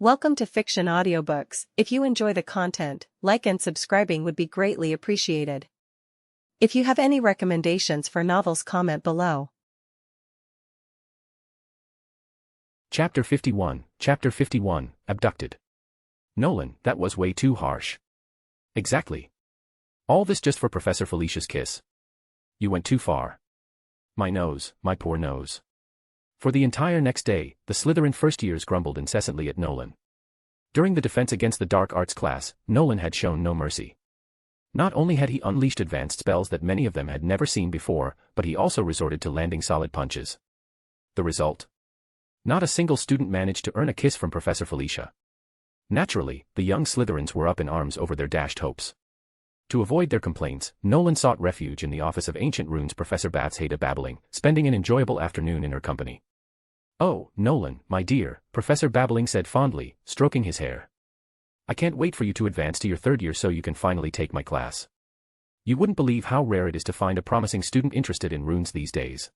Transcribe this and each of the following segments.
Welcome to Fiction Audiobooks. If you enjoy the content, like and subscribing would be greatly appreciated. If you have any recommendations for novels, comment below. Chapter 51, Abducted. Nolan, that was way too harsh. Exactly. All this just for Professor Felicia's kiss. You went too far. My nose, my poor nose. For the entire next day, the Slytherin first years grumbled incessantly at Nolan. During the defense against the dark arts class, Nolan had shown no mercy. Not only had he unleashed advanced spells that many of them had never seen before, but he also resorted to landing solid punches. The result? Not a single student managed to earn a kiss from Professor Felicia. Naturally, the young Slytherins were up in arms over their dashed hopes. To avoid their complaints, Nolan sought refuge in the office of Ancient Runes Professor Bathsheba Babbling, spending an enjoyable afternoon in her company. "Oh, Nolan, my dear," Professor Babbling said fondly, stroking his hair. "I can't wait for you to advance to your third year so you can finally take my class. You wouldn't believe how rare it is to find a promising student interested in runes these days.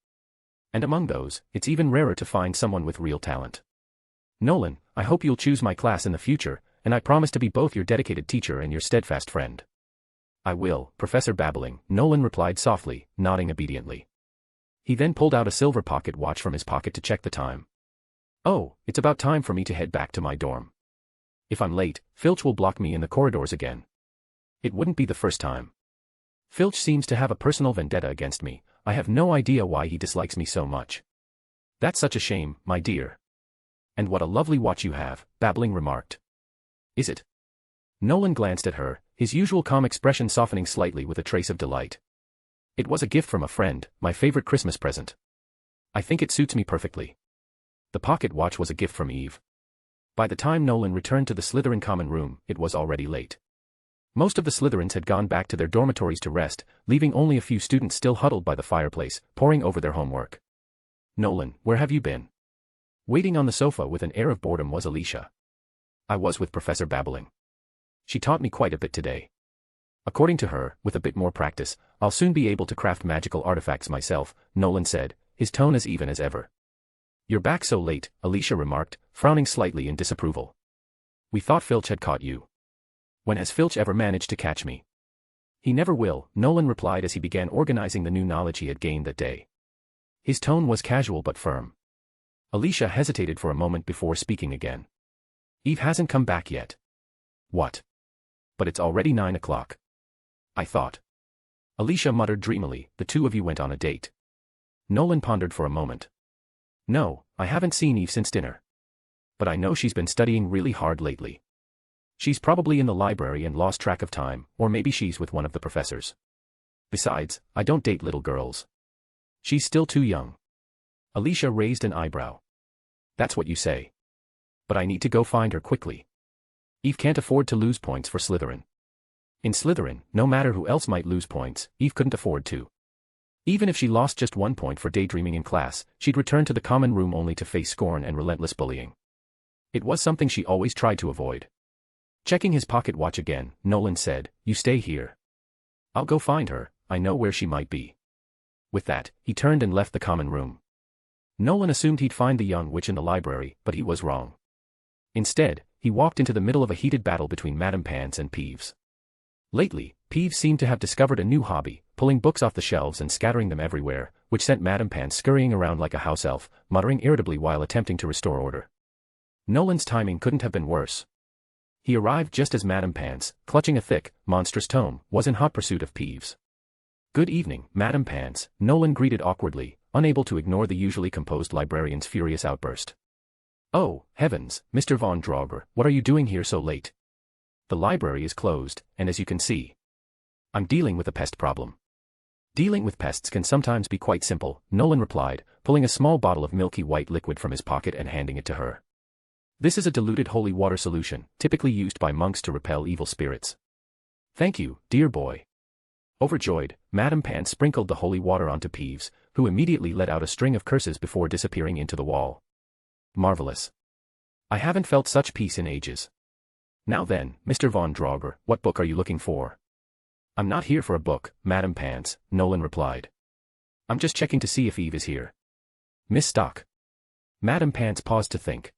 And among those, it's even rarer to find someone with real talent. Nolan, I hope you'll choose my class in the future, and I promise to be both your dedicated teacher and your steadfast friend." "I will, Professor Babbling," Nolan replied softly, nodding obediently. He then pulled out a silver pocket watch from his pocket to check the time. "Oh, it's about time for me to head back to my dorm. If I'm late, Filch will block me in the corridors again. It wouldn't be the first time. Filch seems to have a personal vendetta against me. I have no idea why he dislikes me so much." "That's such a shame, my dear. And what a lovely watch you have," Babbling remarked. "Is it?" Nolan glanced at her, his usual calm expression softening slightly with a trace of delight. "It was a gift from a friend, my favorite Christmas present. I think it suits me perfectly." The pocket watch was a gift from Eve. By the time Nolan returned to the Slytherin common room, it was already late. Most of the Slytherins had gone back to their dormitories to rest, leaving only a few students still huddled by the fireplace, poring over their homework. "Nolan, where have you been?" Waiting on the sofa with an air of boredom was Alicia. "I was with Professor Babbling. She taught me quite a bit today. According to her, with a bit more practice, I'll soon be able to craft magical artifacts myself," Nolan said, his tone as even as ever. "You're back so late," Alicia remarked, frowning slightly in disapproval. "We thought Filch had caught you. When has Filch ever managed to catch me?" "He never will," Nolan replied as he began organizing the new knowledge he had gained that day. His tone was casual but firm. Alicia hesitated for a moment before speaking again. "Eve hasn't come back yet." "What? But it's already 9 o'clock. I thought." Alicia muttered dreamily, "The two of you went on a date." Nolan pondered for a moment. "No, I haven't seen Eve since dinner. But I know she's been studying really hard lately. She's probably in the library and lost track of time, or maybe she's with one of the professors. Besides, I don't date little girls. She's still too young." Alicia raised an eyebrow. "That's what you say. But I need to go find her quickly. Eve can't afford to lose points for Slytherin. In Slytherin, no matter who else might lose points, Eve couldn't afford to. Even if she lost just 1 point for daydreaming in class, she'd return to the common room only to face scorn and relentless bullying. It was something she always tried to avoid." Checking his pocket watch again, Nolan said, "You stay here. I'll go find her, I know where she might be." With that, he turned and left the common room. Nolan assumed he'd find the young witch in the library, but he was wrong. Instead, he walked into the middle of a heated battle between Madame Pants and Peeves. Lately, Peeves seemed to have discovered a new hobby, pulling books off the shelves and scattering them everywhere, which sent Madame Pants scurrying around like a house elf, muttering irritably while attempting to restore order. Nolan's timing couldn't have been worse. He arrived just as Madame Pants, clutching a thick, monstrous tome, was in hot pursuit of Peeves. "Good evening, Madame Pants," Nolan greeted awkwardly, unable to ignore the usually composed librarian's furious outburst. "Oh, heavens, Mr. Von Draugr, what are you doing here so late? The library is closed, and as you can see, I'm dealing with a pest problem." "Dealing with pests can sometimes be quite simple," Nolan replied, pulling a small bottle of milky white liquid from his pocket and handing it to her. "This is a diluted holy water solution, typically used by monks to repel evil spirits." "Thank you, dear boy." Overjoyed, Madame Pants sprinkled the holy water onto Peeves, who immediately let out a string of curses before disappearing into the wall. "Marvelous. I haven't felt such peace in ages. Now then, Mr. Von Draugr, what book are you looking for?" "I'm not here for a book, Madame Pants," Nolan replied. "I'm just checking to see if Eve is here." "Miss Stock." Madame Pants paused to think.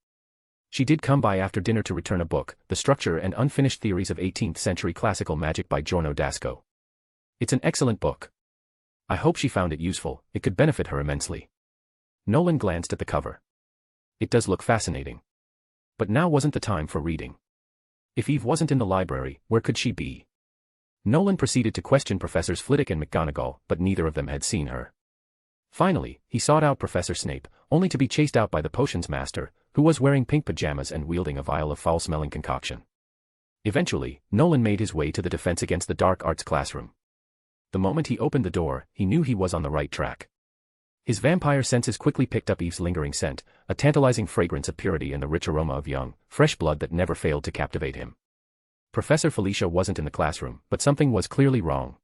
She did come by after dinner to return a book, The Structure and Unfinished Theories of 18th Century Classical Magic by Giorno Dasco. It's an excellent book. I hope she found it useful, it could benefit her immensely. Nolan glanced at the cover. It does look fascinating. But now wasn't the time for reading. If Eve wasn't in the library, where could she be? Nolan proceeded to question Professors Flitwick and McGonagall, but neither of them had seen her. Finally, he sought out Professor Snape, only to be chased out by the potions master, who was wearing pink pajamas and wielding a vial of foul-smelling concoction. Eventually, Nolan made his way to the Defense Against the Dark Arts classroom. The moment he opened the door, he knew he was on the right track. His vampire senses quickly picked up Eve's lingering scent, a tantalizing fragrance of purity and the rich aroma of young, fresh blood that never failed to captivate him. Professor Felicia wasn't in the classroom, but something was clearly wrong.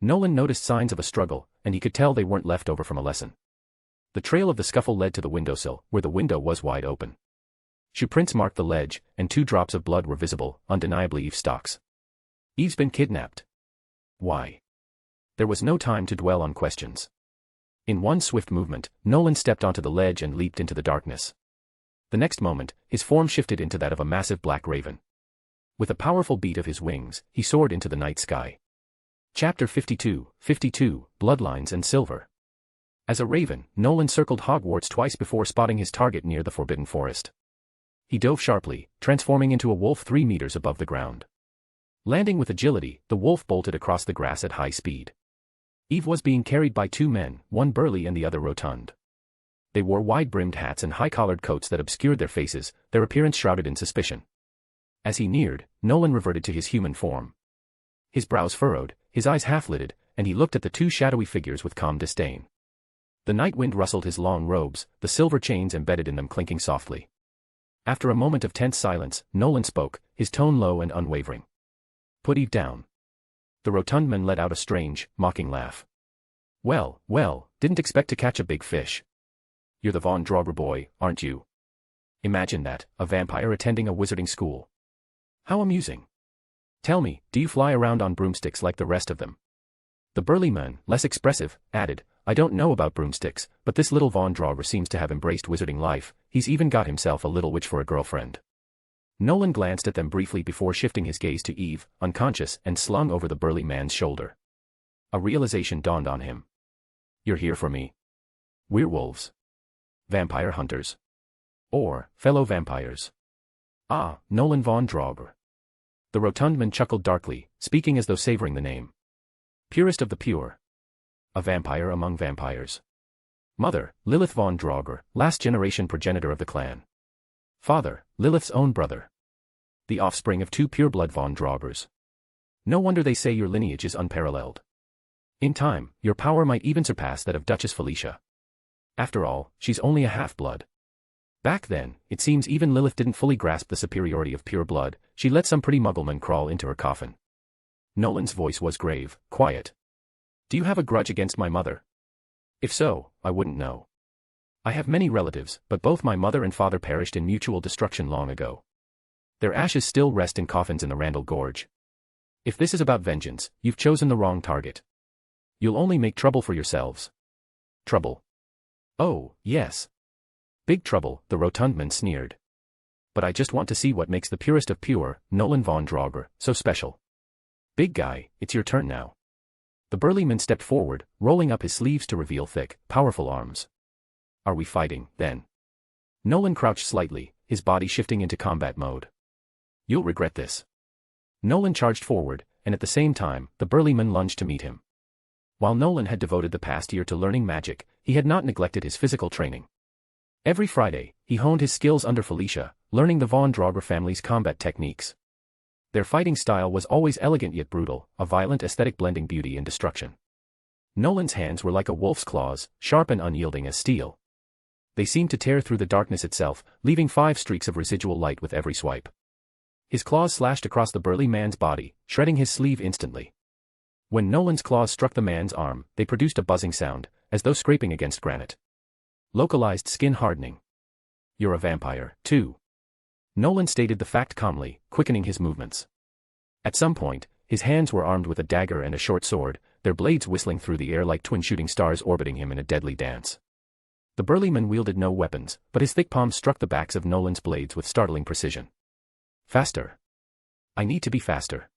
Nolan noticed signs of a struggle, and he could tell they weren't left over from a lesson. The trail of the scuffle led to the windowsill, where the window was wide open. Shoe prints marked the ledge, and 2 drops of blood were visible, undeniably Eve Stocks. Eve's been kidnapped. Why? There was no time to dwell on questions. In one swift movement, Nolan stepped onto the ledge and leaped into the darkness. The next moment, his form shifted into that of a massive black raven. With a powerful beat of his wings, he soared into the night sky. Chapter 52, Bloodlines and Silver. As a raven, Nolan circled Hogwarts twice before spotting his target near the Forbidden Forest. He dove sharply, transforming into a wolf 3 meters above the ground. Landing with agility, the wolf bolted across the grass at high speed. Eve was being carried by 2 men, one burly and the other rotund. They wore wide-brimmed hats and high-collared coats that obscured their faces, their appearance shrouded in suspicion. As he neared, Nolan reverted to his human form. His brows furrowed, his eyes half-lidded, and he looked at the 2 shadowy figures with calm disdain. The night wind rustled his long robes, the silver chains embedded in them clinking softly. After a moment of tense silence, Nolan spoke, his tone low and unwavering. "Put Eve down." The rotund man let out a strange, mocking laugh. Well, didn't expect to catch a big fish. You're the Von Draugr boy, aren't you? Imagine that, a vampire attending a wizarding school. How amusing. Tell me, do you fly around on broomsticks like the rest of them? The burly man, less expressive, added, I don't know about broomsticks, but this little Von Draugr seems to have embraced wizarding life, he's even got himself a little witch for a girlfriend. Nolan glanced at them briefly before shifting his gaze to Eve, unconscious and slung over the burly man's shoulder. A realization dawned on him. You're here for me. Werewolves. Vampire hunters. Or, fellow vampires. Ah, Nolan Von Draugr. The rotund man chuckled darkly, speaking as though savoring the name. Purest of the pure. A vampire among vampires. Mother, Lilith Von Draugr, last generation progenitor of the clan. Father, Lilith's own brother. The offspring of 2 pureblood Von Draugrs. No wonder they say your lineage is unparalleled. In time, your power might even surpass that of Duchess Felicia. After all, she's only a half-blood. Back then, it seems even Lilith didn't fully grasp the superiority of pure blood, she let some pretty muggleman crawl into her coffin. Nolan's voice was grave, quiet. Do you have a grudge against my mother? If so, I wouldn't know. I have many relatives, but both my mother and father perished in mutual destruction long ago. Their ashes still rest in coffins in the Randall Gorge. If this is about vengeance, you've chosen the wrong target. You'll only make trouble for yourselves. Trouble. Oh, yes. Big trouble, the rotund man sneered. But I just want to see what makes the purest of pure, Nolan Von Draugr, so special. Big guy, it's your turn now. The burly man stepped forward, rolling up his sleeves to reveal thick, powerful arms. Are we fighting, then? Nolan crouched slightly, his body shifting into combat mode. You'll regret this. Nolan charged forward, and at the same time, the burly man lunged to meet him. While Nolan had devoted the past year to learning magic, he had not neglected his physical training. Every Friday, he honed his skills under Felicia, learning the Von Draugr family's combat techniques. Their fighting style was always elegant yet brutal, a violent aesthetic blending beauty and destruction. Nolan's hands were like a wolf's claws, sharp and unyielding as steel. They seemed to tear through the darkness itself, leaving 5 streaks of residual light with every swipe. His claws slashed across the burly man's body, shredding his sleeve instantly. When Nolan's claws struck the man's arm, they produced a buzzing sound, as though scraping against granite. Localized skin hardening. You're a vampire, too. Nolan stated the fact calmly, quickening his movements. At some point, his hands were armed with a dagger and a short sword, their blades whistling through the air like twin shooting stars orbiting him in a deadly dance. The burly man wielded no weapons, but his thick palms struck the backs of Nolan's blades with startling precision. Faster. I need to be faster.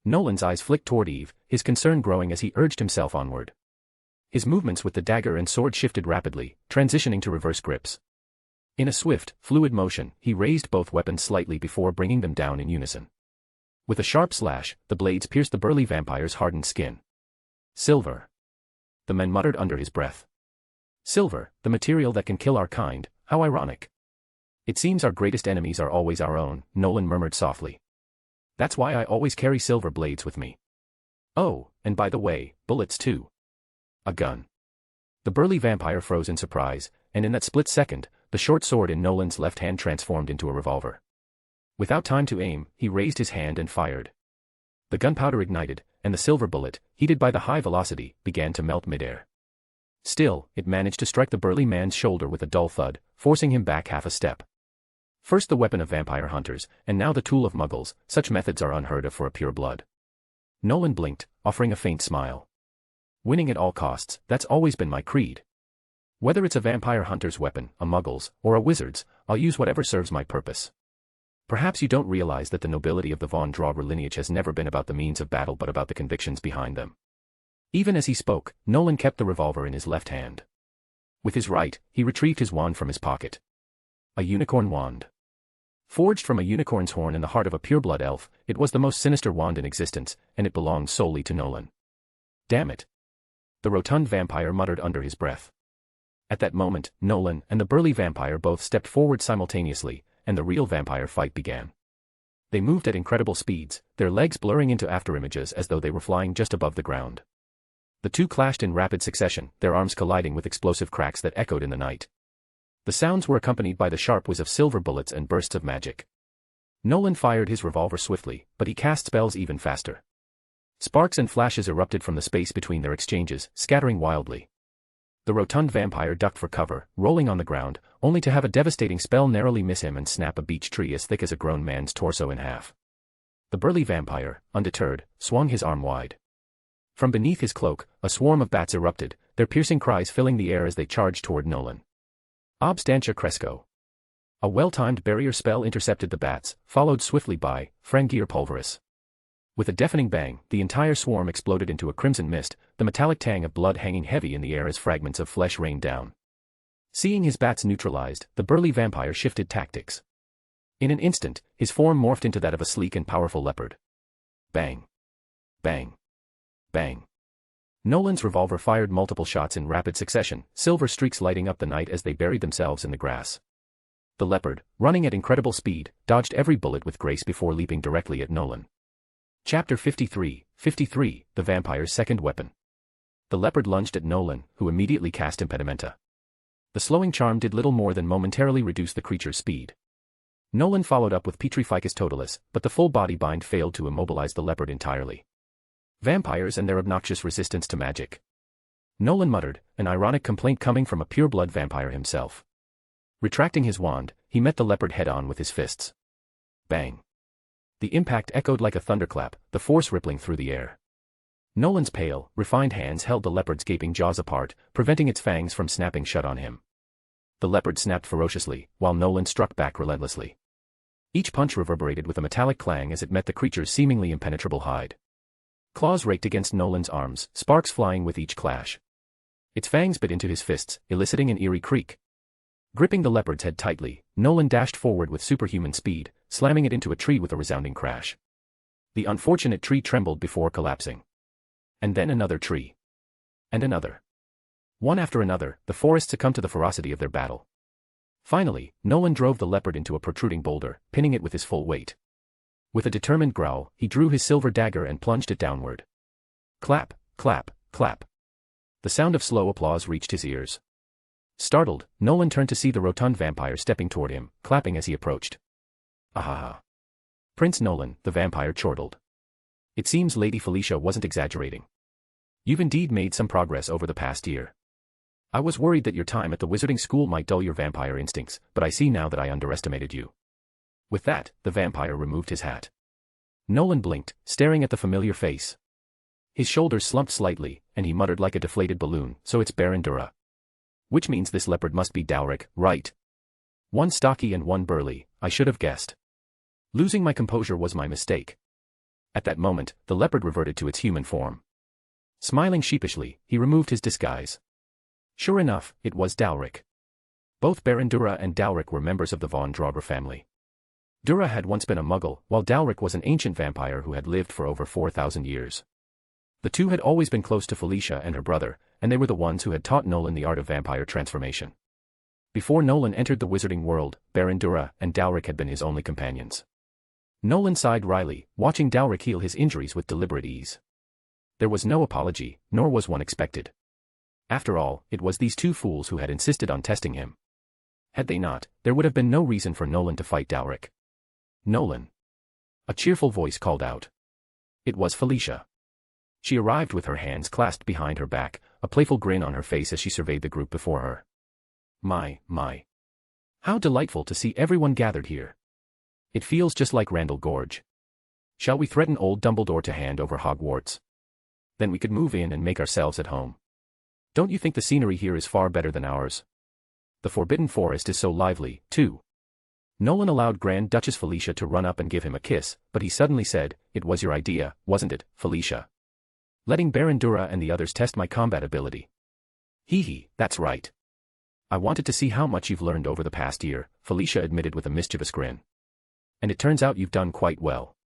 Nolan's eyes flicked toward Eve, his concern growing as he urged himself onward. His movements with the dagger and sword shifted rapidly, transitioning to reverse grips. In a swift, fluid motion, he raised both weapons slightly before bringing them down in unison. With a sharp slash, the blades pierced the burly vampire's hardened skin. Silver. The man muttered under his breath. Silver, the material that can kill our kind, how ironic. It seems our greatest enemies are always our own, Nolan murmured softly. That's why I always carry silver blades with me. Oh, and by the way, bullets too. A gun. The burly vampire froze in surprise, and in that split second, the short sword in Nolan's left hand transformed into a revolver. Without time to aim, he raised his hand and fired. The gunpowder ignited, and the silver bullet, heated by the high velocity, began to melt midair. Still, it managed to strike the burly man's shoulder with a dull thud, forcing him back half a step. First the weapon of vampire hunters, and now the tool of muggles, such methods are unheard of for a pureblood. Nolan blinked, offering a faint smile. Winning at all costs, that's always been my creed. Whether it's a vampire hunter's weapon, a muggle's, or a wizard's, I'll use whatever serves my purpose. Perhaps you don't realize that the nobility of the Von Draugr lineage has never been about the means of battle but about the convictions behind them. Even as he spoke, Nolan kept the revolver in his left hand. With his right, he retrieved his wand from his pocket. A unicorn wand. Forged from a unicorn's horn in the heart of a pureblood elf, it was the most sinister wand in existence, and it belonged solely to Nolan. Damn it. The rotund vampire muttered under his breath. At that moment, Nolan and the burly vampire both stepped forward simultaneously, and the real vampire fight began. They moved at incredible speeds, their legs blurring into afterimages as though they were flying just above the ground. The two clashed in rapid succession, their arms colliding with explosive cracks that echoed in the night. The sounds were accompanied by the sharp whiz of silver bullets and bursts of magic. Nolan fired his revolver swiftly, but he cast spells even faster. Sparks and flashes erupted from the space between their exchanges, scattering wildly. The rotund vampire ducked for cover, rolling on the ground, only to have a devastating spell narrowly miss him and snap a beech tree as thick as a grown man's torso in half. The burly vampire, undeterred, swung his arm wide. From beneath his cloak, a swarm of bats erupted, their piercing cries filling the air as they charged toward Nolan. Obstantia Cresco. A well-timed barrier spell intercepted the bats, followed swiftly by Frangir Pulveris. With a deafening bang, the entire swarm exploded into a crimson mist, the metallic tang of blood hanging heavy in the air as fragments of flesh rained down. Seeing his bats neutralized, the burly vampire shifted tactics. In an instant, his form morphed into that of a sleek and powerful leopard. Bang. Bang. Bang. Nolan's revolver fired multiple shots in rapid succession, silver streaks lighting up the night as they buried themselves in the grass. The leopard, running at incredible speed, dodged every bullet with grace before leaping directly at Nolan. Chapter 53, the vampire's second weapon. The leopard lunged at Nolan, who immediately cast Impedimenta. The slowing charm did little more than momentarily reduce the creature's speed. Nolan followed up with Petrificus Totalis, but the full body bind failed to immobilize the leopard entirely. Vampires and their obnoxious resistance to magic. Nolan muttered, an ironic complaint coming from a pureblood vampire himself. Retracting his wand, he met the leopard head-on with his fists. Bang. The impact echoed like a thunderclap, the force rippling through the air. Nolan's pale, refined hands held the leopard's gaping jaws apart, preventing its fangs from snapping shut on him. The leopard snapped ferociously, while Nolan struck back relentlessly. Each punch reverberated with a metallic clang as it met the creature's seemingly impenetrable hide. Claws raked against Nolan's arms, sparks flying with each clash. Its fangs bit into his fists, eliciting an eerie creak. Gripping the leopard's head tightly, Nolan dashed forward with superhuman speed, slamming it into a tree with a resounding crash. The unfortunate tree trembled before collapsing. And then another tree. And another. One after another, the forest succumbed to the ferocity of their battle. Finally, Nolan drove the leopard into a protruding boulder, pinning it with his full weight. With a determined growl, he drew his silver dagger and plunged it downward. Clap, clap, clap. The sound of slow applause reached his ears. Startled, Nolan turned to see the rotund vampire stepping toward him, clapping as he approached. Ahaha. Prince Nolan, the vampire chortled. It seems Lady Felicia wasn't exaggerating. You've indeed made some progress over the past year. I was worried that your time at the wizarding school might dull your vampire instincts, but I see now that I underestimated you. With that, the vampire removed his hat. Nolan blinked, staring at the familiar face. His shoulders slumped slightly, and he muttered like a deflated balloon, so it's Baron Dura. Which means this leopard must be Dowrick, right? One stocky and one burly, I should have guessed. Losing my composure was my mistake. At that moment, the leopard reverted to its human form. Smiling sheepishly, he removed his disguise. Sure enough, it was Dowrick. Both Baron Dura and Dowrick were members of the Von Draugr family. Dura had once been a muggle, while Dowrick was an ancient vampire who had lived for over 4,000 years. The two had always been close to Felicia and her brother, and they were the ones who had taught Nolan the art of vampire transformation. Before Nolan entered the wizarding world, Baron Dura and Dowrick had been his only companions. Nolan sighed wryly, watching Dowrick heal his injuries with deliberate ease. There was no apology, nor was one expected. After all, it was these two fools who had insisted on testing him. Had they not, there would have been no reason for Nolan to fight Dowrick. Nolan. A cheerful voice called out. It was Felicia. She arrived with her hands clasped behind her back, a playful grin on her face as she surveyed the group before her. My. How delightful to see everyone gathered here. It feels just like Randall Gorge. Shall we threaten old Dumbledore to hand over Hogwarts? Then we could move in and make ourselves at home. Don't you think the scenery here is far better than ours? The Forbidden Forest is so lively, too. Nolan allowed Grand Duchess Felicia to run up and give him a kiss, but he suddenly said, "It was your idea, wasn't it, Felicia? Letting Baron Dura and the others test my combat ability." Hee, that's right. I wanted to see how much you've learned over the past year, Felicia admitted with a mischievous grin. And it turns out you've done quite well.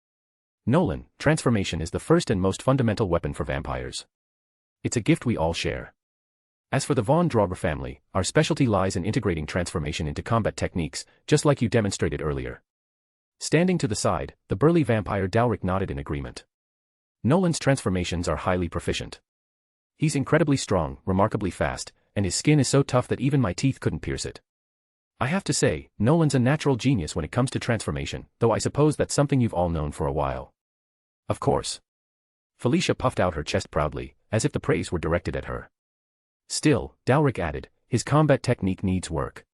Nolan, transformation is the first and most fundamental weapon for vampires. It's a gift we all share. As for the Von Draugr family, our specialty lies in integrating transformation into combat techniques, just like you demonstrated earlier. Standing to the side, the burly vampire Dowrick nodded in agreement. Nolan's transformations are highly proficient. He's incredibly strong, remarkably fast, and his skin is so tough that even my teeth couldn't pierce it. I have to say, Nolan's a natural genius when it comes to transformation, though I suppose that's something you've all known for a while. Of course. Felicia puffed out her chest proudly, as if the praise were directed at her. Still, Dowrick added, his combat technique needs work.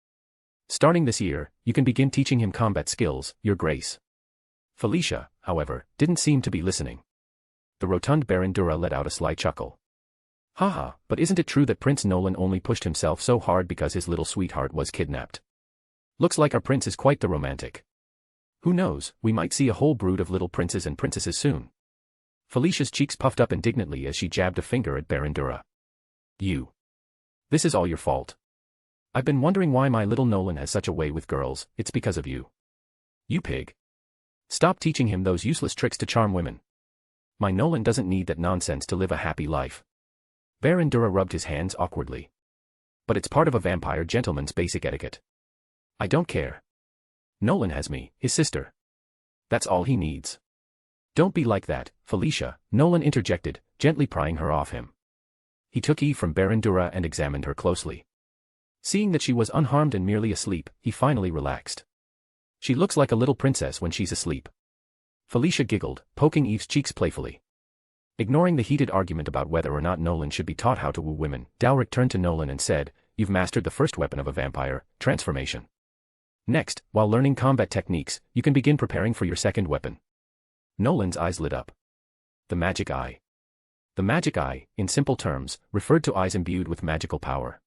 Starting this year, you can begin teaching him combat skills, Your Grace. Felicia, however, didn't seem to be listening. The rotund Baron Dura let out a sly chuckle. Haha, but isn't it true that Prince Nolan only pushed himself so hard because his little sweetheart was kidnapped? Looks like our prince is quite the romantic. Who knows, we might see a whole brood of little princes and princesses soon. Felicia's cheeks puffed up indignantly as she jabbed a finger at Baron Dura. You. This is all your fault. I've been wondering why my little Nolan has such a way with girls, it's because of you. You pig. Stop teaching him those useless tricks to charm women. My Nolan doesn't need that nonsense to live a happy life. Baron Dura rubbed his hands awkwardly. But it's part of a vampire gentleman's basic etiquette. I don't care. Nolan has me, his sister. That's all he needs. Don't be like that, Felicia, Nolan interjected, gently prying her off him. He took Eve from Baron Dura and examined her closely. Seeing that she was unharmed and merely asleep, he finally relaxed. She looks like a little princess when she's asleep. Felicia giggled, poking Eve's cheeks playfully. Ignoring the heated argument about whether or not Nolan should be taught how to woo women, Dowrick turned to Nolan and said, "You've mastered the first weapon of a vampire, transformation. Next, while learning combat techniques, you can begin preparing for your second weapon." Nolan's eyes lit up. The magic eye. The magic eye, in simple terms, referred to eyes imbued with magical power.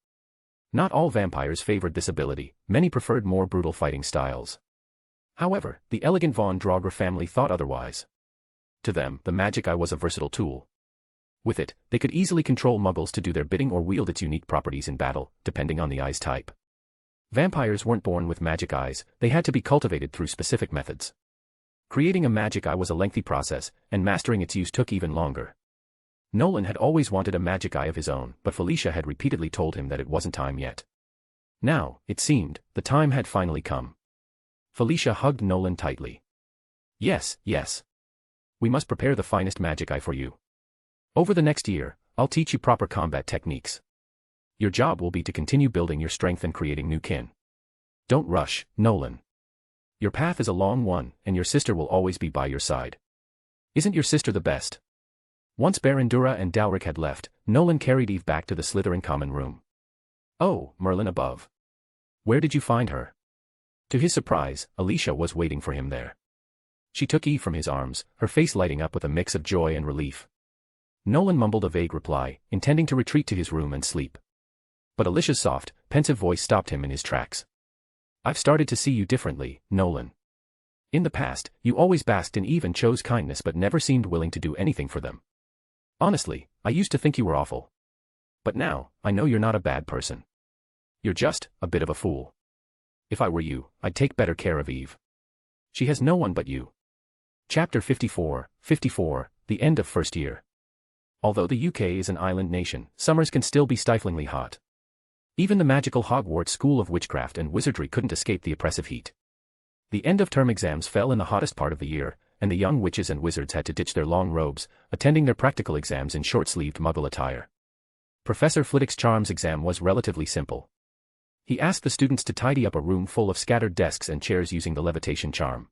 Not all vampires favored this ability, many preferred more brutal fighting styles. However, the elegant Von Draugr family thought otherwise. To them, the magic eye was a versatile tool. With it, they could easily control muggles to do their bidding or wield its unique properties in battle, depending on the eye's type. Vampires weren't born with magic eyes, they had to be cultivated through specific methods. Creating a magic eye was a lengthy process, and mastering its use took even longer. Nolan had always wanted a magic eye of his own, but Felicia had repeatedly told him that it wasn't time yet. Now, it seemed, the time had finally come. Felicia hugged Nolan tightly. Yes. We must prepare the finest magic eye for you. Over the next year, I'll teach you proper combat techniques. Your job will be to continue building your strength and creating new kin. Don't rush, Nolan. Your path is a long one, and your sister will always be by your side. Isn't your sister the best? Once Baron Dura and Dowrick had left, Nolan carried Eve back to the Slytherin common room. Oh, Merlin above. Where did you find her? To his surprise, Alicia was waiting for him there. She took Eve from his arms, her face lighting up with a mix of joy and relief. Nolan mumbled a vague reply, intending to retreat to his room and sleep. But Alicia's soft, pensive voice stopped him in his tracks. I've started to see you differently, Nolan. In the past, you always basked in Eve and chose kindness but never seemed willing to do anything for them. Honestly, I used to think you were awful. But now, I know you're not a bad person. You're just a bit of a fool. If I were you, I'd take better care of Eve. She has no one but you. Chapter 54, the end of first year. Although the UK is an island nation, summers can still be stiflingly hot. Even the magical Hogwarts School of Witchcraft and Wizardry couldn't escape the oppressive heat. The end-of-term exams fell in the hottest part of the year, and the young witches and wizards had to ditch their long robes, attending their practical exams in short-sleeved muggle attire. Professor Flitwick's charms exam was relatively simple. He asked the students to tidy up a room full of scattered desks and chairs using the levitation charm.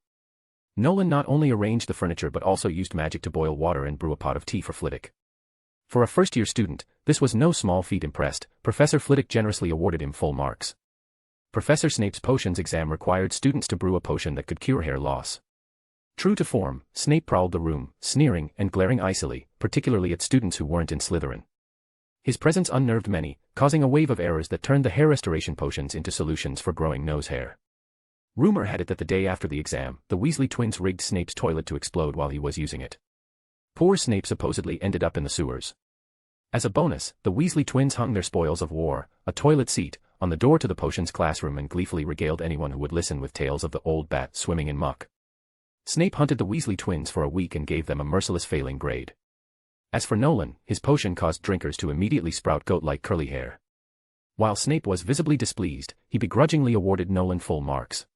Nolan not only arranged the furniture but also used magic to boil water and brew a pot of tea for Flitwick. For a first-year student, this was no small feat. Impressed, Professor Flitwick generously awarded him full marks. Professor Snape's potions exam required students to brew a potion that could cure hair loss. True to form, Snape prowled the room, sneering and glaring icily, particularly at students who weren't in Slytherin. His presence unnerved many, causing a wave of errors that turned the hair restoration potions into solutions for growing nose hair. Rumor had it that the day after the exam, the Weasley twins rigged Snape's toilet to explode while he was using it. Poor Snape supposedly ended up in the sewers. As a bonus, the Weasley twins hung their spoils of war, a toilet seat, on the door to the potions classroom and gleefully regaled anyone who would listen with tales of the old bat swimming in muck. Snape hunted the Weasley twins for a week and gave them a merciless failing grade. As for Nolan, his potion caused drinkers to immediately sprout goat-like curly hair. While Snape was visibly displeased, he begrudgingly awarded Nolan full marks.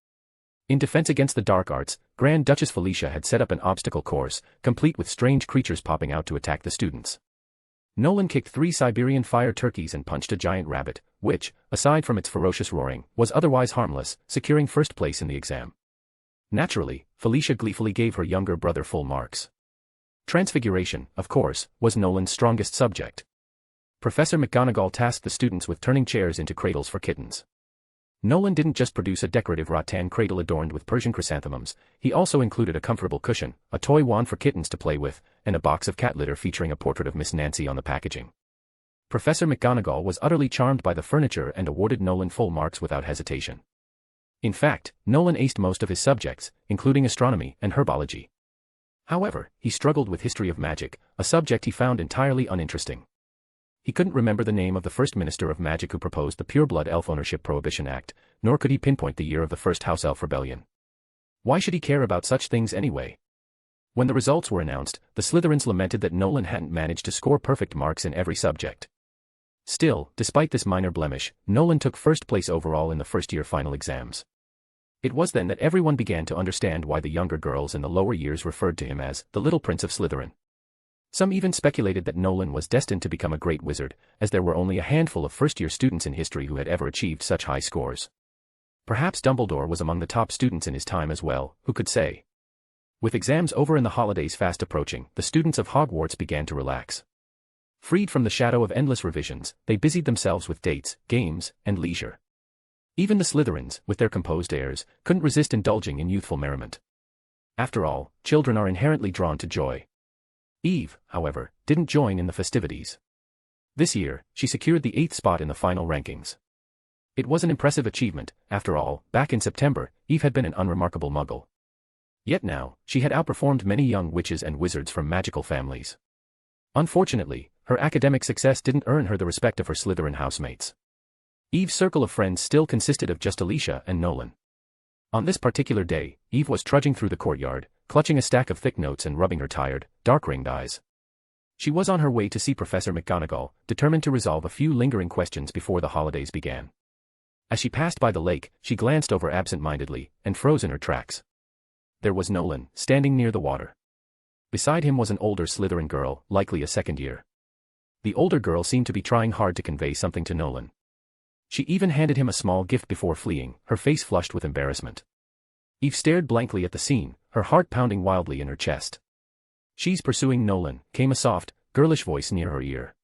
In defense against the dark arts, Grand Duchess Felicia had set up an obstacle course, complete with strange creatures popping out to attack the students. Nolan kicked 3 Siberian fire turkeys and punched a giant rabbit, which, aside from its ferocious roaring, was otherwise harmless, securing first place in the exam. Naturally, Felicia gleefully gave her younger brother full marks. Transfiguration, of course, was Nolan's strongest subject. Professor McGonagall tasked the students with turning chairs into cradles for kittens. Nolan didn't just produce a decorative rattan cradle adorned with Persian chrysanthemums, he also included a comfortable cushion, a toy wand for kittens to play with, and a box of cat litter featuring a portrait of Miss Nancy on the packaging. Professor McGonagall was utterly charmed by the furniture and awarded Nolan full marks without hesitation. In fact, Nolan aced most of his subjects, including astronomy and herbology. However, he struggled with history of magic, a subject he found entirely uninteresting. He couldn't remember the name of the first Minister of Magic who proposed the Pureblood Elf Ownership Prohibition Act, nor could he pinpoint the year of the first House Elf Rebellion. Why should he care about such things anyway? When the results were announced, the Slytherins lamented that Nolan hadn't managed to score perfect marks in every subject. Still, despite this minor blemish, Nolan took first place overall in the first-year final exams. It was then that everyone began to understand why the younger girls in the lower years referred to him as the Little Prince of Slytherin. Some even speculated that Nolan was destined to become a great wizard, as there were only a handful of first-year students in history who had ever achieved such high scores. Perhaps Dumbledore was among the top students in his time as well, who could say? With exams over and the holidays fast approaching, the students of Hogwarts began to relax. Freed from the shadow of endless revisions, they busied themselves with dates, games, and leisure. Even the Slytherins, with their composed airs, couldn't resist indulging in youthful merriment. After all, children are inherently drawn to joy. Eve, however, didn't join in the festivities. This year, she secured the 8th spot in the final rankings. It was an impressive achievement, after all, back in September, Eve had been an unremarkable muggle. Yet now, she had outperformed many young witches and wizards from magical families. Unfortunately, her academic success didn't earn her the respect of her Slytherin housemates. Eve's circle of friends still consisted of just Alicia and Nolan. On this particular day, Eve was trudging through the courtyard, clutching a stack of thick notes and rubbing her tired, dark-ringed eyes. She was on her way to see Professor McGonagall, determined to resolve a few lingering questions before the holidays began. As she passed by the lake, she glanced over absent-mindedly, and froze in her tracks. There was Nolan, standing near the water. Beside him was an older Slytherin girl, likely a second year. The older girl seemed to be trying hard to convey something to Nolan. She even handed him a small gift before fleeing, her face flushed with embarrassment. Eve stared blankly at the scene, her heart pounding wildly in her chest. "She's pursuing Nolan," came a soft, girlish voice near her ear.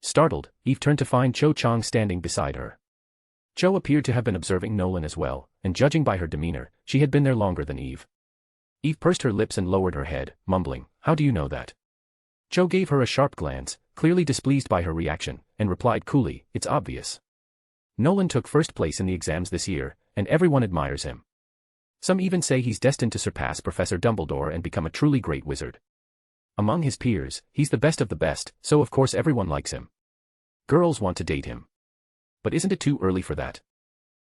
Startled, Eve turned to find Cho Chang standing beside her. Cho appeared to have been observing Nolan as well, and judging by her demeanor, she had been there longer than Eve. Eve pursed her lips and lowered her head, mumbling, "How do you know that?" Cho gave her a sharp glance, clearly displeased by her reaction, and replied coolly, "It's obvious." Nolan took first place in the exams this year, and everyone admires him. Some even say he's destined to surpass Professor Dumbledore and become a truly great wizard. Among his peers, he's the best of the best, so of course everyone likes him. Girls want to date him. But isn't it too early for that?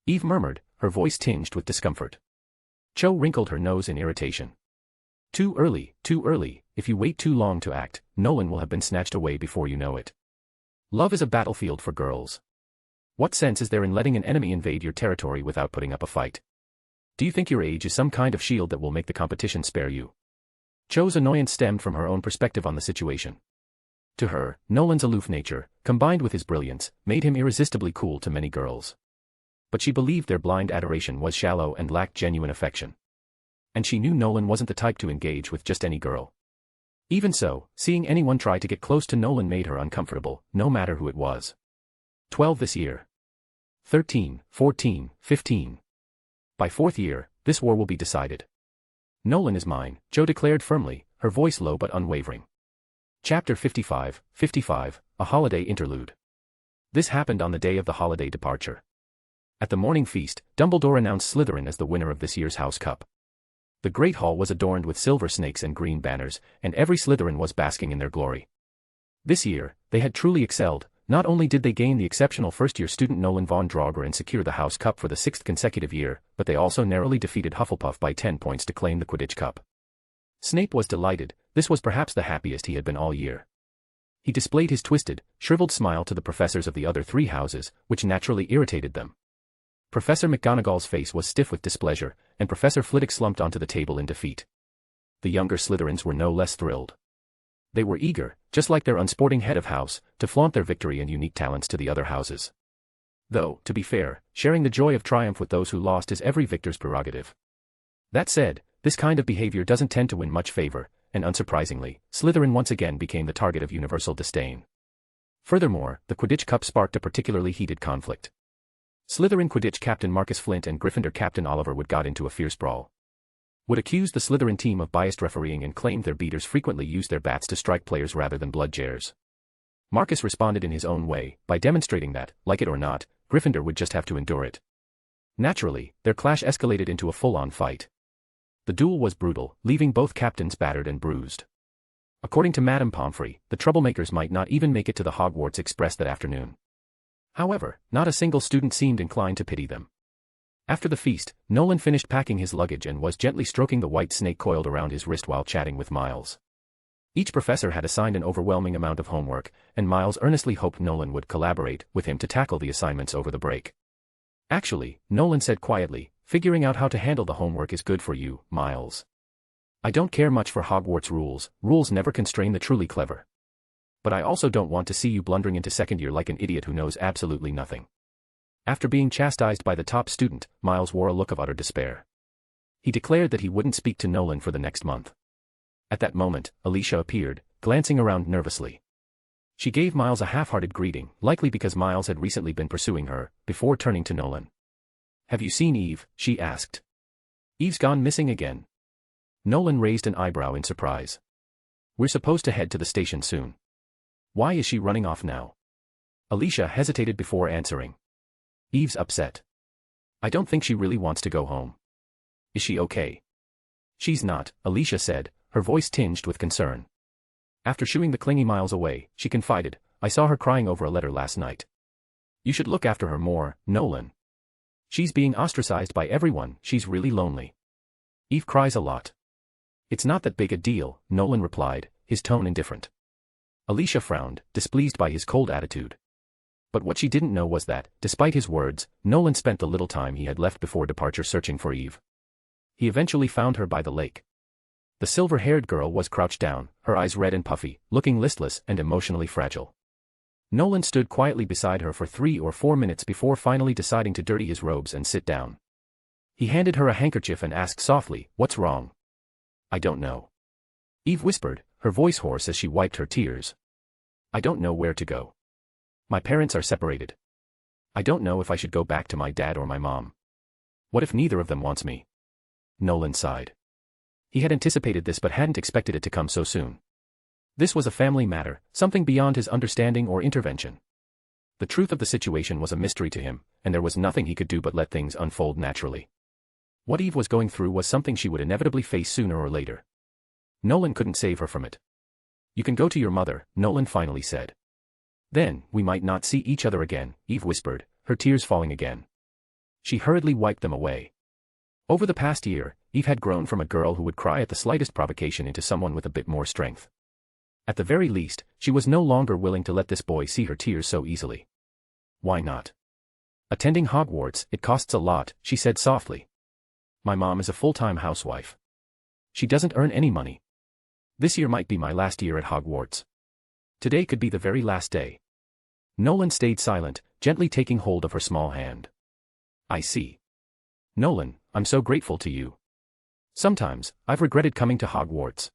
Eve murmured, her voice tinged with discomfort. Cho wrinkled her nose in irritation. Too early, too early. If you wait too long to act, Nolan will have been snatched away before you know it. Love is a battlefield for girls. What sense is there in letting an enemy invade your territory without putting up a fight? Do you think your age is some kind of shield that will make the competition spare you? Cho's annoyance stemmed from her own perspective on the situation. To her, Nolan's aloof nature, combined with his brilliance, made him irresistibly cool to many girls. But she believed their blind adoration was shallow and lacked genuine affection. And she knew Nolan wasn't the type to engage with just any girl. Even so, seeing anyone try to get close to Nolan made her uncomfortable, no matter who it was. 12 this year. 13, 14, 15. By fourth year, this war will be decided. Nolan is mine, Jo declared firmly, her voice low but unwavering. Chapter 55, A Holiday Interlude. This happened on the day of the holiday departure. At the morning feast, Dumbledore announced Slytherin as the winner of this year's House Cup. The Great Hall was adorned with silver snakes and green banners, and every Slytherin was basking in their glory. This year, they had truly excelled. Not only did they gain the exceptional first-year student Nolan Von Draugr and secure the House Cup for the 6th consecutive year, but they also narrowly defeated Hufflepuff by 10 points to claim the Quidditch Cup. Snape was delighted. This was perhaps the happiest he had been all year. He displayed his twisted, shriveled smile to the professors of the other three houses, which naturally irritated them. Professor McGonagall's face was stiff with displeasure, and Professor Flitwick slumped onto the table in defeat. The younger Slytherins were no less thrilled. They were eager, just like their unsporting head of house, to flaunt their victory and unique talents to the other houses. Though, to be fair, sharing the joy of triumph with those who lost is every victor's prerogative. That said, this kind of behavior doesn't tend to win much favor, and unsurprisingly, Slytherin once again became the target of universal disdain. Furthermore, the Quidditch Cup sparked a particularly heated conflict. Slytherin Quidditch captain Marcus Flint and Gryffindor captain Oliver Wood got into a fierce brawl. Wood accused the Slytherin team of biased refereeing and claimed their beaters frequently used their bats to strike players rather than bludgeoners. Marcus responded in his own way, by demonstrating that, like it or not, Gryffindor would just have to endure it. Naturally, their clash escalated into a full-on fight. The duel was brutal, leaving both captains battered and bruised. According to Madame Pomfrey, the troublemakers might not even make it to the Hogwarts Express that afternoon. However, not a single student seemed inclined to pity them. After the feast, Nolan finished packing his luggage and was gently stroking the white snake coiled around his wrist while chatting with Miles. Each professor had assigned an overwhelming amount of homework, and Miles earnestly hoped Nolan would collaborate with him to tackle the assignments over the break. Actually, Nolan said quietly, figuring out how to handle the homework is good for you, Miles. I don't care much for Hogwarts rules never constrain the truly clever. But I also don't want to see you blundering into second year like an idiot who knows absolutely nothing. After being chastised by the top student, Miles wore a look of utter despair. He declared that he wouldn't speak to Nolan for the next month. At that moment, Alicia appeared, glancing around nervously. She gave Miles a half-hearted greeting, likely because Miles had recently been pursuing her, before turning to Nolan. Have you seen Eve? She asked. Eve's gone missing again. Nolan raised an eyebrow in surprise. We're supposed to head to the station soon. Why is she running off now? Alicia hesitated before answering. Eve's upset. I don't think she really wants to go home. Is she okay? She's not, Alicia said, her voice tinged with concern. After shooing the clingy Miles away, she confided, I saw her crying over a letter last night. You should look after her more, Nolan. She's being ostracized by everyone, she's really lonely. Eve cries a lot. It's not that big a deal, Nolan replied, his tone indifferent. Alicia frowned, displeased by his cold attitude. But what she didn't know was that, despite his words, Nolan spent the little time he had left before departure searching for Eve. He eventually found her by the lake. The silver-haired girl was crouched down, her eyes red and puffy, looking listless and emotionally fragile. Nolan stood quietly beside her for 3 or 4 minutes before finally deciding to dirty his robes and sit down. He handed her a handkerchief and asked softly, What's wrong? I don't know. Eve whispered, her voice hoarse as she wiped her tears. I don't know where to go. My parents are separated. I don't know if I should go back to my dad or my mom. What if neither of them wants me? Nolan sighed. He had anticipated this but hadn't expected it to come so soon. This was a family matter, something beyond his understanding or intervention. The truth of the situation was a mystery to him, and there was nothing he could do but let things unfold naturally. What Eve was going through was something she would inevitably face sooner or later. Nolan couldn't save her from it. "You can go to your mother," Nolan finally said. "Then, we might not see each other again," Eve whispered, her tears falling again. She hurriedly wiped them away. Over the past year, Eve had grown from a girl who would cry at the slightest provocation into someone with a bit more strength. At the very least, she was no longer willing to let this boy see her tears so easily. "Why not?" "Attending Hogwarts, it costs a lot," she said softly. "My mom is a full-time housewife. She doesn't earn any money. This year might be my last year at Hogwarts. Today could be the very last day." Nolan stayed silent, gently taking hold of her small hand. "I see. Nolan, I'm so grateful to you. Sometimes, I've regretted coming to Hogwarts.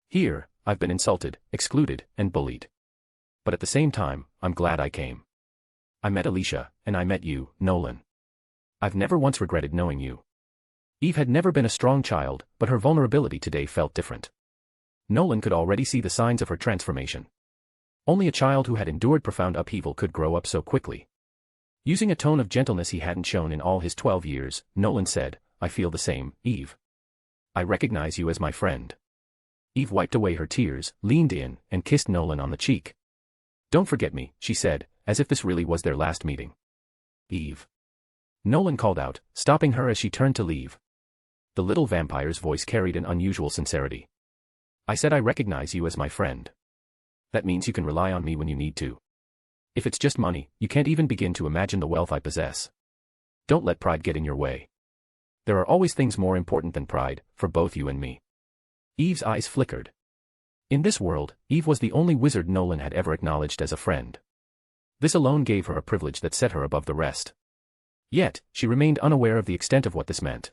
Here, I've been insulted, excluded, and bullied. But at the same time, I'm glad I came. I met Alicia, and I met you, Nolan. I've never once regretted knowing you." Eve had never been a strong child, but her vulnerability today felt different. Nolan could already see the signs of her transformation. Only a child who had endured profound upheaval could grow up so quickly. Using a tone of gentleness he hadn't shown in all his 12 years, Nolan said, "I feel the same, Eve. I recognize you as my friend." Eve wiped away her tears, leaned in, and kissed Nolan on the cheek. "Don't forget me," she said, as if this really was their last meeting. "Eve." Nolan called out, stopping her as she turned to leave. The little vampire's voice carried an unusual sincerity. "I said I recognize you as my friend. That means you can rely on me when you need to. If it's just money, you can't even begin to imagine the wealth I possess. Don't let pride get in your way. There are always things more important than pride, for both you and me." Eve's eyes flickered. In this world, Eve was the only wizard Nolan had ever acknowledged as a friend. This alone gave her a privilege that set her above the rest. Yet, she remained unaware of the extent of what this meant.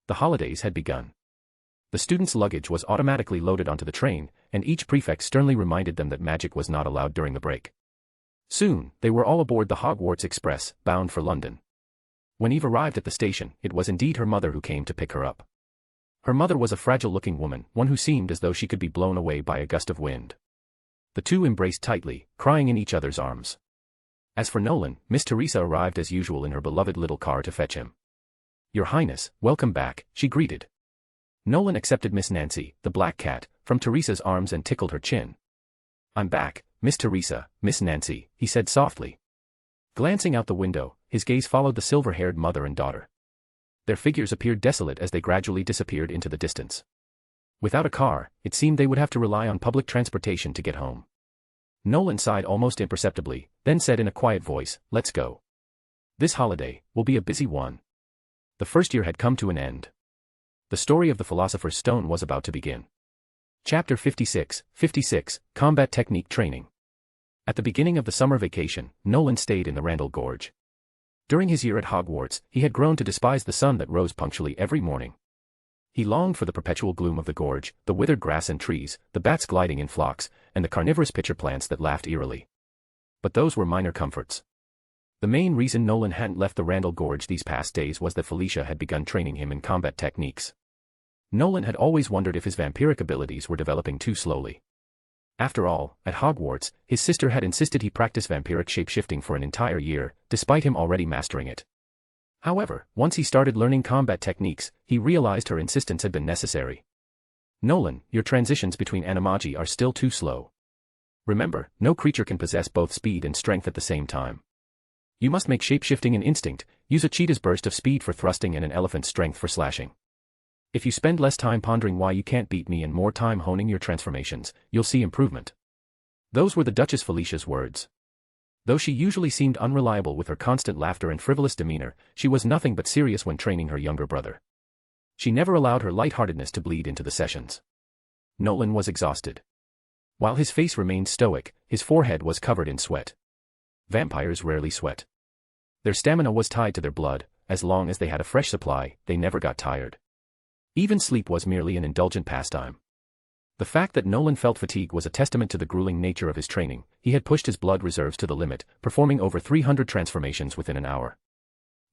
The holidays had begun. The students' luggage was automatically loaded onto the train, and each prefect sternly reminded them that magic was not allowed during the break. Soon, they were all aboard the Hogwarts Express, bound for London. When Eve arrived at the station, it was indeed her mother who came to pick her up. Her mother was a fragile-looking woman, one who seemed as though she could be blown away by a gust of wind. The two embraced tightly, crying in each other's arms. As for Nolan, Miss Teresa arrived as usual in her beloved little car to fetch him. "Your Highness, welcome back," she greeted. Nolan accepted Miss Nancy, the black cat, from Teresa's arms and tickled her chin. "I'm back, Miss Teresa, Miss Nancy," he said softly. Glancing out the window, his gaze followed the silver-haired mother and daughter. Their figures appeared desolate as they gradually disappeared into the distance. Without a car, it seemed they would have to rely on public transportation to get home. Nolan sighed almost imperceptibly, then said in a quiet voice, "Let's go. This holiday will be a busy one." The first year had come to an end. The story of the Philosopher's Stone was about to begin. Chapter 56, Combat Technique Training. At the beginning of the summer vacation, Nolan stayed in the Randall Gorge. During his year at Hogwarts, he had grown to despise the sun that rose punctually every morning. He longed for the perpetual gloom of the gorge, the withered grass and trees, the bats gliding in flocks, and the carnivorous pitcher plants that laughed eerily. But those were minor comforts. The main reason Nolan hadn't left the Randall Gorge these past days was that Felicia had begun training him in combat techniques. Nolan had always wondered if his vampiric abilities were developing too slowly. After all, at Hogwarts, his sister had insisted he practice vampiric shapeshifting for an entire year, despite him already mastering it. However, once he started learning combat techniques, he realized her insistence had been necessary. "Nolan, your transitions between animagi are still too slow. Remember, no creature can possess both speed and strength at the same time. You must make shapeshifting an instinct, use a cheetah's burst of speed for thrusting and an elephant's strength for slashing. If you spend less time pondering why you can't beat me and more time honing your transformations, you'll see improvement." Those were the Duchess Felicia's words. Though she usually seemed unreliable with her constant laughter and frivolous demeanor, she was nothing but serious when training her younger brother. She never allowed her lightheartedness to bleed into the sessions. Nolan was exhausted. While his face remained stoic, his forehead was covered in sweat. Vampires rarely sweat. Their stamina was tied to their blood. As long as they had a fresh supply, they never got tired. Even sleep was merely an indulgent pastime. The fact that Nolan felt fatigue was a testament to the grueling nature of his training. He had pushed his blood reserves to the limit, performing over 300 transformations within an hour.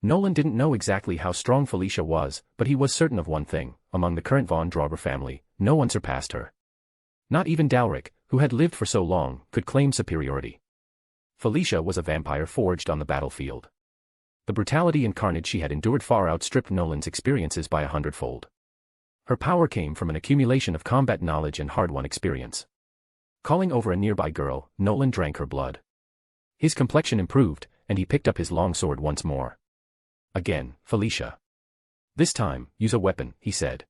Nolan didn't know exactly how strong Felicia was, but he was certain of one thing: among the current Von Draugr family, no one surpassed her. Not even Dalric, who had lived for so long, could claim superiority. Felicia was a vampire forged on the battlefield. The brutality and carnage she had endured far outstripped Nolan's experiences by 100-fold. Her power came from an accumulation of combat knowledge and hard-won experience. Calling over a nearby girl, Nolan drank her blood. His complexion improved, and he picked up his longsword once more. Again, Felicia. This time, use a weapon, he said.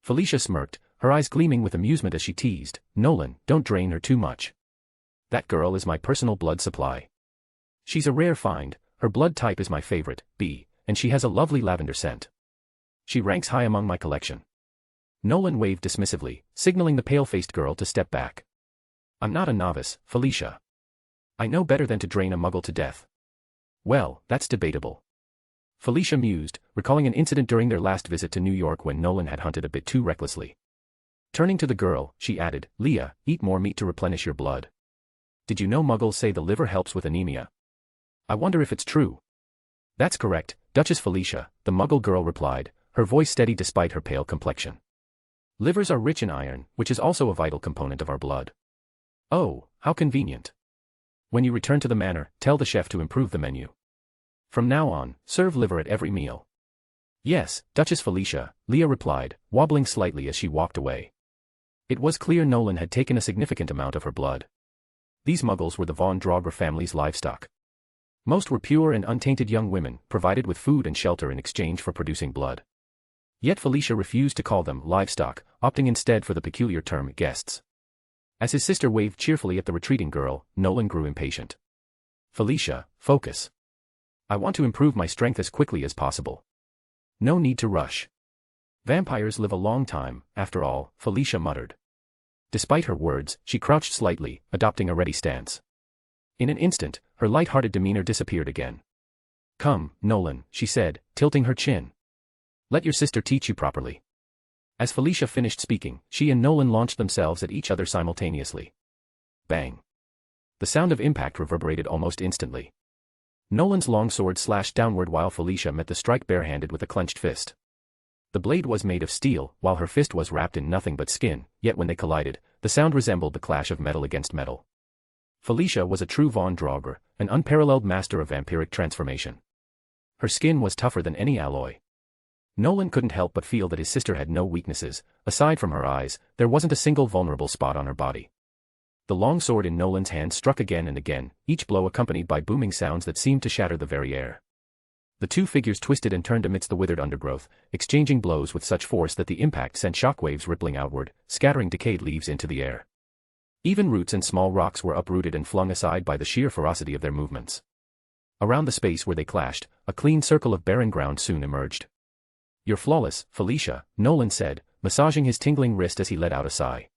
Felicia smirked, her eyes gleaming with amusement as she teased, Nolan, don't drain her too much. That girl is my personal blood supply. She's a rare find, her blood type is my favorite, B, and she has a lovely lavender scent. She ranks high among my collection. Nolan waved dismissively, signaling the pale-faced girl to step back. I'm not a novice, Felicia. I know better than to drain a muggle to death. Well, that's debatable. Felicia mused, recalling an incident during their last visit to New York when Nolan had hunted a bit too recklessly. Turning to the girl, she added, Leah, eat more meat to replenish your blood. Did you know muggles say the liver helps with anemia? I wonder if it's true. That's correct, Duchess Felicia, the muggle girl replied, her voice steady despite her pale complexion. Livers are rich in iron, which is also a vital component of our blood. Oh, how convenient. When you return to the manor, tell the chef to improve the menu. From now on, serve liver at every meal. Yes, Duchess Felicia, Leah replied, wobbling slightly as she walked away. It was clear Nolan had taken a significant amount of her blood. These muggles were the Von Draugr family's livestock. Most were pure and untainted young women, provided with food and shelter in exchange for producing blood. Yet Felicia refused to call them livestock, opting instead for the peculiar term guests. As his sister waved cheerfully at the retreating girl, Nolan grew impatient. Felicia, focus. I want to improve my strength as quickly as possible. No need to rush. Vampires live a long time, after all, Felicia muttered. Despite her words, she crouched slightly, adopting a ready stance. In an instant, her light-hearted demeanor disappeared again. Come, Nolan, she said, tilting her chin. Let your sister teach you properly. As Felicia finished speaking, she and Nolan launched themselves at each other simultaneously. Bang. The sound of impact reverberated almost instantly. Nolan's longsword slashed downward while Felicia met the strike barehanded with a clenched fist. The blade was made of steel, while her fist was wrapped in nothing but skin, yet when they collided, the sound resembled the clash of metal against metal. Felicia was a true Von Draugr, an unparalleled master of vampiric transformation. Her skin was tougher than any alloy. Nolan couldn't help but feel that his sister had no weaknesses. Aside from her eyes, there wasn't a single vulnerable spot on her body. The long sword in Nolan's hand struck again and again, each blow accompanied by booming sounds that seemed to shatter the very air. The two figures twisted and turned amidst the withered undergrowth, exchanging blows with such force that the impact sent shockwaves rippling outward, scattering decayed leaves into the air. Even roots and small rocks were uprooted and flung aside by the sheer ferocity of their movements. Around the space where they clashed, a clean circle of barren ground soon emerged. You're flawless, Felicia, Nolan said, massaging his tingling wrist as he let out a sigh.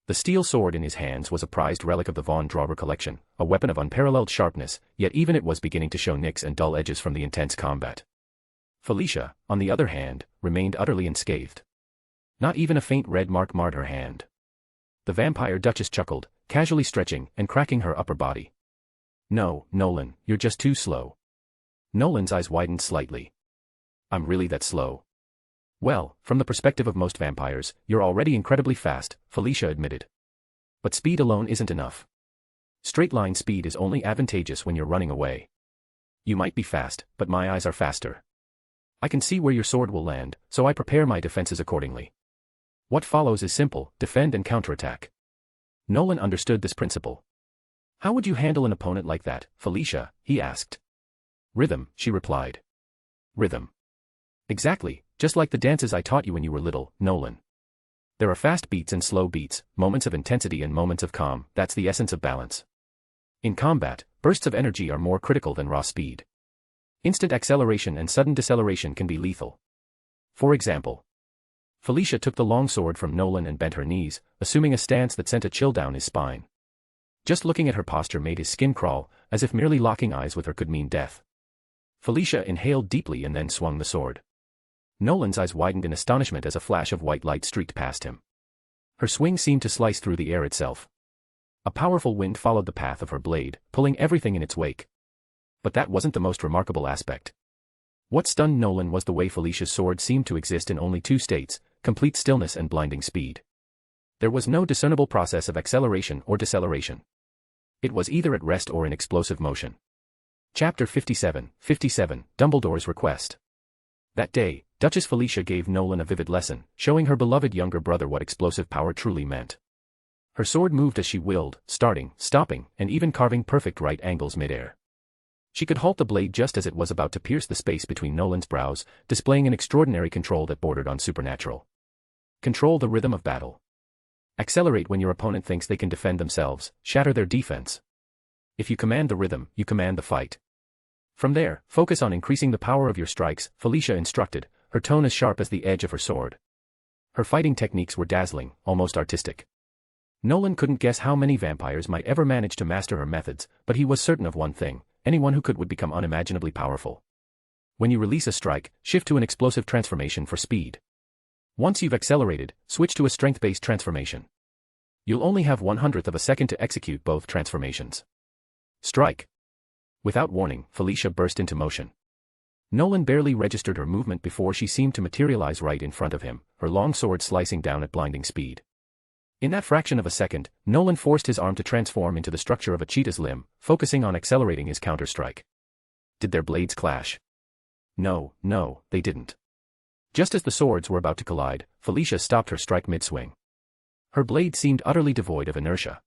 The steel sword in his hands was a prized relic of the Von Draugr collection, a weapon of unparalleled sharpness, yet even it was beginning to show nicks and dull edges from the intense combat. Felicia, on the other hand, remained utterly unscathed. Not even a faint red mark marred her hand. The vampire duchess chuckled, casually stretching and cracking her upper body. No, Nolan, you're just too slow. Nolan's eyes widened slightly. I'm really that slow? Well, from the perspective of most vampires, you're already incredibly fast, Felicia admitted. But speed alone isn't enough. Straight-line speed is only advantageous when you're running away. You might be fast, but my eyes are faster. I can see where your sword will land, so I prepare my defenses accordingly. What follows is simple: defend and counterattack. Nolan understood this principle. How would you handle an opponent like that, Felicia? He asked. Rhythm, she replied. Rhythm. Exactly, just like the dances I taught you when you were little, Nolan. There are fast beats and slow beats, moments of intensity and moments of calm. That's the essence of balance. In combat, bursts of energy are more critical than raw speed. Instant acceleration and sudden deceleration can be lethal. For example, Felicia took the longsword from Nolan and bent her knees, assuming a stance that sent a chill down his spine. Just looking at her posture made his skin crawl, as if merely locking eyes with her could mean death. Felicia inhaled deeply and then swung the sword. Nolan's eyes widened in astonishment as a flash of white light streaked past him. Her swing seemed to slice through the air itself. A powerful wind followed the path of her blade, pulling everything in its wake. But that wasn't the most remarkable aspect. What stunned Nolan was the way Felicia's sword seemed to exist in only two states: complete stillness and blinding speed. There was no discernible process of acceleration or deceleration. It was either at rest or in explosive motion. Chapter 57, Dumbledore's Request. That day, Duchess Felicia gave Nolan a vivid lesson, showing her beloved younger brother what explosive power truly meant. Her sword moved as she willed, starting, stopping, and even carving perfect right angles mid-air. She could halt the blade just as it was about to pierce the space between Nolan's brows, displaying an extraordinary control that bordered on supernatural. Control the rhythm of battle. Accelerate when your opponent thinks they can defend themselves, shatter their defense. If you command the rhythm, you command the fight. From there, focus on increasing the power of your strikes, Felicia instructed, her tone as sharp as the edge of her sword. Her fighting techniques were dazzling, almost artistic. Nolan couldn't guess how many vampires might ever manage to master her methods, but he was certain of one thing: anyone who could would become unimaginably powerful. When you release a strike, shift to an explosive transformation for speed. Once you've accelerated, switch to a strength-based transformation. You'll only have 1/100th of a second to execute both transformations. Strike. Without warning, Felicia burst into motion. Nolan barely registered her movement before she seemed to materialize right in front of him, her long sword slicing down at blinding speed. In that fraction of a second, Nolan forced his arm to transform into the structure of a cheetah's limb, focusing on accelerating his counter-strike. Did their blades clash? No, they didn't. Just as the swords were about to collide, Felicia stopped her strike mid-swing. Her blade seemed utterly devoid of inertia.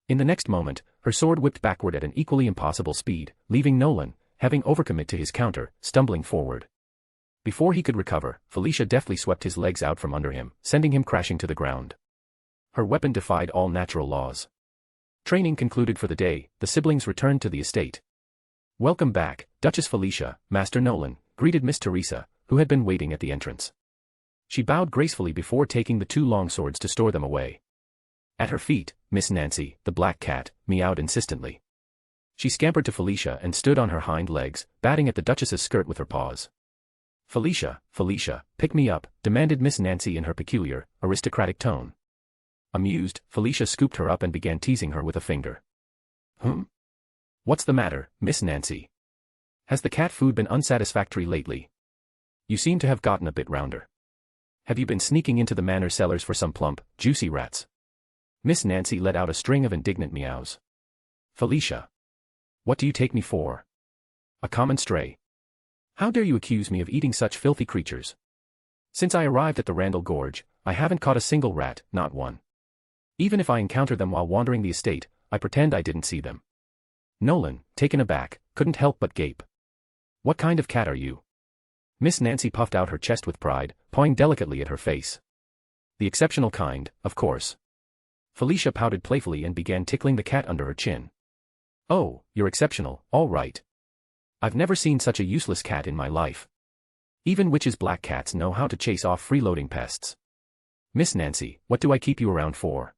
In the next moment, her sword whipped backward at an equally impossible speed, leaving Nolan, having overcommit to his counter, stumbling forward. Before he could recover, Felicia deftly swept his legs out from under him, sending him crashing to the ground. Her weapon defied all natural laws. Training concluded for the day, the siblings returned to the estate. "Welcome back, Duchess Felicia," Master Nolan greeted Miss Teresa, who had been waiting at the entrance. She bowed gracefully before taking the two long swords to store them away. At her feet, Miss Nancy, the black cat, meowed insistently. She scampered to Felicia and stood on her hind legs, batting at the Duchess's skirt with her paws. Felicia, pick me up," demanded Miss Nancy in her peculiar, aristocratic tone. Amused, Felicia scooped her up and began teasing her with a finger. What's the matter, Miss Nancy? Has the cat food been unsatisfactory lately? You seem to have gotten a bit rounder. Have you been sneaking into the manor cellars for some plump, juicy rats?" Miss Nancy let out a string of indignant meows. "Felicia. What do you take me for? A common stray? How dare you accuse me of eating such filthy creatures? Since I arrived at the Randall Gorge, I haven't caught a single rat, not one. Even if I encounter them while wandering the estate, I pretend I didn't see them." Nolan, taken aback, couldn't help but gape. "What kind of cat are you?" Miss Nancy puffed out her chest with pride, pawing delicately at her face. "The exceptional kind, of course." Felicia pouted playfully and began tickling the cat under her chin. "Oh, you're exceptional, all right. I've never seen such a useless cat in my life. Even witches' black cats know how to chase off freeloading pests. Miss Nancy, what do I keep you around for?"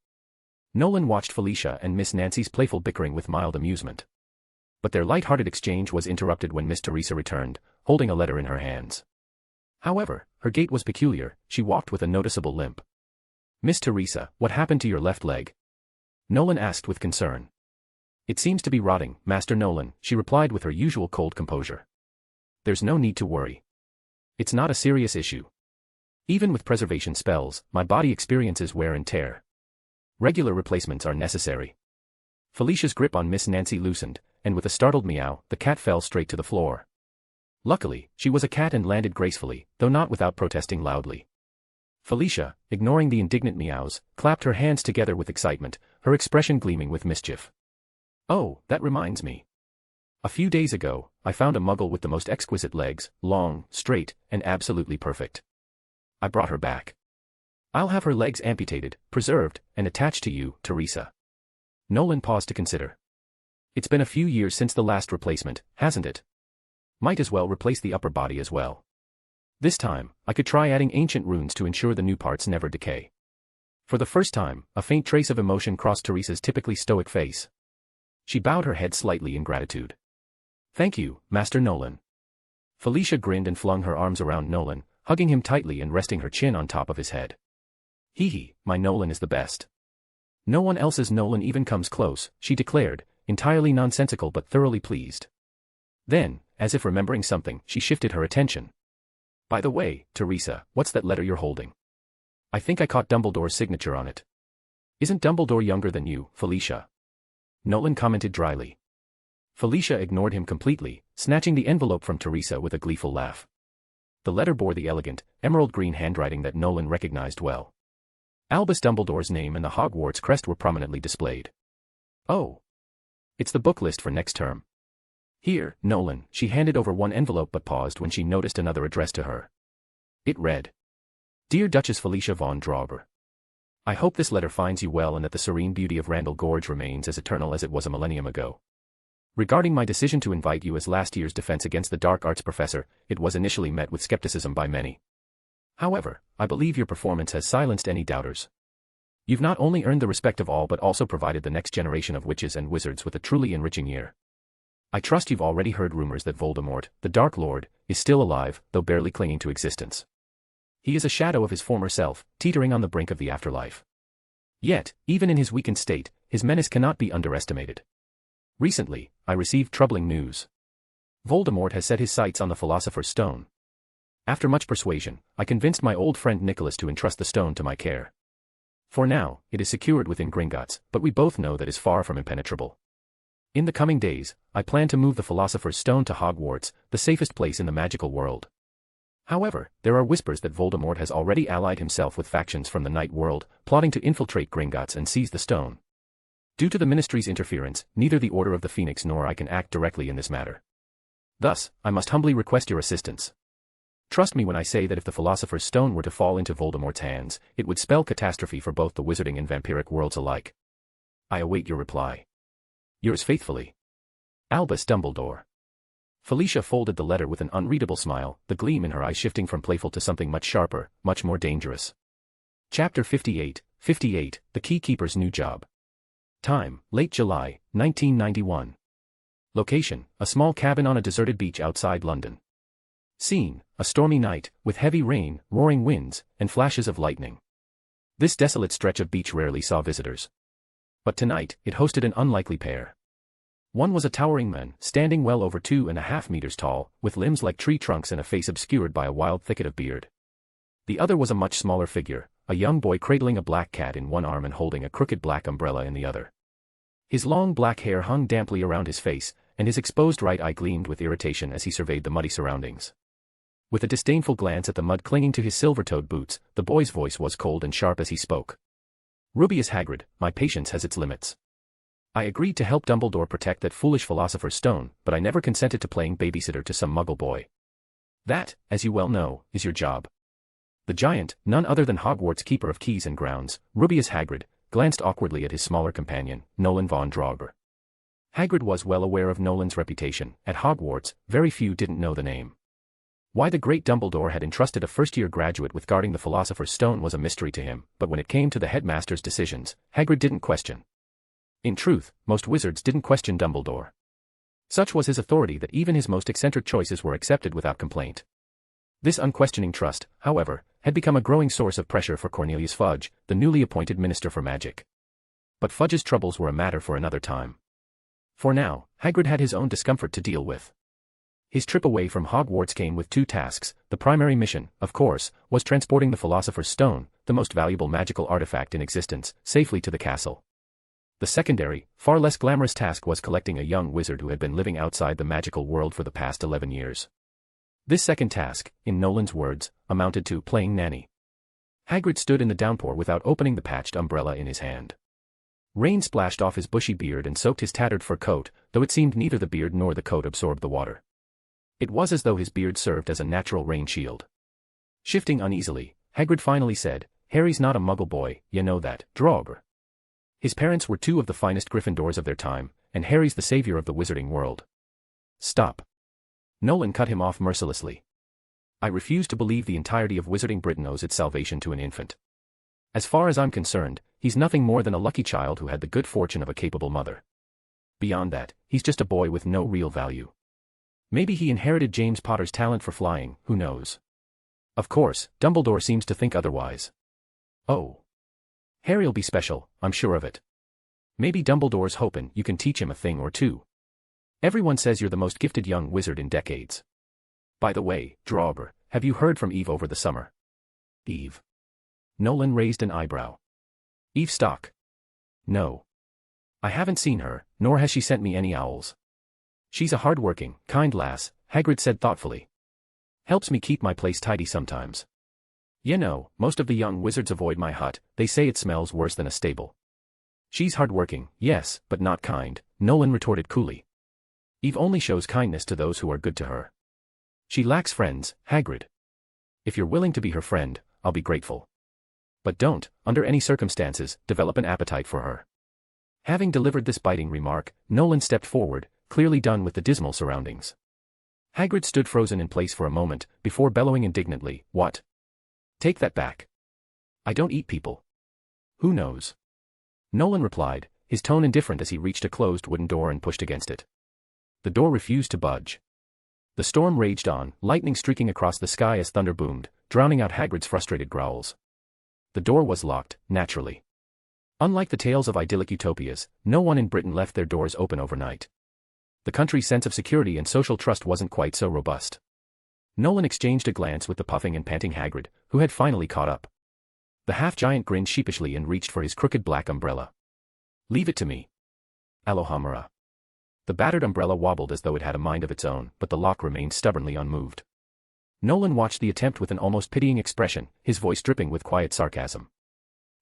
Nolan watched Felicia and Miss Nancy's playful bickering with mild amusement. But their light-hearted exchange was interrupted when Miss Teresa returned, holding a letter in her hands. However, her gait was peculiar, she walked with a noticeable limp. "Miss Teresa, what happened to your left leg?" Nolan asked with concern. "It seems to be rotting, Master Nolan," she replied with her usual cold composure. "There's no need to worry. It's not a serious issue. Even with preservation spells, my body experiences wear and tear. Regular replacements are necessary." Felicia's grip on Miss Nancy loosened, and with a startled meow, the cat fell straight to the floor. Luckily, she was a cat and landed gracefully, though not without protesting loudly. Felicia, ignoring the indignant meows, clapped her hands together with excitement, her expression gleaming with mischief. "Oh, that reminds me. A few days ago, I found a muggle with the most exquisite legs, long, straight, and absolutely perfect. I brought her back. I'll have her legs amputated, preserved, and attached to you, Teresa." Nolan paused to consider. "It's been a few years since the last replacement, hasn't it? Might as well replace the upper body as well. This time, I could try adding ancient runes to ensure the new parts never decay." For the first time, a faint trace of emotion crossed Teresa's typically stoic face. She bowed her head slightly in gratitude. "Thank you, Master Nolan." Felicia grinned and flung her arms around Nolan, hugging him tightly and resting her chin on top of his head. "Hee, my Nolan is the best. No one else's Nolan even comes close," she declared, entirely nonsensical but thoroughly pleased. Then, as if remembering something, she shifted her attention. "By the way, Teresa, what's that letter you're holding? I think I caught Dumbledore's signature on it. Isn't Dumbledore younger than you, Felicia?" Nolan commented dryly. Felicia ignored him completely, snatching the envelope from Teresa with a gleeful laugh. The letter bore the elegant, emerald green handwriting that Nolan recognized well. Albus Dumbledore's name and the Hogwarts crest were prominently displayed. Oh. It's the book list for next term. Here, Nolan. She handed over one envelope but paused when she noticed another addressed to her. It read. Dear Duchess Felicia Von Draugr. I hope this letter finds you well and that the serene beauty of Randall Gorge remains as eternal as it was a millennium ago. Regarding my decision to invite you as last year's defense against the dark arts professor, it was initially met with skepticism by many. However, I believe your performance has silenced any doubters. You've not only earned the respect of all but also provided the next generation of witches and wizards with a truly enriching year. I trust you've already heard rumors that Voldemort, the Dark Lord, is still alive, though barely clinging to existence. He is a shadow of his former self, teetering on the brink of the afterlife. Yet, even in his weakened state, his menace cannot be underestimated. Recently, I received troubling news. Voldemort has set his sights on the Philosopher's Stone. After much persuasion, I convinced my old friend Nicholas to entrust the stone to my care. For now, it is secured within Gringots, but we both know that it is far from impenetrable. In the coming days, I plan to move the Philosopher's Stone to Hogwarts, the safest place in the magical world. However, there are whispers that Voldemort has already allied himself with factions from the Night World, plotting to infiltrate Gringots and seize the stone. Due to the Ministry's interference, neither the Order of the Phoenix nor I can act directly in this matter. Thus, I must humbly request your assistance. Trust me when I say that if the Philosopher's Stone were to fall into Voldemort's hands, it would spell catastrophe for both the wizarding and vampiric worlds alike. I await your reply. Yours faithfully, Albus Dumbledore. Felicia folded the letter with an unreadable smile, the gleam in her eyes shifting from playful to something much sharper, much more dangerous. Chapter 58, The Keykeeper's New Job. Time, late July, 1991. Location, a small cabin on a deserted beach outside London. Scene, a stormy night, with heavy rain, roaring winds, and flashes of lightning. This desolate stretch of beach rarely saw visitors. But tonight, it hosted an unlikely pair. One was a towering man, standing well over 2.5 meters tall, with limbs like tree trunks and a face obscured by a wild thicket of beard. The other was a much smaller figure, a young boy cradling a black cat in one arm and holding a crooked black umbrella in the other. His long black hair hung damply around his face, and his exposed right eye gleamed with irritation as he surveyed the muddy surroundings. With a disdainful glance at the mud clinging to his silver-toed boots, the boy's voice was cold and sharp as he spoke. Rubius Hagrid, my patience has its limits. I agreed to help Dumbledore protect that foolish Philosopher's Stone, but I never consented to playing babysitter to some muggle boy. That, as you well know, is your job. The giant, none other than Hogwarts' keeper of keys and grounds, Rubius Hagrid, glanced awkwardly at his smaller companion, Nolan Von Draugr. Hagrid was well aware of Nolan's reputation. At Hogwarts, very few didn't know the name. Why the great Dumbledore had entrusted a first-year graduate with guarding the Philosopher's Stone was a mystery to him, but when it came to the headmaster's decisions, Hagrid didn't question. In truth, most wizards didn't question Dumbledore. Such was his authority that even his most eccentric choices were accepted without complaint. This unquestioning trust, however, had become a growing source of pressure for Cornelius Fudge, the newly appointed Minister for Magic. But Fudge's troubles were a matter for another time. For now, Hagrid had his own discomfort to deal with. His trip away from Hogwarts came with two tasks. The primary mission, of course, was transporting the Philosopher's Stone, the most valuable magical artifact in existence, safely to the castle. The secondary, far less glamorous task was collecting a young wizard who had been living outside the magical world for the past 11 years. This second task, in Nolan's words, amounted to playing nanny. Hagrid stood in the downpour without opening the patched umbrella in his hand. Rain splashed off his bushy beard and soaked his tattered fur coat, though it seemed neither the beard nor the coat absorbed the water. It was as though his beard served as a natural rain shield. Shifting uneasily, Hagrid finally said, "Harry's not a muggle boy, you know that, Draugr. His parents were two of the finest Gryffindors of their time, and Harry's the savior of the wizarding world." "Stop." Nolan cut him off mercilessly. "I refuse to believe the entirety of wizarding Britain owes its salvation to an infant. As far as I'm concerned, he's nothing more than a lucky child who had the good fortune of a capable mother. Beyond that, he's just a boy with no real value. Maybe he inherited James Potter's talent for flying, who knows? Of course, Dumbledore seems to think otherwise. Oh. Harry'll be special, I'm sure of it. Maybe Dumbledore's hoping you can teach him a thing or two. Everyone says you're the most gifted young wizard in decades. By the way, Draugr, have you heard from Eve over the summer?" "Eve?" Nolan raised an eyebrow. "Eve Stock." "No. I haven't seen her, nor has she sent me any owls. She's a hard-working, kind lass, Hagrid said thoughtfully. Helps me keep my place tidy sometimes. You know, most of the young wizards avoid my hut, they say it smells worse than a stable. She's hard-working, yes, but not kind, Nolan retorted coolly. Eve only shows kindness to those who are good to her. She lacks friends, Hagrid. If you're willing to be her friend, I'll be grateful. But don't, under any circumstances, develop an appetite for her. Having delivered this biting remark, Nolan stepped forward, clearly done with the dismal surroundings. Hagrid stood frozen in place for a moment, before bellowing indignantly, "What? Take that back. I don't eat people." "Who knows?" Nolan replied, his tone indifferent as he reached a closed wooden door and pushed against it. The door refused to budge. The storm raged on, lightning streaking across the sky as thunder boomed, drowning out Hagrid's frustrated growls. The door was locked, naturally. Unlike the tales of idyllic utopias, no one in Britain left their doors open overnight. The country's sense of security and social trust wasn't quite so robust. Nolan exchanged a glance with the puffing and panting Hagrid, who had finally caught up. The half-giant grinned sheepishly and reached for his crooked black umbrella. "Leave it to me." "Alohomora." The battered umbrella wobbled as though it had a mind of its own, but the lock remained stubbornly unmoved. Nolan watched the attempt with an almost pitying expression, his voice dripping with quiet sarcasm.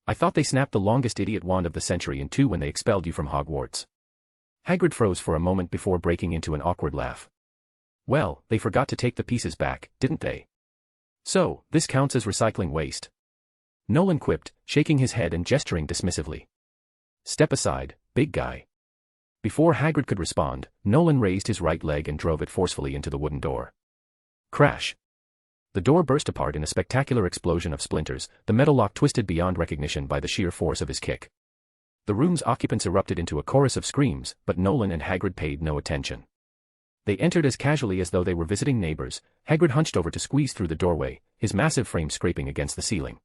"I thought they snapped the longest idiot wand of the century in two when they expelled you from Hogwarts." Hagrid froze for a moment before breaking into an awkward laugh. "Well, they forgot to take the pieces back, didn't they? So, this counts as recycling waste." Nolan quipped, shaking his head and gesturing dismissively. "Step aside, big guy." Before Hagrid could respond, Nolan raised his right leg and drove it forcefully into the wooden door. Crash! The door burst apart in a spectacular explosion of splinters, the metal lock twisted beyond recognition by the sheer force of his kick. The room's occupants erupted into a chorus of screams, but Nolan and Hagrid paid no attention. They entered as casually as though they were visiting neighbors. Hagrid hunched over to squeeze through the doorway, his massive frame scraping against the ceiling.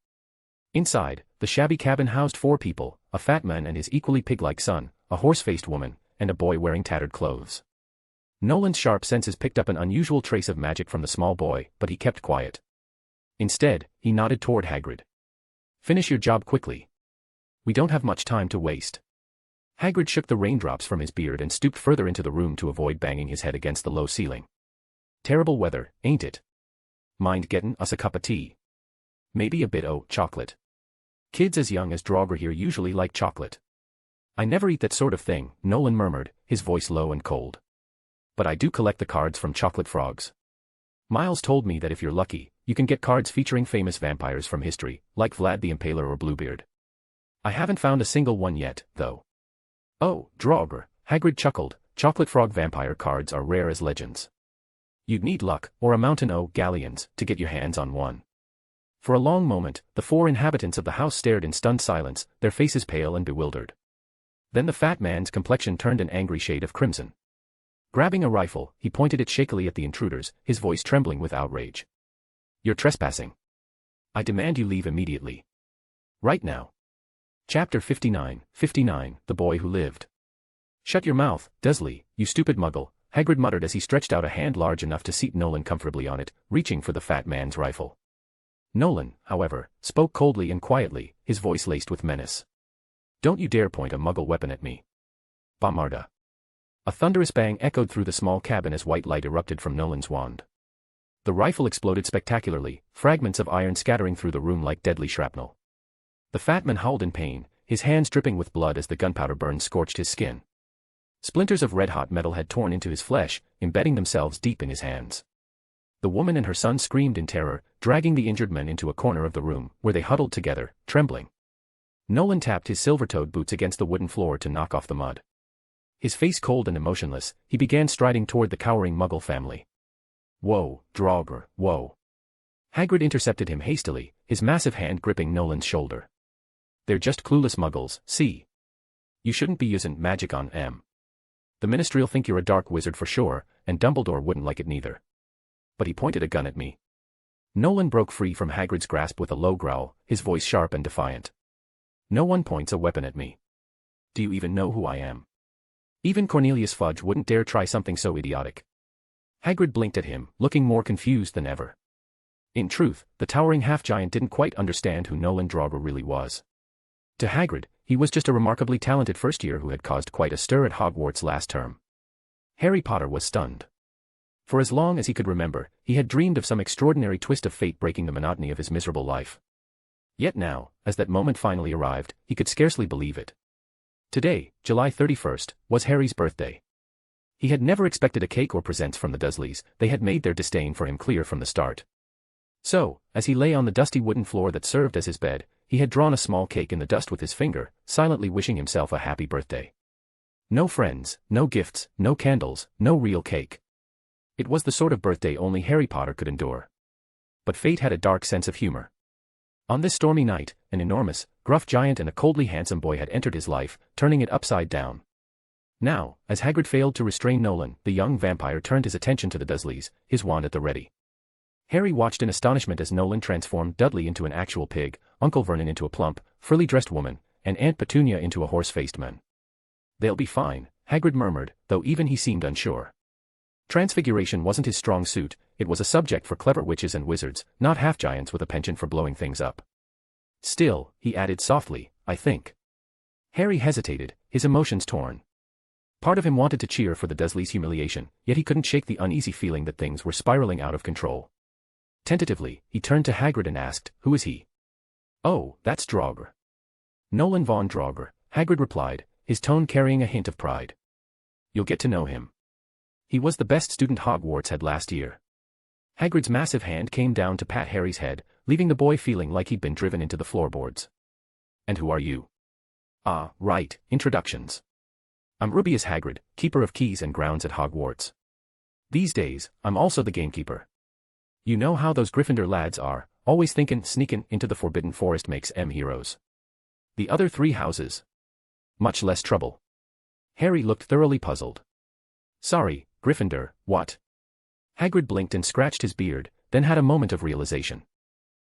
Inside, the shabby cabin housed 4 people, a fat man and his equally pig-like son, a horse-faced woman, and a boy wearing tattered clothes. Nolan's sharp senses picked up an unusual trace of magic from the small boy, but he kept quiet. Instead, he nodded toward Hagrid. "Finish your job quickly. We don't have much time to waste." Hagrid shook the raindrops from his beard and stooped further into the room to avoid banging his head against the low ceiling. "Terrible weather, ain't it? Mind gettin' us a cup of tea? Maybe a bit o' chocolate. Kids as young as Draugr here usually like chocolate." "I never eat that sort of thing," Nolan murmured, his voice low and cold. "But I do collect the cards from chocolate frogs. Miles told me that if you're lucky, you can get cards featuring famous vampires from history, like Vlad the Impaler or Bluebeard. I haven't found a single one yet, though." "Oh, Draugr," Hagrid chuckled, "chocolate frog vampire cards are rare as legends. You'd need luck, or a mountain o' galleons, to get your hands on one." For a long moment, the 4 inhabitants of the house stared in stunned silence, their faces pale and bewildered. Then the fat man's complexion turned an angry shade of crimson. Grabbing a rifle, he pointed it shakily at the intruders, his voice trembling with outrage. "You're trespassing. I demand you leave immediately. Right now." Chapter 59, The Boy Who Lived. "Shut your mouth, Dursley, you stupid muggle," Hagrid muttered as he stretched out a hand large enough to seat Nolan comfortably on it, reaching for the fat man's rifle. Nolan, however, spoke coldly and quietly, his voice laced with menace. "Don't you dare point a muggle weapon at me. Bombarda." A thunderous bang echoed through the small cabin as white light erupted from Nolan's wand. The rifle exploded spectacularly, fragments of iron scattering through the room like deadly shrapnel. The fat man howled in pain, his hands dripping with blood as the gunpowder burn scorched his skin. Splinters of red-hot metal had torn into his flesh, embedding themselves deep in his hands. The woman and her son screamed in terror, dragging the injured men into a corner of the room, where they huddled together, trembling. Nolan tapped his silver-toed boots against the wooden floor to knock off the mud. His face cold and emotionless, he began striding toward the cowering muggle family. "Whoa, Draugr, whoa." Hagrid intercepted him hastily, his massive hand gripping Nolan's shoulder. "They're just clueless muggles, see? You shouldn't be using magic on 'em. The Ministry'll think you're a dark wizard for sure, and Dumbledore wouldn't like it neither." But he pointed a gun at me. Nolan broke free from Hagrid's grasp with a low growl, his voice sharp and defiant. "No one points a weapon at me. Do you even know who I am? Even Cornelius Fudge wouldn't dare try something so idiotic." Hagrid blinked at him, looking more confused than ever. In truth, the towering half-giant didn't quite understand who Nolan Draugr really was. To Hagrid, he was just a remarkably talented first year who had caused quite a stir at Hogwarts last term. Harry Potter was stunned. For as long as he could remember, he had dreamed of some extraordinary twist of fate breaking the monotony of his miserable life. Yet now, as that moment finally arrived, he could scarcely believe it. Today, July 31st, was Harry's birthday. He had never expected a cake or presents from the Dursleys. They had made their disdain for him clear from the start. So, as he lay on the dusty wooden floor that served as his bed, he had drawn a small cake in the dust with his finger, silently wishing himself a happy birthday. No friends, no gifts, no candles, no real cake. It was the sort of birthday only Harry Potter could endure. But fate had a dark sense of humor. On this stormy night, an enormous, gruff giant and a coldly handsome boy had entered his life, turning it upside down. Now, as Hagrid failed to restrain Nolan, the young vampire turned his attention to the Dursleys, his wand at the ready. Harry watched in astonishment as Nolan transformed Dudley into an actual pig, Uncle Vernon into a plump, frilly-dressed woman, and Aunt Petunia into a horse-faced man. "They'll be fine," Hagrid murmured, though even he seemed unsure. Transfiguration wasn't his strong suit, it was a subject for clever witches and wizards, not half-giants with a penchant for blowing things up. "Still," he added softly, "I think." Harry hesitated, his emotions torn. Part of him wanted to cheer for the Dursleys' humiliation, yet he couldn't shake the uneasy feeling that things were spiraling out of control. Tentatively, he turned to Hagrid and asked, "Who is he?" "Oh, that's Draugr." "Nolan Von Draugr," Hagrid replied, his tone carrying a hint of pride. "You'll get to know him. He was the best student Hogwarts had last year." Hagrid's massive hand came down to pat Harry's head, leaving the boy feeling like he'd been driven into the floorboards. "And who are you?" "Ah, right, introductions. I'm Rubeus Hagrid, keeper of keys and grounds at Hogwarts. These days, I'm also the gamekeeper. You know how those Gryffindor lads are, always sneaking into the Forbidden Forest makes 'em heroes. The other 3 houses? Much less trouble." Harry looked thoroughly puzzled. "Sorry, Gryffindor, what?" Hagrid blinked and scratched his beard, then had a moment of realization.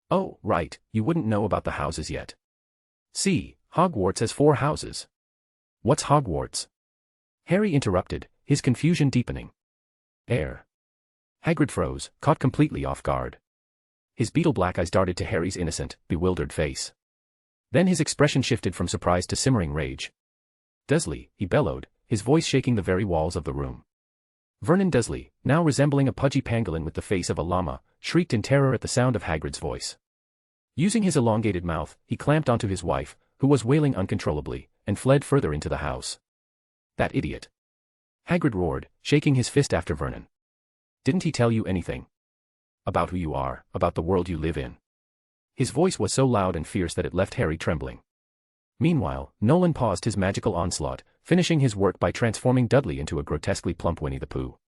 "Oh, right, you wouldn't know about the houses yet. See, Hogwarts has 4 houses. What's Hogwarts?" Harry interrupted, his confusion deepening. "Air." Hagrid froze, caught completely off guard. His beetle-black eyes darted to Harry's innocent, bewildered face. Then his expression shifted from surprise to simmering rage. "Dursley," he bellowed, his voice shaking the very walls of the room. Vernon Dursley, now resembling a pudgy pangolin with the face of a llama, shrieked in terror at the sound of Hagrid's voice. Using his elongated mouth, he clamped onto his wife, who was wailing uncontrollably, and fled further into the house. "That idiot!" Hagrid roared, shaking his fist after Vernon. "Didn't he tell you anything? About who you are, about the world you live in?" His voice was so loud and fierce that it left Harry trembling. Meanwhile, Nolan paused his magical onslaught, finishing his work by transforming Dudley into a grotesquely plump Winnie the Pooh.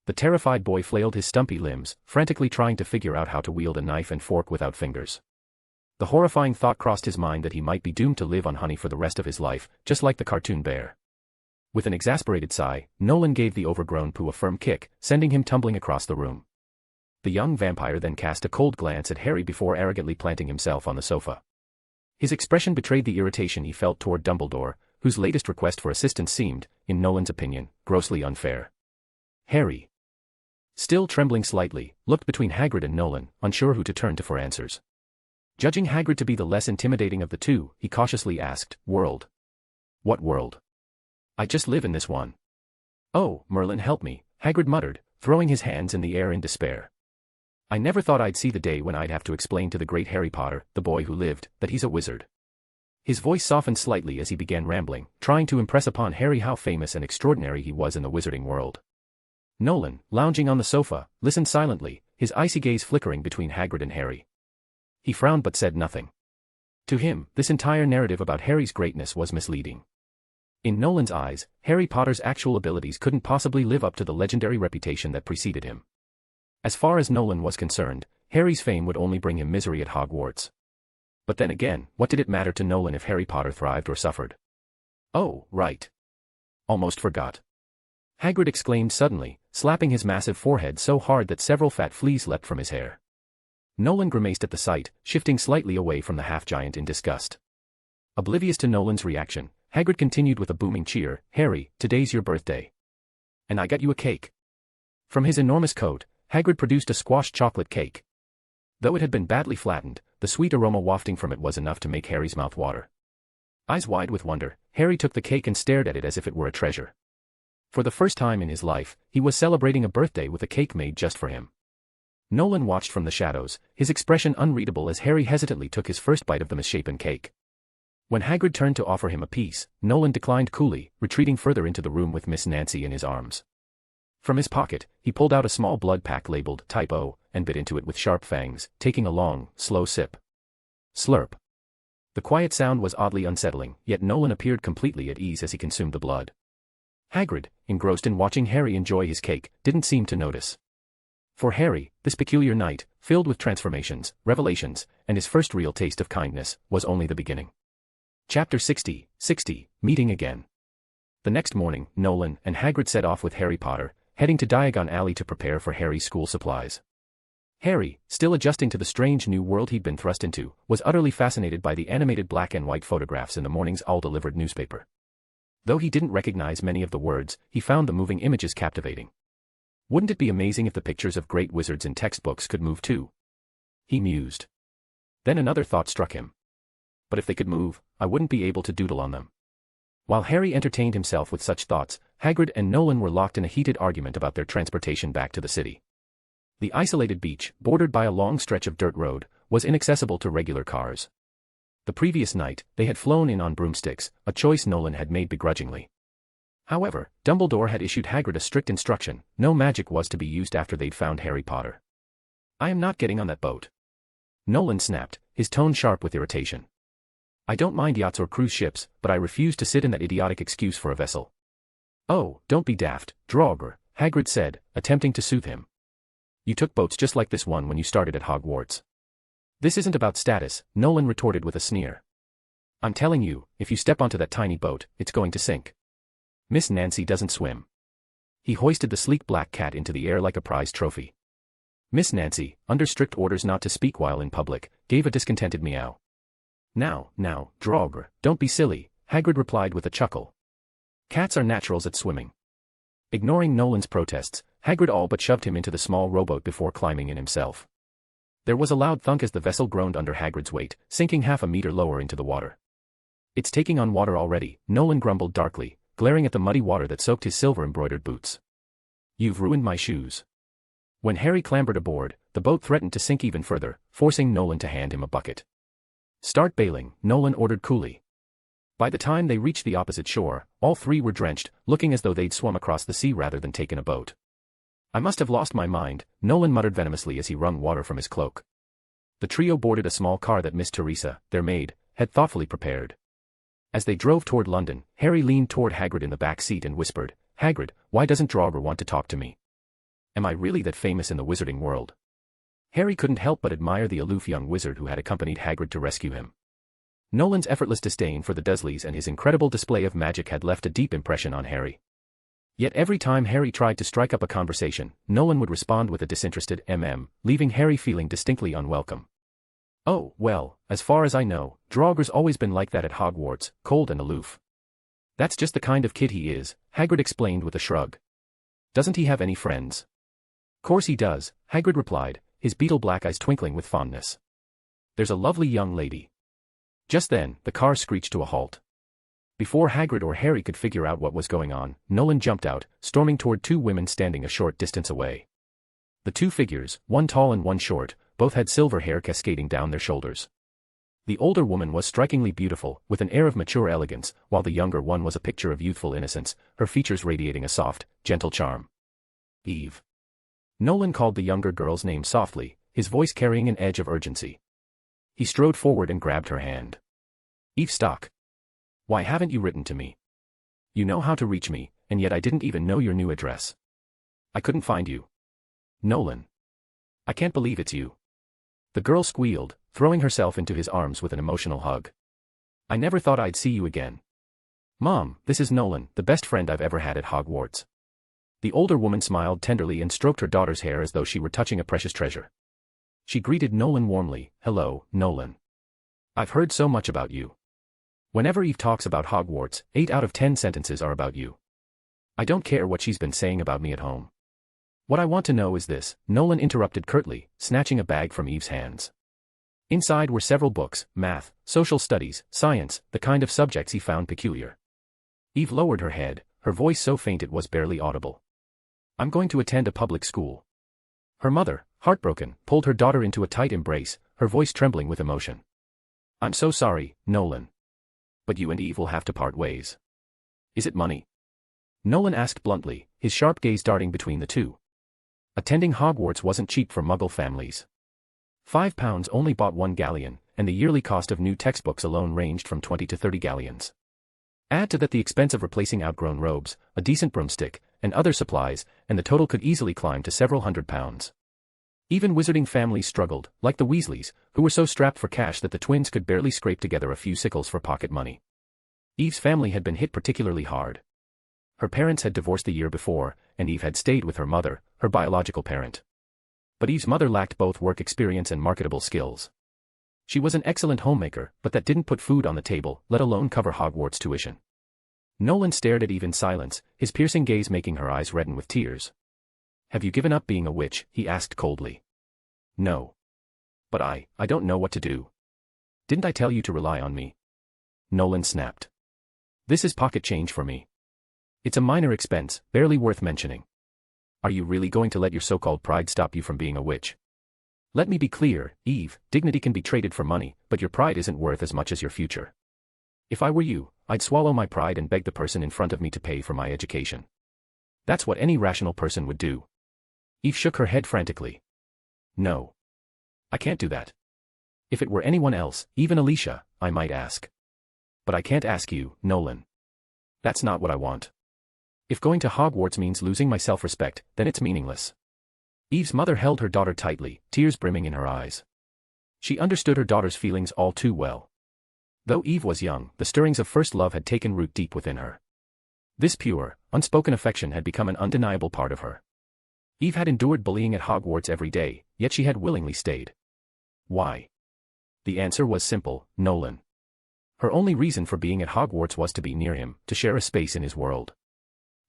The terrified boy flailed his stumpy limbs, frantically trying to figure out how to wield a knife and fork without fingers. The horrifying thought crossed his mind that he might be doomed to live on honey for the rest of his life, just like the cartoon bear. With an exasperated sigh, Nolan gave the overgrown Pooh a firm kick, sending him tumbling across the room. The young vampire then cast a cold glance at Harry before arrogantly planting himself on the sofa. His expression betrayed the irritation he felt toward Dumbledore, whose latest request for assistance seemed, in Nolan's opinion, grossly unfair. Harry, still trembling slightly, looked between Hagrid and Nolan, unsure who to turn to for answers. Judging Hagrid to be the less intimidating of the two, he cautiously asked, "World? What world? I just live in this one." "Oh, Merlin help me," Hagrid muttered, throwing his hands in the air in despair. "I never thought I'd see the day when I'd have to explain to the great Harry Potter, the boy who lived, that he's a wizard." His voice softened slightly as he began rambling, trying to impress upon Harry how famous and extraordinary he was in the wizarding world. Nolan, lounging on the sofa, listened silently, his icy gaze flickering between Hagrid and Harry. He frowned but said nothing. To him, this entire narrative about Harry's greatness was misleading. In Nolan's eyes, Harry Potter's actual abilities couldn't possibly live up to the legendary reputation that preceded him. As far as Nolan was concerned, Harry's fame would only bring him misery at Hogwarts. But then again, what did it matter to Nolan if Harry Potter thrived or suffered? "Oh, right. Almost forgot." Hagrid exclaimed suddenly, slapping his massive forehead so hard that several fat fleas leapt from his hair. Nolan grimaced at the sight, shifting slightly away from the half-giant in disgust. Oblivious to Nolan's reaction, Hagrid continued with a booming cheer, "Harry, today's your birthday. And I got you a cake." From his enormous coat, Hagrid produced a squashed chocolate cake. Though it had been badly flattened, the sweet aroma wafting from it was enough to make Harry's mouth water. Eyes wide with wonder, Harry took the cake and stared at it as if it were a treasure. For the first time in his life, he was celebrating a birthday with a cake made just for him. Nolan watched from the shadows, his expression unreadable as Harry hesitantly took his first bite of the misshapen cake. When Hagrid turned to offer him a piece, Nolan declined coolly, retreating further into the room with Miss Nancy in his arms. From his pocket, he pulled out a small blood pack labeled Type O, and bit into it with sharp fangs, taking a long, slow sip. Slurp. The quiet sound was oddly unsettling, yet Nolan appeared completely at ease as he consumed the blood. Hagrid, engrossed in watching Harry enjoy his cake, didn't seem to notice. For Harry, this peculiar night, filled with transformations, revelations, and his first real taste of kindness, was only the beginning. Chapter 60, Meeting Again. The next morning, Nolan and Hagrid set off with Harry Potter, heading to Diagon Alley to prepare for Harry's school supplies. Harry, still adjusting to the strange new world he'd been thrust into, was utterly fascinated by the animated black and white photographs in the morning's all-delivered newspaper. Though he didn't recognize many of the words, he found the moving images captivating. Wouldn't it be amazing if the pictures of great wizards in textbooks could move too? He mused. Then another thought struck him. But if they could move, I wouldn't be able to doodle on them. While Harry entertained himself with such thoughts, Hagrid and Nolan were locked in a heated argument about their transportation back to the city. The isolated beach, bordered by a long stretch of dirt road, was inaccessible to regular cars. The previous night, they had flown in on broomsticks, a choice Nolan had made begrudgingly. However, Dumbledore had issued Hagrid a strict instruction: no magic was to be used after they'd found Harry Potter. "I am not getting on that boat," Nolan snapped, his tone sharp with irritation. "I don't mind yachts or cruise ships, but I refuse to sit in that idiotic excuse for a vessel." "Oh, don't be daft, Draugr," Hagrid said, attempting to soothe him. "You took boats just like this one when you started at Hogwarts." "This isn't about status," Nolan retorted with a sneer. "I'm telling you, if you step onto that tiny boat, it's going to sink. Miss Nancy doesn't swim." He hoisted the sleek black cat into the air like a prize trophy. Miss Nancy, under strict orders not to speak while in public, gave a discontented meow. Now, Draugr, don't be silly," Hagrid replied with a chuckle. "Cats are naturals at swimming." Ignoring Nolan's protests, Hagrid all but shoved him into the small rowboat before climbing in himself. There was a loud thunk as the vessel groaned under Hagrid's weight, sinking half a meter lower into the water. "It's taking on water already," Nolan grumbled darkly, glaring at the muddy water that soaked his silver-embroidered boots. "You've ruined my shoes." When Harry clambered aboard, the boat threatened to sink even further, forcing Nolan to hand him a bucket. "Start bailing," Nolan ordered coolly. By the time they reached the opposite shore, all three were drenched, looking as though they'd swum across the sea rather than taken a boat. "I must have lost my mind," Nolan muttered venomously as he wrung water from his cloak. The trio boarded a small car that Miss Teresa, their maid, had thoughtfully prepared. As they drove toward London, Harry leaned toward Hagrid in the back seat and whispered, "Hagrid, why doesn't Draugr want to talk to me? Am I really that famous in the wizarding world?" Harry couldn't help but admire the aloof young wizard who had accompanied Hagrid to rescue him. Nolan's effortless disdain for the Dursleys and his incredible display of magic had left a deep impression on Harry. Yet every time Harry tried to strike up a conversation, Nolan would respond with a disinterested leaving Harry feeling distinctly unwelcome. "Oh, well, as far as I know, Draugr's always been like that at Hogwarts, cold and aloof." "That's just the kind of kid he is," Hagrid explained with a shrug. "Doesn't he have any friends?" "Course he does," Hagrid replied, his beetle-black eyes twinkling with fondness. "There's a lovely young lady." Just then, the car screeched to a halt. Before Hagrid or Harry could figure out what was going on, Nolan jumped out, storming toward two women standing a short distance away. The two figures, one tall and one short, both had silver hair cascading down their shoulders. The older woman was strikingly beautiful, with an air of mature elegance, while the younger one was a picture of youthful innocence, her features radiating a soft, gentle charm. "Eve." Nolan called the younger girl's name softly, his voice carrying an edge of urgency. He strode forward and grabbed her hand. "Eve Stock. Why haven't you written to me? You know how to reach me, and yet I didn't even know your new address. I couldn't find you. Nolan. I can't believe it's you." The girl squealed, throwing herself into his arms with an emotional hug. "I never thought I'd see you again. Mom, this is Nolan, the best friend I've ever had at Hogwarts." The older woman smiled tenderly and stroked her daughter's hair as though she were touching a precious treasure. She greeted Nolan warmly. "Hello, Nolan. I've heard so much about you. Whenever Eve talks about Hogwarts, 8 out of 10 sentences are about you. I don't care what she's been saying about me at home. What I want to know is this," Nolan interrupted curtly, snatching a bag from Eve's hands. Inside were several books, math, social studies, science, the kind of subjects he found peculiar. Eve lowered her head, her voice so faint it was barely audible. I'm going to attend a public school. Her mother, heartbroken, pulled her daughter into a tight embrace, her voice trembling with emotion. I'm so sorry, Nolan. But you and Eve will have to part ways. Is it money? Nolan asked bluntly, his sharp gaze darting between the two. Attending Hogwarts wasn't cheap for Muggle families. £5 only bought 1 galleon, and the yearly cost of new textbooks alone ranged from 20 to 30 galleons. Add to that the expense of replacing outgrown robes, a decent broomstick, and other supplies, and the total could easily climb to several £100s. Even wizarding families struggled, like the Weasleys, who were so strapped for cash that the twins could barely scrape together a few sickles for pocket money. Eve's family had been hit particularly hard. Her parents had divorced the year before, and Eve had stayed with her mother, her biological parent. But Eve's mother lacked both work experience and marketable skills. She was an excellent homemaker, but that didn't put food on the table, let alone cover Hogwarts tuition. Nolan stared at Eve in silence, his piercing gaze making her eyes redden with tears. Have you given up being a witch? He asked coldly. No. But I don't know what to do. Didn't I tell you to rely on me? Nolan snapped. This is pocket change for me. It's a minor expense, barely worth mentioning. Are you really going to let your so-called pride stop you from being a witch? Let me be clear, Eve, dignity can be traded for money, but your pride isn't worth as much as your future. If I were you, I'd swallow my pride and beg the person in front of me to pay for my education. That's what any rational person would do. Eve shook her head frantically. No. I can't do that. If it were anyone else, even Alicia, I might ask. But I can't ask you, Nolan. That's not what I want. If going to Hogwarts means losing my self-respect, then it's meaningless. Eve's mother held her daughter tightly, tears brimming in her eyes. She understood her daughter's feelings all too well. Though Eve was young, the stirrings of first love had taken root deep within her. This pure, unspoken affection had become an undeniable part of her. Eve had endured bullying at Hogwarts every day, yet she had willingly stayed. Why? The answer was simple, Nolan. Her only reason for being at Hogwarts was to be near him, to share a space in his world.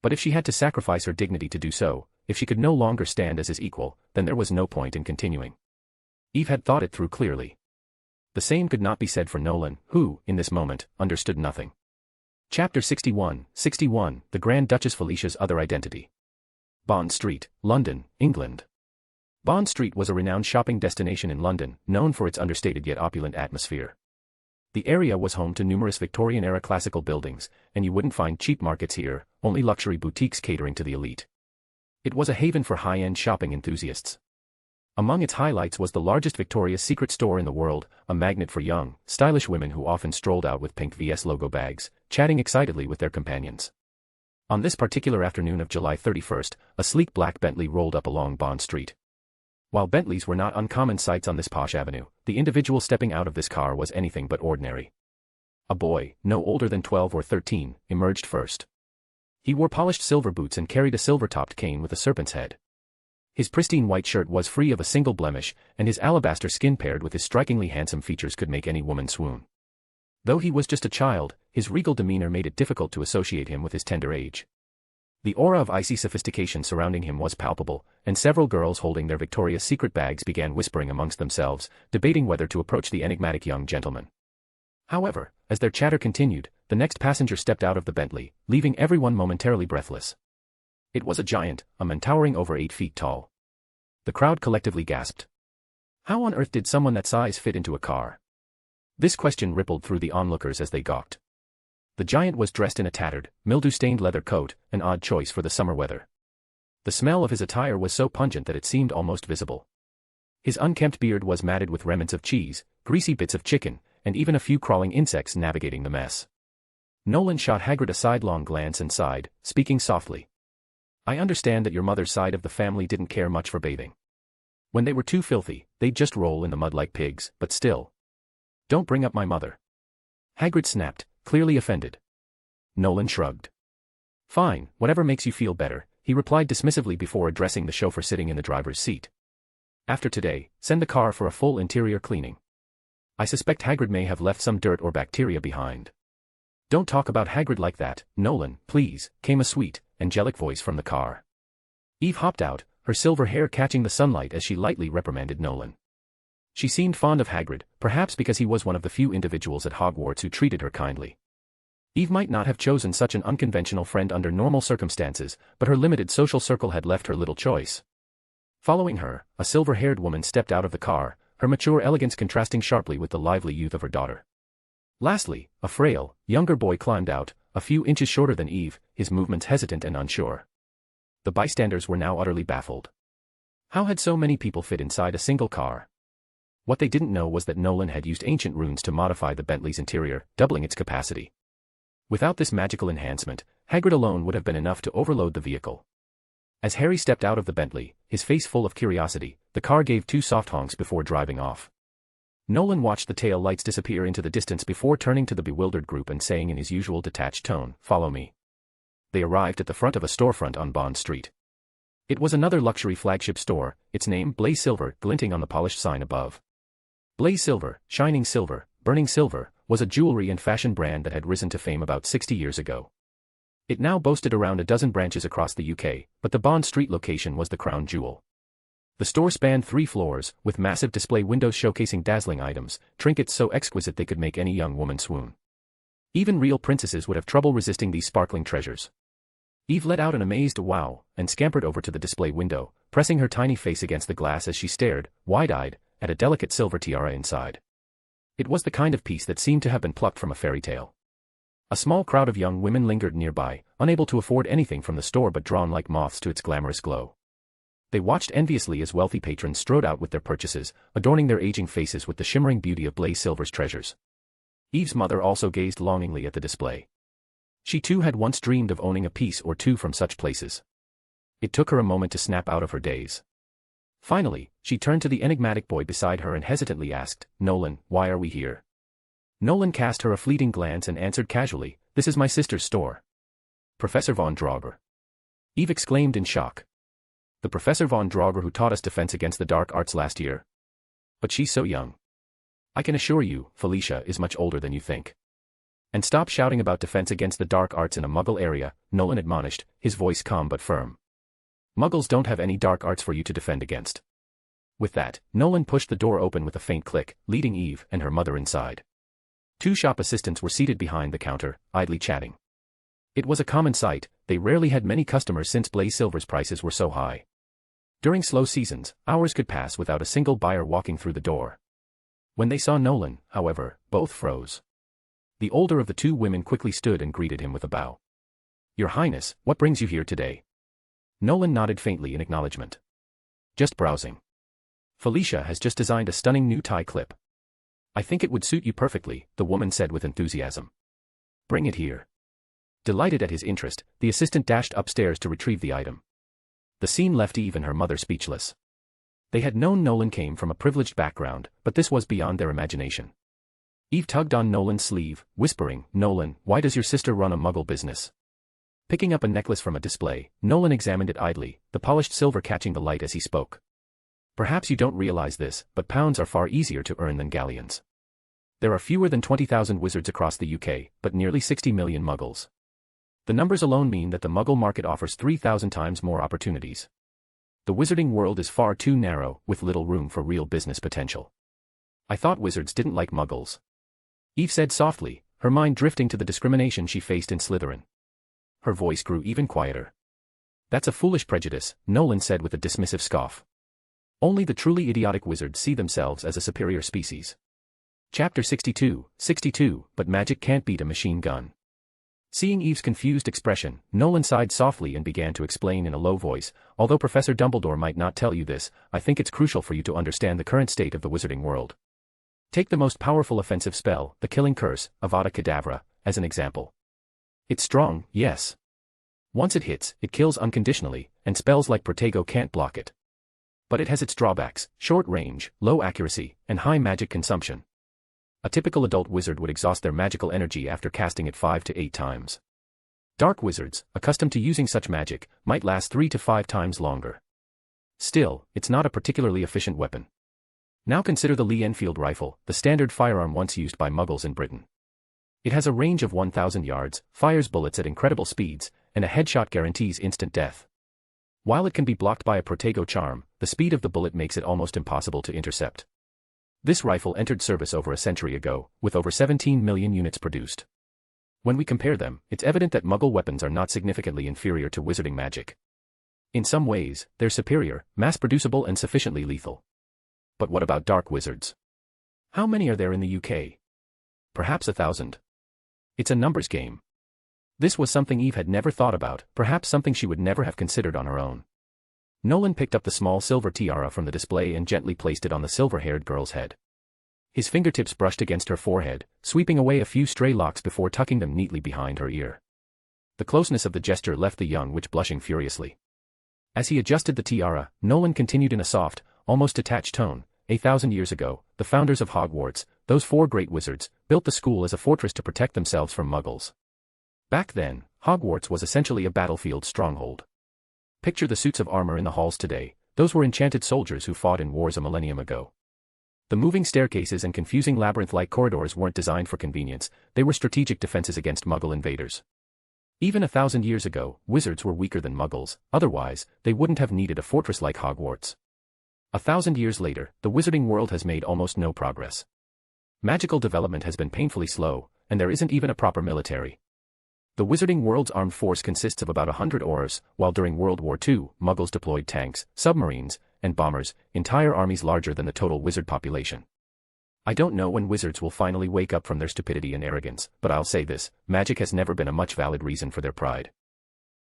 But if she had to sacrifice her dignity to do so, if she could no longer stand as his equal, then there was no point in continuing. Eve had thought it through clearly. The same could not be said for Nolan, who, in this moment, understood nothing. Chapter 61, The Grand Duchess Felicia's Other Identity. Bond Street, London, England. Bond Street was a renowned shopping destination in London, known for its understated yet opulent atmosphere. The area was home to numerous Victorian-era classical buildings, and you wouldn't find cheap markets here, only luxury boutiques catering to the elite. It was a haven for high-end shopping enthusiasts. Among its highlights was the largest Victoria's Secret store in the world, a magnet for young, stylish women who often strolled out with pink VS logo bags, chatting excitedly with their companions. On this particular afternoon of July 31st, a sleek black Bentley rolled up along Bond Street. While Bentleys were not uncommon sights on this posh avenue, the individual stepping out of this car was anything but ordinary. A boy, no older than 12 or 13, emerged first. He wore polished silver boots and carried a silver-topped cane with a serpent's head. His pristine white shirt was free of a single blemish, and his alabaster skin paired with his strikingly handsome features could make any woman swoon. Though he was just a child, his regal demeanor made it difficult to associate him with his tender age. The aura of icy sophistication surrounding him was palpable, and several girls holding their Victoria's Secret bags began whispering amongst themselves, debating whether to approach the enigmatic young gentleman. However, as their chatter continued, the next passenger stepped out of the Bentley, leaving everyone momentarily breathless. It was a giant, a man towering over 8 feet tall. The crowd collectively gasped. How on earth did someone that size fit into a car? This question rippled through the onlookers as they gawked. The giant was dressed in a tattered, mildew-stained leather coat, an odd choice for the summer weather. The smell of his attire was so pungent that it seemed almost visible. His unkempt beard was matted with remnants of cheese, greasy bits of chicken, and even a few crawling insects navigating the mess. Nolan shot Hagrid a sidelong glance and sighed, speaking softly. I understand that your mother's side of the family didn't care much for bathing. When they were too filthy, they'd just roll in the mud like pigs, but still. Don't bring up my mother. Hagrid snapped, clearly offended. Nolan shrugged. Fine, whatever makes you feel better, he replied dismissively before addressing the chauffeur sitting in the driver's seat. After today, send the car for a full interior cleaning. I suspect Hagrid may have left some dirt or bacteria behind. Don't talk about Hagrid like that, Nolan, please, came a sweet, angelic voice from the car. Eve hopped out, her silver hair catching the sunlight as she lightly reprimanded Nolan. She seemed fond of Hagrid, perhaps because he was one of the few individuals at Hogwarts who treated her kindly. Eve might not have chosen such an unconventional friend under normal circumstances, but her limited social circle had left her little choice. Following her, a silver-haired woman stepped out of the car, her mature elegance contrasting sharply with the lively youth of her daughter. Lastly, a frail, younger boy climbed out, a few inches shorter than Eve, his movements hesitant and unsure. The bystanders were now utterly baffled. How had so many people fit inside a single car? What they didn't know was that Nolan had used ancient runes to modify the Bentley's interior, doubling its capacity. Without this magical enhancement, Hagrid alone would have been enough to overload the vehicle. As Harry stepped out of the Bentley, his face full of curiosity, the car gave 2 soft honks before driving off. Nolan watched the tail lights disappear into the distance before turning to the bewildered group and saying in his usual detached tone, "Follow me." They arrived at the front of a storefront on Bond Street. It was another luxury flagship store, its name Blaze Silver glinting on the polished sign above. Blaze Silver, shining silver, burning silver, was a jewelry and fashion brand that had risen to fame about 60 years ago. It now boasted around a dozen branches across the UK, but the Bond Street location was the crown jewel. The store spanned 3 floors, with massive display windows showcasing dazzling items, trinkets so exquisite they could make any young woman swoon. Even real princesses would have trouble resisting these sparkling treasures. Eve let out an amazed wow, and scampered over to the display window, pressing her tiny face against the glass as she stared, wide-eyed, at a delicate silver tiara inside. It was the kind of piece that seemed to have been plucked from a fairy tale. A small crowd of young women lingered nearby, unable to afford anything from the store but drawn like moths to its glamorous glow. They watched enviously as wealthy patrons strode out with their purchases, adorning their aging faces with the shimmering beauty of Blaze Silver's treasures. Eve's mother also gazed longingly at the display. She too had once dreamed of owning a piece or two from such places. It took her a moment to snap out of her daze. Finally, she turned to the enigmatic boy beside her and hesitantly asked, "Nolan, why are we here?" Nolan cast her a fleeting glance and answered casually, "This is my sister's store." "Professor Von Draugr?" Eve exclaimed in shock. "The Professor Von Draugr who taught us defense against the dark arts last year? But she's so young." "I can assure you, Felicia is much older than you think." "And stop shouting about defense against the dark arts in a Muggle area," Nolan admonished, his voice calm but firm. "Muggles don't have any dark arts for you to defend against." With that, Nolan pushed the door open with a faint click, leading Eve and her mother inside. 2 shop assistants were seated behind the counter, idly chatting. It was a common sight, they rarely had many customers since Blaze Silver's prices were so high. During slow seasons, hours could pass without a single buyer walking through the door. When they saw Nolan, however, both froze. The older of the 2 women quickly stood and greeted him with a bow. "Your Highness, what brings you here today?" Nolan nodded faintly in acknowledgement. "Just browsing. Felicia has just designed a stunning new tie clip. I think it would suit you perfectly," the woman said with enthusiasm. "Bring it here." Delighted at his interest, the assistant dashed upstairs to retrieve the item. The scene left Eve and her mother speechless. They had known Nolan came from a privileged background, but this was beyond their imagination. Eve tugged on Nolan's sleeve, whispering, "Nolan, why does your sister run a Muggle business?" Picking up a necklace from a display, Nolan examined it idly, the polished silver catching the light as he spoke. "Perhaps you don't realize this, but pounds are far easier to earn than galleons. There are fewer than 20,000 wizards across the UK, but nearly 60 million Muggles. The numbers alone mean that the Muggle market offers 3,000 times more opportunities. The wizarding world is far too narrow, with little room for real business potential. I thought wizards didn't like Muggles." Eve said softly, her mind drifting to the discrimination she faced in Slytherin. Her voice grew even quieter. "That's a foolish prejudice," Nolan said with a dismissive scoff. "Only the truly idiotic wizards see themselves as a superior species." Chapter 62, but magic can't beat a machine gun. Seeing Eve's confused expression, Nolan sighed softly and began to explain in a low voice, "Although Professor Dumbledore might not tell you this, I think it's crucial for you to understand the current state of the wizarding world. Take the most powerful offensive spell, the Killing Curse, Avada Kedavra, as an example. It's strong, yes. Once it hits, it kills unconditionally, and spells like Protego can't block it. But it has its drawbacks: short range, low accuracy, and high magic consumption. A typical adult wizard would exhaust their magical energy after casting it 5 to 8 times. Dark wizards, accustomed to using such magic, might last 3 to 5 times longer. Still, it's not a particularly efficient weapon. Now consider the Lee Enfield rifle, the standard firearm once used by Muggles in Britain. It has a range of 1,000 yards, fires bullets at incredible speeds, and a headshot guarantees instant death. While it can be blocked by a Protego charm, the speed of the bullet makes it almost impossible to intercept. This rifle entered service over a century ago, with over 17 million units produced. When we compare them, it's evident that Muggle weapons are not significantly inferior to wizarding magic. In some ways, they're superior, mass-producible and sufficiently lethal. But what about dark wizards? How many are there in the UK? Perhaps 1,000. It's a numbers game. This was something Eve had never thought about, perhaps something she would never have considered on her own. Nolan picked up the small silver tiara from the display and gently placed it on the silver-haired girl's head. His fingertips brushed against her forehead, sweeping away a few stray locks before tucking them neatly behind her ear. The closeness of the gesture left the young witch blushing furiously. As he adjusted the tiara, Nolan continued in a soft, almost detached tone. 1,000 years ago, the founders of Hogwarts, those 4 great wizards, built the school as a fortress to protect themselves from Muggles. Back then, Hogwarts was essentially a battlefield stronghold. Picture the suits of armor in the halls today. Those were enchanted soldiers who fought in wars a millennium ago. The moving staircases and confusing labyrinth-like corridors weren't designed for convenience, they were strategic defenses against Muggle invaders. Even 1,000 years ago, wizards were weaker than Muggles, otherwise, they wouldn't have needed a fortress like Hogwarts. 1,000 years later, the wizarding world has made almost no progress. Magical development has been painfully slow, and there isn't even a proper military. The wizarding world's armed force consists of about 100 Aurors, while during World War II, Muggles deployed tanks, submarines, and bombers, entire armies larger than the total wizard population. I don't know when wizards will finally wake up from their stupidity and arrogance, but I'll say this, magic has never been a much valid reason for their pride.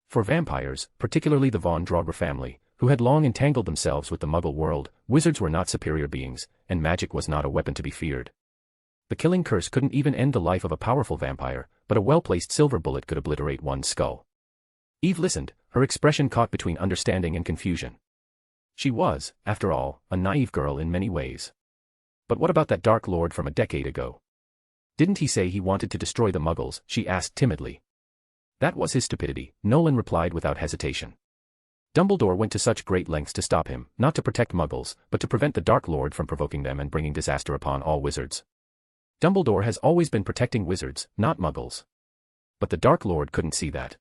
For vampires, particularly the Von Draugr family, who had long entangled themselves with the Muggle world, wizards were not superior beings, and magic was not a weapon to be feared. The killing curse couldn't even end the life of a powerful vampire, but a well-placed silver bullet could obliterate one's skull. Eve listened, her expression caught between understanding and confusion. She was, after all, a naive girl in many ways. But what about that Dark Lord from a decade ago? Didn't he say he wanted to destroy the Muggles? She asked timidly. That was his stupidity, Nolan replied without hesitation. Dumbledore went to such great lengths to stop him, not to protect Muggles, but to prevent the Dark Lord from provoking them and bringing disaster upon all wizards. Dumbledore has always been protecting wizards, not Muggles. But the Dark Lord couldn't see that.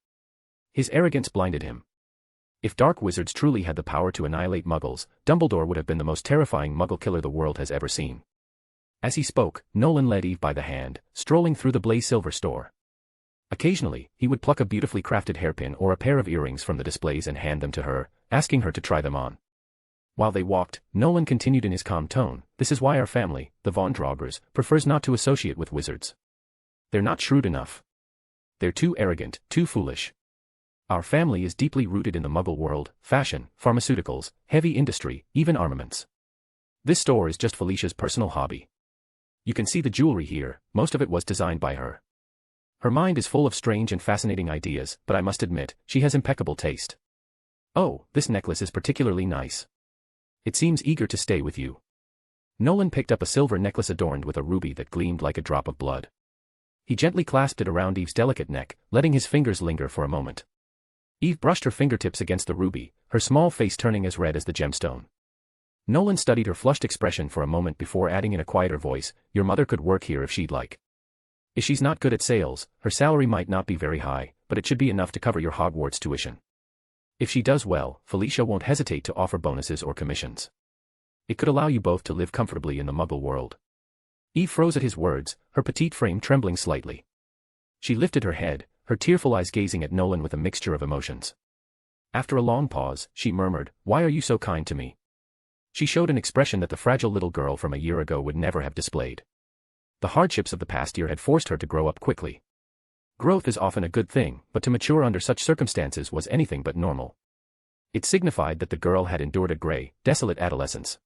His arrogance blinded him. If dark wizards truly had the power to annihilate Muggles, Dumbledore would have been the most terrifying Muggle killer the world has ever seen. As he spoke, Nolan led Eve by the hand, strolling through the Blaze Silver store. Occasionally, he would pluck a beautifully crafted hairpin or a pair of earrings from the displays and hand them to her, asking her to try them on. While they walked, Nolan continued in his calm tone, "This is why our family, the Von Draugrs, prefers not to associate with wizards. They're not shrewd enough. They're too arrogant, too foolish. Our family is deeply rooted in the Muggle world, fashion, pharmaceuticals, heavy industry, even armaments. This store is just Felicia's personal hobby. You can see the jewelry here, most of it was designed by her. Her mind is full of strange and fascinating ideas, but I must admit, she has impeccable taste. Oh, this necklace is particularly nice. It seems eager to stay with you." Nolan picked up a silver necklace adorned with a ruby that gleamed like a drop of blood. He gently clasped it around Eve's delicate neck, letting his fingers linger for a moment. Eve brushed her fingertips against the ruby, her small face turning as red as the gemstone. Nolan studied her flushed expression for a moment before adding in a quieter voice, "Your mother could work here if she'd like. If she's not good at sales, her salary might not be very high, but it should be enough to cover your Hogwarts tuition. If she does well, Felicia won't hesitate to offer bonuses or commissions. It could allow you both to live comfortably in the Muggle world." Eve froze at his words, her petite frame trembling slightly. She lifted her head, her tearful eyes gazing at Nolan with a mixture of emotions. After a long pause, she murmured, "Why are you so kind to me?" She showed an expression that the fragile little girl from a year ago would never have displayed. The hardships of the past year had forced her to grow up quickly. Growth is often a good thing, but to mature under such circumstances was anything but normal. It signified that the girl had endured a gray, desolate adolescence.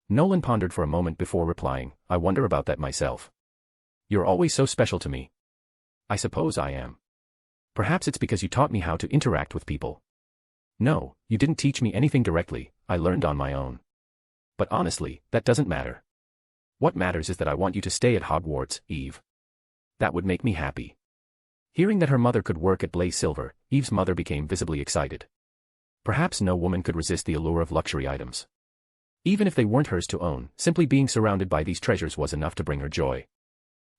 Nolan pondered for a moment before replying, "I wonder about that myself. You're always so special to me." "I suppose I am. Perhaps it's because you taught me how to interact with people." "No, you didn't teach me anything directly, I learned on my own. But honestly, that doesn't matter. What matters is that I want you to stay at Hogwarts, Eve. That would make me happy." Hearing that her mother could work at Blaze Silver, Eve's mother became visibly excited. Perhaps no woman could resist the allure of luxury items. Even if they weren't hers to own, simply being surrounded by these treasures was enough to bring her joy.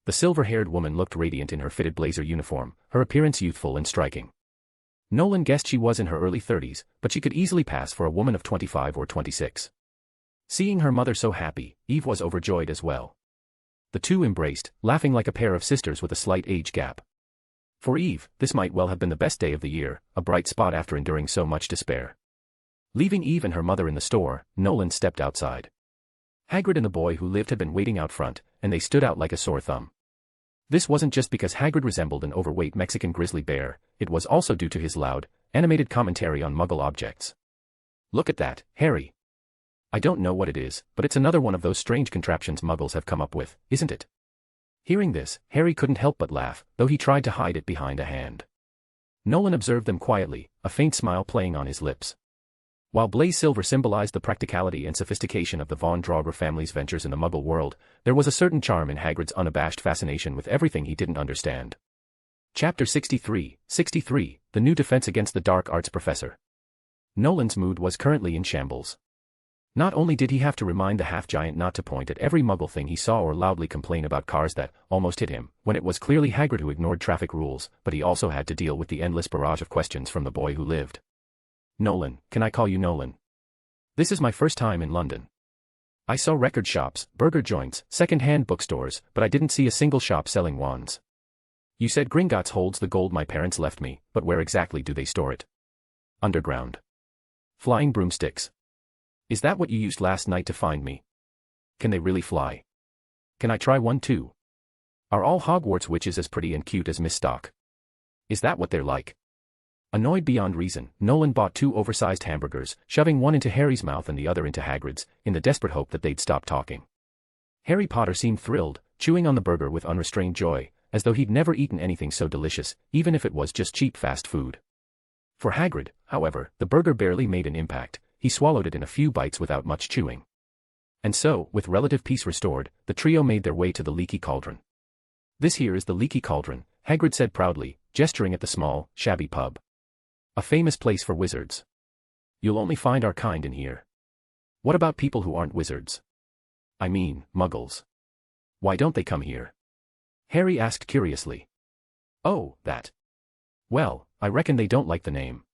The silver-haired woman looked radiant in her fitted blazer uniform, her appearance youthful and striking. Nolan guessed she was in her early 30s, but she could easily pass for a woman of 25 or 26. Seeing her mother so happy, Eve was overjoyed as well. The two embraced, laughing like a pair of sisters with a slight age gap. For Eve, this might well have been the best day of the year, a bright spot after enduring so much despair. Leaving Eve and her mother in the store, Nolan stepped outside. Hagrid and the boy who lived had been waiting out front, and they stood out like a sore thumb. This wasn't just because Hagrid resembled an overweight Mexican grizzly bear, it was also due to his loud, animated commentary on Muggle objects. "Look at that, Harry. I don't know what it is, but it's another one of those strange contraptions Muggles have come up with, isn't it?" Hearing this, Harry couldn't help but laugh, though he tried to hide it behind a hand. Nolan observed them quietly, a faint smile playing on his lips. While blaze silver symbolized the practicality and sophistication of the Von Draugr family's ventures in the Muggle world, there was a certain charm in Hagrid's unabashed fascination with everything he didn't understand. Chapter 63, The New Defense Against the Dark Arts Professor. Nolan's mood was currently in shambles. Not only did he have to remind the half-giant not to point at every Muggle thing he saw or loudly complain about cars that almost hit him, when it was clearly Hagrid who ignored traffic rules, but he also had to deal with the endless barrage of questions from the boy who lived. "Nolan, can I call you Nolan? This is my first time in London. I saw record shops, burger joints, second-hand bookstores, but I didn't see a single shop selling wands. You said Gringots holds the gold my parents left me, but where exactly do they store it? Underground. Flying broomsticks. Is that what you used last night to find me? Can they really fly? Can I try one too? Are all Hogwarts witches as pretty and cute as Miss Stock? Is that what they're like?" Annoyed beyond reason, Nolan bought 2 oversized hamburgers, shoving one into Harry's mouth and the other into Hagrid's, in the desperate hope that they'd stop talking. Harry Potter seemed thrilled, chewing on the burger with unrestrained joy, as though he'd never eaten anything so delicious, even if it was just cheap fast food. For Hagrid, however, the burger barely made an impact. He swallowed it in a few bites without much chewing. And so, with relative peace restored, the trio made their way to the Leaky Cauldron. "This here is the Leaky Cauldron," Hagrid said proudly, gesturing at the small, shabby pub. "A famous place for wizards. You'll only find our kind in here. What about people who aren't wizards? I mean, Muggles. Why don't they come here?" Harry asked curiously. "Oh, that. Well, I reckon they don't like the name.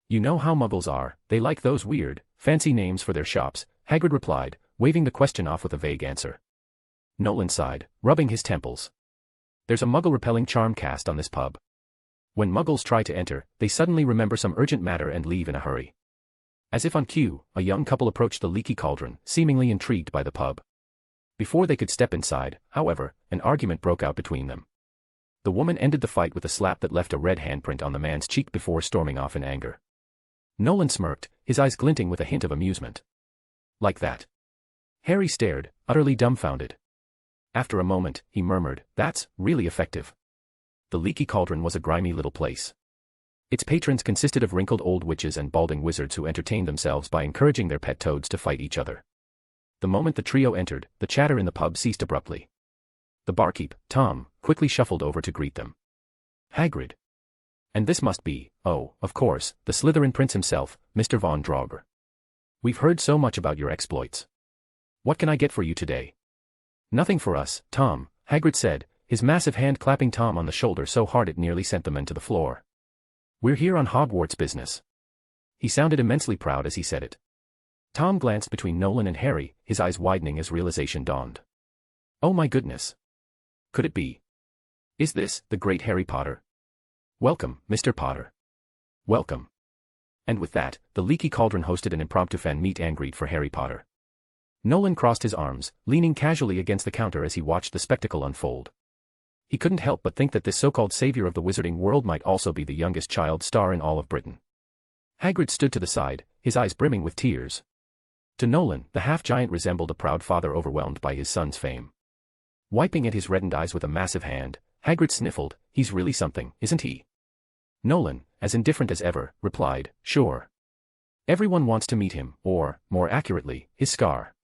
You know how Muggles are, they like those weird, fancy names for their shops," Hagrid replied, waving the question off with a vague answer. Nolan sighed, rubbing his temples. "There's a Muggle-repelling charm cast on this pub. When Muggles try to enter, they suddenly remember some urgent matter and leave in a hurry." As if on cue, a young couple approached the Leaky Cauldron, seemingly intrigued by the pub. Before they could step inside, however, an argument broke out between them. The woman ended the fight with a slap that left a red handprint on the man's cheek before storming off in anger. Nolan smirked, his eyes glinting with a hint of amusement. "Like that?" Harry stared, utterly dumbfounded. After a moment, he murmured, "That's really effective." The Leaky Cauldron was a grimy little place. Its patrons consisted of wrinkled old witches and balding wizards who entertained themselves by encouraging their pet toads to fight each other. The moment the trio entered, the chatter in the pub ceased abruptly. The barkeep, Tom, quickly shuffled over to greet them. "Hagrid. And this must be, oh, of course, the Slytherin prince himself, Mr. Von Draugr. We've heard so much about your exploits. What can I get for you today?" "Nothing for us, Tom," Hagrid said, his massive hand clapping Tom on the shoulder so hard it nearly sent the men to the floor. "We're here on Hogwarts business." He sounded immensely proud as he said it. Tom glanced between Nolan and Harry, his eyes widening as realization dawned. "Oh my goodness. Could it be? Is this the great Harry Potter? Welcome, Mr. Potter. Welcome." And with that, the Leaky Cauldron hosted an impromptu fan meet and greet for Harry Potter. Nolan crossed his arms, leaning casually against the counter as he watched the spectacle unfold. He couldn't help but think that this so-called savior of the wizarding world might also be the youngest child star in all of Britain. Hagrid stood to the side, his eyes brimming with tears. To Nolan, the half-giant resembled a proud father overwhelmed by his son's fame. Wiping at his reddened eyes with a massive hand, Hagrid sniffled, "He's really something, isn't he?" Nolan, as indifferent as ever, replied, "Sure. Everyone wants to meet him, or, more accurately, his scar.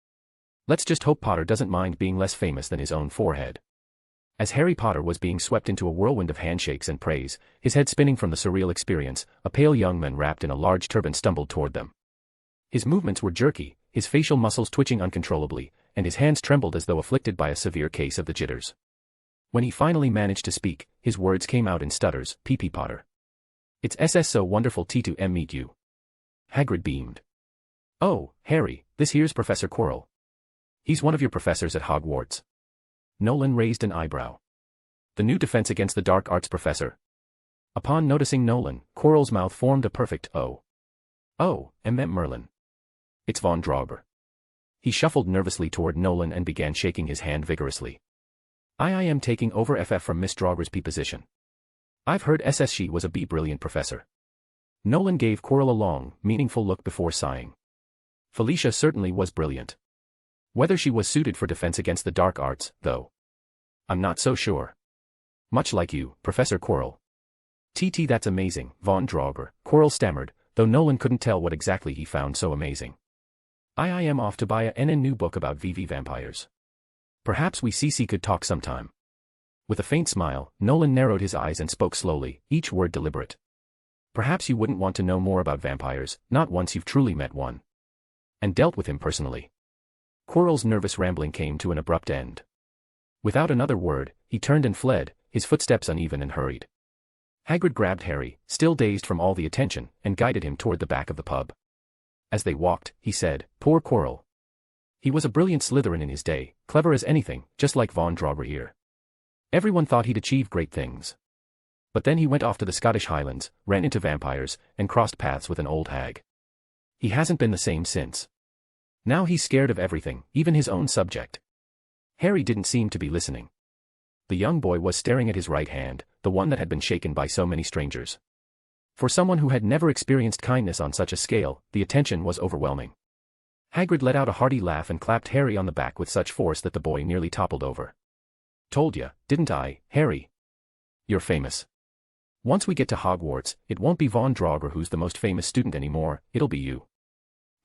Let's just hope Potter doesn't mind being less famous than his own forehead." As Harry Potter was being swept into a whirlwind of handshakes and praise, his head spinning from the surreal experience, a pale young man wrapped in a large turban stumbled toward them. His movements were jerky, his facial muscles twitching uncontrollably, and his hands trembled as though afflicted by a severe case of the jitters. When he finally managed to speak, his words came out in stutters, "PP Potter. It's so wonderful to meet you." Hagrid beamed. Oh, Harry, this here's Professor Quirrell. He's one of your professors at Hogwarts. Nolan raised an eyebrow. The new defense against the dark arts professor. Upon noticing Nolan, Quirrell's mouth formed a perfect O. Oh, and meant Merlin. It's Von Draugr. He shuffled nervously toward Nolan and began shaking his hand vigorously. I am taking over FF from Miss Draugr's P position. I've heard she was a B brilliant professor. Nolan gave Quirrell a long, meaningful look before sighing. Felicia certainly was brilliant. Whether she was suited for defense against the dark arts, though, I'm not so sure. Much like you, Professor Quirrell. That's amazing, Von Draugr, Quirrell stammered, though Nolan couldn't tell what exactly he found so amazing. I am off to buy a new book about VV vampires. Perhaps we could talk sometime. With a faint smile, Nolan narrowed his eyes and spoke slowly, each word deliberate. Perhaps you wouldn't want to know more about vampires, not once you've truly met one. And dealt with him personally. Quirrell's nervous rambling came to an abrupt end. Without another word, he turned and fled, his footsteps uneven and hurried. Hagrid grabbed Harry, still dazed from all the attention, and guided him toward the back of the pub. As they walked, he said, "Poor Quirrell. He was a brilliant Slytherin in his day, clever as anything, just like Von Draugr here. Everyone thought he'd achieve great things. But then he went off to the Scottish Highlands, ran into vampires, and crossed paths with an old hag. He hasn't been the same since. Now he's scared of everything, even his own subject." Harry didn't seem to be listening. The young boy was staring at his right hand, the one that had been shaken by so many strangers. For someone who had never experienced kindness on such a scale, the attention was overwhelming. Hagrid let out a hearty laugh and clapped Harry on the back with such force that the boy nearly toppled over. "Told ya, didn't I, Harry? You're famous. Once we get to Hogwarts, it won't be Von Draugr who's the most famous student anymore, it'll be you."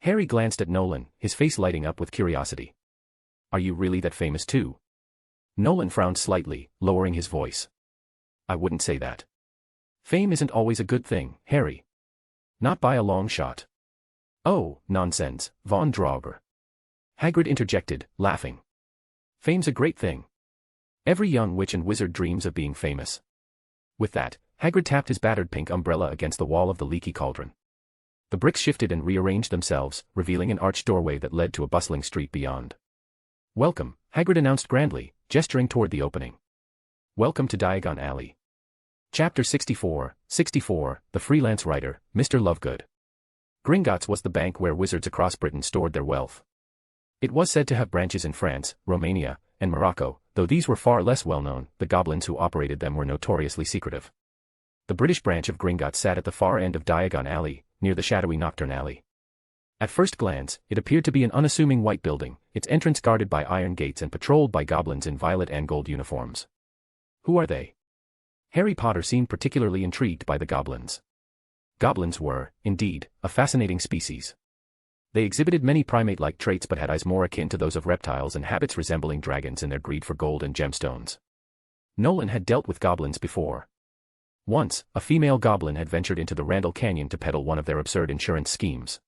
Harry glanced at Nolan, his face lighting up with curiosity. "Are you really that famous too?" Nolan frowned slightly, lowering his voice. "I wouldn't say that. Fame isn't always a good thing, Harry. Not by a long shot." "Oh, nonsense, Von Draugr." Hagrid interjected, laughing. "Fame's a great thing. Every young witch and wizard dreams of being famous." With that, Hagrid tapped his battered pink umbrella against the wall of the leaky cauldron. The bricks shifted and rearranged themselves, revealing an arched doorway that led to a bustling street beyond. "Welcome," Hagrid announced grandly, gesturing toward the opening. "Welcome to Diagon Alley." Chapter 64, The Freelance Writer, Mr. Lovegood. Gringots was the bank where wizards across Britain stored their wealth. It was said to have branches in France, Romania, and Morocco, though these were far less well-known. The goblins who operated them were notoriously secretive. The British branch of Gringotts sat at the far end of Diagon Alley, near the shadowy Nocturne Alley. At first glance, it appeared to be an unassuming white building, its entrance guarded by iron gates and patrolled by goblins in violet and gold uniforms. Who are they? Harry Potter seemed particularly intrigued by the goblins. Goblins were, indeed, a fascinating species. They exhibited many primate-like traits but had eyes more akin to those of reptiles and habits resembling dragons in their greed for gold and gemstones. Nolan had dealt with goblins before. Once, a female goblin had ventured into the Randall Canyon to peddle one of their absurd insurance schemes.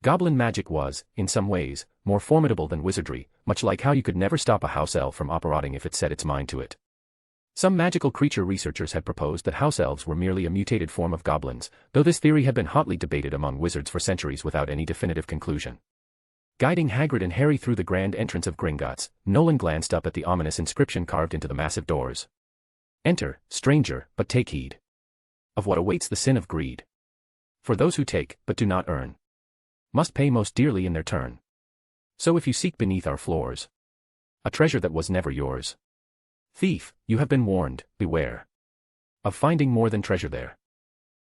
Goblin magic was, in some ways, more formidable than wizardry, much like how you could never stop a house elf from operating if it set its mind to it. Some magical creature researchers had proposed that house elves were merely a mutated form of goblins, though this theory had been hotly debated among wizards for centuries without any definitive conclusion. Guiding Hagrid and Harry through the grand entrance of Gringotts, Nolan glanced up at the ominous inscription carved into the massive doors. "Enter, stranger, but take heed of what awaits the sin of greed. For those who take, but do not earn, must pay most dearly in their turn. So if you seek beneath our floors a treasure that was never yours, thief, you have been warned, beware of finding more than treasure there."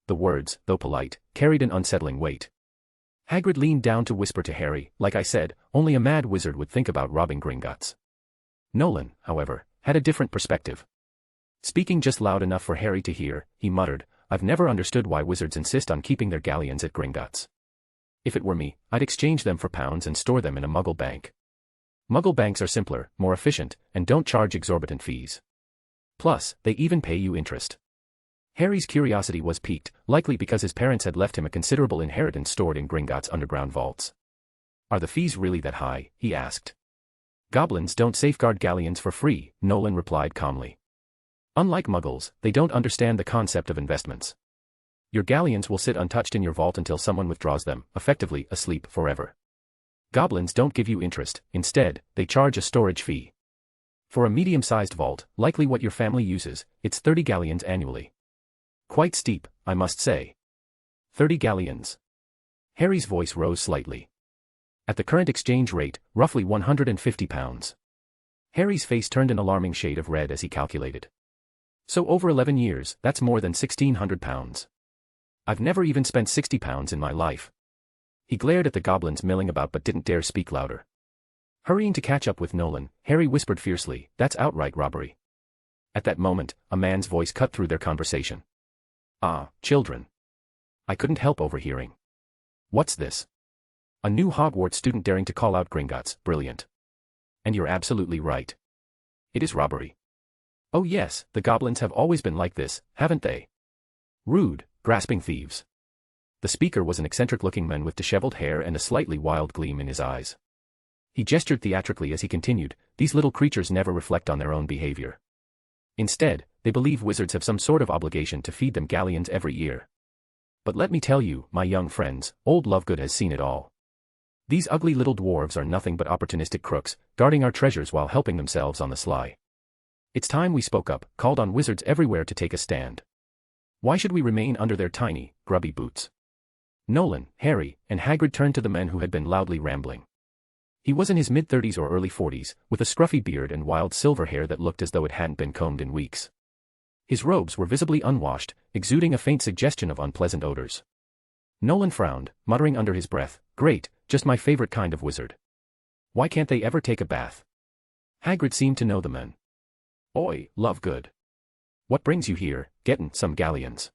The words, though polite, carried an unsettling weight. Hagrid leaned down to whisper to Harry, "Like I said, only a mad wizard would think about robbing Gringotts." Nolan, however, had a different perspective. Speaking just loud enough for Harry to hear, he muttered, "I've never understood why wizards insist on keeping their galleons at Gringotts. If it were me, I'd exchange them for pounds and store them in a Muggle bank. Muggle banks are simpler, more efficient, and don't charge exorbitant fees. Plus, they even pay you interest." Harry's curiosity was piqued, likely because his parents had left him a considerable inheritance stored in Gringotts' underground vaults. "Are the fees really that high?" he asked. "Goblins don't safeguard galleons for free," Nolan replied calmly. "Unlike Muggles, they don't understand the concept of investments. Your galleons will sit untouched in your vault until someone withdraws them, effectively asleep forever. Goblins don't give you interest, instead, they charge a storage fee. For a medium-sized vault, likely what your family uses, it's 30 galleons annually. Quite steep, I must say. 30 galleons. Harry's voice rose slightly. At the current exchange rate, roughly £150. Harry's face turned an alarming shade of red as he calculated. So over 11 years, that's more than £1,600. I've never even spent £60 in my life. He glared at the goblins milling about but didn't dare speak louder. Hurrying to catch up with Nolan, Harry whispered fiercely, "That's outright robbery." At that moment, a man's voice cut through their conversation. "Ah, children. I couldn't help overhearing. What's this? A new Hogwarts student daring to call out Gringots, brilliant. And you're absolutely right. It is robbery. Oh yes, the goblins have always been like this, haven't they? Rude, grasping thieves." The speaker was an eccentric-looking man with disheveled hair and a slightly wild gleam in his eyes. He gestured theatrically as he continued, "These little creatures never reflect on their own behavior. Instead, they believe wizards have some sort of obligation to feed them galleons every year. But let me tell you, my young friends, old Lovegood has seen it all. These ugly little dwarves are nothing but opportunistic crooks, guarding our treasures while helping themselves on the sly. It's time we spoke up, called on wizards everywhere to take a stand. Why should we remain under their tiny, grubby boots?" Nolan, Harry, and Hagrid turned to the man who had been loudly rambling. He was in his mid-30s or early 40s, with a scruffy beard and wild silver hair that looked as though it hadn't been combed in weeks. His robes were visibly unwashed, exuding a faint suggestion of unpleasant odors. Nolan frowned, muttering under his breath, "Great, just my favorite kind of wizard. Why can't they ever take a bath?" Hagrid seemed to know the man. "Oi, Lovegood. What brings you here, gettin' some galleons?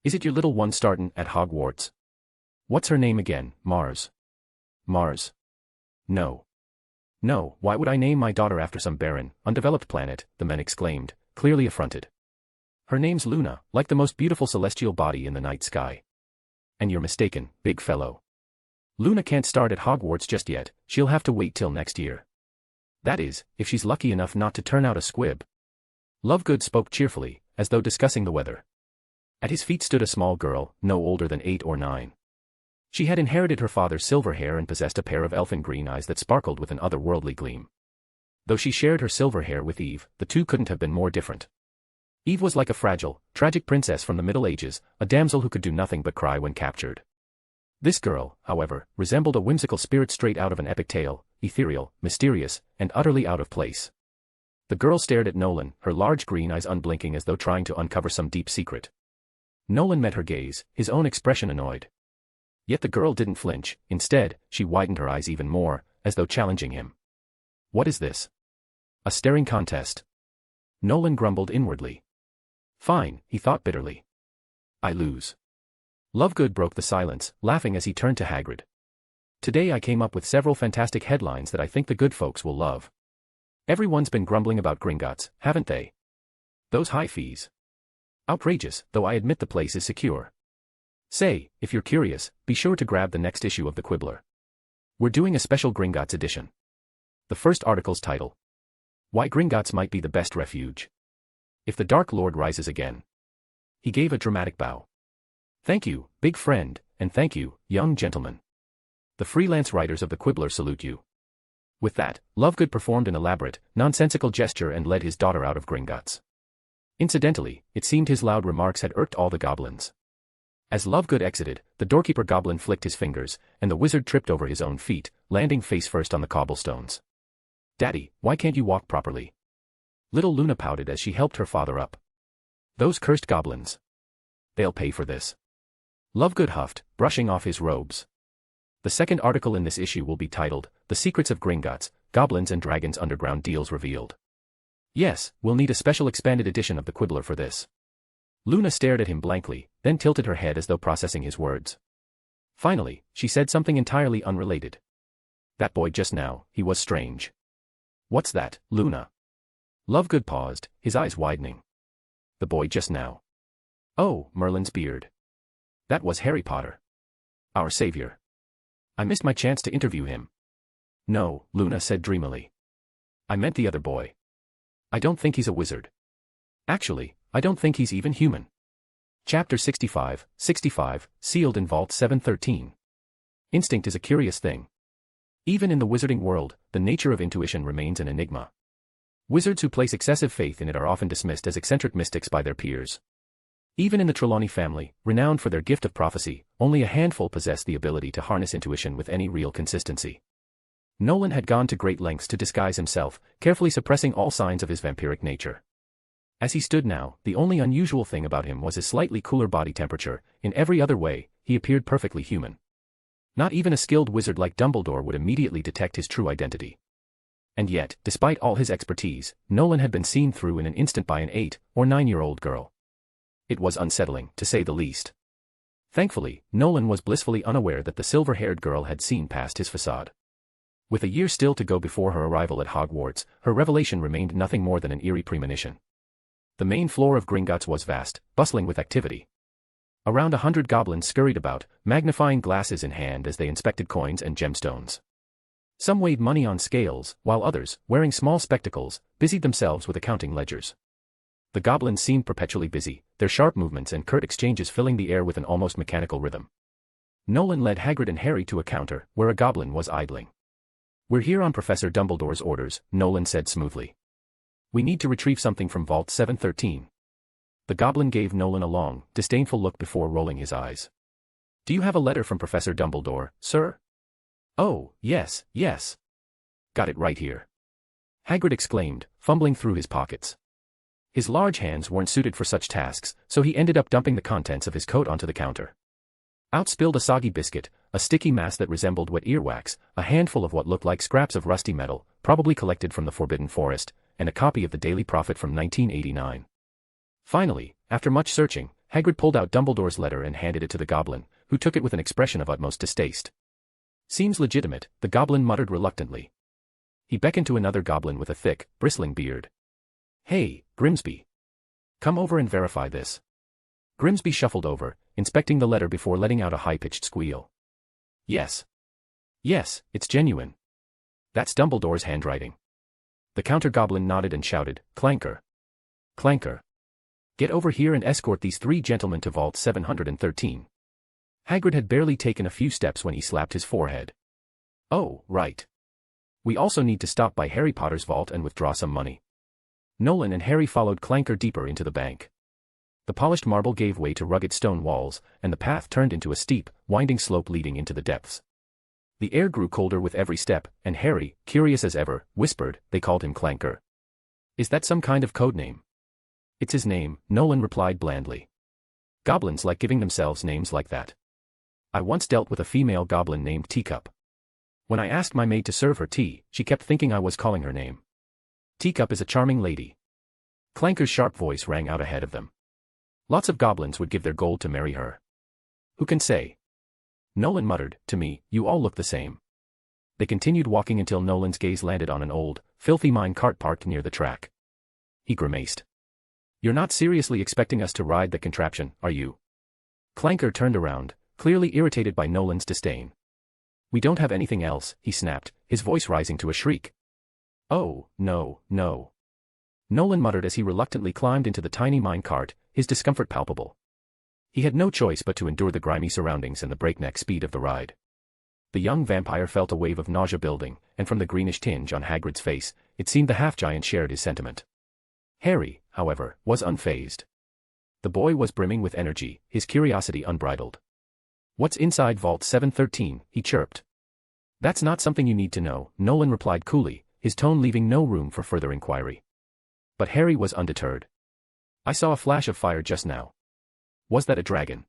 Is it your little one startin' at Hogwarts? What's her name again, Mars?" "Mars? No. No, why would I name my daughter after some barren, undeveloped planet?" the man exclaimed, clearly affronted. "Her name's Luna, like the most beautiful celestial body in the night sky. And you're mistaken, big fellow. Luna can't start at Hogwarts just yet, she'll have to wait till next year. That is, if she's lucky enough not to turn out a squib." Lovegood spoke cheerfully, as though discussing the weather. At his feet stood a small girl, no older than 8 or 9. She had inherited her father's silver hair and possessed a pair of elfin green eyes that sparkled with an otherworldly gleam. Though she shared her silver hair with Eve, the two couldn't have been more different. Eve was like a fragile, tragic princess from the Middle Ages, a damsel who could do nothing but cry when captured. This girl, however, resembled a whimsical spirit straight out of an epic tale, ethereal, mysterious, and utterly out of place. The girl stared at Nolan, her large green eyes unblinking as though trying to uncover some deep secret. Nolan met her gaze, his own expression annoyed. Yet the girl didn't flinch, instead, she widened her eyes even more, as though challenging him. "What is this? A staring contest?" Nolan grumbled inwardly. "Fine," he thought bitterly. "I lose." Lovegood broke the silence, laughing as he turned to Hagrid. "Today I came up with several fantastic headlines that I think the good folks will love. Everyone's been grumbling about Gringotts, haven't they? Those high fees. Outrageous, though I admit the place is secure. Say, if you're curious, be sure to grab the next issue of the Quibbler. We're doing a special Gringotts edition. The first article's title: Why Gringotts Might Be the Best Refuge. If the Dark Lord Rises Again. He gave a dramatic bow. "Thank you, big friend, and thank you, young gentleman. The freelance writers of the Quibbler salute you." With that, Lovegood performed an elaborate, nonsensical gesture and led his daughter out of Gringotts. Incidentally, it seemed his loud remarks had irked all the goblins. As Lovegood exited, the doorkeeper goblin flicked his fingers, and the wizard tripped over his own feet, landing face first on the cobblestones. "Daddy, why can't you walk properly?" Little Luna pouted as she helped her father up. "Those cursed goblins. They'll pay for this." Lovegood huffed, brushing off his robes. The second article in this issue will be titled, "The Secrets of Gringotts, Goblins and Dragons Underground Deals Revealed." Yes, we'll need a special expanded edition of the Quibbler for this. Luna stared at him blankly, then tilted her head as though processing his words. Finally, she said something entirely unrelated. "That boy just now, he was strange." "What's that, Luna?" Lovegood paused, his eyes widening. "The boy just now. Oh, Merlin's beard. That was Harry Potter. Our savior. I missed my chance to interview him." "No," Luna said dreamily. "I meant the other boy. I don't think he's a wizard. Actually, I don't think he's even human. Chapter 65, sealed in Vault 713. Instinct is a curious thing. Even in the wizarding world, the nature of intuition remains an enigma. Wizards who place excessive faith in it are often dismissed as eccentric mystics by their peers. Even in the Trelawney family, renowned for their gift of prophecy, only a handful possess the ability to harness intuition with any real consistency. Nolan had gone to great lengths to disguise himself, carefully suppressing all signs of his vampiric nature. As he stood now, the only unusual thing about him was his slightly cooler body temperature. In every other way, he appeared perfectly human. Not even a skilled wizard like Dumbledore would immediately detect his true identity. And yet, despite all his expertise, Nolan had been seen through in an instant by an 8 or 9-year-old girl. It was unsettling, to say the least. Thankfully, Nolan was blissfully unaware that the silver-haired girl had seen past his facade. With a year still to go before her arrival at Hogwarts, her revelation remained nothing more than an eerie premonition. The main floor of Gringots was vast, bustling with activity. Around 100 goblins scurried about, magnifying glasses in hand as they inspected coins and gemstones. Some weighed money on scales, while others, wearing small spectacles, busied themselves with accounting ledgers. The goblins seemed perpetually busy, their sharp movements and curt exchanges filling the air with an almost mechanical rhythm. Nolan led Hagrid and Harry to a counter, where a goblin was idling. "We're here on Professor Dumbledore's orders," Nolan said smoothly. "We need to retrieve something from Vault 713. The goblin gave Nolan a long, disdainful look before rolling his eyes. "Do you have a letter from Professor Dumbledore, sir?" "Oh, yes. Got it right here," Hagrid exclaimed, fumbling through his pockets. His large hands weren't suited for such tasks, so he ended up dumping the contents of his coat onto the counter. Out spilled a soggy biscuit, a sticky mass that resembled wet earwax, a handful of what looked like scraps of rusty metal, probably collected from the Forbidden Forest, and a copy of the Daily Prophet from 1989. Finally, after much searching, Hagrid pulled out Dumbledore's letter and handed it to the goblin, who took it with an expression of utmost distaste. "Seems legitimate," the goblin muttered reluctantly. He beckoned to another goblin with a thick, bristling beard. "Hey, Grimsby. Come over and verify this." Grimsby shuffled over, inspecting the letter before letting out a high-pitched squeal. Yes, it's genuine. That's Dumbledore's handwriting." The counter-goblin nodded and shouted, "Clanker! Clanker! Get over here and escort these 3 gentlemen to Vault 713. Hagrid had barely taken a few steps when he slapped his forehead. "Oh, right. We also need to stop by Harry Potter's vault and withdraw some money." Nolan and Harry followed Clanker deeper into the bank. The polished marble gave way to rugged stone walls, and the path turned into a steep, winding slope leading into the depths. The air grew colder with every step, and Harry, curious as ever, whispered they called him Clanker. "Is that some kind of code name?" "It's his name," Nolan replied blandly. "Goblins like giving themselves names like that. I once dealt with a female goblin named Teacup. When I asked my maid to serve her tea, she kept thinking I was calling her name. Teacup is a charming lady." Clanker's sharp voice rang out ahead of them. "Lots of goblins would give their gold to marry her. Who can say?" Nolan muttered, "To me, you all look the same." They continued walking until Nolan's gaze landed on an old, filthy mine cart parked near the track. He grimaced. "You're not seriously expecting us to ride the contraption, are you?" Clanker turned around, clearly irritated by Nolan's disdain. "We don't have anything else," he snapped, his voice rising to a shriek. "Oh, no. Nolan muttered as he reluctantly climbed into the tiny mine cart, his discomfort palpable. He had no choice but to endure the grimy surroundings and the breakneck speed of the ride. The young vampire felt a wave of nausea building, and from the greenish tinge on Hagrid's face, it seemed the half-giant shared his sentiment. Harry, however, was unfazed. The boy was brimming with energy, his curiosity unbridled. "What's inside Vault 713, he chirped. "That's not something you need to know," Nolan replied coolly, his tone leaving no room for further inquiry. But Harry was undeterred. "I saw a flash of fire just now. Was that a dragon?"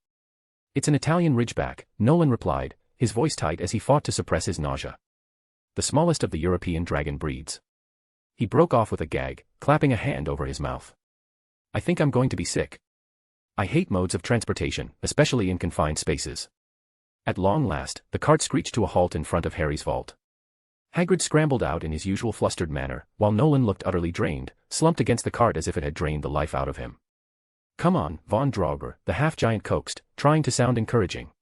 "It's an Italian ridgeback," Nolan replied, his voice tight as he fought to suppress his nausea. "The smallest of the European dragon breeds." He broke off with a gag, clapping a hand over his mouth. "I think I'm going to be sick. I hate modes of transportation, especially in confined spaces." At long last, the cart screeched to a halt in front of Harry's vault. Hagrid scrambled out in his usual flustered manner, while Nolan looked utterly drained, slumped against the cart as if it had drained the life out of him. "Come on, Von Draugr," the half-giant coaxed, trying to sound encouraging.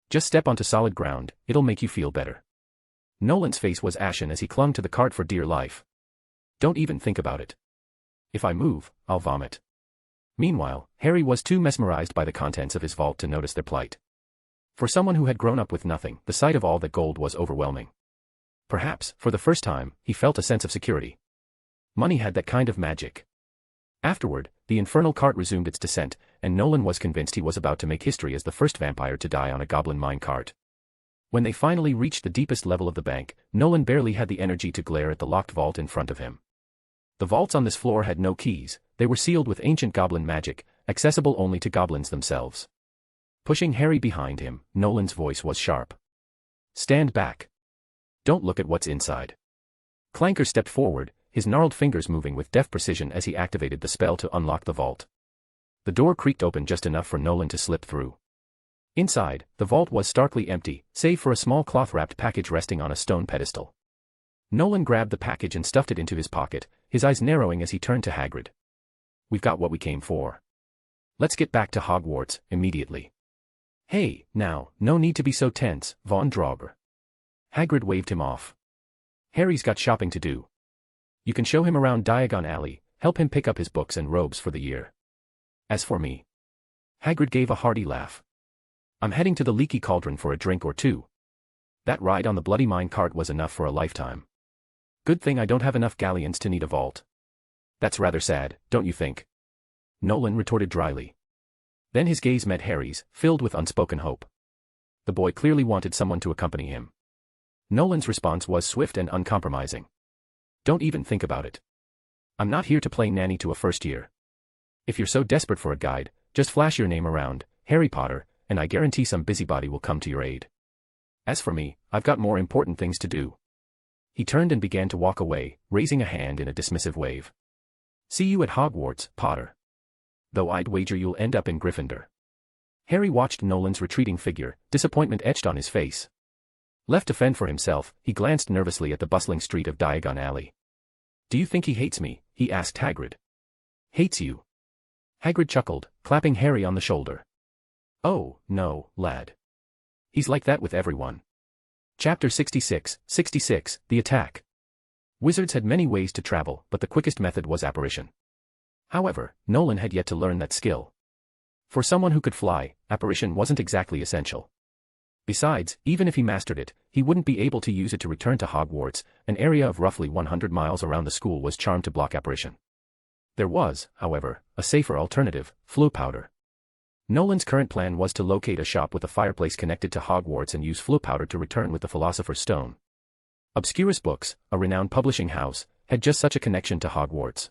"Just step onto solid ground, it'll make you feel better." Nolan's face was ashen as he clung to the cart for dear life. "Don't even think about it. If I move, I'll vomit." Meanwhile, Harry was too mesmerized by the contents of his vault to notice their plight. For someone who had grown up with nothing, the sight of all that gold was overwhelming. Perhaps, for the first time, he felt a sense of security. Money had that kind of magic. Afterward, the infernal cart resumed its descent, and Nolan was convinced he was about to make history as the first vampire to die on a goblin mine cart. When they finally reached the deepest level of the bank, Nolan barely had the energy to glare at the locked vault in front of him. The vaults on this floor had no keys, they were sealed with ancient goblin magic, accessible only to goblins themselves. Pushing Harry behind him, Nolan's voice was sharp. "Stand back. Don't look at what's inside." Clanker stepped forward, his gnarled fingers moving with deft precision as he activated the spell to unlock the vault. The door creaked open just enough for Nolan to slip through. Inside, the vault was starkly empty, save for a small cloth-wrapped package resting on a stone pedestal. Nolan grabbed the package and stuffed it into his pocket, his eyes narrowing as he turned to Hagrid. "We've got what we came for. Let's get back to Hogwarts, immediately." "Hey, now, no need to be so tense, Von Draugr." Hagrid waved him off. "Harry's got shopping to do. You can show him around Diagon Alley, help him pick up his books and robes for the year. As for me..." Hagrid gave a hearty laugh. "I'm heading to the Leaky Cauldron for a drink or two. That ride on the bloody mine cart was enough for a lifetime. Good thing I don't have enough galleons to need a vault." "That's rather sad, don't you think?" Nolan retorted dryly. Then his gaze met Harry's, filled with unspoken hope. The boy clearly wanted someone to accompany him. Nolan's response was swift and uncompromising. "Don't even think about it. I'm not here to play nanny to a first year. If you're so desperate for a guide, just flash your name around, Harry Potter, and I guarantee some busybody will come to your aid. As for me, I've got more important things to do." He turned and began to walk away, raising a hand in a dismissive wave. "See you at Hogwarts, Potter. Though I'd wager you'll end up in Gryffindor." Harry watched Nolan's retreating figure, disappointment etched on his face. Left to fend for himself, he glanced nervously at the bustling street of Diagon Alley. "Do you think he hates me?" he asked Hagrid. "Hates you?" Hagrid chuckled, clapping Harry on the shoulder. "Oh, no, lad. He's like that with everyone." Chapter 66, The Attack. Wizards had many ways to travel, but the quickest method was apparition. However, Nolan had yet to learn that skill. For someone who could fly, apparition wasn't exactly essential. Besides, even if he mastered it, he wouldn't be able to use it to return to Hogwarts. An area of roughly 100 miles around the school was charmed to block apparition. There was, however, a safer alternative, flu powder. Nolan's current plan was to locate a shop with a fireplace connected to Hogwarts and use flu powder to return with the Philosopher's Stone. Obscurus Books, a renowned publishing house, had just such a connection to Hogwarts.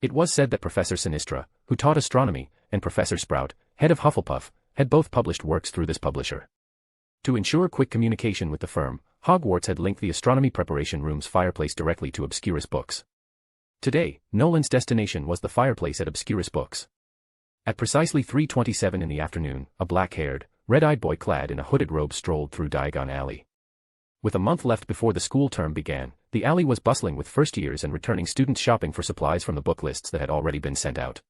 It was said that Professor Sinistra, who taught astronomy, and Professor Sprout, head of Hufflepuff, had both published works through this publisher. To ensure quick communication with the firm, Hogwarts had linked the astronomy preparation room's fireplace directly to Obscurus Books. Today, Nolan's destination was the fireplace at Obscurus Books. At precisely 3:27 in the afternoon, a black-haired, red-eyed boy clad in a hooded robe strolled through Diagon Alley. With a month left before the school term began, the alley was bustling with first-years and returning students shopping for supplies from the book lists that had already been sent out.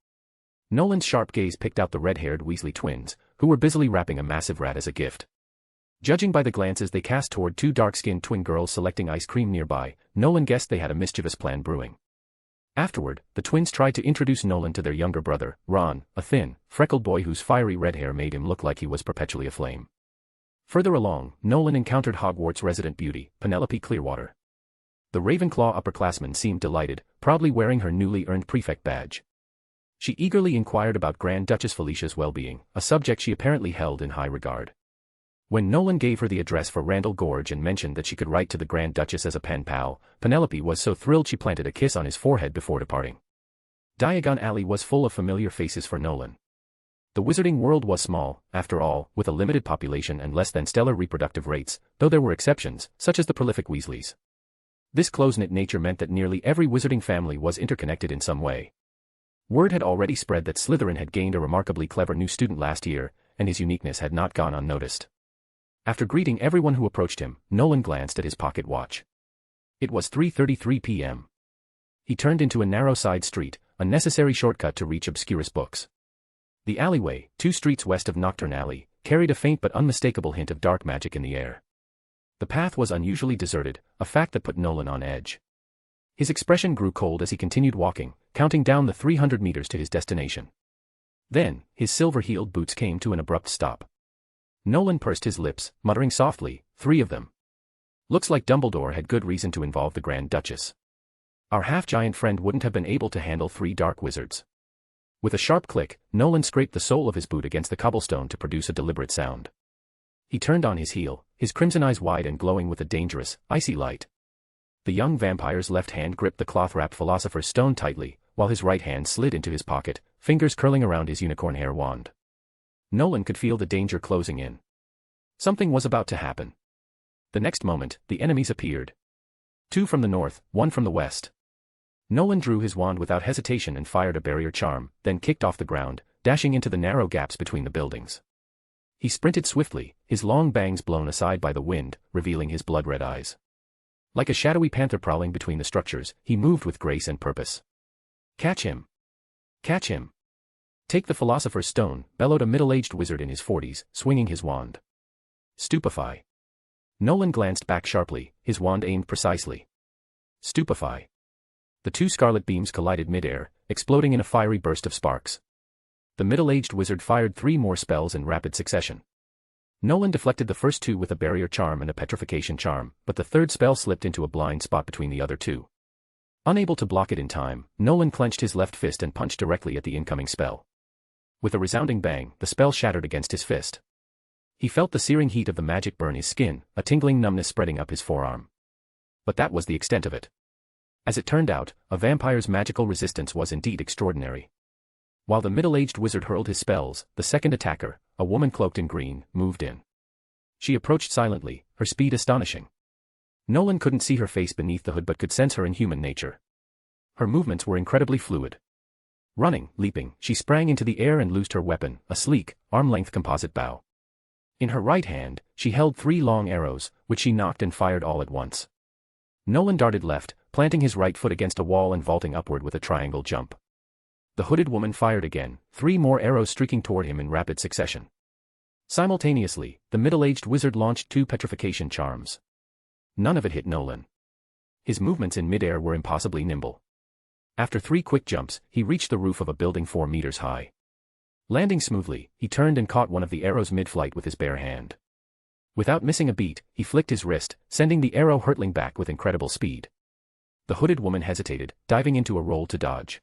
Nolan's sharp gaze picked out the red-haired Weasley twins, who were busily wrapping a massive rat as a gift. Judging by the glances they cast toward two dark-skinned twin girls selecting ice cream nearby, Nolan guessed they had a mischievous plan brewing. Afterward, the twins tried to introduce Nolan to their younger brother, Ron, a thin, freckled boy whose fiery red hair made him look like he was perpetually aflame. Further along, Nolan encountered Hogwarts resident beauty, Penelope Clearwater. The Ravenclaw upperclassman seemed delighted, proudly wearing her newly earned prefect badge. She eagerly inquired about Grand Duchess Felicia's well-being, a subject she apparently held in high regard. When Nolan gave her the address for Randall Gorge and mentioned that she could write to the Grand Duchess as a pen pal, Penelope was so thrilled she planted a kiss on his forehead before departing. Diagon Alley was full of familiar faces for Nolan. The wizarding world was small, after all, with a limited population and less than stellar reproductive rates, though there were exceptions, such as the prolific Weasleys. This close-knit nature meant that nearly every wizarding family was interconnected in some way. Word had already spread that Slytherin had gained a remarkably clever new student last year, and his uniqueness had not gone unnoticed. After greeting everyone who approached him, Nolan glanced at his pocket watch. It was 3:33 p.m. He turned into a narrow side street, a necessary shortcut to reach Obscurus Books. The alleyway, 2 streets west of Nocturne Alley, carried a faint but unmistakable hint of dark magic in the air. The path was unusually deserted, a fact that put Nolan on edge. His expression grew cold as he continued walking, counting down the 300 meters to his destination. Then, his silver-heeled boots came to an abrupt stop. Nolan pursed his lips, muttering softly, 3 of them. Looks like Dumbledore had good reason to involve the Grand Duchess. Our half-giant friend wouldn't have been able to handle 3 dark wizards. With a sharp click, Nolan scraped the sole of his boot against the cobblestone to produce a deliberate sound. He turned on his heel, his crimson eyes wide and glowing with a dangerous, icy light. The young vampire's left hand gripped the cloth-wrapped Philosopher's Stone tightly, while his right hand slid into his pocket, fingers curling around his unicorn hair wand. Nolan could feel the danger closing in. Something was about to happen. The next moment, the enemies appeared. 2 from the north, 1 from the west. Nolan drew his wand without hesitation and fired a barrier charm, then kicked off the ground, dashing into the narrow gaps between the buildings. He sprinted swiftly, his long bangs blown aside by the wind, revealing his blood-red eyes. Like a shadowy panther prowling between the structures, he moved with grace and purpose. Catch him! Catch him! Take the Philosopher's Stone, bellowed a middle-aged wizard in his 40s, swinging his wand. Stupefy. Nolan glanced back sharply, his wand aimed precisely. Stupefy. The 2 scarlet beams collided mid-air, exploding in a fiery burst of sparks. The middle-aged wizard fired 3 more spells in rapid succession. Nolan deflected the first 2 with a barrier charm and a petrification charm, but the third spell slipped into a blind spot between the other 2. Unable to block it in time, Nolan clenched his left fist and punched directly at the incoming spell. With a resounding bang, the spell shattered against his fist. He felt the searing heat of the magic burn his skin, a tingling numbness spreading up his forearm. But that was the extent of it. As it turned out, a vampire's magical resistance was indeed extraordinary. While the middle-aged wizard hurled his spells, the second attacker, a woman cloaked in green, moved in. She approached silently, her speed astonishing. Nolan couldn't see her face beneath the hood but could sense her inhuman nature. Her movements were incredibly fluid. Running, leaping, she sprang into the air and loosed her weapon, a sleek, arm-length composite bow. In her right hand, she held 3 long arrows, which she knocked and fired all at once. Nolan darted left, planting his right foot against a wall and vaulting upward with a triangle jump. The hooded woman fired again, 3 more arrows streaking toward him in rapid succession. Simultaneously, the middle-aged wizard launched 2 petrification charms. None of it hit Nolan. His movements in mid-air were impossibly nimble. After 3 quick jumps, he reached the roof of a building 4 meters high. Landing smoothly, he turned and caught one of the arrows mid-flight with his bare hand. Without missing a beat, he flicked his wrist, sending the arrow hurtling back with incredible speed. The hooded woman hesitated, diving into a roll to dodge.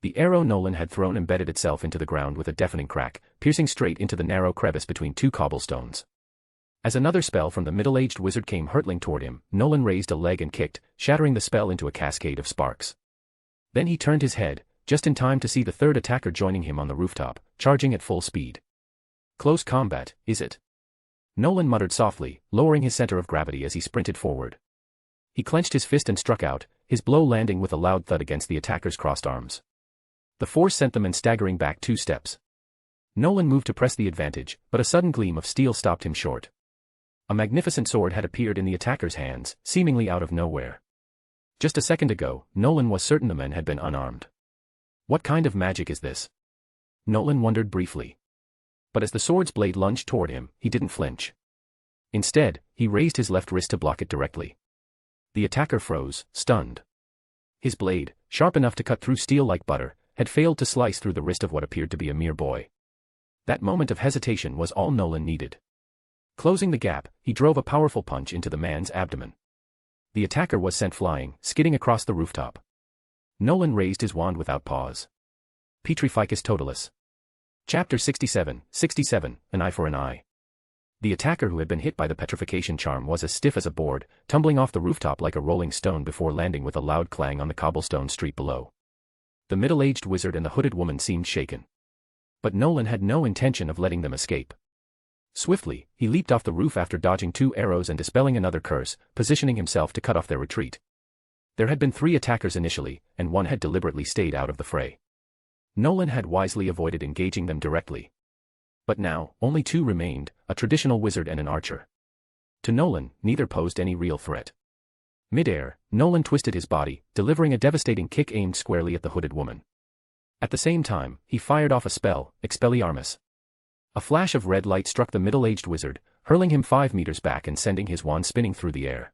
The arrow Nolan had thrown embedded itself into the ground with a deafening crack, piercing straight into the narrow crevice between 2 cobblestones. As another spell from the middle-aged wizard came hurtling toward him, Nolan raised a leg and kicked, shattering the spell into a cascade of sparks. Then he turned his head, just in time to see the third attacker joining him on the rooftop, charging at full speed. Close combat, is it? Nolan muttered softly, lowering his center of gravity as he sprinted forward. He clenched his fist and struck out, his blow landing with a loud thud against the attacker's crossed arms. The force sent the men staggering back 2 steps. Nolan moved to press the advantage, but a sudden gleam of steel stopped him short. A magnificent sword had appeared in the attacker's hands, seemingly out of nowhere. Just a second ago, Nolan was certain the men had been unarmed. What kind of magic is this? Nolan wondered briefly. But as the sword's blade lunged toward him, he didn't flinch. Instead, he raised his left wrist to block it directly. The attacker froze, stunned. His blade, sharp enough to cut through steel like butter, had failed to slice through the wrist of what appeared to be a mere boy. That moment of hesitation was all Nolan needed. Closing the gap, he drove a powerful punch into the man's abdomen. The attacker was sent flying, skidding across the rooftop. Nolan raised his wand without pause. Petrificus Totalis. Chapter 67, An Eye for an Eye. The attacker who had been hit by the petrification charm was as stiff as a board, tumbling off the rooftop like a rolling stone before landing with a loud clang on the cobblestone street below. The middle-aged wizard and the hooded woman seemed shaken. But Nolan had no intention of letting them escape. Swiftly, he leaped off the roof after dodging 2 arrows and dispelling another curse, positioning himself to cut off their retreat. There had been 3 attackers initially, and 1 had deliberately stayed out of the fray. Nolan had wisely avoided engaging them directly. But now, only 2 remained, a traditional wizard and an archer. To Nolan, neither posed any real threat. Mid-air, Nolan twisted his body, delivering a devastating kick aimed squarely at the hooded woman. At the same time, he fired off a spell, Expelliarmus. A flash of red light struck the middle-aged wizard, hurling him 5 meters back and sending his wand spinning through the air.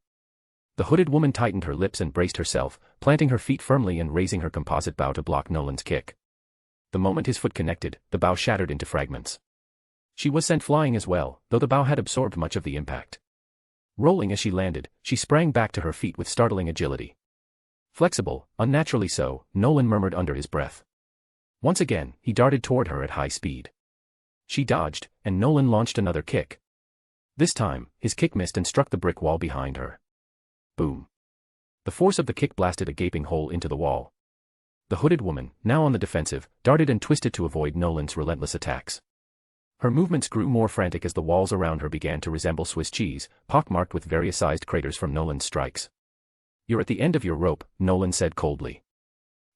The hooded woman tightened her lips and braced herself, planting her feet firmly and raising her composite bow to block Nolan's kick. The moment his foot connected, the bough shattered into fragments. She was sent flying as well, though the bough had absorbed much of the impact. Rolling as she landed, she sprang back to her feet with startling agility. Flexible, unnaturally so, Nolan murmured under his breath. Once again, he darted toward her at high speed. She dodged, and Nolan launched another kick. This time, his kick missed and struck the brick wall behind her. Boom. The force of the kick blasted a gaping hole into the wall. The hooded woman, now on the defensive, darted and twisted to avoid Nolan's relentless attacks. Her movements grew more frantic as the walls around her began to resemble Swiss cheese, pockmarked with various-sized craters from Nolan's strikes. "You're at the end of your rope," Nolan said coldly.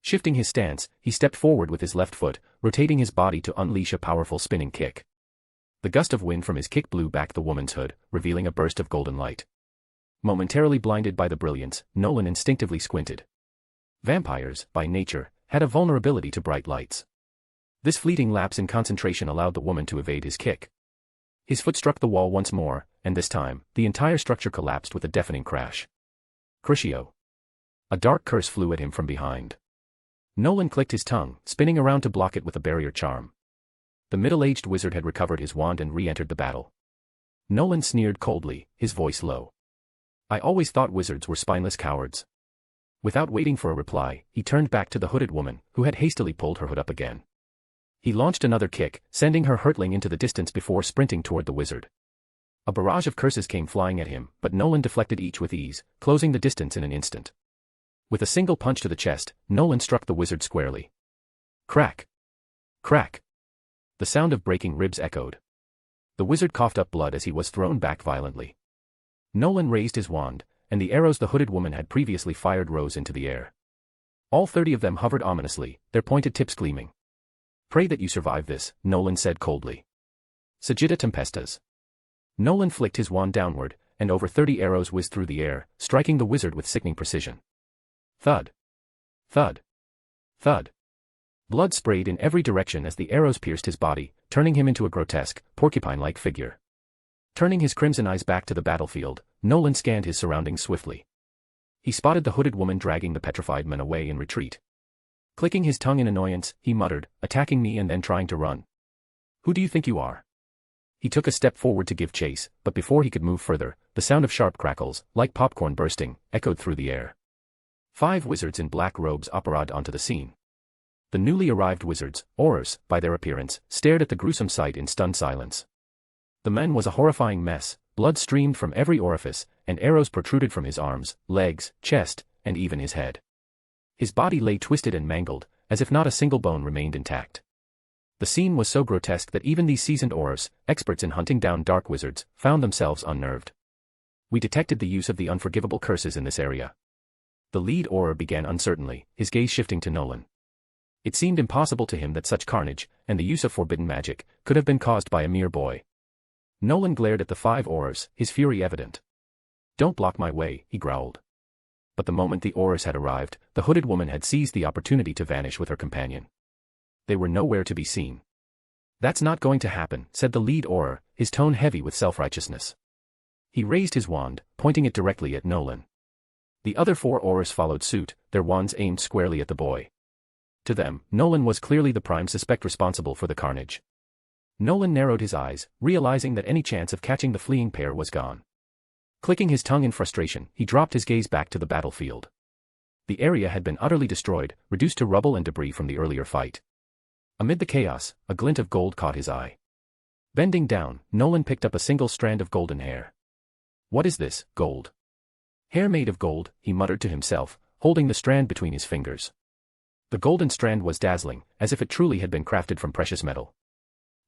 Shifting his stance, he stepped forward with his left foot, rotating his body to unleash a powerful spinning kick. The gust of wind from his kick blew back the woman's hood, revealing a burst of golden light. Momentarily blinded by the brilliance, Nolan instinctively squinted. Vampires, by nature, had a vulnerability to bright lights. This fleeting lapse in concentration allowed the woman to evade his kick. His foot struck the wall once more, and this time, the entire structure collapsed with a deafening crash. Crucio. A dark curse flew at him from behind. Nolan clicked his tongue, spinning around to block it with a barrier charm. The middle-aged wizard had recovered his wand and re-entered the battle. Nolan sneered coldly, his voice low. "I always thought wizards were spineless cowards." Without waiting for a reply, he turned back to the hooded woman, who had hastily pulled her hood up again. He launched another kick, sending her hurtling into the distance before sprinting toward the wizard. A barrage of curses came flying at him, but Nolan deflected each with ease, closing the distance in an instant. With a single punch to the chest, Nolan struck the wizard squarely. Crack! Crack! The sound of breaking ribs echoed. The wizard coughed up blood as he was thrown back violently. Nolan raised his wand, and the arrows the hooded woman had previously fired rose into the air. All 30 of them hovered ominously, their pointed tips gleaming. "Pray that you survive this," Nolan said coldly. Sagitta Tempestas. Nolan flicked his wand downward, and over 30 arrows whizzed through the air, striking the wizard with sickening precision. Thud. Thud. Thud. Blood sprayed in every direction as the arrows pierced his body, turning him into a grotesque, porcupine-like figure. Turning his crimson eyes back to the battlefield, Nolan scanned his surroundings swiftly. He spotted the hooded woman dragging the petrified man away in retreat. Clicking his tongue in annoyance, he muttered, "Attacking me and then trying to run. Who do you think you are?" He took a step forward to give chase, but before he could move further, the sound of sharp crackles, like popcorn bursting, echoed through the air. 5 wizards in black robes apparad onto the scene. The newly arrived wizards, Aurors, by their appearance, stared at the gruesome sight in stunned silence. The man was a horrifying mess, blood streamed from every orifice, and arrows protruded from his arms, legs, chest, and even his head. His body lay twisted and mangled, as if not a single bone remained intact. The scene was so grotesque that even these seasoned Aurors, experts in hunting down dark wizards, found themselves unnerved. "We detected the use of the unforgivable curses in this area." The lead Auror began uncertainly, his gaze shifting to Nolan. It seemed impossible to him that such carnage, and the use of forbidden magic, could have been caused by a mere boy. Nolan glared at the 5 Aurors, his fury evident. "Don't block my way," he growled. But the moment the Aurors had arrived, the hooded woman had seized the opportunity to vanish with her companion. They were nowhere to be seen. "That's not going to happen," said the lead Auror, his tone heavy with self-righteousness. He raised his wand, pointing it directly at Nolan. The other 4 Aurors followed suit, their wands aimed squarely at the boy. To them, Nolan was clearly the prime suspect responsible for the carnage. Nolan narrowed his eyes, realizing that any chance of catching the fleeing pair was gone. Clicking his tongue in frustration, he dropped his gaze back to the battlefield. The area had been utterly destroyed, reduced to rubble and debris from the earlier fight. Amid the chaos, a glint of gold caught his eye. Bending down, Nolan picked up a single strand of golden hair. "What is this, gold?" "Hair made of gold," he muttered to himself, holding the strand between his fingers. The golden strand was dazzling, as if it truly had been crafted from precious metal.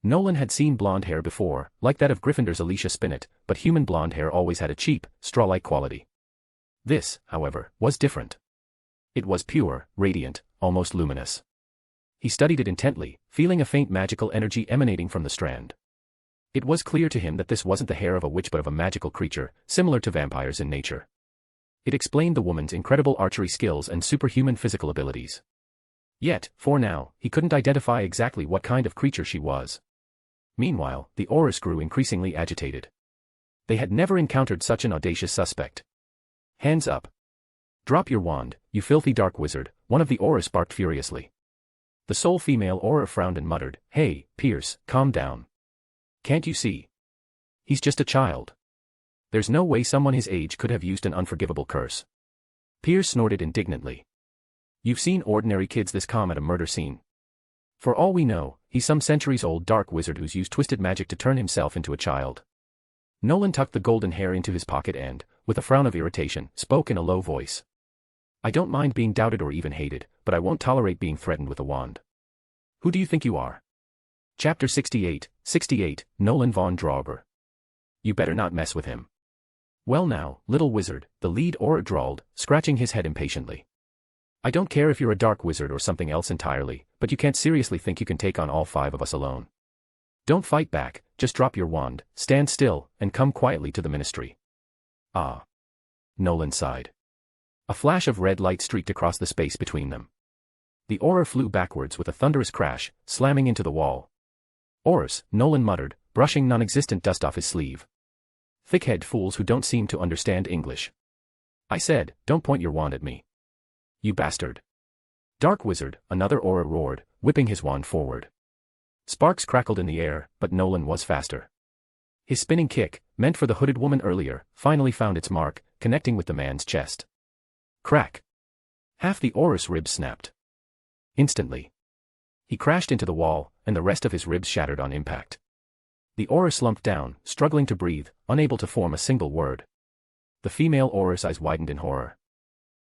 Nolan had seen blonde hair before, like that of Gryffindor's Alicia Spinnet, but human blonde hair always had a cheap, straw-like quality. This, however, was different. It was pure, radiant, almost luminous. He studied it intently, feeling a faint magical energy emanating from the strand. It was clear to him that this wasn't the hair of a witch but of a magical creature, similar to vampires in nature. It explained the woman's incredible archery skills and superhuman physical abilities. Yet, for now, he couldn't identify exactly what kind of creature she was. Meanwhile, the Aurors grew increasingly agitated. They had never encountered such an audacious suspect. "Hands up. Drop your wand, you filthy dark wizard," one of the Aurors barked furiously. The sole female aura frowned and muttered, "Hey, Pierce, calm down. Can't you see? He's just a child. There's no way someone his age could have used an unforgivable curse." Pierce snorted indignantly. "You've seen ordinary kids this calm at a murder scene. For all we know, he's some centuries-old dark wizard who's used twisted magic to turn himself into a child." Nolan tucked the golden hair into his pocket and, with a frown of irritation, spoke in a low voice. "I don't mind being doubted or even hated, but I won't tolerate being threatened with a wand. Who do you think you are?" Chapter 68, Nolan Von Draugr. "You better not mess with him." "Well now, little wizard," the lead aura drawled, scratching his head impatiently. "I don't care if you're a dark wizard or something else entirely, but you can't seriously think you can take on all 5 of us alone. Don't fight back, just drop your wand, stand still, and come quietly to the ministry." "Ah." Nolan sighed. A flash of red light streaked across the space between them. The aura flew backwards with a thunderous crash, slamming into the wall. "Auras," Nolan muttered, brushing non-existent dust off his sleeve. "Thick-head fools who don't seem to understand English. I said, don't point your wand at me. You bastard." "Dark wizard," another aura roared, whipping his wand forward. Sparks crackled in the air, but Nolan was faster. His spinning kick, meant for the hooded woman earlier, finally found its mark, connecting with the man's chest. Crack! Half the aura's ribs snapped. Instantly, he crashed into the wall, and the rest of his ribs shattered on impact. The aura slumped down, struggling to breathe, unable to form a single word. The female aura's eyes widened in horror.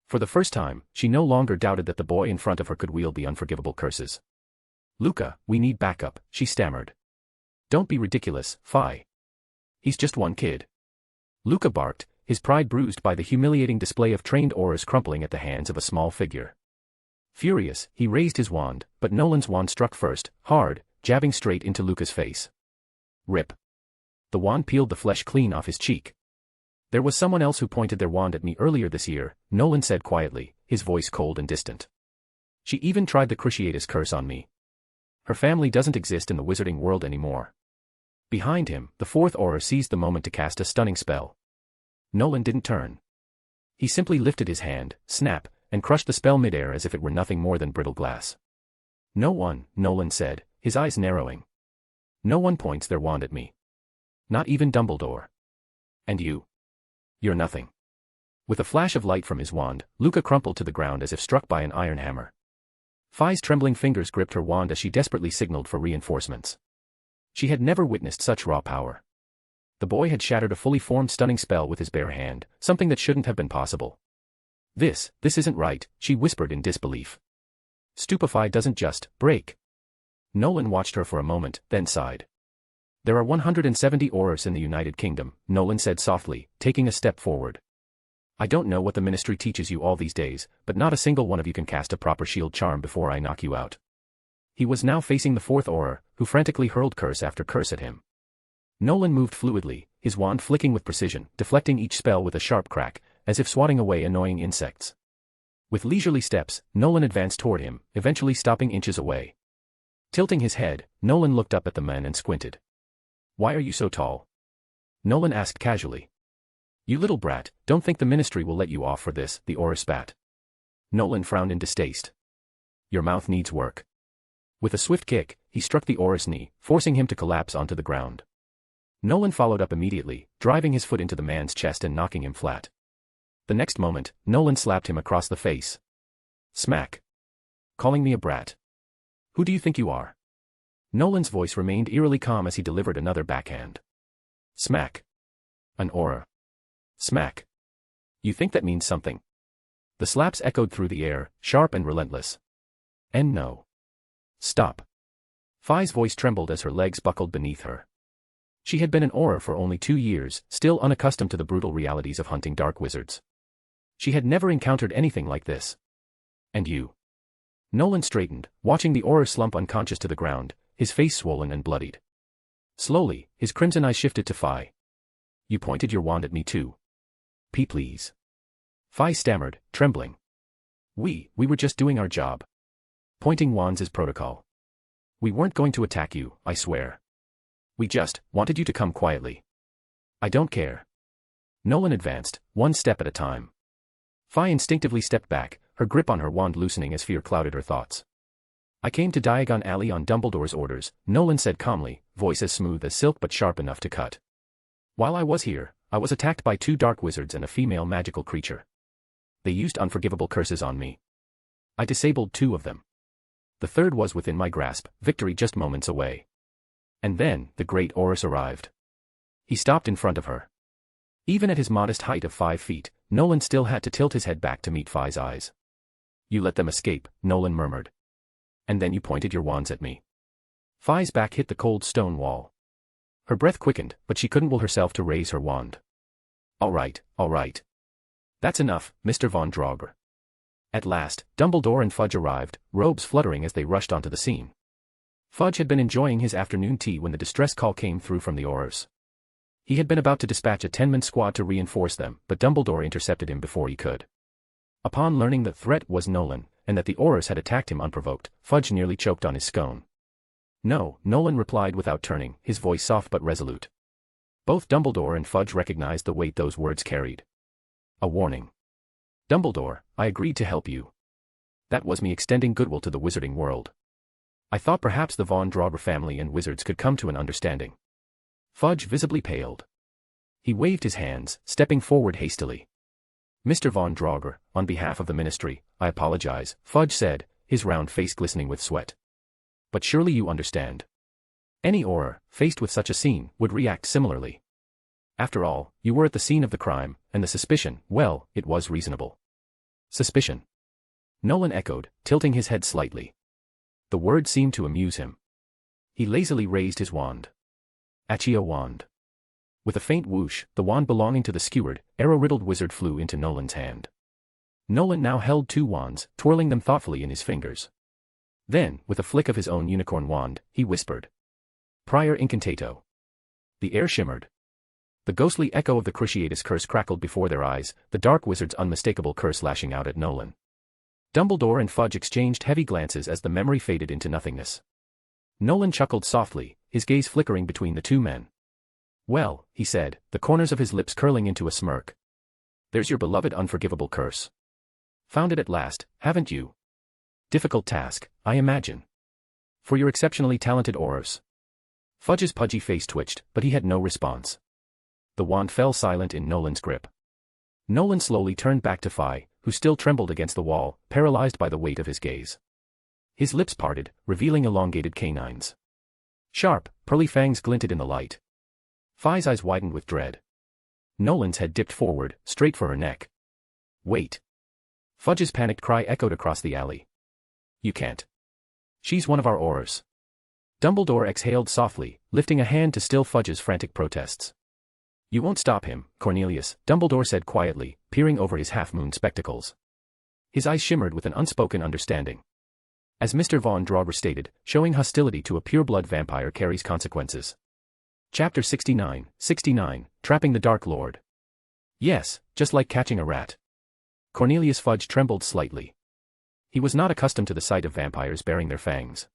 For the first time, she no longer doubted that the boy in front of her could wield the unforgivable curses. "Luca, we need backup," she stammered. "Don't be ridiculous, Phi. He's just one kid." Luca barked, his pride bruised by the humiliating display of trained auras crumpling at the hands of a small figure. Furious, he raised his wand, but Nolan's wand struck first, hard, jabbing straight into Luca's face. Rip. The wand peeled the flesh clean off his cheek. "There was someone else who pointed their wand at me earlier this year," Nolan said quietly, his voice cold and distant. "She even tried the Cruciatus curse on me. Her family doesn't exist in the wizarding world anymore." Behind him, the 4th aura seized the moment to cast a stunning spell. Nolan didn't turn. He simply lifted his hand, snap, and crushed the spell midair as if it were nothing more than brittle glass. "No one," Nolan said, his eyes narrowing. "No one points their wand at me. Not even Dumbledore. And you? You're nothing." With a flash of light from his wand, Luca crumpled to the ground as if struck by an iron hammer. Phi's trembling fingers gripped her wand as she desperately signaled for reinforcements. She had never witnessed such raw power. The boy had shattered a fully formed stunning spell with his bare hand, something that shouldn't have been possible. This isn't right," she whispered in disbelief. "Stupefy doesn't just break." Nolan watched her for a moment, then sighed. "There are 170 auras in the United Kingdom," Nolan said softly, taking a step forward. "I don't know what the ministry teaches you all these days, but not a single one of you can cast a proper shield charm before I knock you out." He was now facing the 4th aura, who frantically hurled curse after curse at him. Nolan moved fluidly, his wand flicking with precision, deflecting each spell with a sharp crack, as if swatting away annoying insects. With leisurely steps, Nolan advanced toward him, eventually stopping inches away. Tilting his head, Nolan looked up at the man and squinted. "Why are you so tall?" Nolan asked casually. "You little brat, don't think the ministry will let you off for this," the aura spat. Nolan frowned in distaste. "Your mouth needs work." With a swift kick, he struck the aura's knee, forcing him to collapse onto the ground. Nolan followed up immediately, driving his foot into the man's chest and knocking him flat. The next moment, Nolan slapped him across the face. Smack. "Calling me a brat? Who do you think you are?" Nolan's voice remained eerily calm as he delivered another backhand. Smack. An aura. Smack. "You think that means something?" The slaps echoed through the air, sharp and relentless. "And no. Stop." Phi's voice trembled as her legs buckled beneath her. She had been an aura for only 2 years, still unaccustomed to the brutal realities of hunting dark wizards. She had never encountered anything like this. "And you?" Nolan straightened, watching the aura slump unconscious to the ground, his face swollen and bloodied. Slowly, his crimson eyes shifted to Phi. "You pointed your wand at me too." Please." Phi stammered, trembling. We were just doing our job. Pointing wands is protocol. We weren't going to attack you, I swear. We just wanted you to come quietly." "I don't care." Nolan advanced, one step at a time. Phi instinctively stepped back, her grip on her wand loosening as fear clouded her thoughts. I came to Diagon Alley on Dumbledore's orders, Nolan said calmly, voice as smooth as silk but sharp enough to cut. While I was here, I was attacked by 2 dark wizards and a female magical creature. They used unforgivable curses on me. I disabled 2 of them. The third was within my grasp, victory just moments away. And then, the great Aurus arrived. He stopped in front of her. Even at his modest height of 5 feet, Nolan still had to tilt his head back to meet Phi's eyes. You let them escape, Nolan murmured. And then you pointed your wands at me. Phi's back hit the cold stone wall. Her breath quickened, but she couldn't will herself to raise her wand. All right. That's enough, Mr. Von Draugr. At last, Dumbledore and Fudge arrived, robes fluttering as they rushed onto the scene. Fudge had been enjoying his afternoon tea when the distress call came through from the Aurors. He had been about to dispatch a 10-man squad to reinforce them, but Dumbledore intercepted him before he could. Upon learning the threat was Nolan, and that the Aurors had attacked him unprovoked, Fudge nearly choked on his scone. No, Nolan replied without turning, his voice soft but resolute. Both Dumbledore and Fudge recognized the weight those words carried. A warning. Dumbledore, I agreed to help you. That was me extending goodwill to the wizarding world. I thought perhaps the Von Draugr family and wizards could come to an understanding. Fudge visibly paled. He waved his hands, stepping forward hastily. Mr. Von Draugr, on behalf of the ministry, I apologize, Fudge said, his round face glistening with sweat. But surely you understand. Any Auror, faced with such a scene, would react similarly. After all, you were at the scene of the crime, and the suspicion, well, it was reasonable. Suspicion. Nolan echoed, tilting his head slightly. The word seemed to amuse him. He lazily raised his wand. Accio wand. With a faint whoosh, the wand belonging to the skewered, arrow-riddled wizard flew into Nolan's hand. Nolan now held 2 wands, twirling them thoughtfully in his fingers. Then, with a flick of his own unicorn wand, he whispered. Prior incantato. The air shimmered. The ghostly echo of the Cruciatus curse crackled before their eyes, the dark wizard's unmistakable curse lashing out at Nolan. Dumbledore and Fudge exchanged heavy glances as the memory faded into nothingness. Nolan chuckled softly, his gaze flickering between the 2 men. Well, he said, the corners of his lips curling into a smirk. There's your beloved unforgivable curse. Found it at last, haven't you? Difficult task, I imagine. For your exceptionally talented Aurors. Fudge's pudgy face twitched, but he had no response. The wand fell silent in Nolan's grip. Nolan slowly turned back to Phi, who still trembled against the wall, paralyzed by the weight of his gaze. His lips parted, revealing elongated canines. Sharp, pearly fangs glinted in the light. Phi's eyes widened with dread. Nolan's head dipped forward, straight for her neck. Wait. Fudge's panicked cry echoed across the alley. You can't. She's one of our Aurors. Dumbledore exhaled softly, lifting a hand to still Fudge's frantic protests. You won't stop him, Cornelius, Dumbledore said quietly, peering over his half-moon spectacles. His eyes shimmered with an unspoken understanding. As Mr. Von Draugr stated, showing hostility to a pure-blood vampire carries consequences. Chapter 69, Trapping the Dark Lord. Yes, just like catching a rat. Cornelius Fudge trembled slightly. He was not accustomed to the sight of vampires baring their fangs.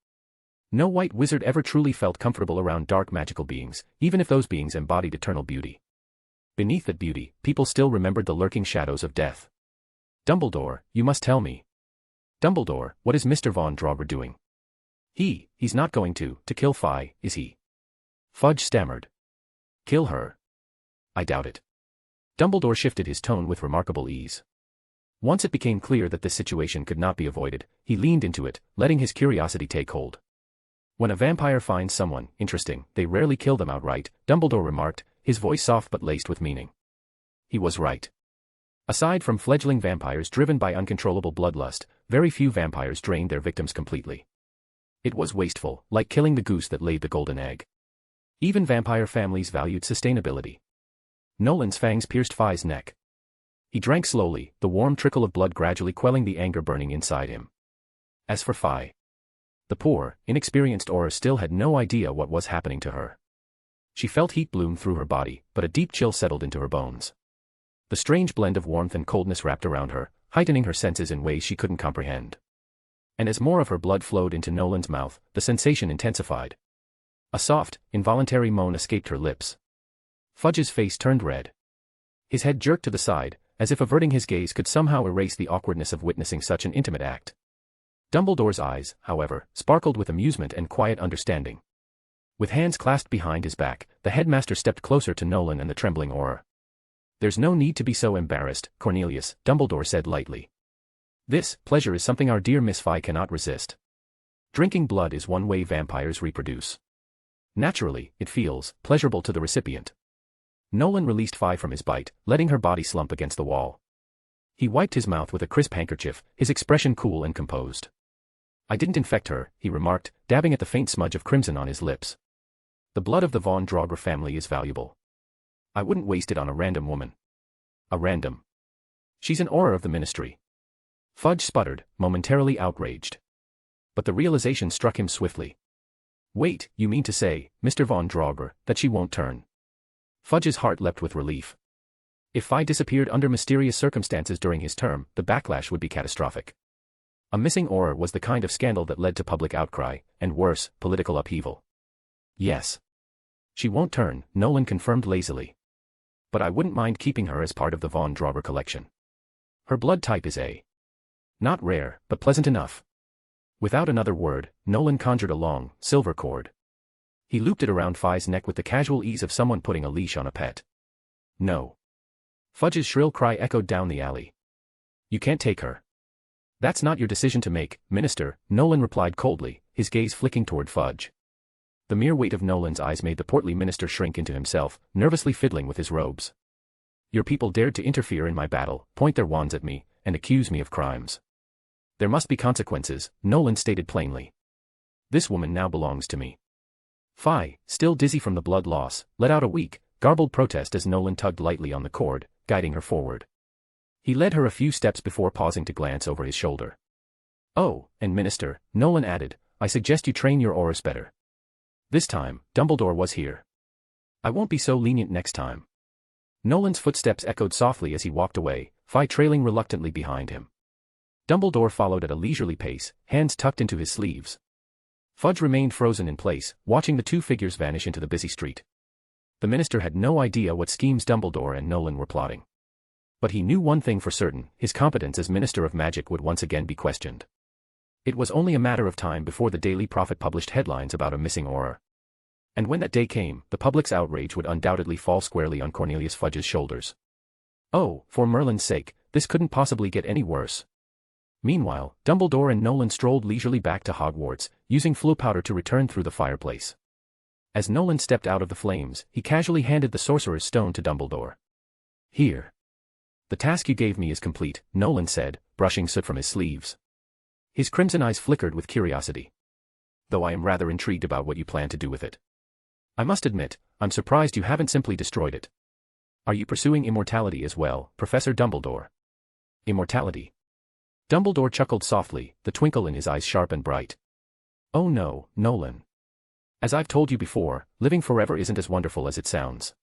No white wizard ever truly felt comfortable around dark magical beings, even if those beings embodied eternal beauty. Beneath that beauty, people still remembered the lurking shadows of death. Dumbledore, you must tell me. Dumbledore, what is Mr. Von Draugr doing? He's not going to kill Phi, is he? Fudge stammered. Kill her? I doubt it. Dumbledore shifted his tone with remarkable ease. Once it became clear that this situation could not be avoided, he leaned into it, letting his curiosity take hold. When a vampire finds someone interesting, they rarely kill them outright, Dumbledore remarked, his voice soft but laced with meaning. He was right. Aside from fledgling vampires driven by uncontrollable bloodlust, very few vampires drained their victims completely. It was wasteful, like killing the goose that laid the golden egg. Even vampire families valued sustainability. Nolan's fangs pierced Phi's neck. He drank slowly, the warm trickle of blood gradually quelling the anger burning inside him. As for Phi, the poor, inexperienced Auror still had no idea what was happening to her. She felt heat bloom through her body, but a deep chill settled into her bones. The strange blend of warmth and coldness wrapped around her, heightening her senses in ways she couldn't comprehend. And as more of her blood flowed into Nolan's mouth, the sensation intensified. A soft, involuntary moan escaped her lips. Fudge's face turned red. His head jerked to the side, as if averting his gaze could somehow erase the awkwardness of witnessing such an intimate act. Dumbledore's eyes, however, sparkled with amusement and quiet understanding. With hands clasped behind his back, the headmaster stepped closer to Nolan and the trembling Auror. "There's no need to be so embarrassed, Cornelius," Dumbledore said lightly. "This pleasure is something our dear Miss Fry cannot resist. Drinking blood is one way vampires reproduce. Naturally, it feels pleasurable to the recipient." Nolan released Fry from his bite, letting her body slump against the wall. He wiped his mouth with a crisp handkerchief, his expression cool and composed. "I didn't infect her," he remarked, dabbing at the faint smudge of crimson on his lips. "The blood of the Von Draugr family is valuable. I wouldn't waste it on a random woman." "A random? She's an Auror of the Ministry." Fudge sputtered, momentarily outraged. But the realization struck him swiftly. "Wait, you mean to say, Mr. Von Draugr, that she won't turn?" Fudge's heart leapt with relief. If Fry disappeared under mysterious circumstances during his term, the backlash would be catastrophic. A missing Auror was the kind of scandal that led to public outcry, and worse, political upheaval. "Yes. She won't turn," Nolan confirmed lazily. "But I wouldn't mind keeping her as part of the Von Draugr collection. Her blood type is A. Not rare, but pleasant enough." Without another word, Nolan conjured a long, silver cord. He looped it around Fry's neck with the casual ease of someone putting a leash on a pet. "No." Fudge's shrill cry echoed down the alley. "You can't take her." "That's not your decision to make, Minister," Nolan replied coldly, his gaze flicking toward Fudge. The mere weight of Nolan's eyes made the portly minister shrink into himself, nervously fiddling with his robes. "Your people dared to interfere in my battle, point their wands at me, and accuse me of crimes. There must be consequences," Nolan stated plainly. "This woman now belongs to me." Fry, still dizzy from the blood loss, let out a weak, garbled protest as Nolan tugged lightly on the cord, guiding her forward. He led her a few steps before pausing to glance over his shoulder. "Oh, and Minister," Nolan added, "I suggest you train your Aurors better. This time, Dumbledore was here. I won't be so lenient next time." Nolan's footsteps echoed softly as he walked away, Fry trailing reluctantly behind him. Dumbledore followed at a leisurely pace, hands tucked into his sleeves. Fudge remained frozen in place, watching the two figures vanish into the busy street. The minister had no idea what schemes Dumbledore and Nolan were plotting. But he knew one thing for certain, his competence as Minister of Magic would once again be questioned. It was only a matter of time before the Daily Prophet published headlines about a missing Auror. And when that day came, the public's outrage would undoubtedly fall squarely on Cornelius Fudge's shoulders. Oh, for Merlin's sake, this couldn't possibly get any worse. Meanwhile, Dumbledore and Nolan strolled leisurely back to Hogwarts, using flue powder to return through the fireplace. As Nolan stepped out of the flames, he casually handed the Sorcerer's Stone to Dumbledore. "Here. The task you gave me is complete," Nolan said, brushing soot from his sleeves. His crimson eyes flickered with curiosity. "Though I am rather intrigued about what you plan to do with it. I must admit, I'm surprised you haven't simply destroyed it. Are you pursuing immortality as well, Professor Dumbledore?" "Immortality?" Dumbledore chuckled softly, the twinkle in his eyes sharp and bright. "Oh no, Nolan. As I've told you before, living forever isn't as wonderful as it sounds.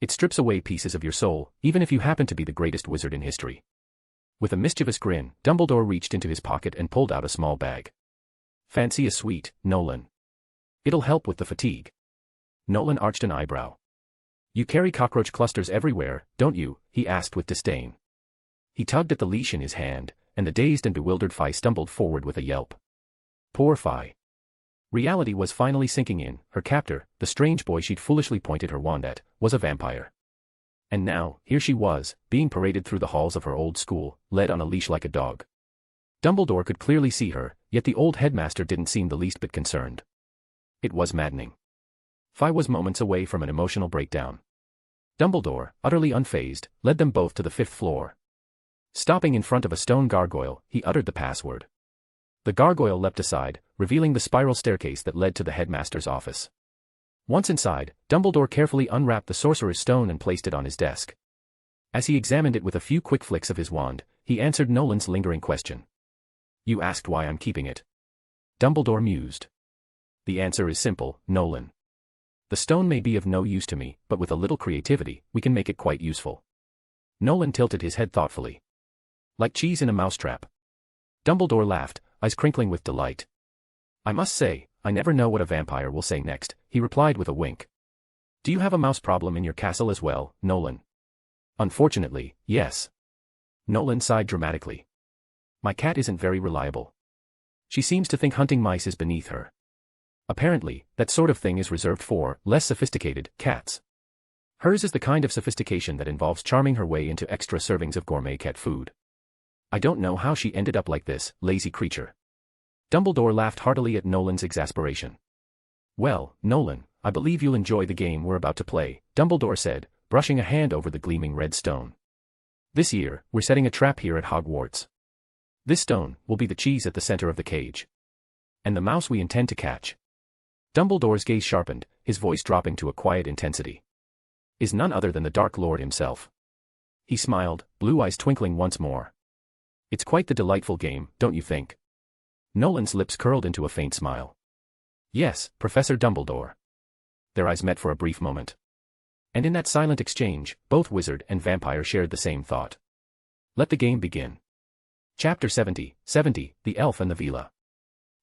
It strips away pieces of your soul, even if you happen to be the greatest wizard in history." With a mischievous grin, Dumbledore reached into his pocket and pulled out a small bag. "Fancy a sweet, Nolan. It'll help with the fatigue." Nolan arched an eyebrow. "You carry cockroach clusters everywhere, don't you?" he asked with disdain. He tugged at the leash in his hand, and the dazed and bewildered Fry stumbled forward with a yelp. Poor Fry. Reality was finally sinking in, her captor, the strange boy she'd foolishly pointed her wand at, was a vampire. And now, here she was, being paraded through the halls of her old school, led on a leash like a dog. Dumbledore could clearly see her, yet the old headmaster didn't seem the least bit concerned. It was maddening. Fry was moments away from an emotional breakdown. Dumbledore, utterly unfazed, led them both to the 5th floor. Stopping in front of a stone gargoyle, he uttered the password. The gargoyle leapt aside, revealing the spiral staircase that led to the headmaster's office. Once inside, Dumbledore carefully unwrapped the Sorcerer's Stone and placed it on his desk. As he examined it with a few quick flicks of his wand, he answered Nolan's lingering question. "You asked why I'm keeping it." Dumbledore mused. "The answer is simple, Nolan. The stone may be of no use to me, but with a little creativity, we can make it quite useful." Nolan tilted his head thoughtfully. "Like cheese in a mousetrap." Dumbledore laughed, eyes crinkling with delight. "I must say, I never know what a vampire will say next," he replied with a wink. "Do you have a mouse problem in your castle as well, Nolan?" "Unfortunately, yes." Nolan sighed dramatically. "My cat isn't very reliable. She seems to think hunting mice is beneath her. Apparently, that sort of thing is reserved for less sophisticated cats. Hers is the kind of sophistication that involves charming her way into extra servings of gourmet cat food. I don't know how she ended up like this, lazy creature. Dumbledore laughed heartily at Nolan's exasperation. Well, Nolan, I believe you'll enjoy the game we're about to play, Dumbledore said, brushing a hand over the gleaming red stone. This year, we're setting a trap here at Hogwarts. This stone will be the cheese at the center of the cage. And the mouse we intend to catch. Dumbledore's gaze sharpened, his voice dropping to a quiet intensity. Is none other than the Dark Lord himself. He smiled, blue eyes twinkling once more. It's quite the delightful game, don't you think? Nolan's lips curled into a faint smile. Yes, Professor Dumbledore. Their eyes met for a brief moment. And in that silent exchange, both wizard and vampire shared the same thought. Let the game begin. Chapter 70, The Elf and the Vila.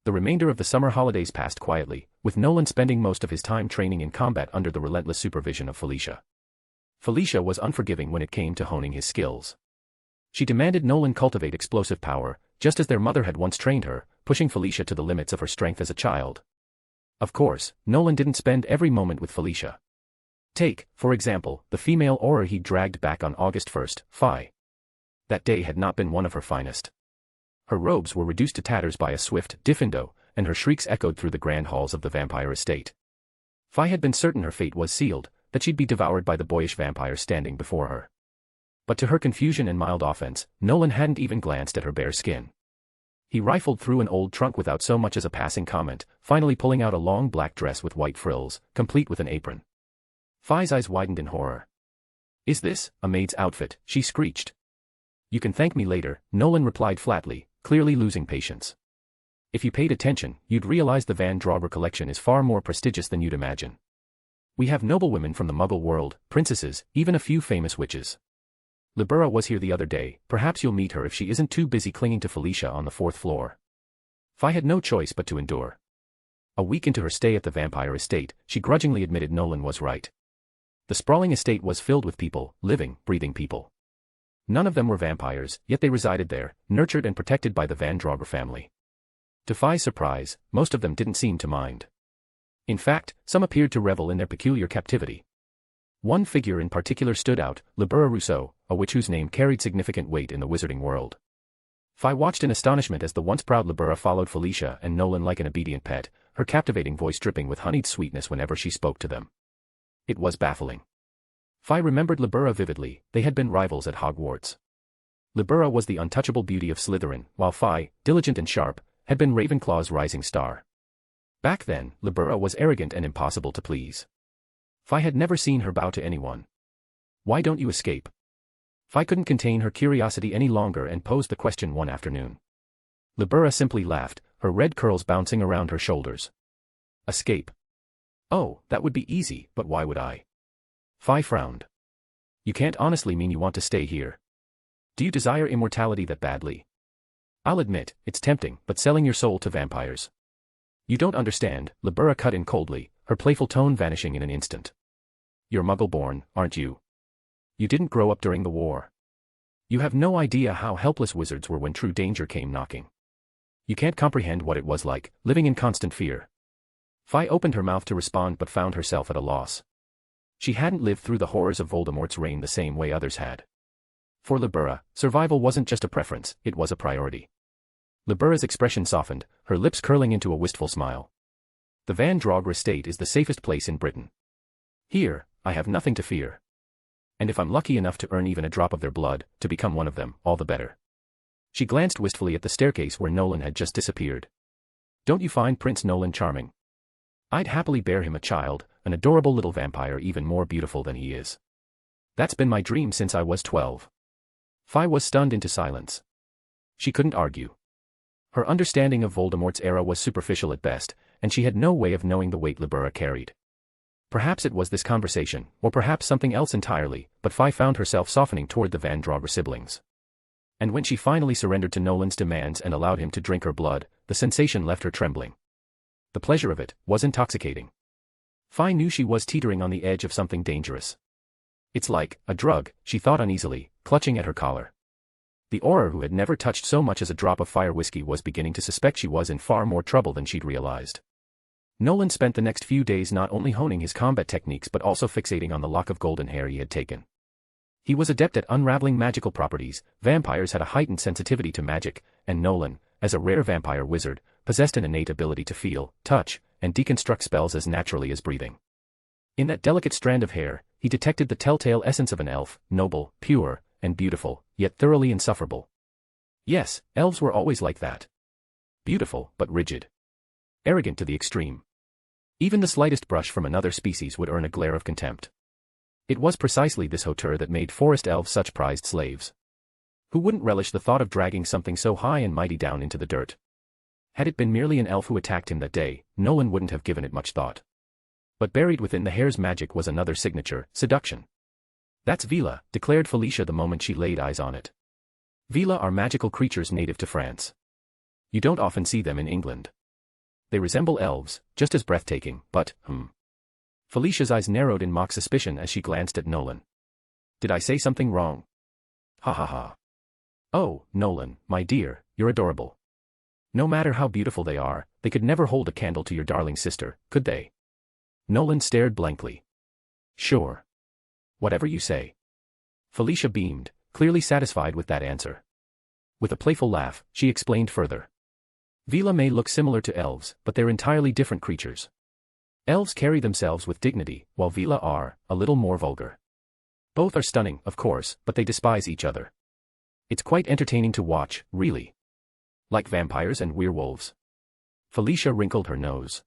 The remainder of the summer holidays passed quietly, with Nolan spending most of his time training in combat under the relentless supervision of Felicia. Felicia was unforgiving when it came to honing his skills. She demanded Nolan cultivate explosive power, just as their mother had once trained her, pushing Felicia to the limits of her strength as a child. Of course, Nolan didn't spend every moment with Felicia. Take, for example, the female aura he dragged back on August 1st, Phi. That day had not been one of her finest. Her robes were reduced to tatters by a swift diffindo, and her shrieks echoed through the grand halls of the vampire estate. Phi had been certain her fate was sealed, that she'd be devoured by the boyish vampire standing before her. But to her confusion and mild offense, Nolan hadn't even glanced at her bare skin. He rifled through an old trunk without so much as a passing comment, finally pulling out a long black dress with white frills, complete with an apron. Phi's eyes widened in horror. Is this a maid's outfit? She screeched. You can thank me later, Nolan replied flatly, clearly losing patience. If you paid attention, you'd realize the Von Draugr collection is far more prestigious than you'd imagine. We have noblewomen from the Muggle world, princesses, even a few famous witches. Libera was here the other day, perhaps you'll meet her if she isn't too busy clinging to Felicia on the 4th floor. Phi had no choice but to endure. A week into her stay at the vampire estate, she grudgingly admitted Nolan was right. The sprawling estate was filled with people, living, breathing people. None of them were vampires, yet they resided there, nurtured and protected by the Von Draugr family. To Phi's surprise, most of them didn't seem to mind. In fact, some appeared to revel in their peculiar captivity. One figure in particular stood out, Libera Rousseau, a witch whose name carried significant weight in the wizarding world. Phi watched in astonishment as the once proud Libera followed Felicia and Nolan like an obedient pet, her captivating voice dripping with honeyed sweetness whenever she spoke to them. It was baffling. Phi remembered Libera vividly, they had been rivals at Hogwarts. Libera was the untouchable beauty of Slytherin, while Phi, diligent and sharp, had been Ravenclaw's rising star. Back then, Libera was arrogant and impossible to please. Phi had never seen her bow to anyone. Why don't you escape? Phi couldn't contain her curiosity any longer and posed the question one afternoon. Libera simply laughed, her red curls bouncing around her shoulders. Escape? Oh, that would be easy, but why would I? Phi frowned. You can't honestly mean you want to stay here. Do you desire immortality that badly? I'll admit, it's tempting, but selling your soul to vampires. You don't understand, Libera cut in coldly, her playful tone vanishing in an instant. You're Muggle-born, aren't you? You didn't grow up during the war. You have no idea how helpless wizards were when true danger came knocking. You can't comprehend what it was like, living in constant fear. Phi opened her mouth to respond but found herself at a loss. She hadn't lived through the horrors of Voldemort's reign the same way others had. For Libera, survival wasn't just a preference, it was a priority. Libera's expression softened, her lips curling into a wistful smile. The Von Draugr estate is the safest place in Britain. Here, I have nothing to fear. And if I'm lucky enough to earn even a drop of their blood, to become one of them, all the better. She glanced wistfully at the staircase where Nolan had just disappeared. Don't you find Prince Nolan charming? I'd happily bear him a child, an adorable little vampire even more beautiful than he is. That's been my dream since I was 12. Phi was stunned into silence. She couldn't argue. Her understanding of Voldemort's era was superficial at best, and she had no way of knowing the weight Libera carried. Perhaps it was this conversation, or perhaps something else entirely, but Phi found herself softening toward the Von Draugr siblings. And when she finally surrendered to Nolan's demands and allowed him to drink her blood, the sensation left her trembling. The pleasure of it was intoxicating. Phi knew she was teetering on the edge of something dangerous. It's like a drug, she thought uneasily, clutching at her collar. The Auror, who had never touched so much as a drop of fire whiskey, was beginning to suspect she was in far more trouble than she'd realized. Nolan spent the next few days not only honing his combat techniques but also fixating on the lock of golden hair he had taken. He was adept at unraveling magical properties. Vampires had a heightened sensitivity to magic, and Nolan, as a rare vampire wizard, possessed an innate ability to feel, touch, and deconstruct spells as naturally as breathing. In that delicate strand of hair, he detected the telltale essence of an elf, noble, pure, and beautiful, yet thoroughly insufferable. Yes, elves were always like that. Beautiful, but rigid. Arrogant to the extreme. Even the slightest brush from another species would earn a glare of contempt. It was precisely this hauteur that made forest elves such prized slaves. Who wouldn't relish the thought of dragging something so high and mighty down into the dirt? Had it been merely an elf who attacked him that day, Nolan wouldn't have given it much thought. But buried within the hair's magic was another signature: seduction. "That's Vila," declared Felicia the moment she laid eyes on it. Vila are magical creatures native to France. You don't often see them in England. They resemble elves, just as breathtaking, but, Felicia's eyes narrowed in mock suspicion as she glanced at Nolan. "Did I say something wrong?" "Ha ha ha. Oh, Nolan, my dear, you're adorable. No matter how beautiful they are, they could never hold a candle to your darling sister, could they?" Nolan stared blankly. "Sure. Whatever you say." Felicia beamed, clearly satisfied with that answer. With a playful laugh, she explained further. "Vila may look similar to elves, but they're entirely different creatures. Elves carry themselves with dignity, while Vila are a little more vulgar. Both are stunning, of course, but they despise each other. It's quite entertaining to watch, really. Like vampires and werewolves." Felicia wrinkled her nose.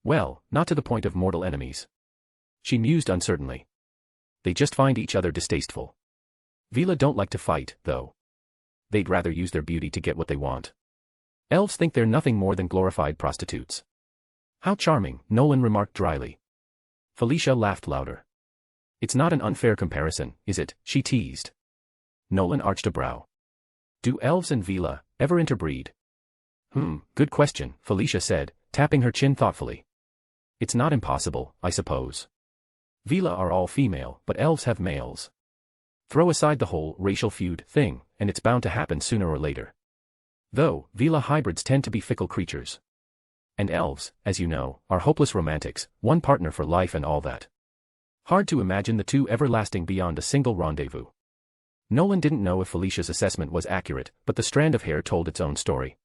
"Well, not to the point of mortal enemies." She mused uncertainly. "They just find each other distasteful. Vila don't like to fight, though. They'd rather use their beauty to get what they want. Elves think they're nothing more than glorified prostitutes." "How charming," Nolan remarked dryly. Felicia laughed louder. "It's not an unfair comparison, is it?" she teased. Nolan arched a brow. "Do elves and Vila ever interbreed?" Good question," Felicia said, tapping her chin thoughtfully. "It's not impossible, I suppose. Vila are all female, but elves have males. Throw aside the whole racial feud thing, and it's bound to happen sooner or later. Though, Vila hybrids tend to be fickle creatures. And elves, as you know, are hopeless romantics, one partner for life and all that. Hard to imagine the two ever lasting beyond a single rendezvous." Nolan didn't know if Felicia's assessment was accurate, but the strand of hair told its own story.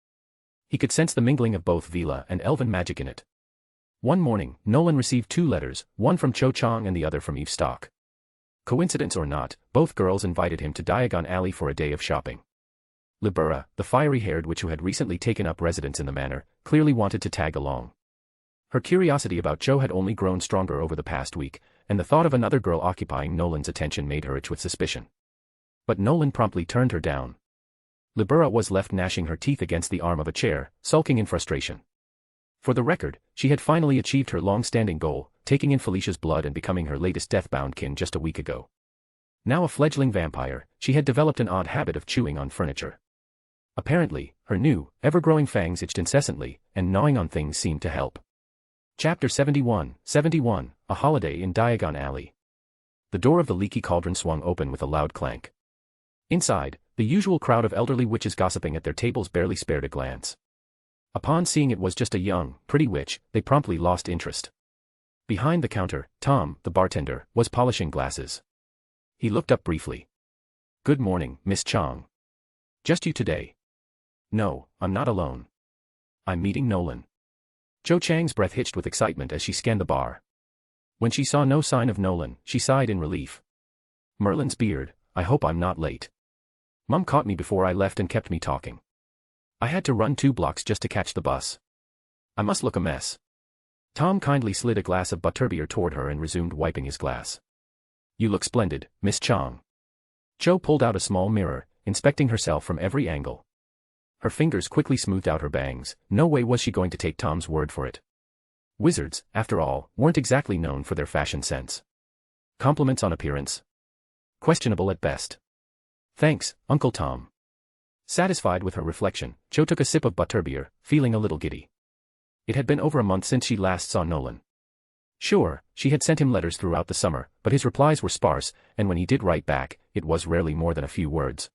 He could sense the mingling of both Vila and elven magic in it. One morning, Nolan received 2 letters, one from Cho Chang and the other from Eve Stock. Coincidence or not, both girls invited him to Diagon Alley for a day of shopping. Libera, the fiery-haired witch who had recently taken up residence in the manor, clearly wanted to tag along. Her curiosity about Cho had only grown stronger over the past week, and the thought of another girl occupying Nolan's attention made her itch with suspicion. But Nolan promptly turned her down. Libera was left gnashing her teeth against the arm of a chair, sulking in frustration. For the record, she had finally achieved her long-standing goal, taking in Felicia's blood and becoming her latest death-bound kin just a week ago. Now a fledgling vampire, she had developed an odd habit of chewing on furniture. Apparently, her new, ever-growing fangs itched incessantly, and gnawing on things seemed to help. Chapter 71, A Holiday in Diagon Alley. The door of the leaky cauldron swung open with a loud clank. Inside, the usual crowd of elderly witches gossiping at their tables barely spared a glance. Upon seeing it was just a young, pretty witch, they promptly lost interest. Behind the counter, Tom, the bartender, was polishing glasses. He looked up briefly. "Good morning, Miss Chang. Just you today?" "No, I'm not alone. I'm meeting Nolan." Cho Chang's breath hitched with excitement as she scanned the bar. When she saw no sign of Nolan, she sighed in relief. "Merlin's beard, I hope I'm not late. Mum caught me before I left and kept me talking. I had to run 2 blocks just to catch the bus. I must look a mess." Tom kindly slid a glass of butterbeer toward her and resumed wiping his glass. "You look splendid, Miss Chang." Cho pulled out a small mirror, inspecting herself from every angle. Her fingers quickly smoothed out her bangs. No way was she going to take Tom's word for it. Wizards, after all, weren't exactly known for their fashion sense. Compliments on appearance? Questionable at best. "Thanks, Uncle Tom." Satisfied with her reflection, Cho took a sip of butterbeer, feeling a little giddy. It had been over a month since she last saw Nolan. Sure, she had sent him letters throughout the summer, but his replies were sparse, and when he did write back, it was rarely more than a few words.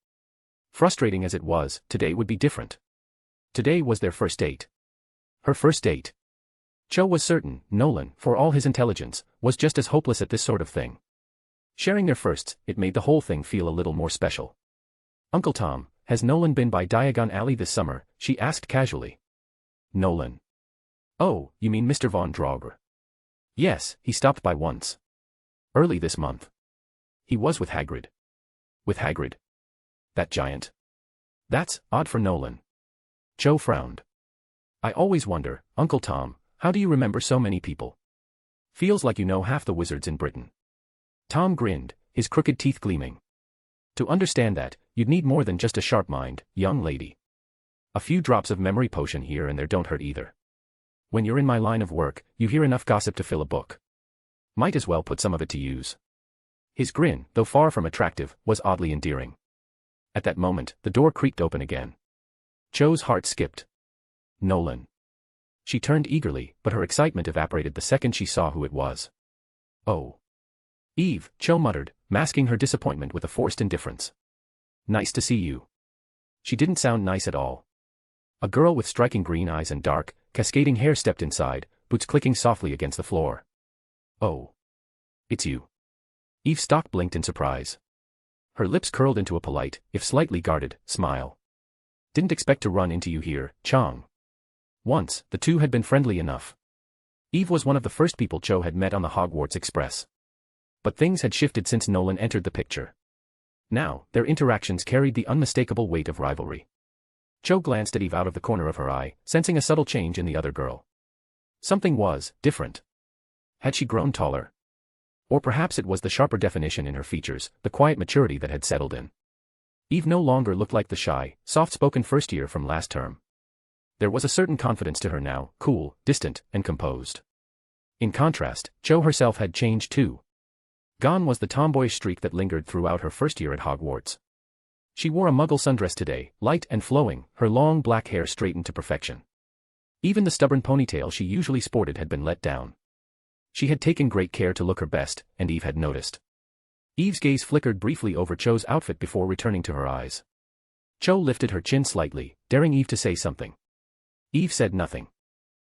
Frustrating as it was, today would be different. Today was their first date. Her first date. Cho was certain Nolan, for all his intelligence, was just as hopeless at this sort of thing. Sharing their firsts, it made the whole thing feel a little more special. "Uncle Tom, has Nolan been by Diagon Alley this summer?" she asked casually. Nolan. "Oh, you mean Mr. Von Draugr?" "Yes, he stopped by once. Early this month. He was with Hagrid." "With Hagrid? That giant? That's odd for Nolan." Cho frowned. "I always wonder, Uncle Tom, how do you remember so many people? Feels like you know half the wizards in Britain." Tom grinned, his crooked teeth gleaming. "To understand that, you'd need more than just a sharp mind, young lady. A few drops of memory potion here and there don't hurt either. When you're in my line of work, you hear enough gossip to fill a book. Might as well put some of it to use." His grin, though far from attractive, was oddly endearing. At that moment, the door creaked open again. Cho's heart skipped. Nolan. She turned eagerly, but her excitement evaporated the second she saw who it was. "Oh. Eve," Cho muttered, masking her disappointment with a forced indifference. "Nice to see you." She didn't sound nice at all. A girl with striking green eyes and dark, cascading hair stepped inside, boots clicking softly against the floor. "Oh. It's you." Eve Stock blinked in surprise. Her lips curled into a polite, if slightly guarded, smile. "Didn't expect to run into you here, Chong." Once, the two had been friendly enough. Eve was one of the first people Cho had met on the Hogwarts Express. But things had shifted since Nolan entered the picture. Now, their interactions carried the unmistakable weight of rivalry. Cho glanced at Eve out of the corner of her eye, sensing a subtle change in the other girl. Something was different. Had she grown taller? Or perhaps it was the sharper definition in her features, the quiet maturity that had settled in. Eve no longer looked like the shy, soft-spoken first year from last term. There was a certain confidence to her now, cool, distant, and composed. In contrast, Cho herself had changed too. Gone was the tomboyish streak that lingered throughout her first year at Hogwarts. She wore a muggle sundress today, light and flowing, her long black hair straightened to perfection. Even the stubborn ponytail she usually sported had been let down. She had taken great care to look her best, and Eve had noticed. Eve's gaze flickered briefly over Cho's outfit before returning to her eyes. Cho lifted her chin slightly, daring Eve to say something. Eve said nothing.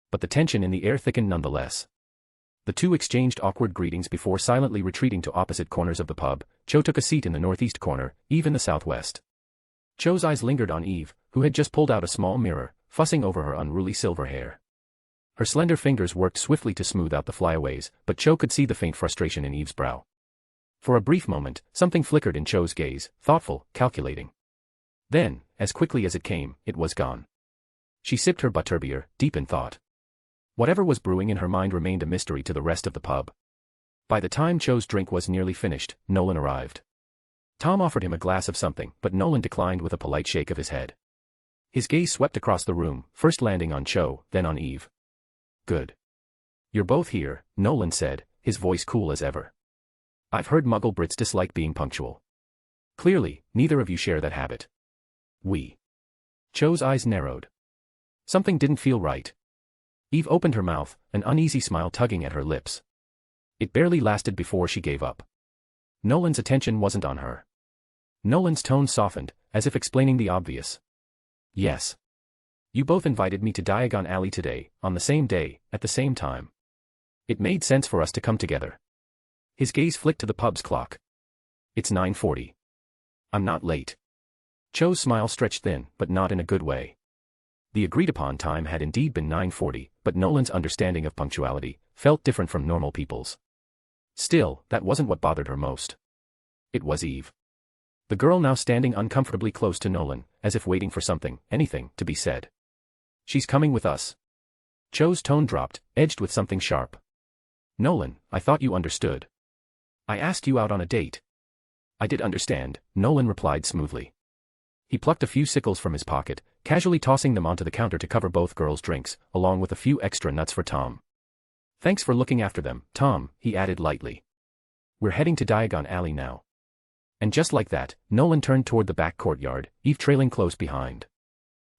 But the tension in the air thickened nonetheless. The two exchanged awkward greetings before silently retreating to opposite corners of the pub. Cho took a seat in the northeast corner, Eve in the southwest. Cho's eyes lingered on Eve, who had just pulled out a small mirror, fussing over her unruly silver hair. Her slender fingers worked swiftly to smooth out the flyaways, but Cho could see the faint frustration in Eve's brow. For a brief moment, something flickered in Cho's gaze, thoughtful, calculating. Then, as quickly as it came, it was gone. She sipped her butterbeer, deep in thought. Whatever was brewing in her mind remained a mystery to the rest of the pub. By the time Cho's drink was nearly finished, Nolan arrived. Tom offered him a glass of something, but Nolan declined with a polite shake of his head. His gaze swept across the room, first landing on Cho, then on Eve. "Good. You're both here," Nolan said, his voice cool as ever. "I've heard Muggle Brits dislike being punctual. Clearly, neither of you share that habit." "We." Cho's eyes narrowed. Something didn't feel right. Eve opened her mouth, an uneasy smile tugging at her lips. It barely lasted before she gave up. Nolan's attention wasn't on her. Nolan's tone softened, as if explaining the obvious. "Yes. You both invited me to Diagon Alley today, on the same day, at the same time. It made sense for us to come together." His gaze flicked to the pub's clock. "It's 9:40. I'm not late." Cho's smile stretched thin, but not in a good way. The agreed-upon time had indeed been 9:40, but Nolan's understanding of punctuality felt different from normal people's. Still, that wasn't what bothered her most. It was Eve. The girl now standing uncomfortably close to Nolan, as if waiting for something, anything, to be said. "She's coming with us." Cho's tone dropped, edged with something sharp. "Nolan, I thought you understood. I asked you out on a date." "I did understand," Nolan replied smoothly. He plucked a few sickles from his pocket, casually tossing them onto the counter to cover both girls' drinks, along with a few extra nuts for Tom. "Thanks for looking after them, Tom," he added lightly. "We're heading to Diagon Alley now." And just like that, Nolan turned toward the back courtyard, Eve trailing close behind.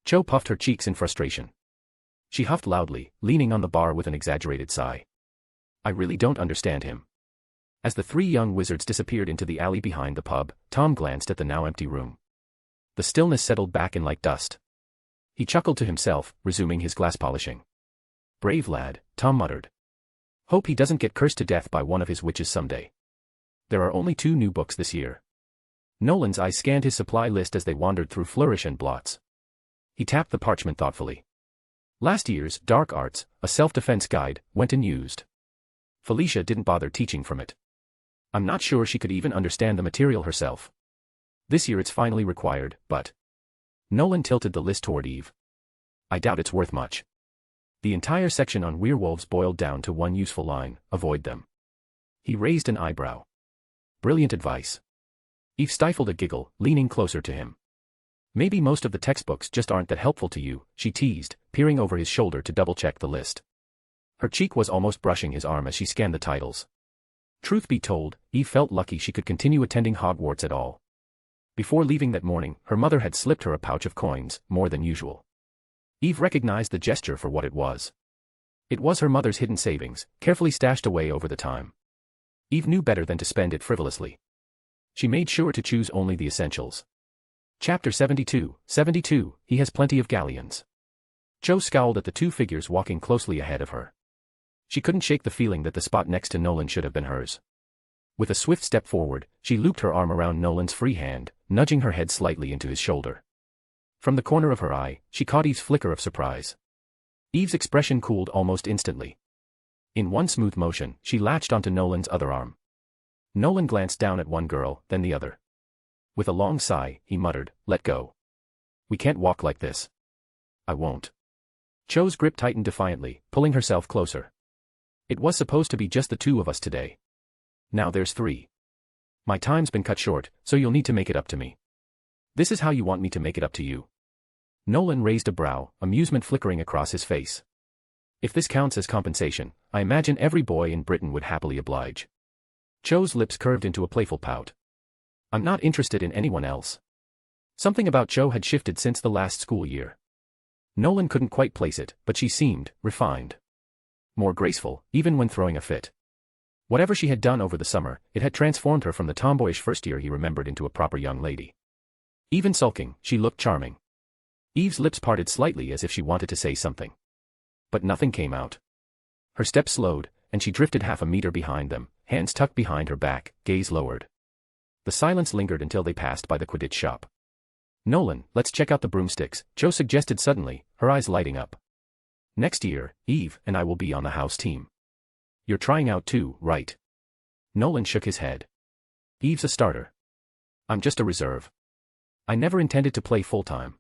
Cho puffed her cheeks in frustration. She huffed loudly, leaning on the bar with an exaggerated sigh. "I really don't understand him." As the three young wizards disappeared into the alley behind the pub, Tom glanced at the now empty room. The stillness settled back in like dust. He chuckled to himself, resuming his glass polishing. Brave lad, Tom muttered. Hope he doesn't get cursed to death by one of his witches someday. There are only 2 new books this year. Nolan's eyes scanned his supply list as they wandered through flourish and blots. He tapped the parchment thoughtfully. Last year's Dark Arts, a self-defense guide, went unused. Felicia didn't bother teaching from it. I'm not sure she could even understand the material herself. This year it's finally required, but... Nolan tilted the list toward Eve. I doubt it's worth much. The entire section on werewolves boiled down to one useful line: avoid them. He raised an eyebrow. Brilliant advice. Eve stifled a giggle, leaning closer to him. Maybe most of the textbooks just aren't that helpful to you, she teased, peering over his shoulder to double-check the list. Her cheek was almost brushing his arm as she scanned the titles. Truth be told, Eve felt lucky she could continue attending Hogwarts at all. Before leaving that morning, her mother had slipped her a pouch of coins, more than usual. Eve recognized the gesture for what it was. It was her mother's hidden savings, carefully stashed away over the time. Eve knew better than to spend it frivolously. She made sure to choose only the essentials. Chapter 72, he has plenty of galleons. Cho scowled at the 2 figures walking closely ahead of her. She couldn't shake the feeling that the spot next to Nolan should have been hers. With a swift step forward, she looped her arm around Nolan's free hand, nudging her head slightly into his shoulder. From the corner of her eye, she caught Eve's flicker of surprise. Eve's expression cooled almost instantly. In one smooth motion, she latched onto Nolan's other arm. Nolan glanced down at one girl, then the other. With a long sigh, he muttered, "Let go. We can't walk like this." "I won't." Cho's grip tightened defiantly, pulling herself closer. "It was supposed to be just the 2 of us today. Now there's 3. My time's been cut short, so you'll need to make it up to me." "This is how you want me to make it up to you?" Nolan raised a brow, amusement flickering across his face. "If this counts as compensation, I imagine every boy in Britain would happily oblige." Cho's lips curved into a playful pout. "I'm not interested in anyone else." Something about Cho had shifted since the last school year. Nolan couldn't quite place it, but she seemed refined. More graceful, even when throwing a fit. Whatever she had done over the summer, it had transformed her from the tomboyish first year he remembered into a proper young lady. Even sulking, she looked charming. Eve's lips parted slightly as if she wanted to say something. But nothing came out. Her step slowed, and she drifted half a meter behind them, hands tucked behind her back, gaze lowered. The silence lingered until they passed by the Quidditch shop. "Nolan, let's check out the broomsticks," Cho suggested suddenly, her eyes lighting up. "Next year, Eve and I will be on the house team." "You're trying out too, right?" Nolan shook his head. "Eve's a starter. I'm just a reserve. I never intended to play full-time.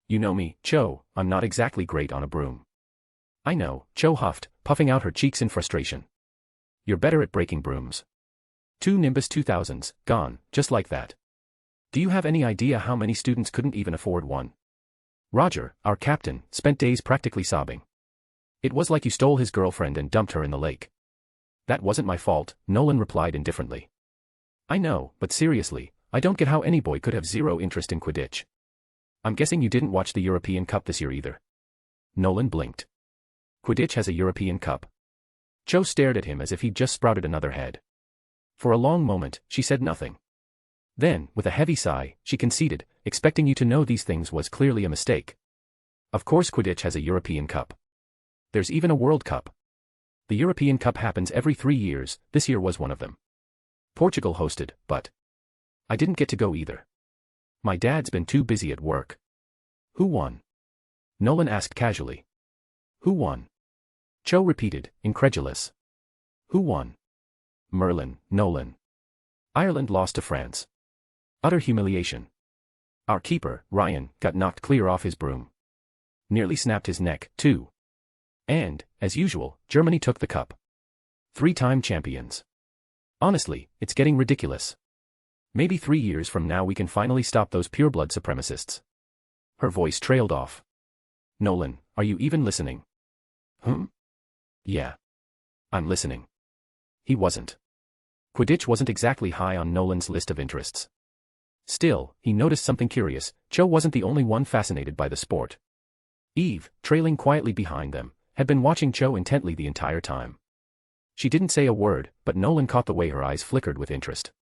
You know me, Cho, I'm not exactly great on a broom." "I know," Cho huffed, puffing out her cheeks in frustration. "You're better at breaking brooms. 2 Nimbus 2000s, gone, just like that. Do you have any idea how many students couldn't even afford one?" Roger, our captain, spent days practically sobbing. "It was like you stole his girlfriend and dumped her in the lake." "That wasn't my fault," Nolan replied indifferently. "I know, but seriously, I don't get how any boy could have zero interest in Quidditch. I'm guessing you didn't watch the European Cup this year either." Nolan blinked. "Quidditch has a European Cup?" Cho stared at him as if he'd just sprouted another head. For a long moment, she said nothing. Then, with a heavy sigh, she conceded, "Expecting you to know these things was clearly a mistake. Of course Quidditch has a European Cup. There's even a World Cup. The European Cup happens every 3 years, this year was one of them. Portugal hosted, but I didn't get to go either. My dad's been too busy at work." "Who won?" Nolan asked casually. "Who won?" Cho repeated, incredulous. "Who won?" "Merlin, Nolan. Ireland lost to France. Utter humiliation. Our keeper, Ryan, got knocked clear off his broom. Nearly snapped his neck, too. And, as usual, Germany took the cup. 3-time champions. Honestly, it's getting ridiculous. Maybe 3 years from now we can finally stop those pureblood supremacists." Her voice trailed off. "Nolan, are you even listening?" "Yeah. I'm listening." He wasn't. Quidditch wasn't exactly high on Nolan's list of interests. Still, he noticed something curious: Cho wasn't the only one fascinated by the sport. Eve, trailing quietly behind them, had been watching Cho intently the entire time. She didn't say a word, but Nolan caught the way her eyes flickered with interest.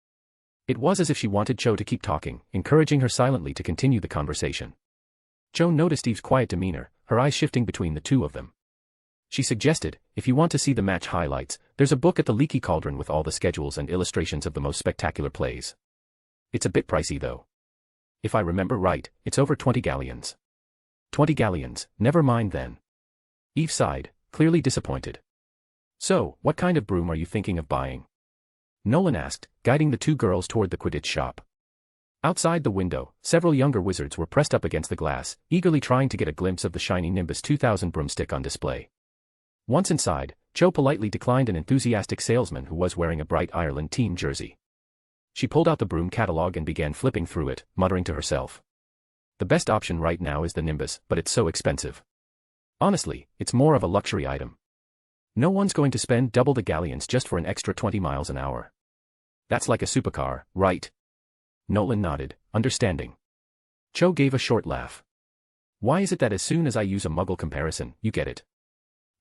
It was as if she wanted Cho to keep talking, encouraging her silently to continue the conversation. Cho noticed Eve's quiet demeanor, her eyes shifting between the two of them. She suggested, if you want to see the match highlights, there's a book at the Leaky Cauldron with all the schedules and illustrations of the most spectacular plays. It's a bit pricey though. If I remember right, it's over 20 galleons. 20 galleons, never mind then. Eve sighed, clearly disappointed. So, what kind of broom are you thinking of buying? Nolan asked, guiding the two girls toward the Quidditch shop. Outside the window, several younger wizards were pressed up against the glass, eagerly trying to get a glimpse of the shiny Nimbus 2000 broomstick on display. Once inside, Cho politely declined an enthusiastic salesman who was wearing a bright Ireland team jersey. She pulled out the broom catalog and began flipping through it, muttering to herself. The best option right now is the Nimbus, but it's so expensive. Honestly, it's more of a luxury item. No one's going to spend double the galleons just for an extra 20 miles an hour. That's like a supercar, right? Nolan nodded, understanding. Cho gave a short laugh. Why is it that as soon as I use a Muggle comparison, you get it?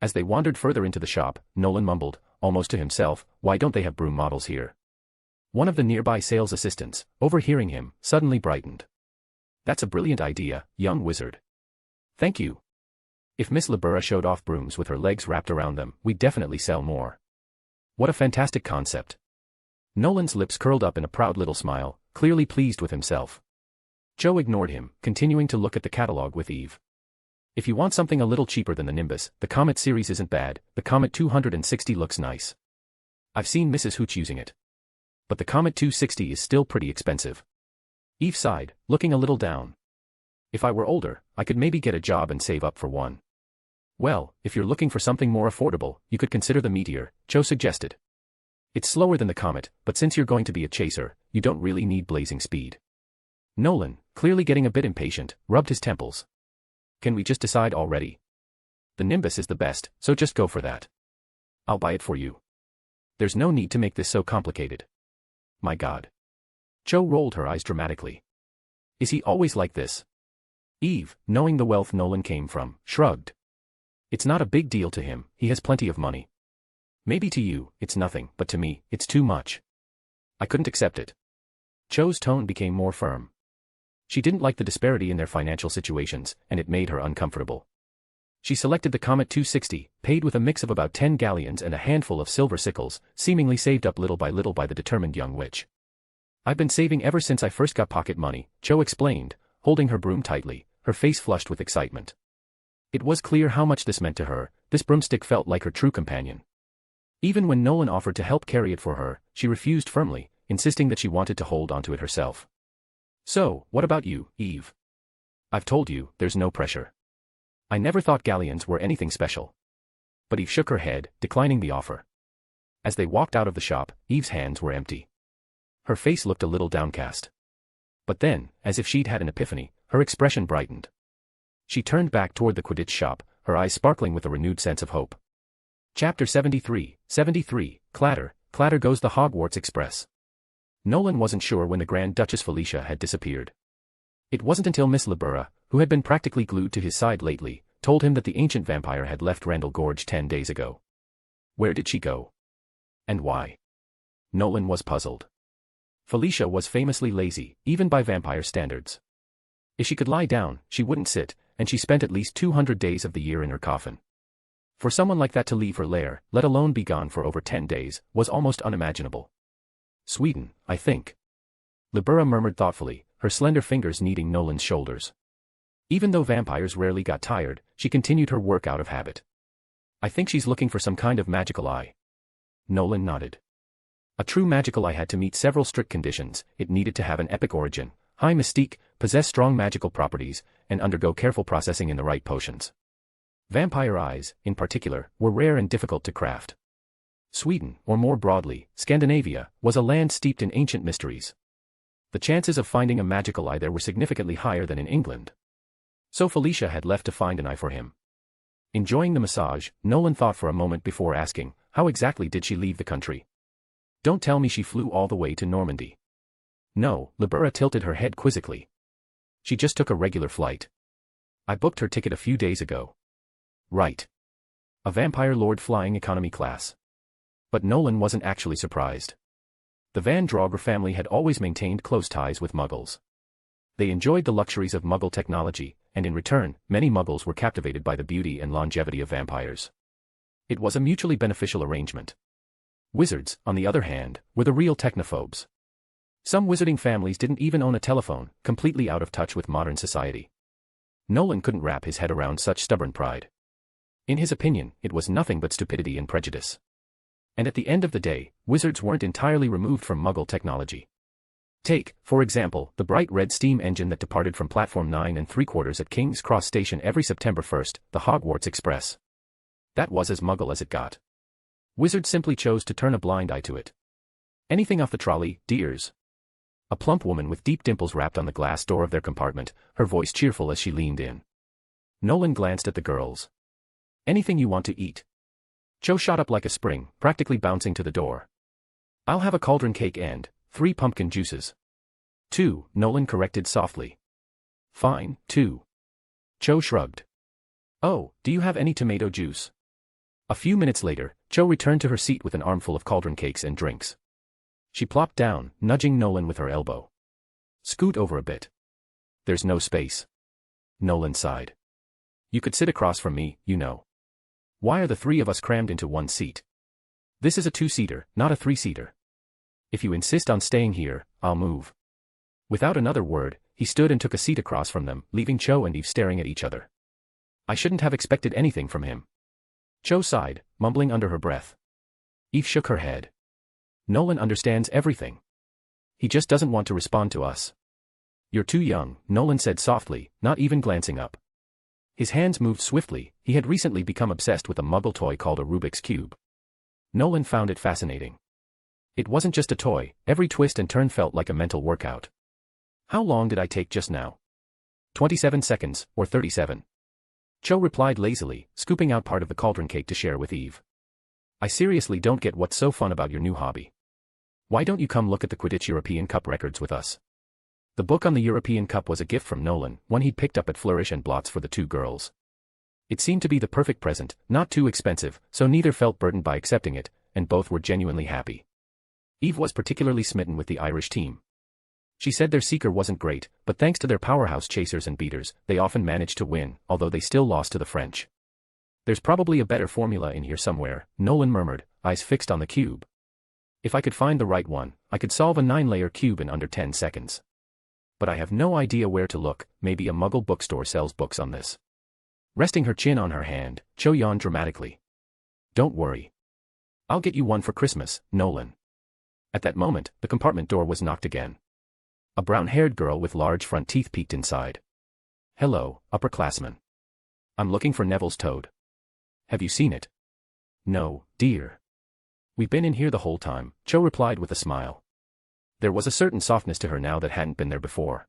As they wandered further into the shop, Nolan mumbled, almost to himself, why don't they have broom models here? One of the nearby sales assistants, overhearing him, suddenly brightened. That's a brilliant idea, young wizard. Thank you. If Miss Libera showed off brooms with her legs wrapped around them, we'd definitely sell more. What a fantastic concept. Nolan's lips curled up in a proud little smile, clearly pleased with himself. Cho ignored him, continuing to look at the catalog with Eve. If you want something a little cheaper than the Nimbus, the Comet series isn't bad, the Comet 260 looks nice. I've seen Mrs. Hooch using it. But the Comet 260 is still pretty expensive. Eve sighed, looking a little down. If I were older, I could maybe get a job and save up for one. Well, if you're looking for something more affordable, you could consider the Meteor, Cho suggested. It's slower than the Comet, but since you're going to be a chaser, you don't really need blazing speed. Nolan, clearly getting a bit impatient, rubbed his temples. Can we just decide already? The Nimbus is the best, so just go for that. I'll buy it for you. There's no need to make this so complicated. My God. Cho rolled her eyes dramatically. Is he always like this? Eve, knowing the wealth Nolan came from, shrugged. It's not a big deal to him, he has plenty of money. Maybe to you, it's nothing, but to me, it's too much. I couldn't accept it. Cho's tone became more firm. She didn't like the disparity in their financial situations, and it made her uncomfortable. She selected the Comet 260, paid with a mix of about 10 galleons and a handful of silver sickles, seemingly saved up little by the determined young witch. I've been saving ever since I first got pocket money, Cho explained, holding her broom tightly, her face flushed with excitement. It was clear how much this meant to her, this broomstick felt like her true companion. Even when Nolan offered to help carry it for her, she refused firmly, insisting that she wanted to hold onto it herself. So, what about you, Eve? I've told you, there's no pressure. I never thought galleons were anything special. But Eve shook her head, declining the offer. As they walked out of the shop, Eve's hands were empty. Her face looked a little downcast. But then, as if she'd had an epiphany, her expression brightened. She turned back toward the Quidditch shop, her eyes sparkling with a renewed sense of hope. Chapter 73, Clatter, clatter goes the Hogwarts Express. Nolan wasn't sure when the Grand Duchess Felicia had disappeared. It wasn't until Miss Libera, who had been practically glued to his side lately, told him that the ancient vampire had left Randall Gorge 10 days ago. Where did she go? And why? Nolan was puzzled. Felicia was famously lazy, even by vampire standards. If she could lie down, she wouldn't sit, and she spent at least 200 days of the year in her coffin. For someone like that to leave her lair, let alone be gone for over 10 days, was almost unimaginable. Sweden, I think. Libera murmured thoughtfully, her slender fingers kneading Nolan's shoulders. Even though vampires rarely got tired, she continued her work out of habit. I think she's looking for some kind of magical eye. Nolan nodded. A true magical eye had to meet several strict conditions. It needed to have an epic origin, high mystique, possess strong magical properties, and undergo careful processing in the right potions. Vampire eyes, in particular, were rare and difficult to craft. Sweden, or more broadly, Scandinavia, was a land steeped in ancient mysteries. The chances of finding a magical eye there were significantly higher than in England. So Felicia had left to find an eye for him. Enjoying the massage, Nolan thought for a moment before asking, how exactly did she leave the country? Don't tell me she flew all the way to Normandy. No, Libera tilted her head quizzically. She just took a regular flight. I booked her ticket a few days ago. Right. A vampire lord flying economy class. But Nolan wasn't actually surprised. The Van Draugr family had always maintained close ties with Muggles. They enjoyed the luxuries of Muggle technology, and in return, many Muggles were captivated by the beauty and longevity of vampires. It was a mutually beneficial arrangement. Wizards, on the other hand, were the real technophobes. Some wizarding families didn't even own a telephone, completely out of touch with modern society. Nolan couldn't wrap his head around such stubborn pride. In his opinion, it was nothing but stupidity and prejudice. And at the end of the day, wizards weren't entirely removed from Muggle technology. Take, for example, the bright red steam engine that departed from Platform 9 3/4 at King's Cross Station every September 1st, the Hogwarts Express. That was as Muggle as it got. Wizards simply chose to turn a blind eye to it. Anything off the trolley, dears? A plump woman with deep dimples rapped on the glass door of their compartment, her voice cheerful as she leaned in. Nolan glanced at the girls. Anything you want to eat? Cho shot up like a spring, practically bouncing to the door. I'll have a cauldron cake and 3 pumpkin juices. 2, Nolan corrected softly. Fine, 2. Cho shrugged. Oh, do you have any tomato juice? A few minutes later, Cho returned to her seat with an armful of cauldron cakes and drinks. She plopped down, nudging Nolan with her elbow. Scoot over a bit. There's no space. Nolan sighed. You could sit across from me, you know. Why are the 3 of us crammed into one seat? This is a 2-seater, not a 3-seater. If you insist on staying here, I'll move. Without another word, he stood and took a seat across from them, leaving Cho and Eve staring at each other. I shouldn't have expected anything from him. Cho sighed, mumbling under her breath. Eve shook her head. Nolan understands everything. He just doesn't want to respond to us. You're too young, Nolan said softly, not even glancing up. His hands moved swiftly. He had recently become obsessed with a Muggle toy called a Rubik's Cube. Nolan found it fascinating. It wasn't just a toy, every twist and turn felt like a mental workout. How long did I take just now? 27 seconds, or 37. Cho replied lazily, scooping out part of the cauldron cake to share with Eve. I seriously don't get what's so fun about your new hobby. Why don't you come look at the Quidditch European Cup records with us? The book on the European Cup was a gift from Nolan, one he'd picked up at Flourish and Blots for the 2 girls. It seemed to be the perfect present, not too expensive, so neither felt burdened by accepting it, and both were genuinely happy. Eve was particularly smitten with the Irish team. She said their seeker wasn't great, but thanks to their powerhouse chasers and beaters, they often managed to win, although they still lost to the French. There's probably a better formula in here somewhere, Nolan murmured, eyes fixed on the cube. If I could find the right one, I could solve a 9-layer cube in under 10 seconds. But I have no idea where to look. Maybe a Muggle bookstore sells books on this. Resting her chin on her hand, Cho yawned dramatically. Don't worry. I'll get you one for Christmas, Nolan. At that moment, the compartment door was knocked again. A brown-haired girl with large front teeth peeked inside. Hello, upperclassman. I'm looking for Neville's toad. Have you seen it? No, dear. We've been in here the whole time, Cho replied with a smile. There was a certain softness to her now that hadn't been there before.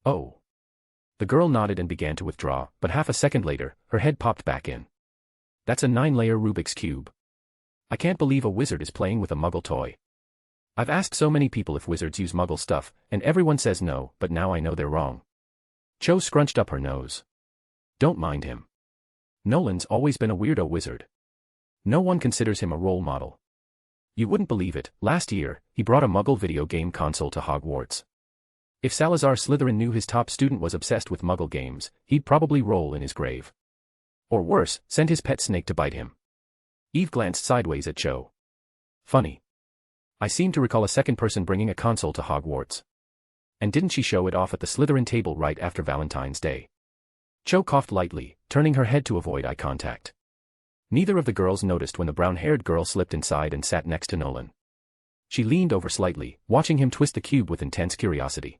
Oh. The girl nodded and began to withdraw, but half a second later, her head popped back in. That's a 9-layer Rubik's Cube. I can't believe a wizard is playing with a Muggle toy. I've asked so many people if wizards use Muggle stuff, and everyone says no, but now I know they're wrong. Cho scrunched up her nose. Don't mind him. Nolan's always been a weirdo wizard. No one considers him a role model. You wouldn't believe it, last year, he brought a Muggle video game console to Hogwarts. If Salazar Slytherin knew his top student was obsessed with Muggle games, he'd probably roll in his grave. Or worse, send his pet snake to bite him. Eve glanced sideways at Cho. Funny. I seem to recall a second person bringing a console to Hogwarts. And didn't she show it off at the Slytherin table right after Valentine's Day? Cho coughed lightly, turning her head to avoid eye contact. Neither of the girls noticed when the brown-haired girl slipped inside and sat next to Nolan. She leaned over slightly, watching him twist the cube with intense curiosity.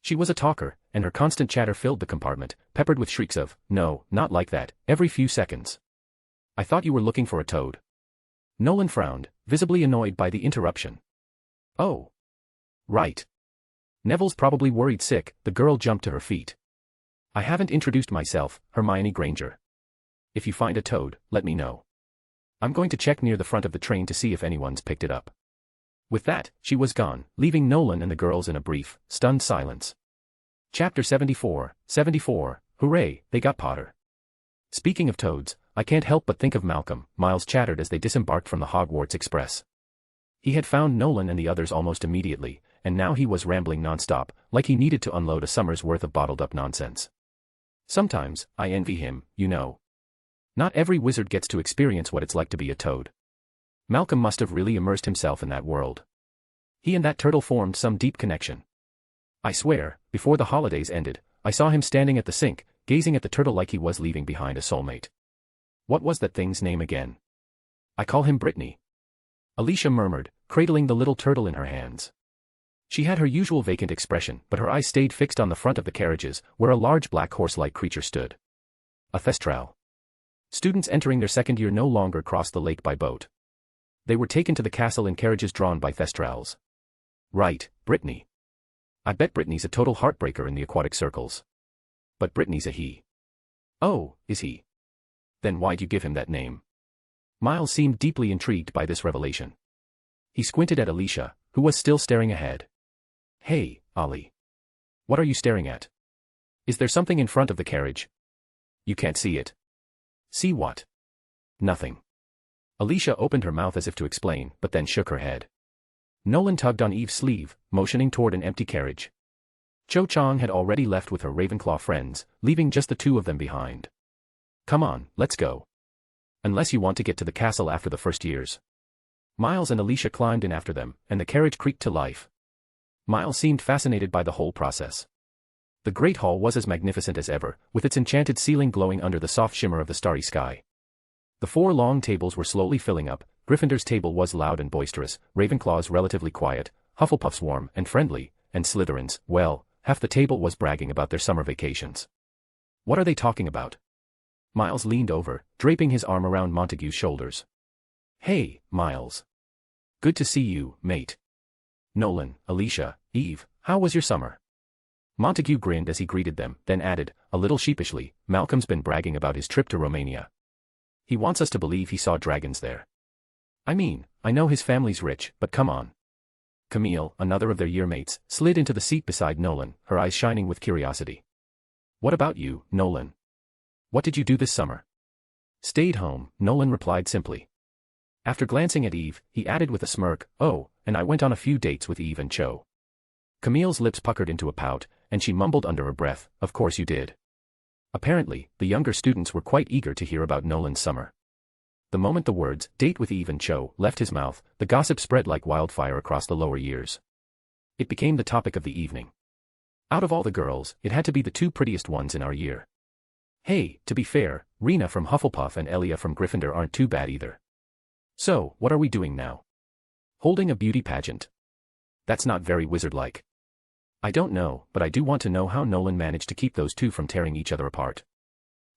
She was a talker, and her constant chatter filled the compartment, peppered with shrieks of, "No, not like that," every few seconds. I thought you were looking for a toad. Nolan frowned, visibly annoyed by the interruption. Oh. Right. Neville's probably worried sick. The girl jumped to her feet. I haven't introduced myself, Hermione Granger. If you find a toad, let me know. I'm going to check near the front of the train to see if anyone's picked it up. With that, she was gone, leaving Nolan and the girls in a brief, stunned silence. Chapter 74, Hooray, they got Potter. Speaking of toads, I can't help but think of Malcolm, Miles chattered as they disembarked from the Hogwarts Express. He had found Nolan and the others almost immediately, and now he was rambling nonstop, like he needed to unload a summer's worth of bottled-up nonsense. Sometimes, I envy him, you know. Not every wizard gets to experience what it's like to be a toad. Malcolm must have really immersed himself in that world. He and that turtle formed some deep connection. I swear, before the holidays ended, I saw him standing at the sink, gazing at the turtle like he was leaving behind a soulmate. What was that thing's name again? I call him Brittany. Alicia murmured, cradling the little turtle in her hands. She had her usual vacant expression, but her eyes stayed fixed on the front of the carriages, where a large black horse-like creature stood. A thestral. Students entering their second year no longer crossed the lake by boat. They were taken to the castle in carriages drawn by thestrals. Right, Brittany. I bet Brittany's a total heartbreaker in the aquatic circles. But Brittany's a he. Oh, is he? Then why'd you give him that name? Miles seemed deeply intrigued by this revelation. He squinted at Alicia, who was still staring ahead. Hey, Ollie. What are you staring at? Is there something in front of the carriage? You can't see it. See what? Nothing. Alicia opened her mouth as if to explain, but then shook her head. Nolan tugged on Eve's sleeve, motioning toward an empty carriage. Cho Chang had already left with her Ravenclaw friends, leaving just the two of them behind. Come on, let's go. Unless you want to get to the castle after the first years. Miles and Alicia climbed in after them, and the carriage creaked to life. Miles seemed fascinated by the whole process. The Great Hall was as magnificent as ever, with its enchanted ceiling glowing under the soft shimmer of the starry sky. The four long tables were slowly filling up. Gryffindor's table was loud and boisterous, Ravenclaw's relatively quiet, Hufflepuff's warm and friendly, and Slytherin's, well, half the table was bragging about their summer vacations. What are they talking about? Miles leaned over, draping his arm around Montague's shoulders. Hey, Miles. Good to see you, mate. Nolan, Alicia, Eve, how was your summer? Montague grinned as he greeted them, then added, a little sheepishly, Malcolm's been bragging about his trip to Romania. He wants us to believe he saw dragons there. I mean, I know his family's rich, but come on. Camille, another of their yearmates, slid into the seat beside Nolan, her eyes shining with curiosity. What about you, Nolan? What did you do this summer? Stayed home, Nolan replied simply. After glancing at Eve, he added with a smirk, oh, and I went on a few dates with Eve and Cho. Camille's lips puckered into a pout, and she mumbled under her breath, of course you did. Apparently, the younger students were quite eager to hear about Nolan's summer. The moment the words, date with Eve and Cho, left his mouth, the gossip spread like wildfire across the lower years. It became the topic of the evening. Out of all the girls, it had to be the two prettiest ones in our year. Hey, to be fair, Rena from Hufflepuff and Elia from Gryffindor aren't too bad either. So, what are we doing now? Holding a beauty pageant. That's not very wizard-like. I don't know, but I do want to know how Nolan managed to keep those two from tearing each other apart.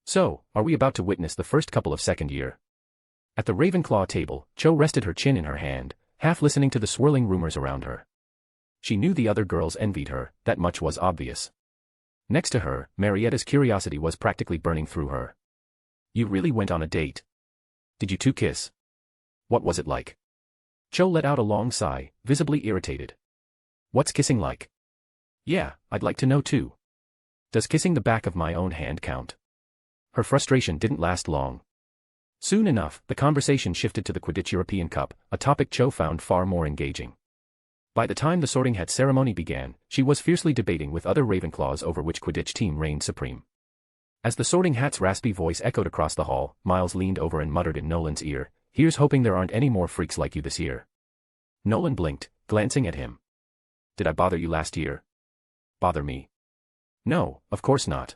So, are we about to witness the first couple of second year? At the Ravenclaw table, Cho rested her chin in her hand, half listening to the swirling rumors around her. She knew the other girls envied her, that much was obvious. Next to her, Marietta's curiosity was practically burning through her. You really went on a date? Did you two kiss? What was it like? Cho let out a long sigh, visibly irritated. What's kissing like? Yeah, I'd like to know too. Does kissing the back of my own hand count? Her frustration didn't last long. Soon enough, the conversation shifted to the Quidditch European Cup, a topic Cho found far more engaging. By the time the sorting hat ceremony began, she was fiercely debating with other Ravenclaws over which Quidditch team reigned supreme. As the sorting hat's raspy voice echoed across the hall, Miles leaned over and muttered in Nolan's ear, here's hoping there aren't any more freaks like you this year. Nolan blinked, glancing at him. Did I bother you last year? Bother me? No, of course not.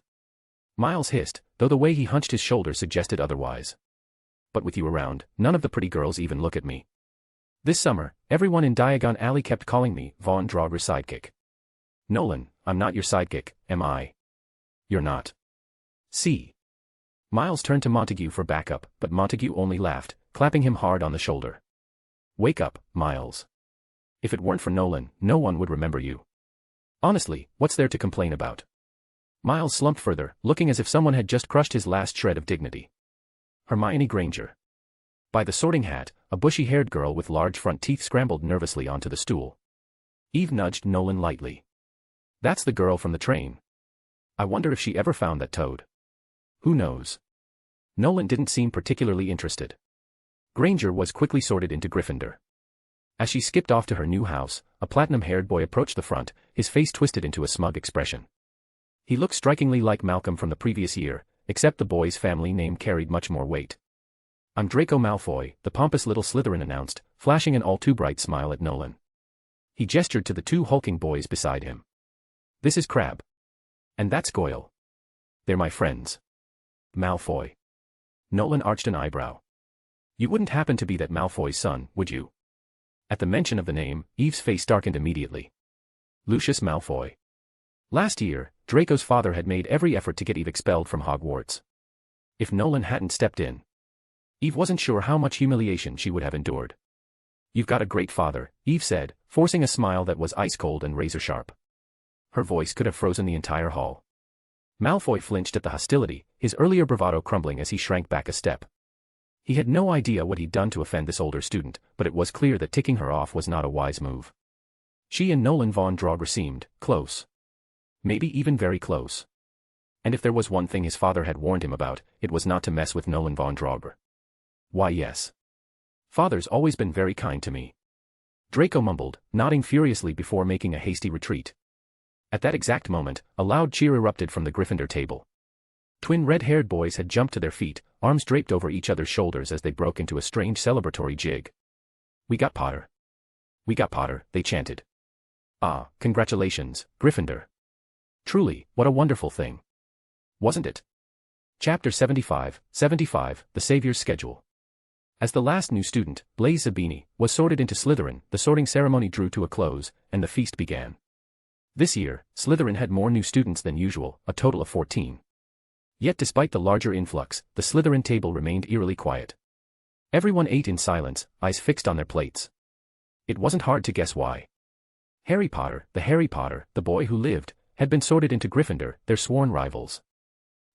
Miles hissed, though the way he hunched his shoulders suggested otherwise. But with you around, none of the pretty girls even look at me. This summer, everyone in Diagon Alley kept calling me Von Draugr's sidekick. Nolan, I'm not your sidekick, am I? You're not. See. Miles turned to Montague for backup, but Montague only laughed, clapping him hard on the shoulder. Wake up, Miles. If it weren't for Nolan, no one would remember you. Honestly, what's there to complain about? Miles slumped further, looking as if someone had just crushed his last shred of dignity. Hermione Granger. By the sorting hat, a bushy-haired girl with large front teeth scrambled nervously onto the stool. Eve nudged Nolan lightly. That's the girl from the train. I wonder if she ever found that toad. Who knows? Nolan didn't seem particularly interested. Granger was quickly sorted into Gryffindor. As she skipped off to her new house, a platinum-haired boy approached the front, his face twisted into a smug expression. He looked strikingly like Malcolm from the previous year, except the boy's family name carried much more weight. "I'm Draco Malfoy," the pompous little Slytherin announced, flashing an all-too-bright smile at Nolan. He gestured to the two hulking boys beside him. "This is Crabbe. And that's Goyle. They're my friends." "Malfoy." Nolan arched an eyebrow. "You wouldn't happen to be that Malfoy's son, would you?" At the mention of the name, Eve's face darkened immediately. Lucius Malfoy. Last year, Draco's father had made every effort to get Eve expelled from Hogwarts. If Nolan hadn't stepped in, Eve wasn't sure how much humiliation she would have endured. "You've got a great father," Eve said, forcing a smile that was ice-cold and razor-sharp. Her voice could have frozen the entire hall. Malfoy flinched at the hostility, his earlier bravado crumbling as he shrank back a step. He had no idea what he'd done to offend this older student, but it was clear that ticking her off was not a wise move. She and Nolan Von Draugr seemed close. Maybe even very close. And if there was one thing his father had warned him about, it was not to mess with Nolan Von Draugr. "Why, yes. Father's always been very kind to me," Draco mumbled, nodding furiously before making a hasty retreat. At that exact moment, a loud cheer erupted from the Gryffindor table. Twin red-haired boys had jumped to their feet, arms draped over each other's shoulders as they broke into a strange celebratory jig. "We got Potter. We got Potter," they chanted. "Ah, congratulations, Gryffindor. Truly, what a wonderful thing. Wasn't it?" Chapter 75, The Savior's Schedule. As the last new student, Blaise Zabini, was sorted into Slytherin, the sorting ceremony drew to a close, and the feast began. This year, Slytherin had more new students than usual, a total of 14. Yet despite the larger influx, the Slytherin table remained eerily quiet. Everyone ate in silence, eyes fixed on their plates. It wasn't hard to guess why. Harry Potter, the boy who lived, had been sorted into Gryffindor, their sworn rivals.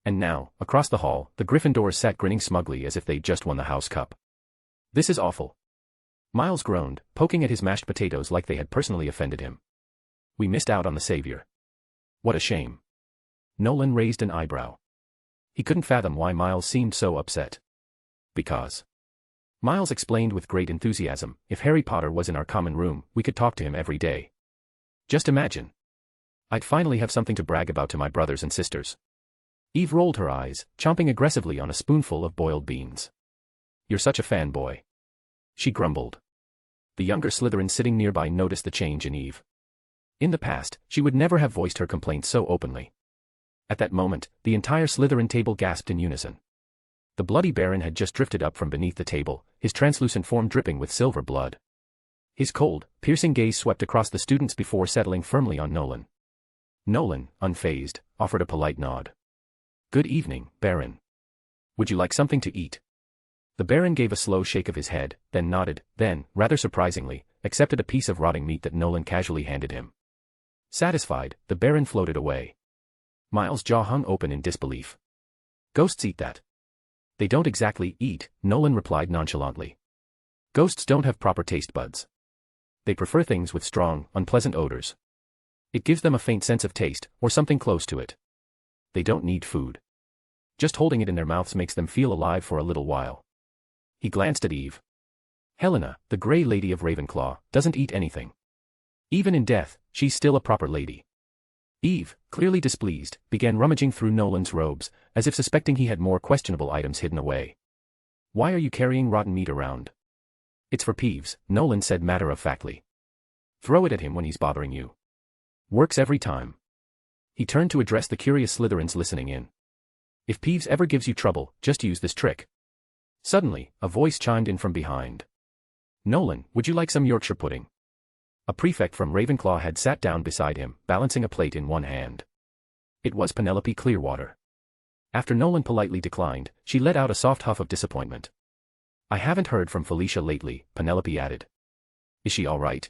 And now, across the hall, the Gryffindors sat grinning smugly as if they'd just won the House Cup. "This is awful," Miles groaned, poking at his mashed potatoes like they had personally offended him. "We missed out on the savior. What a shame." Nolan raised an eyebrow. He couldn't fathom why Miles seemed so upset. "Because," Miles explained with great enthusiasm, "if Harry Potter was in our common room, we could talk to him every day. Just imagine. I'd finally have something to brag about to my brothers and sisters." Eve rolled her eyes, chomping aggressively on a spoonful of boiled beans. "You're such a fanboy," she grumbled. The younger Slytherin sitting nearby noticed the change in Eve. In the past, she would never have voiced her complaints so openly. At that moment, the entire Slytherin table gasped in unison. The bloody Baron had just drifted up from beneath the table, his translucent form dripping with silver blood. His cold, piercing gaze swept across the students before settling firmly on Nolan. Nolan, unfazed, offered a polite nod. "Good evening, Baron. Would you like something to eat?" The Baron gave a slow shake of his head, then nodded, then, rather surprisingly, accepted a piece of rotting meat that Nolan casually handed him. Satisfied, the Baron floated away. Miles' jaw hung open in disbelief. "Ghosts eat that." "They don't exactly eat," Nolan replied nonchalantly. "Ghosts don't have proper taste buds. They prefer things with strong, unpleasant odors. It gives them a faint sense of taste, or something close to it. They don't need food. Just holding it in their mouths makes them feel alive for a little while." He glanced at Eve. "Helena, the Grey Lady of Ravenclaw, doesn't eat anything. Even in death, she's still a proper lady." Eve, clearly displeased, began rummaging through Nolan's robes, as if suspecting he had more questionable items hidden away. "Why are you carrying rotten meat around?" "It's for Peeves," Nolan said matter-of-factly. "Throw it at him when he's bothering you. Works every time." He turned to address the curious Slytherins listening in. "If Peeves ever gives you trouble, just use this trick." Suddenly, a voice chimed in from behind. "Nolan, would you like some Yorkshire pudding?" A prefect from Ravenclaw had sat down beside him, balancing a plate in one hand. It was Penelope Clearwater. After Nolan politely declined, she let out a soft huff of disappointment. "I haven't heard from Felicia lately," Penelope added. "Is she all right?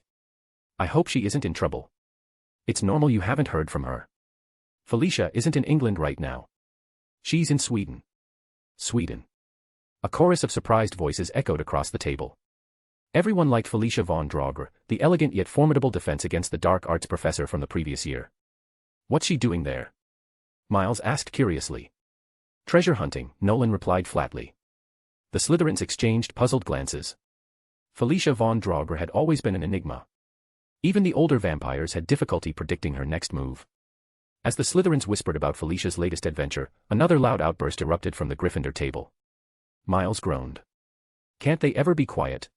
I hope she isn't in trouble." "It's normal you haven't heard from her. Felicia isn't in England right now. She's in Sweden." "Sweden?" A chorus of surprised voices echoed across the table. Everyone liked Felicia Von Draugr, the elegant yet formidable defense against the dark arts professor from the previous year. "What's she doing there?" Miles asked curiously. "Treasure hunting," Nolan replied flatly. The Slytherins exchanged puzzled glances. Felicia Von Draugr had always been an enigma. Even the older vampires had difficulty predicting her next move. As the Slytherins whispered about Felicia's latest adventure, another loud outburst erupted from the Gryffindor table. Miles groaned. "Can't they ever be quiet?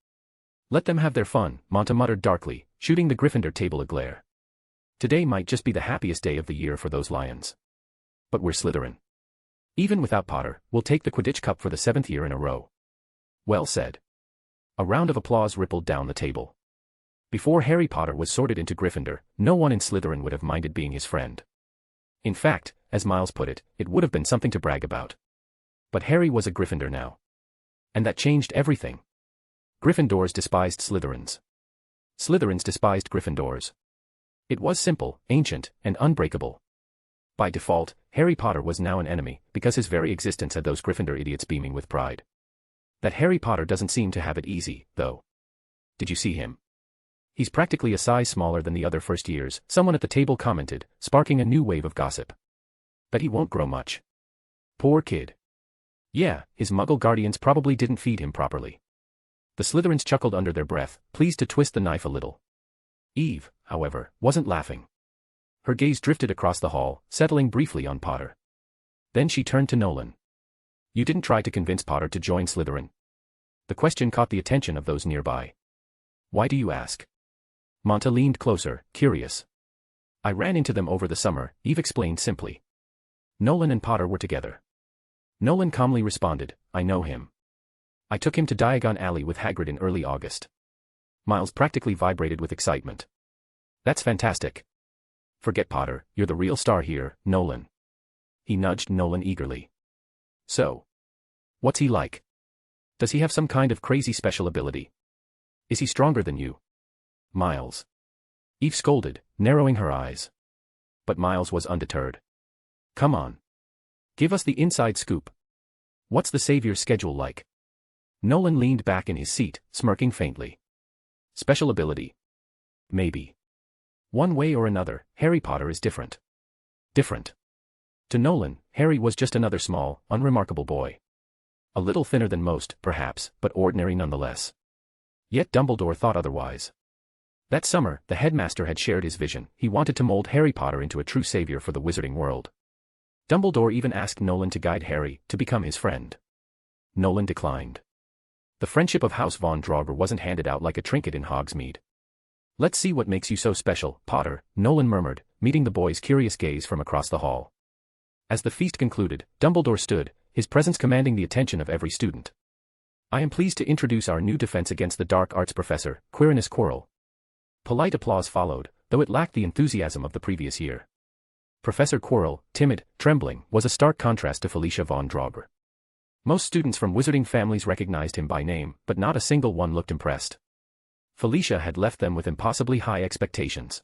Let them have their fun," Monta muttered darkly, shooting the Gryffindor table a glare. "Today might just be the happiest day of the year for those lions. But we're Slytherin. Even without Potter, we'll take the Quidditch Cup for the 7th year in a row." "Well said." A round of applause rippled down the table. Before Harry Potter was sorted into Gryffindor, no one in Slytherin would have minded being his friend. In fact, as Miles put it, it would have been something to brag about. But Harry was a Gryffindor now. And that changed everything. Gryffindors despised Slytherins. Slytherins despised Gryffindors. It was simple, ancient, and unbreakable. By default, Harry Potter was now an enemy, because his very existence had those Gryffindor idiots beaming with pride. That Harry Potter doesn't seem to have it easy, though. "Did you see him? He's practically a size smaller than the other first years," someone at the table commented, sparking a new wave of gossip. "Bet he won't grow much. Poor kid. Yeah, his Muggle guardians probably didn't feed him properly." The Slytherins chuckled under their breath, pleased to twist the knife a little. Eve, however, wasn't laughing. Her gaze drifted across the hall, settling briefly on Potter. Then she turned to Nolan. "You didn't try to convince Potter to join Slytherin?" The question caught the attention of those nearby. "Why do you ask?" Monta leaned closer, curious. "I ran into them over the summer," Eve explained simply. Nolan and Potter were together. Nolan calmly responded, "I know him. I took him to Diagon Alley with Hagrid in early August." Miles practically vibrated with excitement. "That's fantastic. Forget Potter, you're the real star here, Nolan." He nudged Nolan eagerly. "So. What's he like? Does he have some kind of crazy special ability? Is he stronger than you?" "Miles." Eve scolded, narrowing her eyes. But Miles was undeterred. "Come on. Give us the inside scoop. What's the Savior's schedule like?" Nolan leaned back in his seat, smirking faintly. "Special ability? Maybe. One way or another, Harry Potter is different." Different. To Nolan, Harry was just another small, unremarkable boy. A little thinner than most, perhaps, but ordinary nonetheless. Yet Dumbledore thought otherwise. That summer, the headmaster had shared his vision. He wanted to mold Harry Potter into a true savior for the wizarding world. Dumbledore even asked Nolan to guide Harry, to become his friend. Nolan declined. The friendship of House Von Draugr wasn't handed out like a trinket in Hogsmeade. "Let's see what makes you so special, Potter," Nolan murmured, meeting the boy's curious gaze from across the hall. As the feast concluded, Dumbledore stood, his presence commanding the attention of every student. "I am pleased to introduce our new defense against the dark arts professor, Quirinus Quirrell." Polite applause followed, though it lacked the enthusiasm of the previous year. Professor Quirrell, timid, trembling, was a stark contrast to Felicia Von Draugr. Most students from wizarding families recognized him by name, but not a single one looked impressed. Felicia had left them with impossibly high expectations.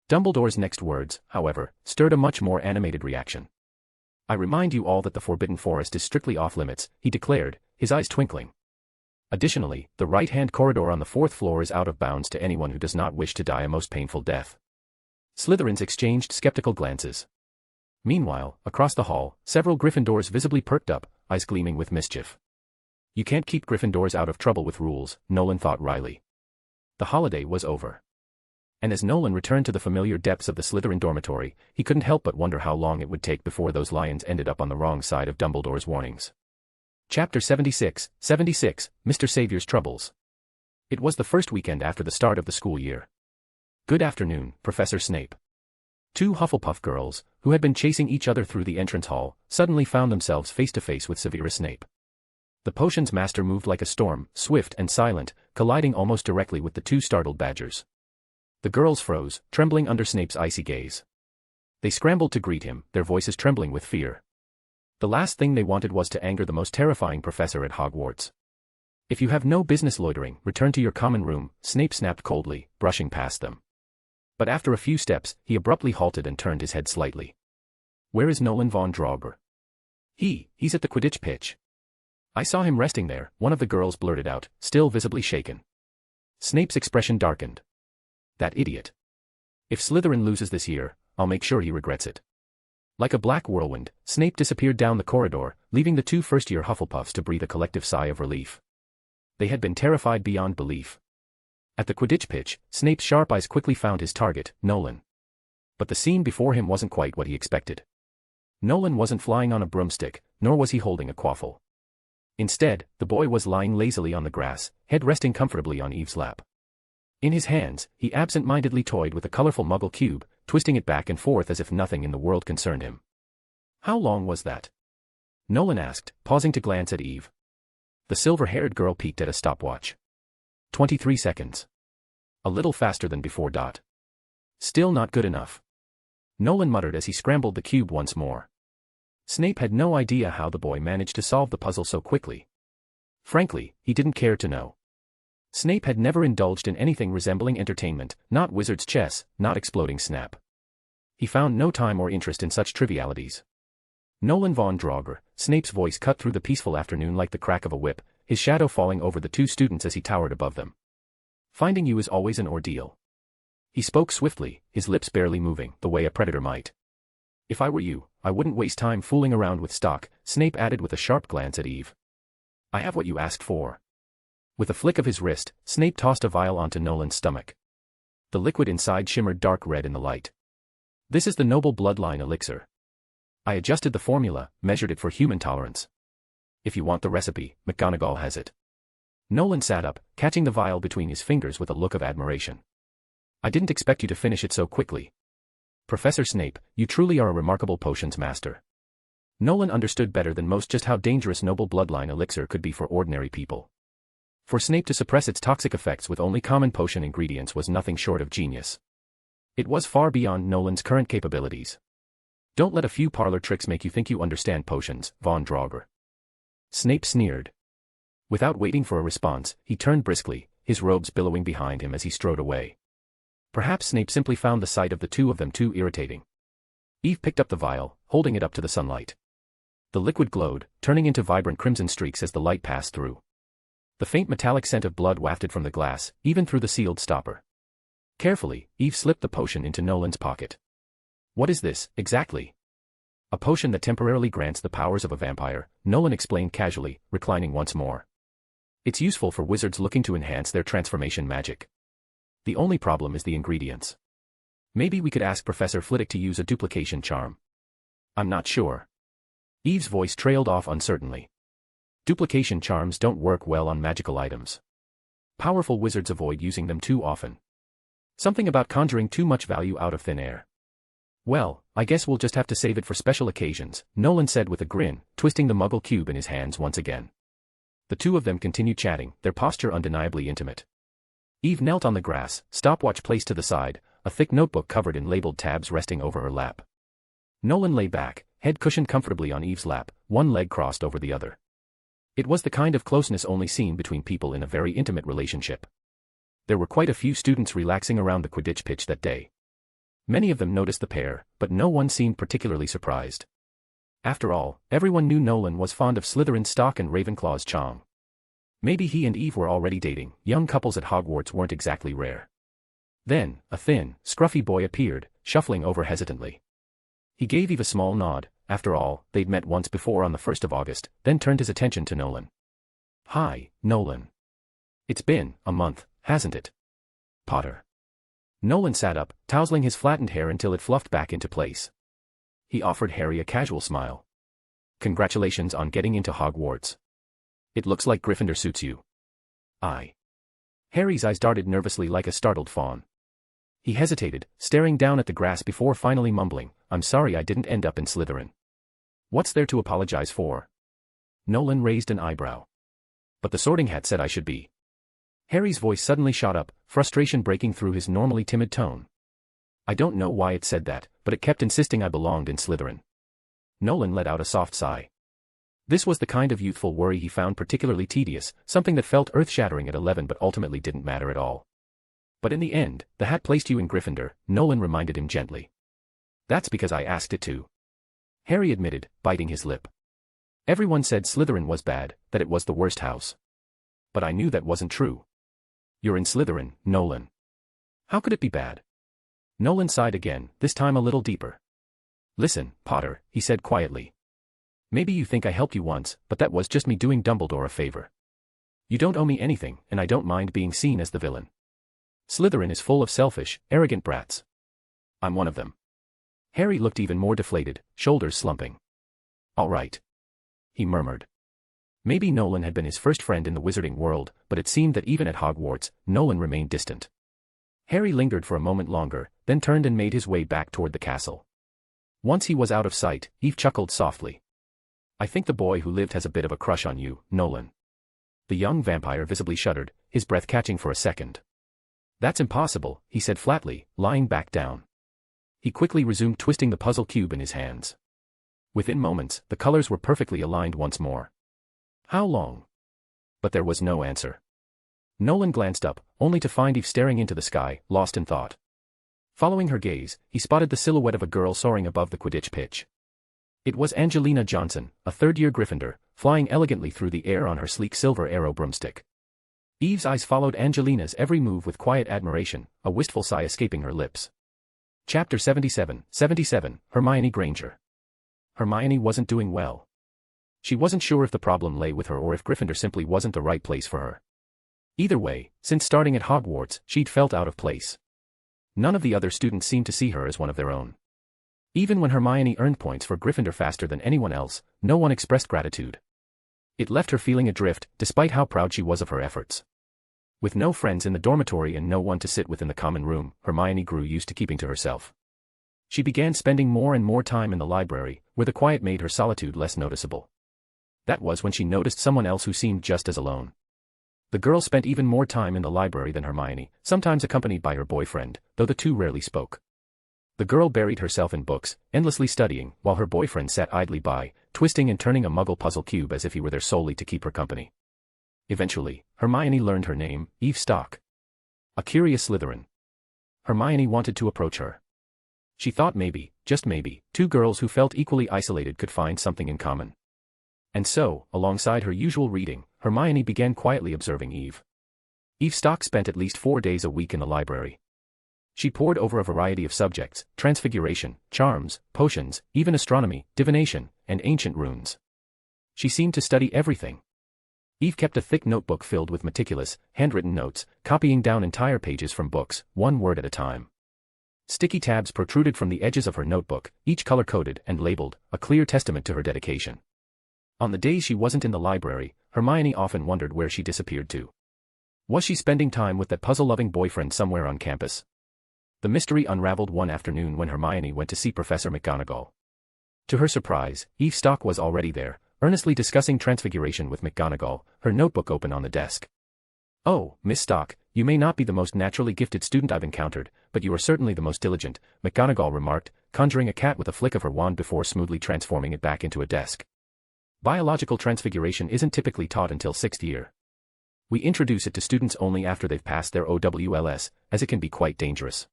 Dumbledore's next words, however, stirred a much more animated reaction. "I remind you all that the Forbidden Forest is strictly off-limits," he declared, his eyes twinkling. "Additionally, the right-hand corridor on the 4th floor is out of bounds to anyone who does not wish to die a most painful death." Slytherins exchanged skeptical glances. Meanwhile, across the hall, several Gryffindors visibly perked up, eyes gleaming with mischief. You can't keep Gryffindors out of trouble with rules, Nolan thought wryly. The holiday was over. And as Nolan returned to the familiar depths of the Slytherin dormitory, he couldn't help but wonder how long it would take before those lions ended up on the wrong side of Dumbledore's warnings. Chapter 76, Mr. Savior's Troubles. It was the first weekend after the start of the school year. "Good afternoon, Professor Snape." Two Hufflepuff girls, who had been chasing each other through the entrance hall, suddenly found themselves face to face with Severus Snape. The potions master moved like a storm, swift and silent, colliding almost directly with the two startled badgers. The girls froze, trembling under Snape's icy gaze. They scrambled to greet him, their voices trembling with fear. The last thing they wanted was to anger the most terrifying professor at Hogwarts. "If you have no business loitering, return to your common room," Snape snapped coldly, brushing past them. But after a few steps, he abruptly halted and turned his head slightly. "Where is Nolan Von Draugr?" He's at the Quidditch pitch. "I saw him resting there," one of the girls blurted out, still visibly shaken. Snape's expression darkened. "That idiot. If Slytherin loses this year, I'll make sure he regrets it." Like a black whirlwind, Snape disappeared down the corridor, leaving the two first-year Hufflepuffs to breathe a collective sigh of relief. They had been terrified beyond belief. At the Quidditch pitch, Snape's sharp eyes quickly found his target, Nolan. But the scene before him wasn't quite what he expected. Nolan wasn't flying on a broomstick, nor was he holding a quaffle. Instead, the boy was lying lazily on the grass, head resting comfortably on Eve's lap. In his hands, he absent-mindedly toyed with a colorful muggle cube, twisting it back and forth as if nothing in the world concerned him. "How long was that?" Nolan asked, pausing to glance at Eve. The silver-haired girl peeked at a stopwatch. 23 seconds. A little faster than before. Still not good enough. Nolan muttered as he scrambled the cube once more. Snape had no idea how the boy managed to solve the puzzle so quickly. Frankly, he didn't care to know. Snape had never indulged in anything resembling entertainment, not wizard's chess, not exploding snap. He found no time or interest in such trivialities. Nolan Von Draugr, Snape's voice cut through the peaceful afternoon like the crack of a whip, his shadow falling over the two students as he towered above them. "Finding you is always an ordeal." He spoke swiftly, his lips barely moving, the way a predator might. "If I were you, I wouldn't waste time fooling around with stock," Snape added with a sharp glance at Eve. "I have what you asked for." With a flick of his wrist, Snape tossed a vial onto Nolan's stomach. The liquid inside shimmered dark red in the light. "This is the noble bloodline elixir. I adjusted the formula, measured it for human tolerance. If you want the recipe, McGonagall has it." Nolan sat up, catching the vial between his fingers with a look of admiration. "I didn't expect you to finish it so quickly. Professor Snape, you truly are a remarkable potions master." Nolan understood better than most just how dangerous noble bloodline elixir could be for ordinary people. For Snape to suppress its toxic effects with only common potion ingredients was nothing short of genius. It was far beyond Nolan's current capabilities. "Don't let a few parlor tricks make you think you understand potions, Von Draugr." Snape sneered. Without waiting for a response, he turned briskly, his robes billowing behind him as he strode away. Perhaps Snape simply found the sight of the two of them too irritating. Eve picked up the vial, holding it up to the sunlight. The liquid glowed, turning into vibrant crimson streaks as the light passed through. The faint metallic scent of blood wafted from the glass, even through the sealed stopper. Carefully, Eve slipped the potion into Nolan's pocket. "What is this, exactly?" "A potion that temporarily grants the powers of a vampire," Nolan explained casually, reclining once more. "It's useful for wizards looking to enhance their transformation magic. The only problem is the ingredients. Maybe we could ask Professor Flitwick to use a duplication charm." "I'm not sure." Eve's voice trailed off uncertainly. "Duplication charms don't work well on magical items. Powerful wizards avoid using them too often. Something about conjuring too much value out of thin air." "Well, I guess we'll just have to save it for special occasions," Nolan said with a grin, twisting the muggle cube in his hands once again. The two of them continued chatting, their posture undeniably intimate. Eve knelt on the grass, stopwatch placed to the side, a thick notebook covered in labeled tabs resting over her lap. Nolan lay back, head cushioned comfortably on Eve's lap, one leg crossed over the other. It was the kind of closeness only seen between people in a very intimate relationship. There were quite a few students relaxing around the Quidditch pitch that day. Many of them noticed the pair, but no one seemed particularly surprised. After all, everyone knew Nolan was fond of Slytherin stock and Ravenclaw's charm. Maybe he and Eve were already dating. Young couples at Hogwarts weren't exactly rare. Then, a thin, scruffy boy appeared, shuffling over hesitantly. He gave Eve a small nod. After all, they'd met once before on the 1st of August, then turned his attention to Nolan. "Hi, Nolan. It's been a month, hasn't it, Potter?" Nolan sat up, tousling his flattened hair until it fluffed back into place. He offered Harry a casual smile. "Congratulations on getting into Hogwarts. It looks like Gryffindor suits you." "I." Harry's eyes darted nervously like a startled fawn. He hesitated, staring down at the grass before finally mumbling, "I'm sorry I didn't end up in Slytherin." "What's there to apologize for?" Nolan raised an eyebrow. "But the Sorting Hat said I should be." Harry's voice suddenly shot up, frustration breaking through his normally timid tone. "I don't know why it said that, but it kept insisting I belonged in Slytherin." Nolan let out a soft sigh. This was the kind of youthful worry he found particularly tedious, something that felt earth-shattering at 11 but ultimately didn't matter at all. "But in the end, the hat placed you in Gryffindor," Nolan reminded him gently. "That's because I asked it to," Harry admitted, biting his lip. "Everyone said Slytherin was bad, that it was the worst house. But I knew that wasn't true." "You're in Slytherin, Nolan. How could it be bad?" Nolan sighed again, this time a little deeper. "Listen, Potter," he said quietly. "Maybe you think I helped you once, but that was just me doing Dumbledore a favor. You don't owe me anything, and I don't mind being seen as the villain. Slytherin is full of selfish, arrogant brats. I'm one of them. Harry looked even more deflated, shoulders slumping. All right, he murmured. Maybe Nolan had been his first friend in the wizarding world, but it seemed that even at Hogwarts, Nolan remained distant. Harry lingered for a moment longer, then turned and made his way back toward the castle. Once he was out of sight, Eve chuckled softly. I think the boy who lived has a bit of a crush on you, Nolan. The young vampire visibly shuddered, his breath catching for a second. That's impossible, he said flatly, lying back down. He quickly resumed twisting the puzzle cube in his hands. Within moments, the colors were perfectly aligned once more. How long? But there was no answer. Nolan glanced up, only to find Eve staring into the sky, lost in thought. Following her gaze, he spotted the silhouette of a girl soaring above the Quidditch pitch. It was Angelina Johnson, a third-year Gryffindor, flying elegantly through the air on her sleek silver arrow broomstick. Eve's eyes followed Angelina's every move with quiet admiration, a wistful sigh escaping her lips. Chapter 77, Hermione Granger. Hermione wasn't doing well. She wasn't sure if the problem lay with her or if Gryffindor simply wasn't the right place for her. Either way, since starting at Hogwarts, she'd felt out of place. None of the other students seemed to see her as one of their own. Even when Hermione earned points for Gryffindor faster than anyone else, no one expressed gratitude. It left her feeling adrift, despite how proud she was of her efforts. With no friends in the dormitory and no one to sit with in the common room, Hermione grew used to keeping to herself. She began spending more and more time in the library, where the quiet made her solitude less noticeable. That was when she noticed someone else who seemed just as alone. The girl spent even more time in the library than Hermione, sometimes accompanied by her boyfriend, though the two rarely spoke. The girl buried herself in books, endlessly studying, while her boyfriend sat idly by, twisting and turning a muggle puzzle cube as if he were there solely to keep her company. Eventually, Hermione learned her name, Eve Stock. A curious Slytherin. Hermione wanted to approach her. She thought maybe, just maybe, two girls who felt equally isolated could find something in common. And so, alongside her usual reading, Hermione began quietly observing Eve. Eve Stock spent at least 4 days a week in the library. She pored over a variety of subjects: transfiguration, charms, potions, even astronomy, divination, and ancient runes. She seemed to study everything. Eve kept a thick notebook filled with meticulous, handwritten notes, copying down entire pages from books, one word at a time. Sticky tabs protruded from the edges of her notebook, each color-coded and labeled, a clear testament to her dedication. On the days she wasn't in the library, Hermione often wondered where she disappeared to. Was she spending time with that puzzle-loving boyfriend somewhere on campus? The mystery unraveled one afternoon when Hermione went to see Professor McGonagall. To her surprise, Eve Stock was already there, earnestly discussing transfiguration with McGonagall, her notebook open on the desk. "Oh, Miss Stock, you may not be the most naturally gifted student I've encountered, but you are certainly the most diligent," McGonagall remarked, conjuring a cat with a flick of her wand before smoothly transforming it back into a desk. Biological transfiguration isn't typically taught until 6th year. We introduce it to students only after they've passed their OWLS, as it can be quite dangerous.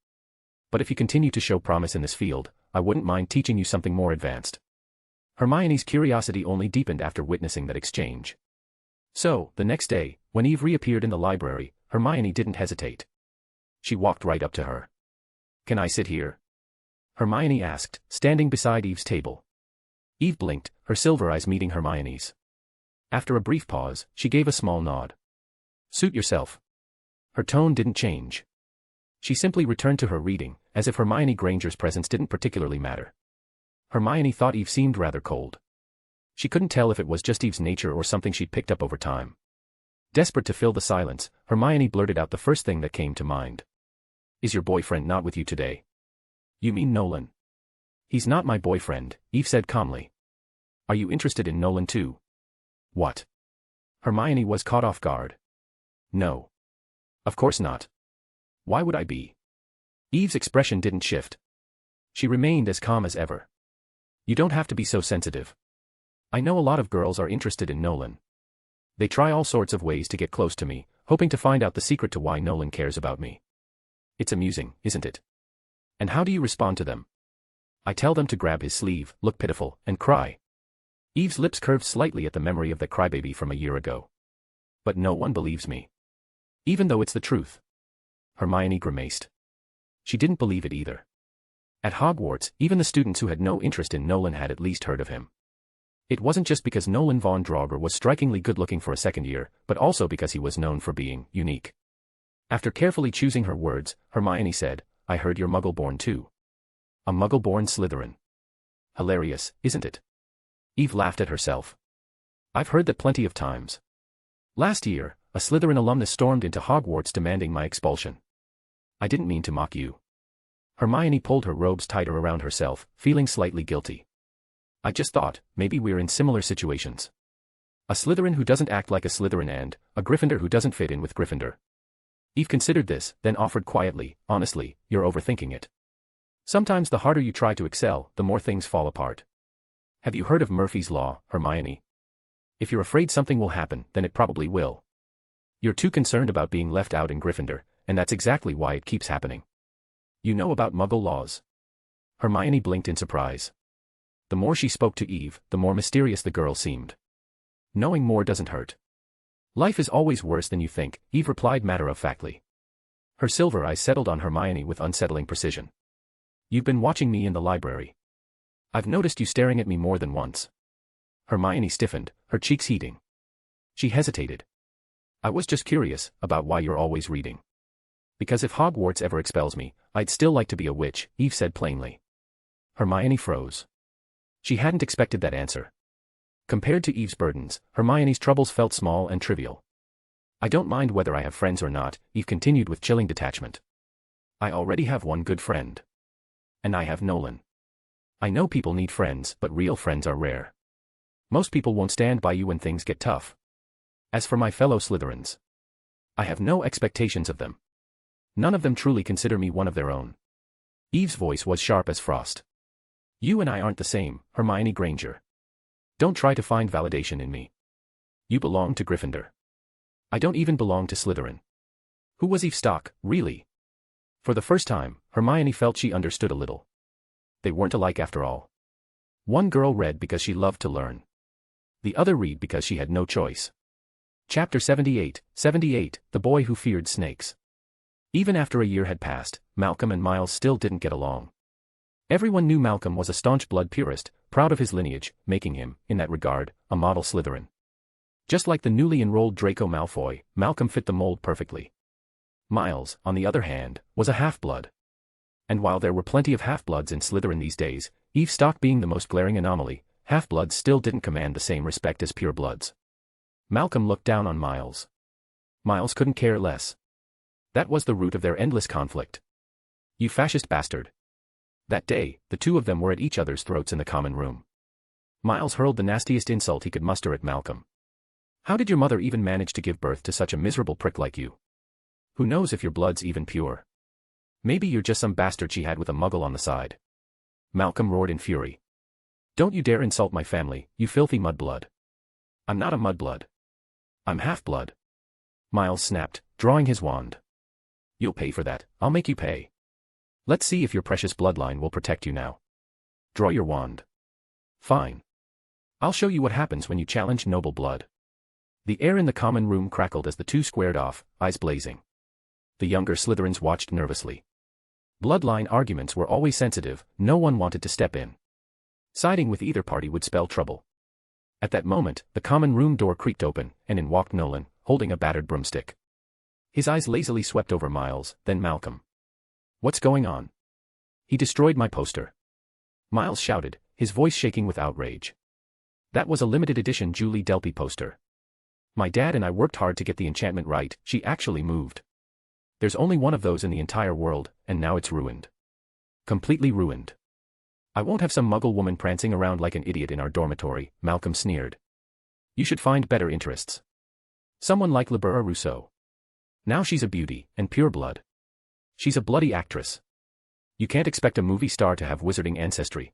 But if you continue to show promise in this field, I wouldn't mind teaching you something more advanced. Hermione's curiosity only deepened after witnessing that exchange. So, the next day, when Eve reappeared in the library, Hermione didn't hesitate. She walked right up to her. "Can I sit here?" Hermione asked, standing beside Eve's table. Eve blinked, her silver eyes meeting Hermione's. After a brief pause, she gave a small nod. "Suit yourself." Her tone didn't change. She simply returned to her reading, as if Hermione Granger's presence didn't particularly matter. Hermione thought Eve seemed rather cold. She couldn't tell if it was just Eve's nature or something she'd picked up over time. Desperate to fill the silence, Hermione blurted out the first thing that came to mind. "Is your boyfriend not with you today?" "You mean Nolan?" "He's not my boyfriend," Eve said calmly. "Are you interested in Nolan too?" "What?" Hermione was caught off guard. "No. Of course not. Why would I be?" Eve's expression didn't shift. She remained as calm as ever. "You don't have to be so sensitive. I know a lot of girls are interested in Nolan. They try all sorts of ways to get close to me, hoping to find out the secret to why Nolan cares about me. It's amusing, isn't it? And how do you respond to them? I tell them to grab his sleeve, look pitiful, and cry." Eve's lips curved slightly at the memory of the crybaby from a year ago. "But no one believes me. Even though it's the truth." Hermione grimaced. She didn't believe it either. At Hogwarts, even the students who had no interest in Nolan had at least heard of him. It wasn't just because Nolan Von Draugr was strikingly good-looking for a second year, but also because he was known for being unique. After carefully choosing her words, Hermione said, "I heard you're Muggle-born too." A Muggle-born Slytherin. Hilarious, isn't it? Eve laughed at herself. I've heard that plenty of times. Last year, a Slytherin alumnus stormed into Hogwarts demanding my expulsion. I didn't mean to mock you. Hermione pulled her robes tighter around herself, feeling slightly guilty. I just thought, maybe we're in similar situations. A Slytherin who doesn't act like a Slytherin and a Gryffindor who doesn't fit in with Gryffindor. Eve considered this, then offered quietly, honestly, you're overthinking it. Sometimes the harder you try to excel, the more things fall apart. Have you heard of Murphy's Law, Hermione? If you're afraid something will happen, then it probably will. You're too concerned about being left out in Gryffindor, and that's exactly why it keeps happening. You know about Muggle laws? Hermione blinked in surprise. The more she spoke to Eve, the more mysterious the girl seemed. Knowing more doesn't hurt. Life is always worse than you think, Eve replied matter-of-factly. Her silver eyes settled on Hermione with unsettling precision. You've been watching me in the library. I've noticed you staring at me more than once. Hermione stiffened, her cheeks heating. She hesitated. I was just curious about why you're always reading. Because if Hogwarts ever expels me, I'd still like to be a witch, Eve said plainly. Hermione froze. She hadn't expected that answer. Compared to Eve's burdens, Hermione's troubles felt small and trivial. I don't mind whether I have friends or not, Eve continued with chilling detachment. I already have one good friend. And I have Nolan. I know people need friends, but real friends are rare. Most people won't stand by you when things get tough. As for my fellow Slytherins, I have no expectations of them. None of them truly consider me one of their own. Eve's voice was sharp as frost. You and I aren't the same, Hermione Granger. Don't try to find validation in me. You belong to Gryffindor. I don't even belong to Slytherin. Who was Eve Stock, really? For the first time, Hermione felt she understood a little. They weren't alike after all. One girl read because she loved to learn. The other read because she had no choice. Chapter 78, The Boy Who Feared Snakes. Even after a year had passed, Malcolm and Miles still didn't get along. Everyone knew Malcolm was a staunch blood purist, proud of his lineage, making him, in that regard, a model Slytherin. Just like the newly enrolled Draco Malfoy, Malcolm fit the mold perfectly. Miles, on the other hand, was a half-blood. And while there were plenty of half-bloods in Slytherin these days, Eve Stock being the most glaring anomaly, half-bloods still didn't command the same respect as pure-bloods. Malcolm looked down on Miles. Miles couldn't care less. That was the root of their endless conflict. You fascist bastard. That day, the two of them were at each other's throats in the common room. Miles hurled the nastiest insult he could muster at Malcolm. How did your mother even manage to give birth to such a miserable prick like you? Who knows if your blood's even pure? Maybe you're just some bastard she had with a muggle on the side. Malcolm roared in fury. Don't you dare insult my family, you filthy mudblood. I'm not a mudblood. I'm half-blood. Miles snapped, drawing his wand. You'll pay for that, I'll make you pay. Let's see if your precious bloodline will protect you now. Draw your wand. Fine. I'll show you what happens when you challenge noble blood. The air in the common room crackled as the two squared off, eyes blazing. The younger Slytherins watched nervously. Bloodline arguments were always sensitive, no one wanted to step in. Siding with either party would spell trouble. At that moment, the common room door creaked open, and in walked Nolan, holding a battered broomstick. His eyes lazily swept over Miles, then Malcolm. What's going on? He destroyed my poster. Miles shouted, his voice shaking with outrage. That was a limited edition Julie Delpy poster. My dad and I worked hard to get the enchantment right, she actually moved. There's only one of those in the entire world, and now it's ruined. Completely ruined. I won't have some muggle woman prancing around like an idiot in our dormitory, Malcolm sneered. You should find better interests. Someone like Libera Rousseau. Now she's a beauty, and pure blood. She's a bloody actress. You can't expect a movie star to have wizarding ancestry.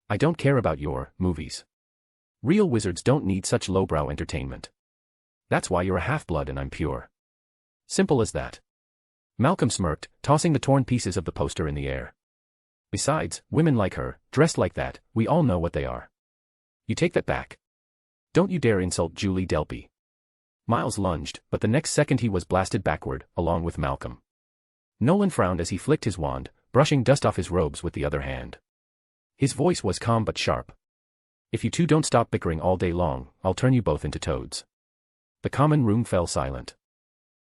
I don't care about your movies. Real wizards don't need such lowbrow entertainment. That's why you're a half-blood and I'm pure. Simple as that. Malcolm smirked, tossing the torn pieces of the poster in the air. Besides, women like her, dressed like that, we all know what they are. You take that back. Don't you dare insult Julie Delpy. Miles lunged, but the next second he was blasted backward, along with Malcolm. Nolan frowned as he flicked his wand, brushing dust off his robes with the other hand. His voice was calm but sharp. If you two don't stop bickering all day long, I'll turn you both into toads. The common room fell silent.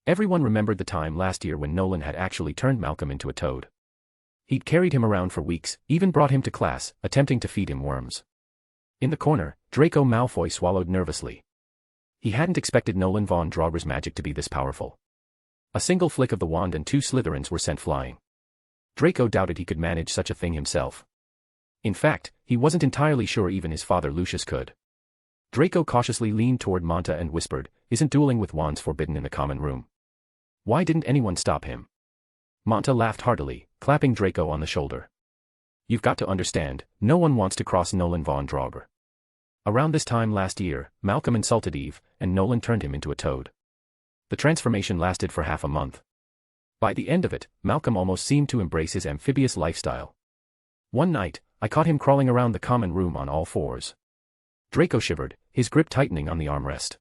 Everyone remembered the time last year when Nolan had actually turned Malcolm into a toad. He'd carried him around for weeks, even brought him to class, attempting to feed him worms. In the corner, Draco Malfoy swallowed nervously. He hadn't expected Nolan Von Draugr's magic to be this powerful. A single flick of the wand and 2 Slytherins were sent flying. Draco doubted he could manage such a thing himself. In fact, he wasn't entirely sure even his father Lucius could. Draco cautiously leaned toward Monta and whispered, "Isn't dueling with wands forbidden in the common room? Why didn't anyone stop him?" Monta laughed heartily, clapping Draco on the shoulder. "You've got to understand, no one wants to cross Nolan Von Draugr. Around this time last year, Malcolm insulted Eve, and Nolan turned him into a toad. The transformation lasted for half a month. By the end of it, Malcolm almost seemed to embrace his amphibious lifestyle. One night, I caught him crawling around the common room on all fours." Draco shivered, his grip tightening on the armrest.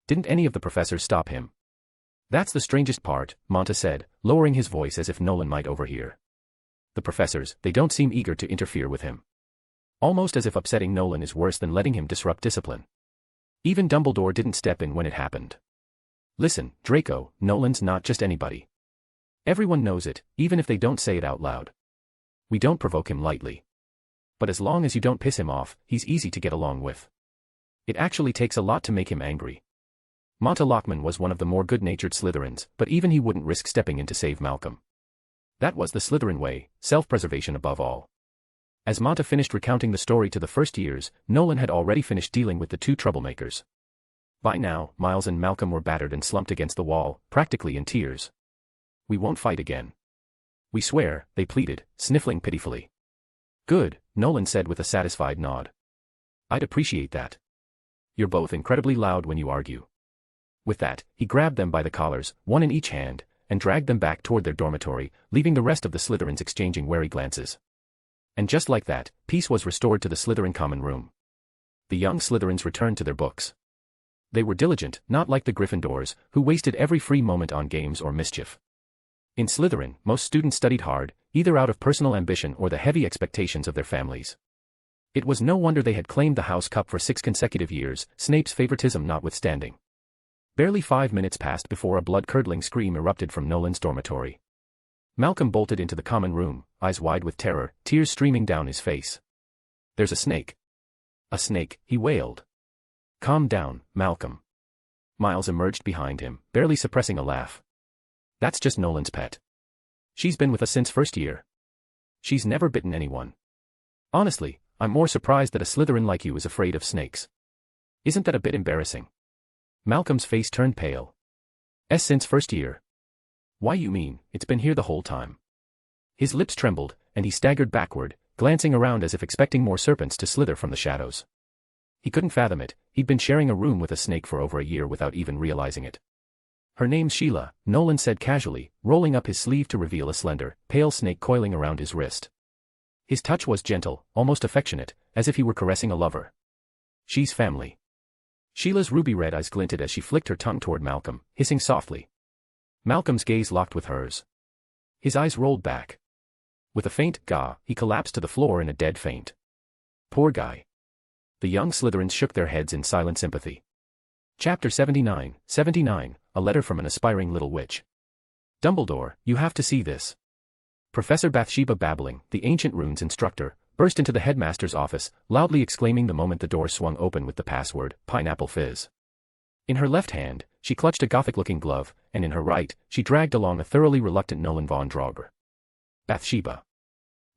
"Didn't any of the professors stop him?" "That's the strangest part," Monta said, lowering his voice as if Nolan might overhear. "The professors, they don't seem eager to interfere with him. Almost as if upsetting Nolan is worse than letting him disrupt discipline. Even Dumbledore didn't step in when it happened. Listen, Draco, Nolan's not just anybody. Everyone knows it, even if they don't say it out loud. We don't provoke him lightly. But as long as you don't piss him off, he's easy to get along with. It actually takes a lot to make him angry." Monta Lockman was one of the more good-natured Slytherins, but even he wouldn't risk stepping in to save Malcolm. That was the Slytherin way, self-preservation above all. As Monta finished recounting the story to the first years, Nolan had already finished dealing with the 2 troublemakers. By now, Miles and Malcolm were battered and slumped against the wall, practically in tears. "We won't fight again. We swear," they pleaded, sniffling pitifully. "Good," Nolan said with a satisfied nod. "I'd appreciate that. You're both incredibly loud when you argue." With that, he grabbed them by the collars, one in each hand, and dragged them back toward their dormitory, leaving the rest of the Slytherins exchanging wary glances. And just like that, peace was restored to the Slytherin common room. The young Slytherins returned to their books. They were diligent, not like the Gryffindors, who wasted every free moment on games or mischief. In Slytherin, most students studied hard, either out of personal ambition or the heavy expectations of their families. It was no wonder they had claimed the House Cup for 6 consecutive years, Snape's favoritism notwithstanding. Barely 5 minutes passed before a blood-curdling scream erupted from Nolan's dormitory. Malcolm bolted into the common room, eyes wide with terror, tears streaming down his face. "There's a snake." "A snake," he wailed. "Calm down, Malcolm." Miles emerged behind him, barely suppressing a laugh. "That's just Nolan's pet. She's been with us since first year. She's never bitten anyone. Honestly, I'm more surprised that a Slytherin like you is afraid of snakes. Isn't that a bit embarrassing?" Malcolm's face turned pale. "Since first year." "Why you mean, it's been here the whole time." His lips trembled, and he staggered backward, glancing around as if expecting more serpents to slither from the shadows. He couldn't fathom it, he'd been sharing a room with a snake for over a year without even realizing it. "Her name's Sheila," Nolan said casually, rolling up his sleeve to reveal a slender, pale snake coiling around his wrist. His touch was gentle, almost affectionate, as if he were caressing a lover. "She's family." Sheila's ruby-red eyes glinted as she flicked her tongue toward Malcolm, hissing softly. Malcolm's gaze locked with hers. His eyes rolled back. With a faint "gah," he collapsed to the floor in a dead faint. Poor guy. The young Slytherins shook their heads in silent sympathy. Chapter 79, A Letter from an Aspiring Little Witch. "Dumbledore, you have to see this." Professor Bathsheba Babbling, the ancient runes instructor, burst into the headmaster's office, loudly exclaiming the moment the door swung open with the password, "Pineapple Fizz." In her left hand, she clutched a gothic-looking glove, and in her right, she dragged along a thoroughly reluctant Nolan Von Draugr. "Bathsheba."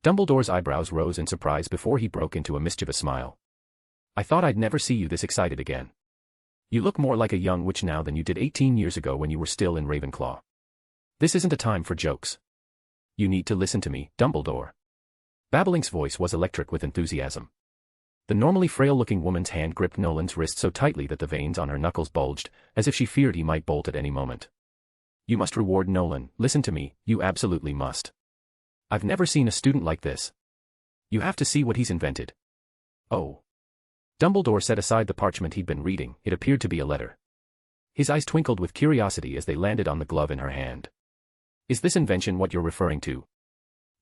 Dumbledore's eyebrows rose in surprise before he broke into a mischievous smile. "I thought I'd never see you this excited again. You look more like a young witch now than you did 18 years ago when you were still in Ravenclaw. This isn't a time for jokes. You need to listen to me, Dumbledore." Babbling's voice was electric with enthusiasm. The normally frail-looking woman's hand gripped Nolan's wrist so tightly that the veins on her knuckles bulged, as if she feared he might bolt at any moment. "You must reward Nolan, listen to me, you absolutely must. I've never seen a student like this. You have to see what he's invented." "Oh." Dumbledore set aside the parchment he'd been reading, it appeared to be a letter. His eyes twinkled with curiosity as they landed on the glove in her hand. "Is this invention what you're referring to?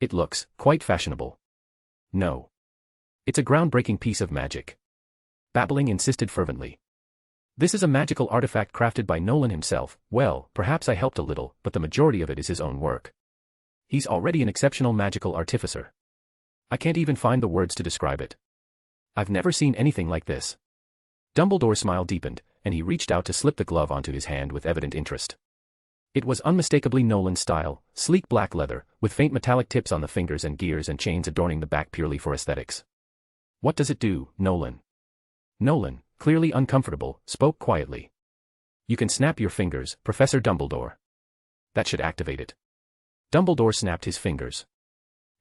It looks quite fashionable." "No. It's a groundbreaking piece of magic. Babbling insisted fervently. This is a magical artifact crafted by Nolan himself. Well, perhaps I helped a little, but the majority of it is his own work. He's already an exceptional magical artificer. I can't even find the words to describe it. I've never seen anything like this. Dumbledore's smile deepened, and he reached out to slip the glove onto his hand with evident interest. It was unmistakably Nolan's style, sleek black leather, with faint metallic tips on the fingers and gears and chains adorning the back purely for aesthetics. What does it do, Nolan? Nolan, clearly uncomfortable, spoke quietly. You can snap your fingers, Professor Dumbledore. That should activate it. Dumbledore snapped his fingers.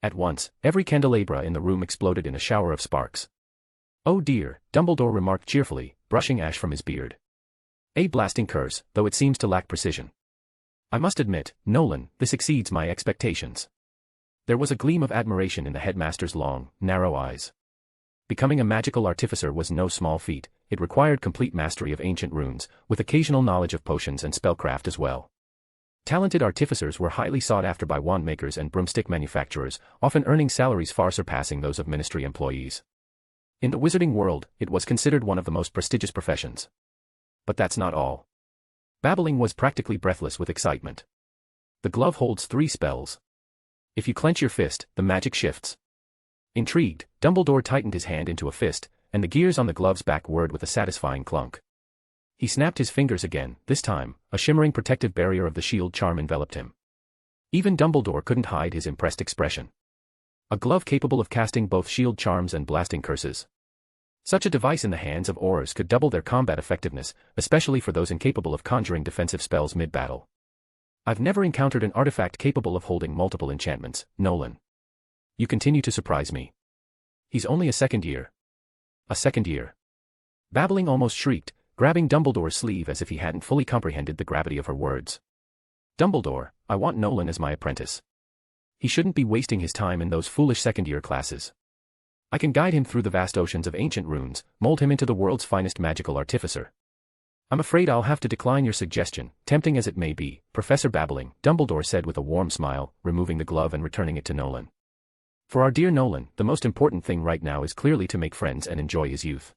At once, every candelabra in the room exploded in a shower of sparks. Oh dear, Dumbledore remarked cheerfully, brushing ash from his beard. A blasting curse, though it seems to lack precision. I must admit, Nolan, this exceeds my expectations. There was a gleam of admiration in the headmaster's long, narrow eyes. Becoming a magical artificer was no small feat. It required complete mastery of ancient runes, with occasional knowledge of potions and spellcraft as well. Talented artificers were highly sought after by wand makers and broomstick manufacturers, often earning salaries far surpassing those of ministry employees. In the wizarding world, it was considered one of the most prestigious professions. But that's not all. Babbling was practically breathless with excitement. The glove holds 3 spells. If you clench your fist, the magic shifts. Intrigued, Dumbledore tightened his hand into a fist, and the gears on the glove's back whirred with a satisfying clunk. He snapped his fingers again. This time, a shimmering protective barrier of the shield charm enveloped him. Even Dumbledore couldn't hide his impressed expression. A glove capable of casting both shield charms and blasting curses. Such a device in the hands of Aurors could double their combat effectiveness, especially for those incapable of conjuring defensive spells mid-battle. I've never encountered an artifact capable of holding multiple enchantments, Nolan. You continue to surprise me. He's only a second year. A second year. Babbling almost shrieked, grabbing Dumbledore's sleeve as if he hadn't fully comprehended the gravity of her words. Dumbledore, I want Nolan as my apprentice. He shouldn't be wasting his time in those foolish second-year classes. I can guide him through the vast oceans of ancient runes, mold him into the world's finest magical artificer. I'm afraid I'll have to decline your suggestion, tempting as it may be, Professor Babbling, Dumbledore said with a warm smile, removing the glove and returning it to Nolan. For our dear Nolan, the most important thing right now is clearly to make friends and enjoy his youth.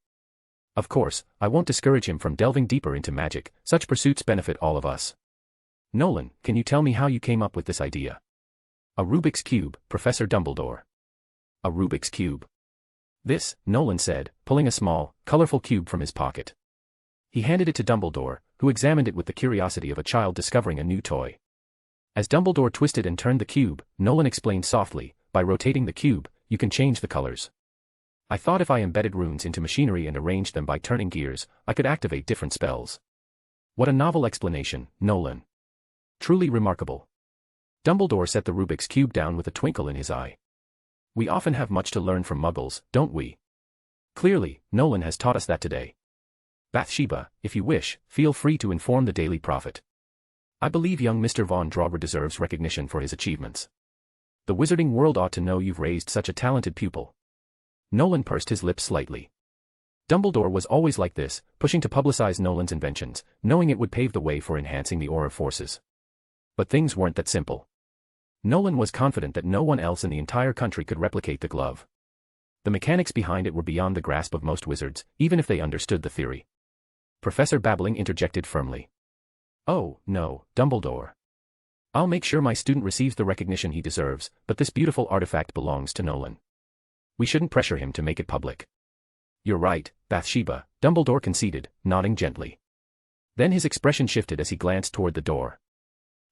Of course, I won't discourage him from delving deeper into magic. Such pursuits benefit all of us. Nolan, can you tell me how you came up with this idea? A Rubik's Cube, Professor Dumbledore. A Rubik's Cube. This, Nolan said, pulling a small, colorful cube from his pocket. He handed it to Dumbledore, who examined it with the curiosity of a child discovering a new toy. As Dumbledore twisted and turned the cube, Nolan explained softly, by rotating the cube, you can change the colors. I thought if I embedded runes into machinery and arranged them by turning gears, I could activate different spells. What a novel explanation, Nolan. Truly remarkable. Dumbledore set the Rubik's Cube down with a twinkle in his eye. We often have much to learn from muggles, don't we? Clearly, Nolan has taught us that today. Bathsheba, if you wish, feel free to inform the Daily Prophet. I believe young Mr. Von Draugr deserves recognition for his achievements. The wizarding world ought to know you've raised such a talented pupil. Nolan pursed his lips slightly. Dumbledore was always like this, pushing to publicize Nolan's inventions, knowing it would pave the way for enhancing the Auror forces. But things weren't that simple. Nolan was confident that no one else in the entire country could replicate the glove. The mechanics behind it were beyond the grasp of most wizards, even if they understood the theory. Professor Babbling interjected firmly. Oh, no, Dumbledore. I'll make sure my student receives the recognition he deserves, but this beautiful artifact belongs to Nolan. We shouldn't pressure him to make it public. You're right, Bathsheba, Dumbledore conceded, nodding gently. Then his expression shifted as he glanced toward the door.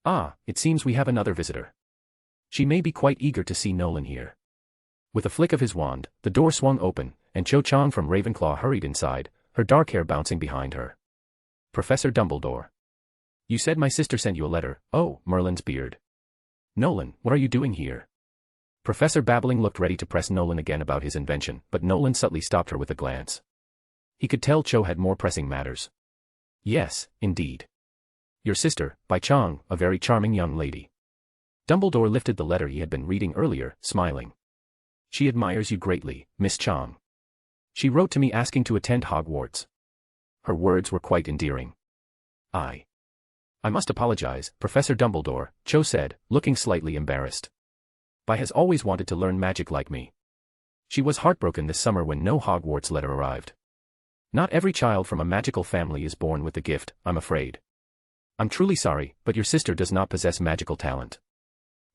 Ah, it seems we have another visitor. She may be quite eager to see Nolan here. With a flick of his wand, the door swung open, and Cho Chang from Ravenclaw hurried inside, her dark hair bouncing behind her. Professor Dumbledore. You said my sister sent you a letter. Oh, Merlin's beard. Nolan, what are you doing here? Professor Babbling looked ready to press Nolan again about his invention, but Nolan subtly stopped her with a glance. He could tell Cho had more pressing matters. Yes, indeed. Your sister, Bai Chang, a very charming young lady. Dumbledore lifted the letter he had been reading earlier, smiling. She admires you greatly, Miss Chang. She wrote to me asking to attend Hogwarts. Her words were quite endearing. I must apologize, Professor Dumbledore, Cho said, looking slightly embarrassed. Bai has always wanted to learn magic like me. She was heartbroken this summer when no Hogwarts letter arrived. Not every child from a magical family is born with the gift, I'm afraid. I'm truly sorry, but your sister does not possess magical talent.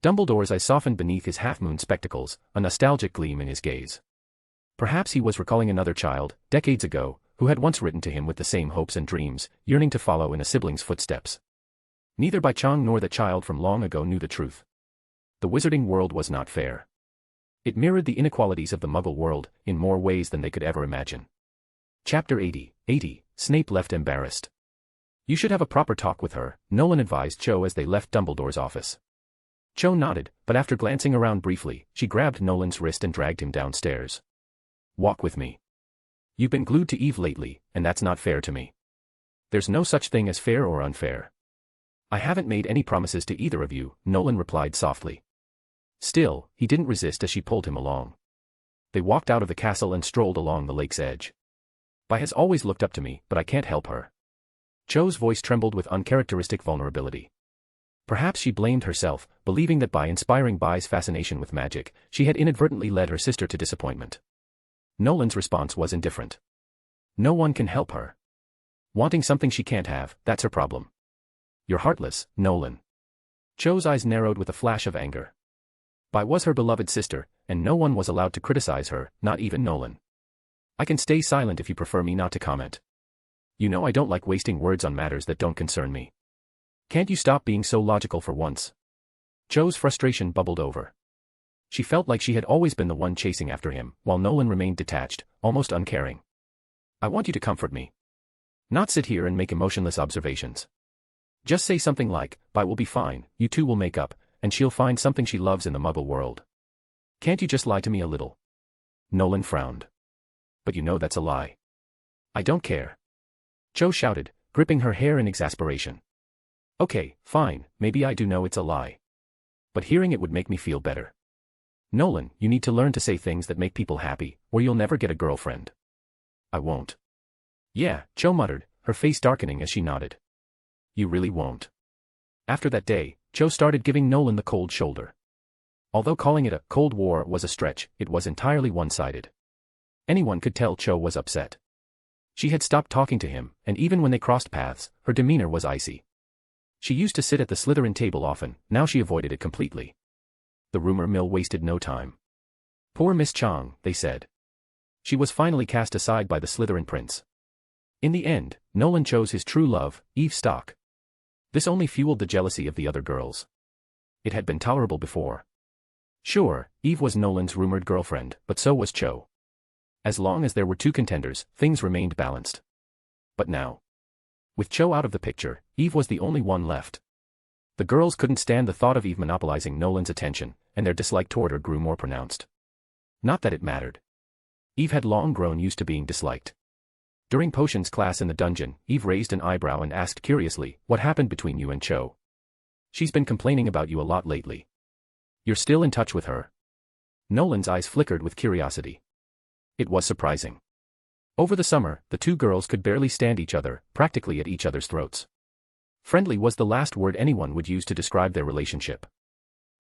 Dumbledore's eyes softened beneath his half-moon spectacles, a nostalgic gleam in his gaze. Perhaps he was recalling another child, decades ago, who had once written to him with the same hopes and dreams, yearning to follow in a sibling's footsteps. Neither Bai Chong nor the child from long ago knew the truth. The wizarding world was not fair. It mirrored the inequalities of the Muggle world, in more ways than they could ever imagine. Chapter 80. Snape left embarrassed. You should have a proper talk with her, Nolan advised Cho as they left Dumbledore's office. Cho nodded, but after glancing around briefly, she grabbed Nolan's wrist and dragged him downstairs. Walk with me. You've been glued to Eve lately, and that's not fair to me. There's no such thing as fair or unfair. I haven't made any promises to either of you, Nolan replied softly. Still, he didn't resist as she pulled him along. They walked out of the castle and strolled along the lake's edge. Bai has always looked up to me, but I can't help her. Cho's voice trembled with uncharacteristic vulnerability. Perhaps she blamed herself, believing that by inspiring Bai's fascination with magic, she had inadvertently led her sister to disappointment. Nolan's response was indifferent. No one can help her. Wanting something she can't have, that's her problem. You're heartless, Nolan. Cho's eyes narrowed with a flash of anger. Bai was her beloved sister, and no one was allowed to criticize her, not even Nolan. I can stay silent if you prefer me not to comment. You know I don't like wasting words on matters that don't concern me. Can't you stop being so logical for once? Cho's frustration bubbled over. She felt like she had always been the one chasing after him, while Nolan remained detached, almost uncaring. I want you to comfort me. Not sit here and make emotionless observations. Just say something like, Bai will be fine, you two will make up, and she'll find something she loves in the Muggle world. Can't you just lie to me a little? Nolan frowned. But you know that's a lie. I don't care. Cho shouted, gripping her hair in exasperation. Okay, fine, maybe I do know it's a lie. But hearing it would make me feel better. Nolan, you need to learn to say things that make people happy, or you'll never get a girlfriend. I won't. Yeah, Cho muttered, her face darkening as she nodded. You really won't. After that day, Cho started giving Nolan the cold shoulder. Although calling it a Cold War was a stretch, it was entirely one-sided. Anyone could tell Cho was upset. She had stopped talking to him, and even when they crossed paths, her demeanor was icy. She used to sit at the Slytherin table often, now she avoided it completely. The rumor mill wasted no time. Poor Miss Chong, they said. She was finally cast aside by the Slytherin prince. In the end, Nolan chose his true love, Eve Stock. This only fueled the jealousy of the other girls. It had been tolerable before. Sure, Eve was Nolan's rumored girlfriend, but so was Cho. As long as there were two contenders, things remained balanced. But now, with Cho out of the picture, Eve was the only one left. The girls couldn't stand the thought of Eve monopolizing Nolan's attention, and their dislike toward her grew more pronounced. Not that it mattered. Eve had long grown used to being disliked. During potions class in the dungeon, Eve raised an eyebrow and asked curiously, what happened between you and Cho? She's been complaining about you a lot lately. You're still in touch with her? Nolan's eyes flickered with curiosity. It was surprising. Over the summer, the two girls could barely stand each other, practically at each other's throats. Friendly was the last word anyone would use to describe their relationship.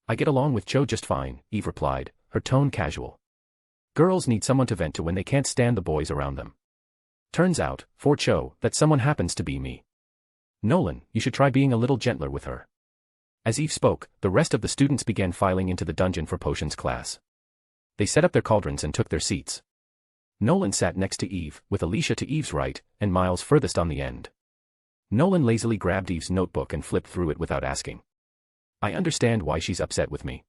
I get along with Cho just fine, Eve replied, her tone casual. Girls need someone to vent to when they can't stand the boys around them. Turns out, for Cho, that someone happens to be me. Nolan, you should try being a little gentler with her. As Eve spoke, the rest of the students began filing into the dungeon for potions class. They set up their cauldrons and took their seats. Nolan sat next to Eve, with Alicia to Eve's right, and Miles furthest on the end. Nolan lazily grabbed Eve's notebook and flipped through it without asking. I understand why she's upset with me.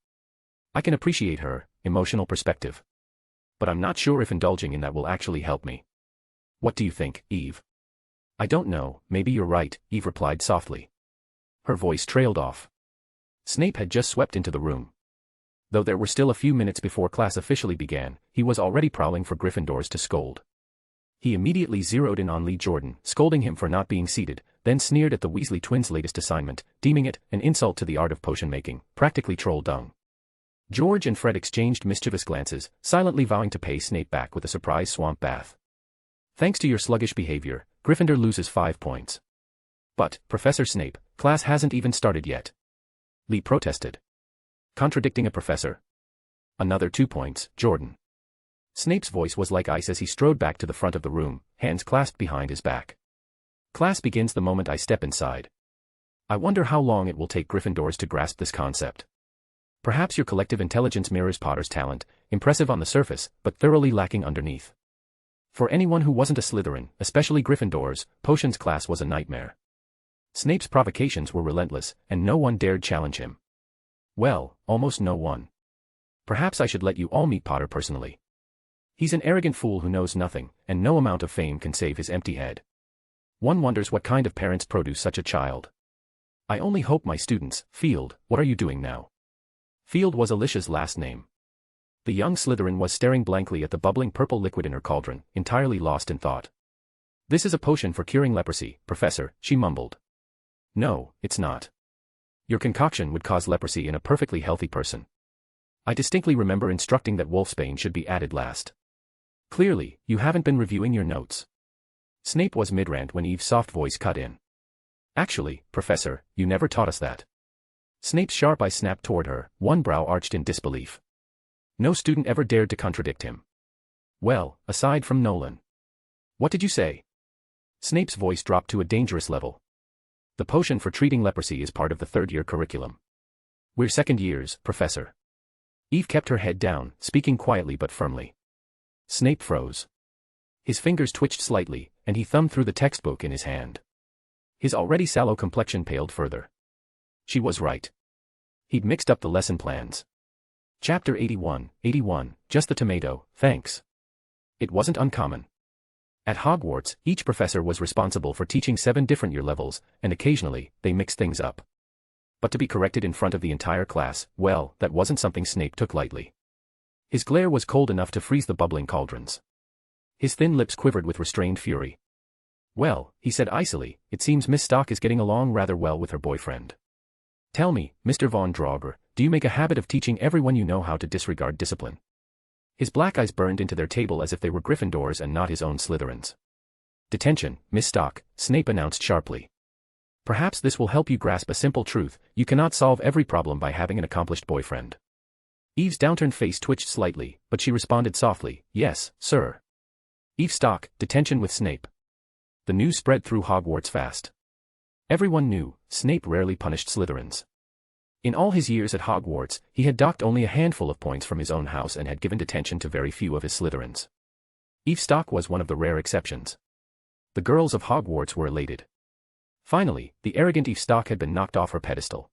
I can appreciate her emotional perspective. But I'm not sure if indulging in that will actually help me. What do you think, Eve? I don't know, maybe you're right, Eve replied softly. Her voice trailed off. Snape had just swept into the room. Though there were still a few minutes before class officially began, he was already prowling for Gryffindors to scold. He immediately zeroed in on Lee Jordan, scolding him for not being seated, then sneered at the Weasley twins' latest assignment, deeming it an insult to the art of potion making, practically troll dung. George and Fred exchanged mischievous glances, silently vowing to pay Snape back with a surprise swamp bath. Thanks to your sluggish behavior, Gryffindor loses 5 points. But, Professor Snape, class hasn't even started yet. Lee protested. Contradicting a professor? Another 2 points, Jordan. Snape's voice was like ice as he strode back to the front of the room, hands clasped behind his back. Class begins the moment I step inside. I wonder how long it will take Gryffindors to grasp this concept. Perhaps your collective intelligence mirrors Potter's talent, impressive on the surface, but thoroughly lacking underneath. For anyone who wasn't a Slytherin, especially Gryffindors, potions class was a nightmare. Snape's provocations were relentless, and no one dared challenge him. Well, almost no one. Perhaps I should let you all meet Potter personally. He's an arrogant fool who knows nothing, and no amount of fame can save his empty head. One wonders what kind of parents produce such a child. I only hope my students. Field, what are you doing now? Field was Alicia's last name. The young Slytherin was staring blankly at the bubbling purple liquid in her cauldron, entirely lost in thought. This is a potion for curing leprosy, Professor, she mumbled. No, it's not. Your concoction would cause leprosy in a perfectly healthy person. I distinctly remember instructing that wolfsbane should be added last. Clearly, you haven't been reviewing your notes. Snape was mid-rant when Eve's soft voice cut in. Actually, Professor, you never taught us that. Snape's sharp eye snapped toward her, one brow arched in disbelief. No student ever dared to contradict him. Well, aside from Nolan. What did you say? Snape's voice dropped to a dangerous level. The potion for treating leprosy is part of the third-year curriculum. We're second years, Professor. Eve kept her head down, speaking quietly but firmly. Snape froze. His fingers twitched slightly, and he thumbed through the textbook in his hand. His already sallow complexion paled further. She was right. He'd mixed up the lesson plans. Chapter 81, just the tomato, thanks. It wasn't uncommon. At Hogwarts, each professor was responsible for teaching 7 different year levels, and occasionally, they mixed things up. But to be corrected in front of the entire class, well, that wasn't something Snape took lightly. His glare was cold enough to freeze the bubbling cauldrons. His thin lips quivered with restrained fury. Well, he said icily, it seems Miss Stock is getting along rather well with her boyfriend. Tell me, Mr. Von Draugr, do you make a habit of teaching everyone you know how to disregard discipline? His black eyes burned into their table as if they were Gryffindors and not his own Slytherins. Detention, Miss Stock, Snape announced sharply. Perhaps this will help you grasp a simple truth, you cannot solve every problem by having an accomplished boyfriend. Eve's downturned face twitched slightly, but she responded softly, yes, sir. Eve Stock, detention with Snape. The news spread through Hogwarts fast. Everyone knew, Snape rarely punished Slytherins. In all his years at Hogwarts, he had docked only a handful of points from his own house and had given detention to very few of his Slytherins. Eve Stock was one of the rare exceptions. The girls of Hogwarts were elated. Finally, the arrogant Eve Stock had been knocked off her pedestal.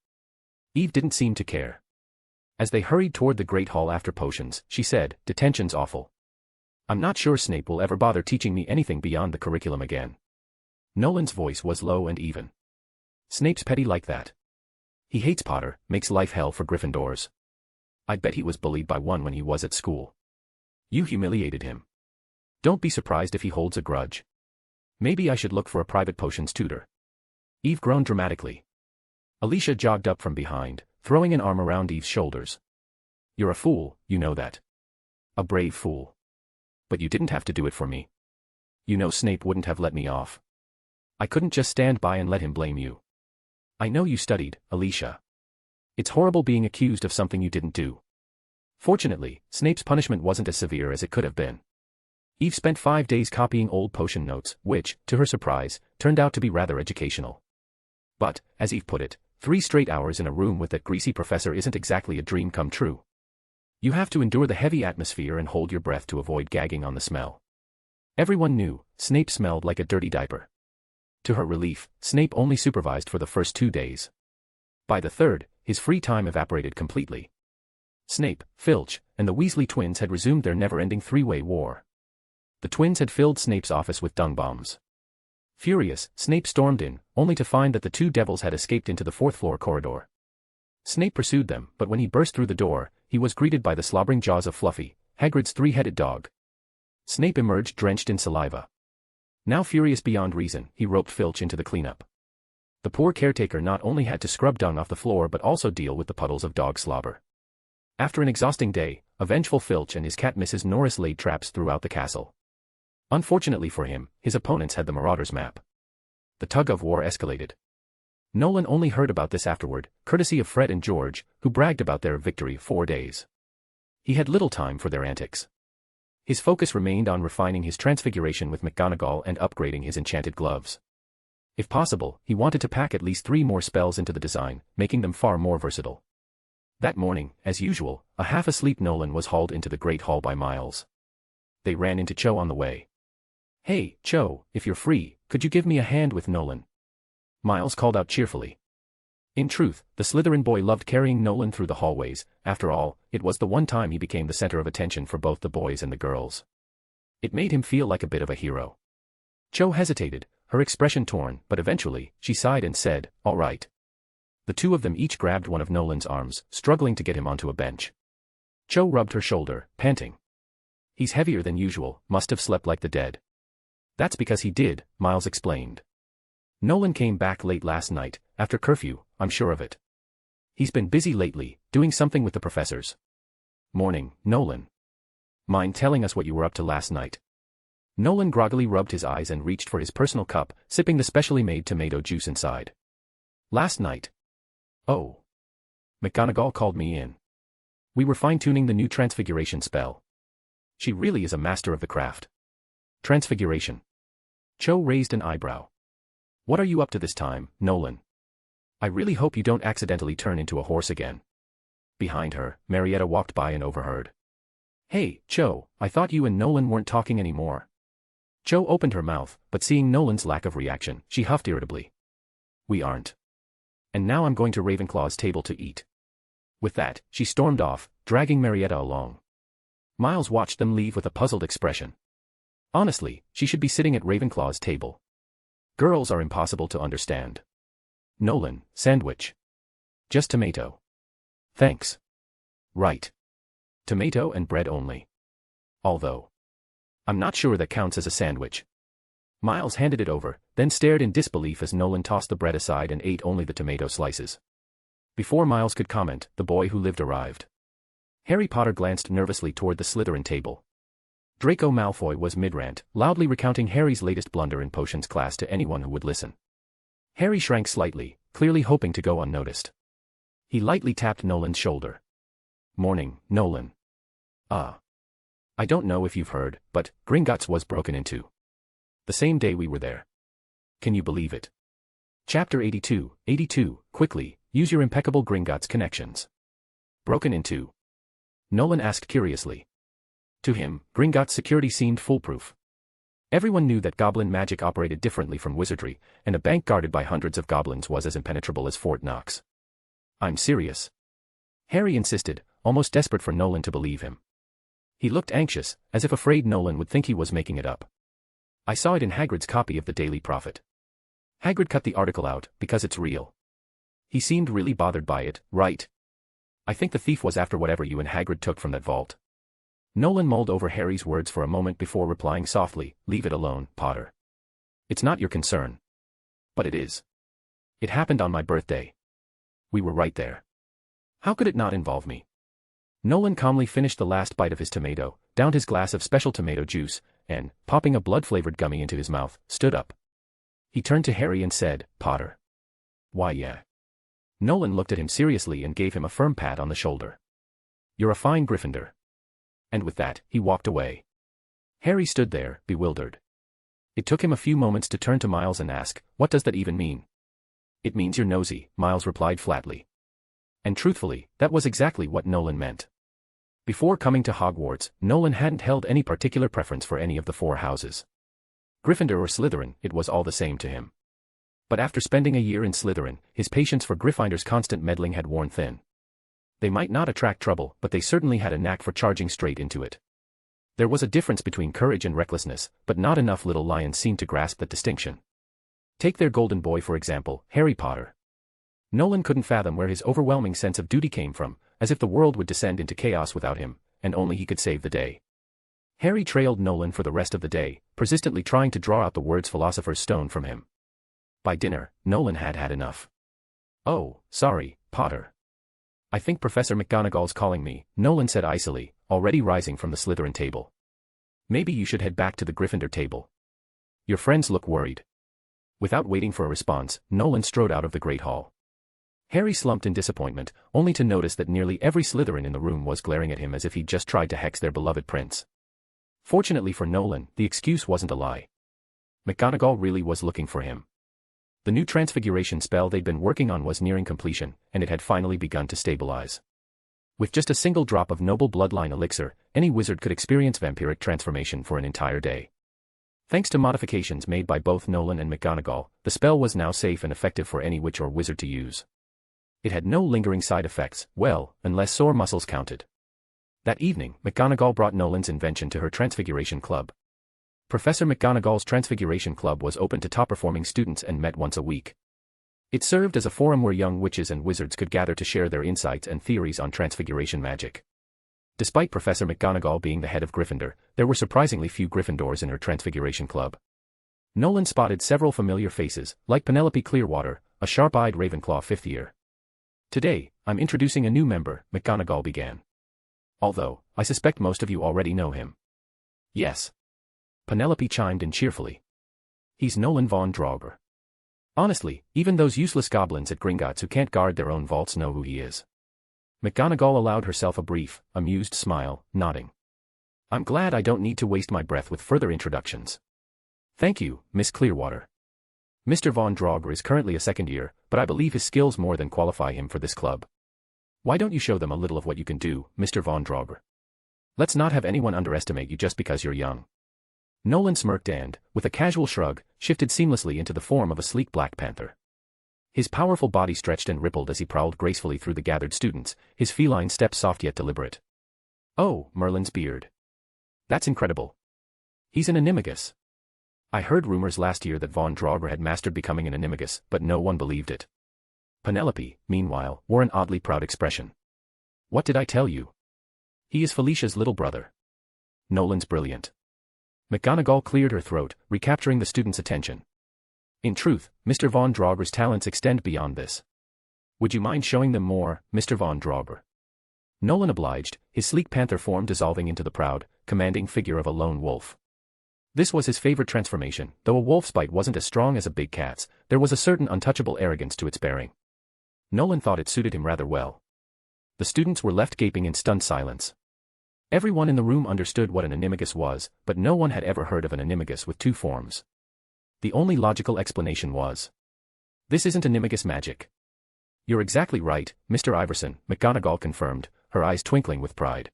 Eve didn't seem to care. As they hurried toward the Great Hall after potions, she said, detention's awful. I'm not sure Snape will ever bother teaching me anything beyond the curriculum again. Nolan's voice was low and even. Snape's petty like that. He hates Potter, makes life hell for Gryffindors. I bet he was bullied by one when he was at school. You humiliated him. Don't be surprised if he holds a grudge. Maybe I should look for a private potions tutor. Eve groaned dramatically. Alicia jogged up from behind, throwing an arm around Eve's shoulders. You're a fool, you know that. A brave fool. But you didn't have to do it for me. You know Snape wouldn't have let me off. I couldn't just stand by and let him blame you. I know you studied, Alicia. It's horrible being accused of something you didn't do. Fortunately, Snape's punishment wasn't as severe as it could have been. Eve spent 5 days copying old potion notes, which, to her surprise, turned out to be rather educational. But, as Eve put it, 3 straight hours in a room with that greasy professor isn't exactly a dream come true. You have to endure the heavy atmosphere and hold your breath to avoid gagging on the smell. Everyone knew, Snape smelled like a dirty diaper. To her relief, Snape only supervised for the first 2 days. By the third, his free time evaporated completely. Snape, Filch, and the Weasley twins had resumed their never-ending 3-way war. The twins had filled Snape's office with dung bombs. Furious, Snape stormed in, only to find that the 2 devils had escaped into the 4th-floor corridor. Snape pursued them, but when he burst through the door, he was greeted by the slobbering jaws of Fluffy, Hagrid's 3-headed dog. Snape emerged drenched in saliva. Now furious beyond reason, he roped Filch into the cleanup. The poor caretaker not only had to scrub dung off the floor but also deal with the puddles of dog slobber. After an exhausting day, a vengeful Filch and his cat Mrs. Norris laid traps throughout the castle. Unfortunately for him, his opponents had the Marauders map. The tug-of-war escalated. Nolan only heard about this afterward, courtesy of Fred and George, who bragged about their victory 4 days. He had little time for their antics. His focus remained on refining his transfiguration with McGonagall and upgrading his enchanted gloves. If possible, he wanted to pack at least 3 more spells into the design, making them far more versatile. That morning, as usual, a half-asleep Nolan was hauled into the Great Hall by Miles. They ran into Cho on the way. "Hey, Cho, if you're free, could you give me a hand with Nolan?" Miles called out cheerfully. In truth, the Slytherin boy loved carrying Nolan through the hallways. After all, it was the one time he became the center of attention for both the boys and the girls. It made him feel like a bit of a hero. Cho hesitated, her expression torn, but eventually, she sighed and said, "All right." The two of them each grabbed one of Nolan's arms, struggling to get him onto a bench. Cho rubbed her shoulder, panting. "He's heavier than usual, must have slept like the dead." "That's because he did," Miles explained. "Nolan came back late last night, after curfew, I'm sure of it. He's been busy lately, doing something with the professors." "Morning, Nolan. Mind telling us what you were up to last night?" Nolan groggily rubbed his eyes and reached for his personal cup, sipping the specially made tomato juice inside. "Last night? Oh. McGonagall called me in. We were fine-tuning the new transfiguration spell. She really is a master of the craft." "Transfiguration?" Cho raised an eyebrow. "What are you up to this time, Nolan? I really hope you don't accidentally turn into a horse again." Behind her, Marietta walked by and overheard. "Hey, Cho, I thought you and Nolan weren't talking anymore." Cho opened her mouth, but seeing Nolan's lack of reaction, she huffed irritably. "We aren't. And now I'm going to Ravenclaw's table to eat." With that, she stormed off, dragging Marietta along. Miles watched them leave with a puzzled expression. Honestly, she should be sitting at Ravenclaw's table. Girls are impossible to understand. "Nolan, sandwich." "Just tomato." "Thanks." "Right. Tomato and bread only. Although I'm not sure that counts as a sandwich." Miles handed it over, then stared in disbelief as Nolan tossed the bread aside and ate only the tomato slices. Before Miles could comment, the boy who lived arrived. Harry Potter glanced nervously toward the Slytherin table. Draco Malfoy was mid-rant, loudly recounting Harry's latest blunder in potions class to anyone who would listen. Harry shrank slightly, clearly hoping to go unnoticed. He lightly tapped Nolan's shoulder. "Morning, Nolan. I don't know if you've heard, but Gringots was broken into. The same day we were there. Can you believe it?" Chapter 82, quickly, use your impeccable Gringots connections. "Broken into?" Nolan asked curiously. To him, Gringotts' security seemed foolproof. Everyone knew that goblin magic operated differently from wizardry, and a bank guarded by hundreds of goblins was as impenetrable as Fort Knox. "I'm serious," Harry insisted, almost desperate for Nolan to believe him. He looked anxious, as if afraid Nolan would think he was making it up. "I saw it in Hagrid's copy of the Daily Prophet. Hagrid cut the article out, because it's real. He seemed really bothered by it, right? I think the thief was after whatever you and Hagrid took from that vault." Nolan mulled over Harry's words for a moment before replying softly, "Leave it alone, Potter. It's not your concern." "But it is. It happened on my birthday. We were right there. How could it not involve me?" Nolan calmly finished the last bite of his tomato, downed his glass of special tomato juice, and, popping a blood-flavored gummy into his mouth, stood up. He turned to Harry and said, "Potter." "Why yeah." Nolan looked at him seriously and gave him a firm pat on the shoulder. "You're a fine Gryffindor." And with that, he walked away. Harry stood there, bewildered. It took him a few moments to turn to Miles and ask, "What does that even mean?" "It means you're nosy," Miles replied flatly. And truthfully, that was exactly what Nolan meant. Before coming to Hogwarts, Nolan hadn't held any particular preference for any of the 4 houses. Gryffindor or Slytherin, it was all the same to him. But after spending a year in Slytherin, his patience for Gryffindor's constant meddling had worn thin. They might not attract trouble, but they certainly had a knack for charging straight into it. There was a difference between courage and recklessness, but not enough little lions seemed to grasp that distinction. Take their golden boy for example, Harry Potter. Nolan couldn't fathom where his overwhelming sense of duty came from, as if the world would descend into chaos without him, and only he could save the day. Harry trailed Nolan for the rest of the day, persistently trying to draw out the words Philosopher's Stone from him. By dinner, Nolan had had enough. "Oh, sorry, Potter. I think Professor McGonagall's calling me," Nolan said icily, already rising from the Slytherin table. "Maybe you should head back to the Gryffindor table. Your friends look worried." Without waiting for a response, Nolan strode out of the Great Hall. Harry slumped in disappointment, only to notice that nearly every Slytherin in the room was glaring at him as if he'd just tried to hex their beloved prince. Fortunately for Nolan, the excuse wasn't a lie. McGonagall really was looking for him. The new transfiguration spell they'd been working on was nearing completion, and it had finally begun to stabilize. With just a single drop of noble bloodline elixir, any wizard could experience vampiric transformation for an entire day. Thanks to modifications made by both Nolan and McGonagall, the spell was now safe and effective for any witch or wizard to use. It had no lingering side effects, well, unless sore muscles counted. That evening, McGonagall brought Nolan's invention to her Transfiguration Club. Professor McGonagall's Transfiguration Club was open to top-performing students and met once a week. It served as a forum where young witches and wizards could gather to share their insights and theories on transfiguration magic. Despite Professor McGonagall being the head of Gryffindor, there were surprisingly few Gryffindors in her Transfiguration Club. Nolan spotted several familiar faces, like Penelope Clearwater, a sharp-eyed Ravenclaw fifth year. "Today, I'm introducing a new member," McGonagall began. "Although, I suspect most of you already know him." "Yes." Penelope chimed in cheerfully. "He's Nolan Von Draugr. Honestly, even those useless goblins at Gringots who can't guard their own vaults know who he is." McGonagall allowed herself a brief, amused smile, nodding. "I'm glad I don't need to waste my breath with further introductions. Thank you, Miss Clearwater. Mr. Von Draugr is currently a second year, but I believe his skills more than qualify him for this club. Why don't you show them a little of what you can do, Mr. Von Draugr? Let's not have anyone underestimate you just because you're young." Nolan smirked and, with a casual shrug, shifted seamlessly into the form of a sleek black panther. His powerful body stretched and rippled as he prowled gracefully through the gathered students, his feline steps soft yet deliberate. "Oh, Merlin's beard. That's incredible. He's an animagus. I heard rumors last year that Von Draugr had mastered becoming an animagus, but no one believed it." Penelope, meanwhile, wore an oddly proud expression. "What did I tell you? He is Felicia's little brother. Nolan's brilliant." McGonagall cleared her throat, recapturing the students' attention. "In truth, Mr. Von Draugr's talents extend beyond this. Would you mind showing them more, Mr. Von Draugr?" Nolan obliged, his sleek panther form dissolving into the proud, commanding figure of a lone wolf. This was his favorite transformation. Though a wolf's bite wasn't as strong as a big cat's, there was a certain untouchable arrogance to its bearing. Nolan thought it suited him rather well. The students were left gaping in stunned silence. Everyone in the room understood what an animagus was, but no one had ever heard of an animagus with two forms. The only logical explanation was, "This isn't animagus magic." "You're exactly right, Mr. Iverson," McGonagall confirmed, her eyes twinkling with pride.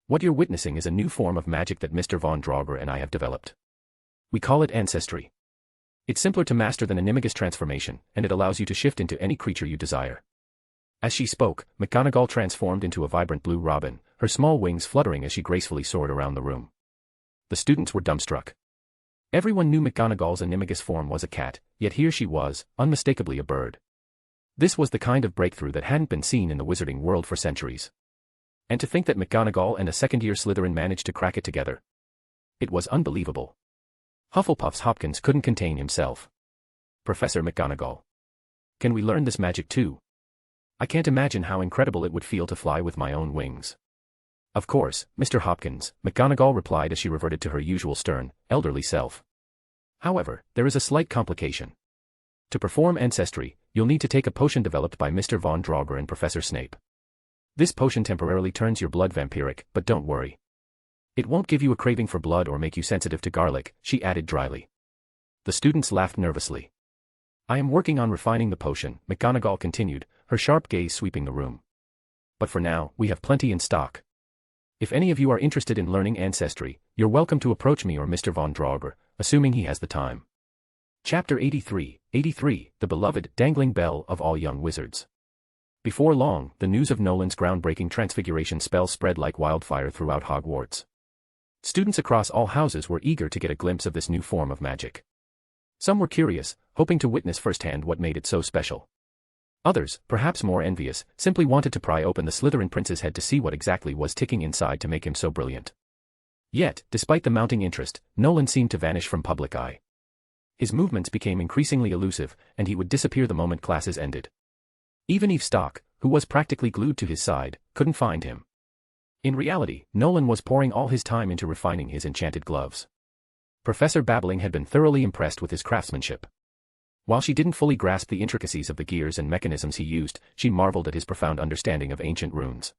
"What you're witnessing is a new form of magic that Mr. Von Draugr and I have developed. We call it ancestry. It's simpler to master than animagus transformation, and it allows you to shift into any creature you desire." As she spoke, McGonagall transformed into a vibrant blue robin, her small wings fluttering as she gracefully soared around the room. The students were dumbstruck. Everyone knew McGonagall's animagus form was a cat, yet here she was, unmistakably a bird. This was the kind of breakthrough that hadn't been seen in the wizarding world for centuries. And to think that McGonagall and a second-year Slytherin managed to crack it together. It was unbelievable. Hufflepuff's Hopkins couldn't contain himself. "Professor McGonagall. Can we learn this magic too? I can't imagine how incredible it would feel to fly with my own wings." "Of course, Mr. Hopkins," McGonagall replied as she reverted to her usual stern, elderly self. "However, there is a slight complication. To perform ancestry, you'll need to take a potion developed by Mr. Von Draugr and Professor Snape. This potion temporarily turns your blood vampiric, but don't worry. It won't give you a craving for blood or make you sensitive to garlic," she added dryly. The students laughed nervously. "I am working on refining the potion," McGonagall continued, her sharp gaze sweeping the room. "But for now, we have plenty in stock. If any of you are interested in learning ancestry, you're welcome to approach me or Mr. Von Draugr, assuming he has the time." Chapter 83, the beloved dangling bell of all young wizards. Before long, the news of Nolan's groundbreaking transfiguration spell spread like wildfire throughout Hogwarts. Students across all houses were eager to get a glimpse of this new form of magic. Some were curious, hoping to witness firsthand what made it so special. Others, perhaps more envious, simply wanted to pry open the Slytherin prince's head to see what exactly was ticking inside to make him so brilliant. Yet, despite the mounting interest, Nolan seemed to vanish from public eye. His movements became increasingly elusive, and he would disappear the moment classes ended. Even Eve Stock, who was practically glued to his side, couldn't find him. In reality, Nolan was pouring all his time into refining his enchanted gloves. Professor Babbling had been thoroughly impressed with his craftsmanship. While she didn't fully grasp the intricacies of the gears and mechanisms he used, she marveled at his profound understanding of ancient runes.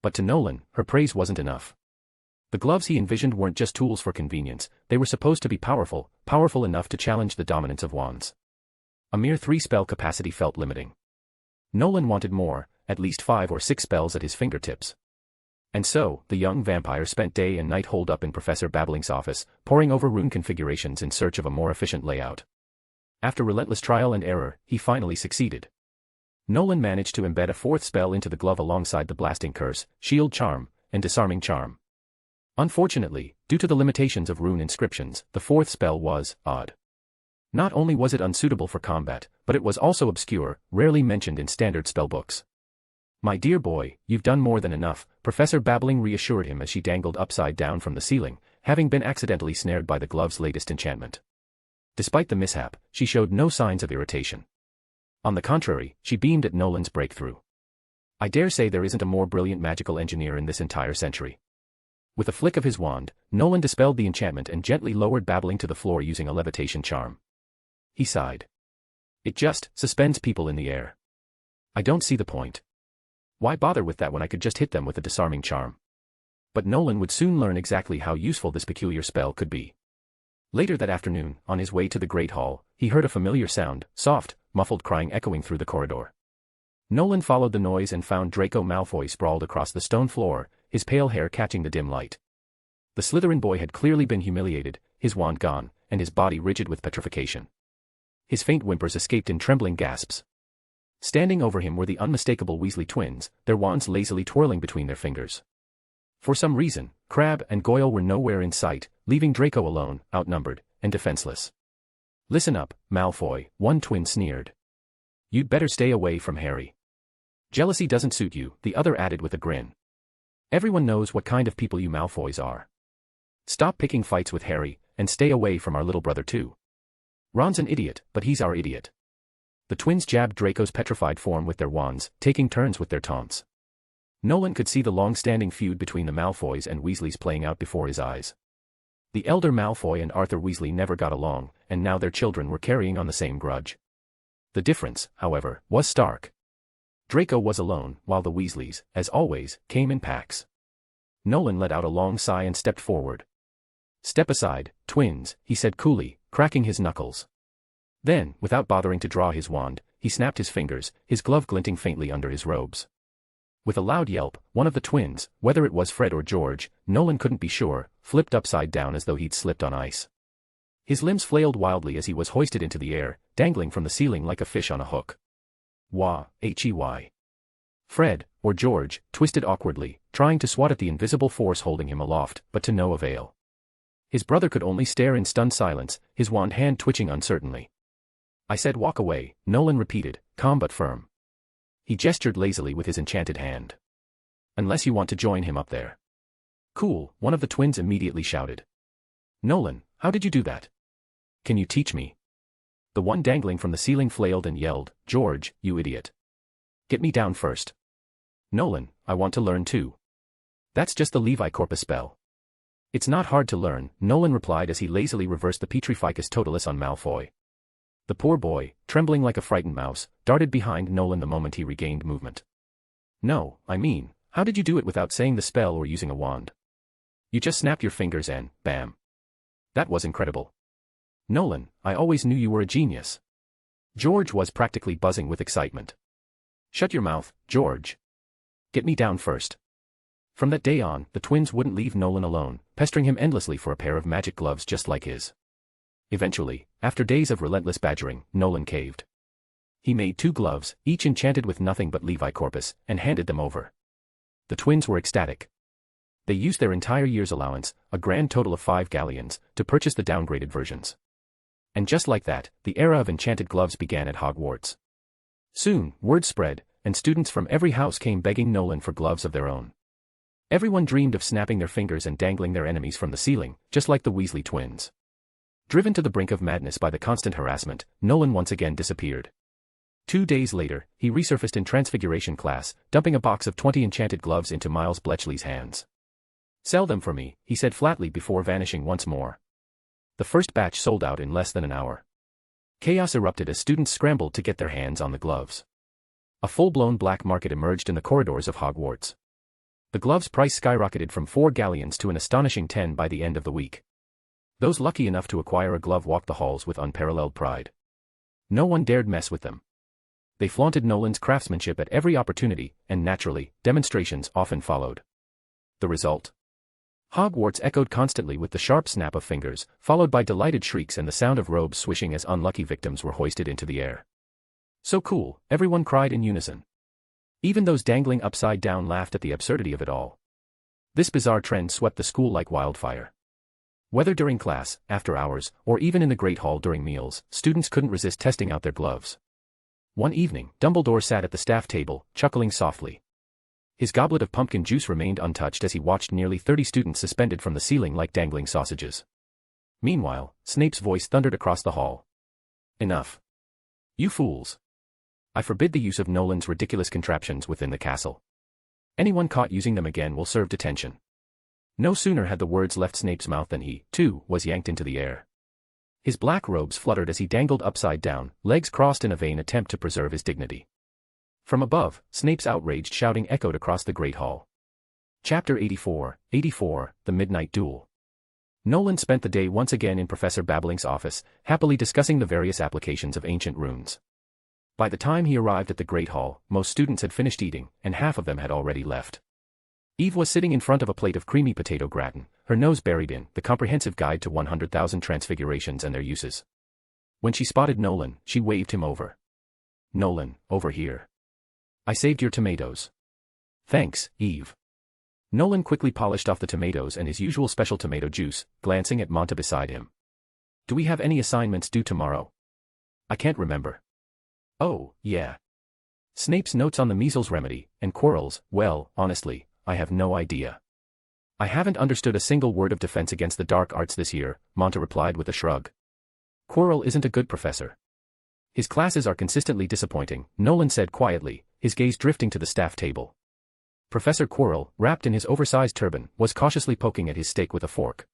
But to Nolan, her praise wasn't enough. The gloves he envisioned weren't just tools for convenience, they were supposed to be powerful, powerful enough to challenge the dominance of wands. A mere 3 spell capacity felt limiting. Nolan wanted more, at least 5 or 6 spells at his fingertips. And so, the young vampire spent day and night holed up in Professor Babbling's office, poring over rune configurations in search of a more efficient layout. After relentless trial and error, he finally succeeded. Nolan managed to embed a 4th spell into the glove alongside the Blasting Curse, Shield Charm, and Disarming Charm. Unfortunately, due to the limitations of rune inscriptions, the 4th spell was odd. Not only was it unsuitable for combat, but it was also obscure, rarely mentioned in standard spellbooks. "My dear boy, you've done more than enough," Professor Babbling reassured him as she dangled upside down from the ceiling, having been accidentally snared by the glove's latest enchantment. Despite the mishap, she showed no signs of irritation. On the contrary, she beamed at Nolan's breakthrough. "I dare say there isn't a more brilliant magical engineer in this entire century." With a flick of his wand, Nolan dispelled the enchantment and gently lowered Babbling to the floor using a levitation charm. He sighed. "It just suspends people in the air. I don't see the point. Why bother with that when I could just hit them with a disarming charm?" But Nolan would soon learn exactly how useful this peculiar spell could be. Later that afternoon, on his way to the Great Hall, he heard a familiar sound, soft, muffled crying echoing through the corridor. Nolan followed the noise and found Draco Malfoy sprawled across the stone floor, his pale hair catching the dim light. The Slytherin boy had clearly been humiliated, his wand gone, and his body rigid with petrification. His faint whimpers escaped in trembling gasps. Standing over him were the unmistakable Weasley twins, their wands lazily twirling between their fingers. For some reason, Crabbe and Goyle were nowhere in sight, leaving Draco alone, outnumbered, and defenseless. "Listen up, Malfoy," one twin sneered. "You'd better stay away from Harry. Jealousy doesn't suit you," the other added with a grin. "Everyone knows what kind of people you Malfoys are. Stop picking fights with Harry, and stay away from our little brother too. Ron's an idiot, but he's our idiot." The twins jabbed Draco's petrified form with their wands, taking turns with their taunts. Nolan could see the long-standing feud between the Malfoys and Weasleys playing out before his eyes. The elder Malfoy and Arthur Weasley never got along, and now their children were carrying on the same grudge. The difference, however, was stark. Draco was alone, while the Weasleys, as always, came in packs. Nolan let out a long sigh and stepped forward. "Step aside, twins," he said coolly, cracking his knuckles. Then, without bothering to draw his wand, he snapped his fingers, his glove glinting faintly under his robes. With a loud yelp, one of the twins, whether it was Fred or George, Nolan couldn't be sure, flipped upside down as though he'd slipped on ice. His limbs flailed wildly as he was hoisted into the air, dangling from the ceiling like a fish on a hook. Wah, Hey. Fred, or George, twisted awkwardly, trying to swat at the invisible force holding him aloft, but to no avail. His brother could only stare in stunned silence, his wand hand twitching uncertainly. "I said walk away," Nolan repeated, calm but firm. He gestured lazily with his enchanted hand. "Unless you want to join him up there." "Cool," one of the twins immediately shouted. "Nolan, how did you do that? Can you teach me?" The one dangling from the ceiling flailed and yelled, "George, you idiot. Get me down first." "Nolan, I want to learn too. That's just the Levi Corpus spell." "It's not hard to learn," Nolan replied as he lazily reversed the Petrificus Totalis on Malfoy. The poor boy, trembling like a frightened mouse, darted behind Nolan the moment he regained movement. "No, I mean, how did you do it without saying the spell or using a wand? You just snapped your fingers and, bam. That was incredible. Nolan, I always knew you were a genius." George was practically buzzing with excitement. "Shut your mouth, George. Get me down first." From that day on, the twins wouldn't leave Nolan alone, pestering him endlessly for a pair of magic gloves just like his. Eventually, after days of relentless badgering, Nolan caved. He made 2 gloves, each enchanted with nothing but Levi Corpus, and handed them over. The twins were ecstatic. They used their entire year's allowance, a grand total of 5 galleons, to purchase the downgraded versions. And just like that, the era of enchanted gloves began at Hogwarts. Soon, word spread, and students from every house came begging Nolan for gloves of their own. Everyone dreamed of snapping their fingers and dangling their enemies from the ceiling, just like the Weasley twins. Driven to the brink of madness by the constant harassment, Nolan once again disappeared. 2 days later, he resurfaced in Transfiguration class, dumping a box of 20 enchanted gloves into Miles Bletchley's hands. "Sell them for me," he said flatly before vanishing once more. The first batch sold out in less than an hour. Chaos erupted as students scrambled to get their hands on the gloves. A full-blown black market emerged in the corridors of Hogwarts. The gloves' price skyrocketed from 4 galleons to an astonishing 10 by the end of the week. Those lucky enough to acquire a glove walked the halls with unparalleled pride. No one dared mess with them. They flaunted Nolan's craftsmanship at every opportunity, and naturally, demonstrations often followed. The result? Hogwarts echoed constantly with the sharp snap of fingers, followed by delighted shrieks and the sound of robes swishing as unlucky victims were hoisted into the air. So cool, everyone cried in unison. Even those dangling upside down laughed at the absurdity of it all. This bizarre trend swept the school like wildfire. Whether during class, after hours, or even in the Great Hall during meals, students couldn't resist testing out their gloves. One evening, Dumbledore sat at the staff table, chuckling softly. His goblet of pumpkin juice remained untouched as he watched nearly 30 students suspended from the ceiling like dangling sausages. Meanwhile, Snape's voice thundered across the hall. Enough. You fools. I forbid the use of Nolan's ridiculous contraptions within the castle. Anyone caught using them again will serve detention. No sooner had the words left Snape's mouth than he, too, was yanked into the air. His black robes fluttered as he dangled upside down, legs crossed in a vain attempt to preserve his dignity. From above, Snape's outraged shouting echoed across the Great Hall. Chapter 84, The Midnight Duel. Nolan spent the day once again in Professor Babbling's office, happily discussing the various applications of ancient runes. By the time he arrived at the Great Hall, most students had finished eating, and half of them had already left. Eve was sitting in front of a plate of creamy potato gratin, her nose buried in the comprehensive guide to 100,000 transfigurations and their uses. When she spotted Nolan, she waved him over. Nolan, over here. I saved your tomatoes. Thanks, Eve. Nolan quickly polished off the tomatoes and his usual special tomato juice, glancing at Monta beside him. Do we have any assignments due tomorrow? I can't remember. Oh, yeah. Snape's notes on the measles remedy, and Quirrell's, well, honestly, I have no idea. I haven't understood a single word of defense against the dark arts this year, Monta replied with a shrug. Quirrell isn't a good professor. His classes are consistently disappointing, Nolan said quietly, his gaze drifting to the staff table. Professor Quirrell, wrapped in his oversized turban, was cautiously poking at his steak with a fork.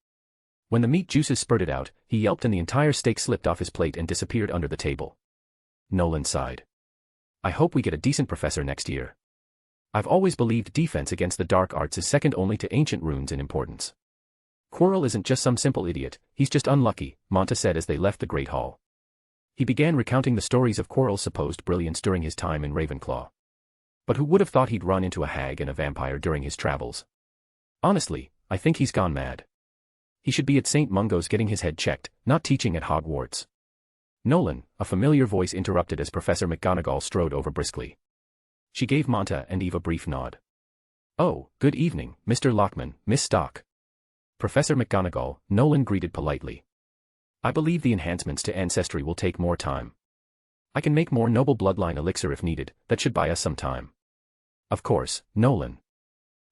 When the meat juices spurted out, he yelped and the entire steak slipped off his plate and disappeared under the table. Nolan sighed. I hope we get a decent professor next year. I've always believed defense against the dark arts is second only to ancient runes in importance. Quirrell isn't just some simple idiot, he's just unlucky, Monta said as they left the Great Hall. He began recounting the stories of Quirrell's supposed brilliance during his time in Ravenclaw. But who would have thought he'd run into a hag and a vampire during his travels? Honestly, I think he's gone mad. He should be at St. Mungo's getting his head checked, not teaching at Hogwarts. Nolan, a familiar voice interrupted as Professor McGonagall strode over briskly. She gave Monta and Eve a brief nod. Oh, good evening, Mr. Lockman, Miss Stock. Professor McGonagall, Nolan greeted politely. I believe the enhancements to ancestry will take more time. I can make more noble bloodline elixir if needed, that should buy us some time. Of course, Nolan.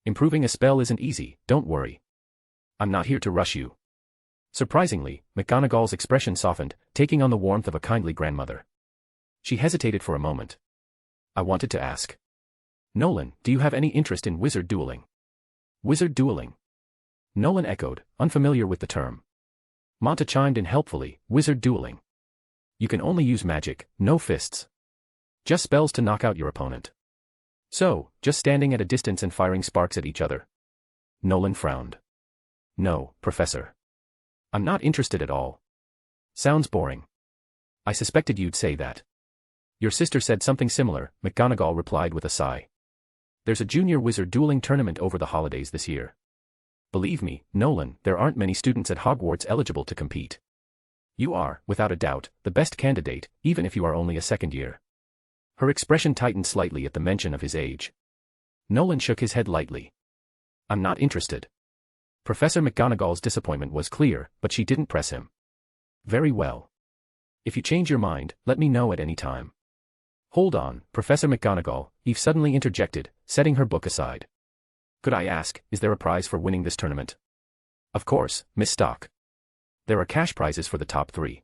Improving a spell isn't easy, don't worry. I'm not here to rush you. Surprisingly, McGonagall's expression softened, taking on the warmth of a kindly grandmother. She hesitated for a moment. I wanted to ask. Nolan, do you have any interest in wizard dueling? Wizard dueling? Nolan echoed, unfamiliar with the term. Monta chimed in helpfully, wizard dueling. You can only use magic, no fists. Just spells to knock out your opponent. So, just standing at a distance and firing sparks at each other. Nolan frowned. No, Professor. I'm not interested at all. Sounds boring. I suspected you'd say that. Your sister said something similar, McGonagall replied with a sigh. There's a junior wizard dueling tournament over the holidays this year. Believe me, Nolan, there aren't many students at Hogwarts eligible to compete. You are, without a doubt, the best candidate, even if you are only a second year. Her expression tightened slightly at the mention of his age. Nolan shook his head lightly. I'm not interested. Professor McGonagall's disappointment was clear, but she didn't press him. Very well. If you change your mind, let me know at any time. Hold on, Professor McGonagall, Eve suddenly interjected, setting her book aside. Could I ask, is there a prize for winning this tournament? Of course, Miss Stock. There are cash prizes for the top 3.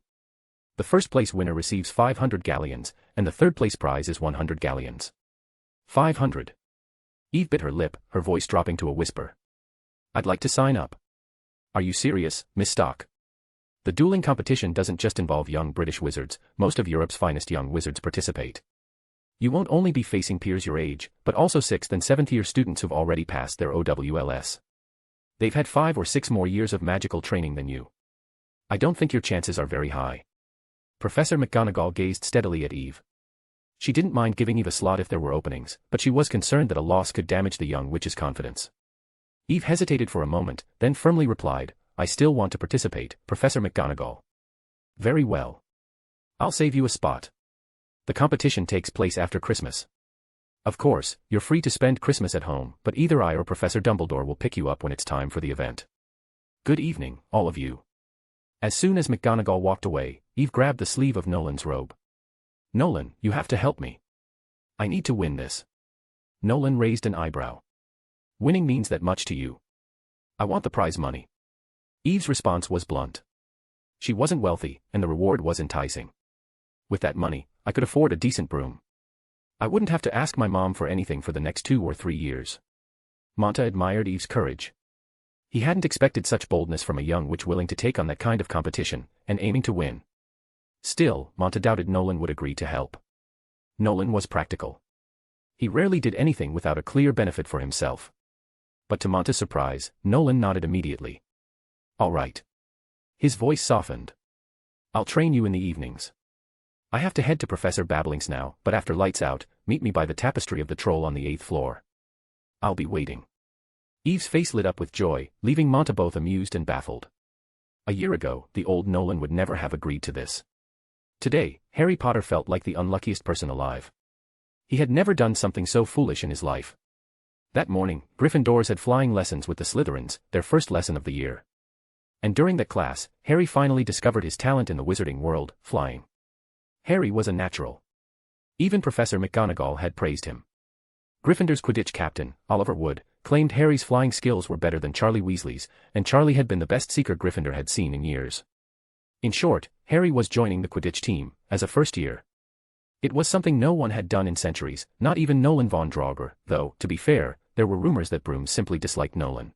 The first place winner receives 500 galleons, and the third place prize is 100 galleons. 500. Eve bit her lip, her voice dropping to a whisper. I'd like to sign up. Are you serious, Miss Stock? The dueling competition doesn't just involve young British wizards, most of Europe's finest young wizards participate. You won't only be facing peers your age, but also 6th and 7th year students who've already passed their OWLS. They've had 5 or 6 more years of magical training than you. I don't think your chances are very high. Professor McGonagall gazed steadily at Eve. She didn't mind giving Eve a slot if there were openings, but she was concerned that a loss could damage the young witch's confidence. Eve hesitated for a moment, then firmly replied, I still want to participate, Professor McGonagall. Very well. I'll save you a spot. The competition takes place after Christmas. Of course, you're free to spend Christmas at home, but either I or Professor Dumbledore will pick you up when it's time for the event. Good evening, all of you. As soon as McGonagall walked away, Eve grabbed the sleeve of Nolan's robe. Nolan, you have to help me. I need to win this. Nolan raised an eyebrow. Winning means that much to you. I want the prize money. Eve's response was blunt. She wasn't wealthy, and the reward was enticing. With that money, I could afford a decent broom. I wouldn't have to ask my mom for anything for the next 2 or 3 years. Monta admired Eve's courage. He hadn't expected such boldness from a young witch willing to take on that kind of competition, and aiming to win. Still, Monta doubted Nolan would agree to help. Nolan was practical. He rarely did anything without a clear benefit for himself. But to Monta's surprise, Nolan nodded immediately. All right. His voice softened. I'll train you in the evenings. I have to head to Professor Babbling's now, but after lights out, meet me by the tapestry of the troll on the 8th floor. I'll be waiting. Eve's face lit up with joy, leaving Monta both amused and baffled. A year ago, the old Nolan would never have agreed to this. Today, Harry Potter felt like the unluckiest person alive. He had never done something so foolish in his life. That morning, Gryffindors had flying lessons with the Slytherins, their first lesson of the year. And during that class, Harry finally discovered his talent in the wizarding world, flying. Harry was a natural. Even Professor McGonagall had praised him. Gryffindor's Quidditch captain, Oliver Wood, claimed Harry's flying skills were better than Charlie Weasley's, and Charlie had been the best seeker Gryffindor had seen in years. In short, Harry was joining the Quidditch team, as a first year. It was something no one had done in centuries, not even Nolan Von Draugr, though, to be fair, there were rumors that Broom simply disliked Nolan.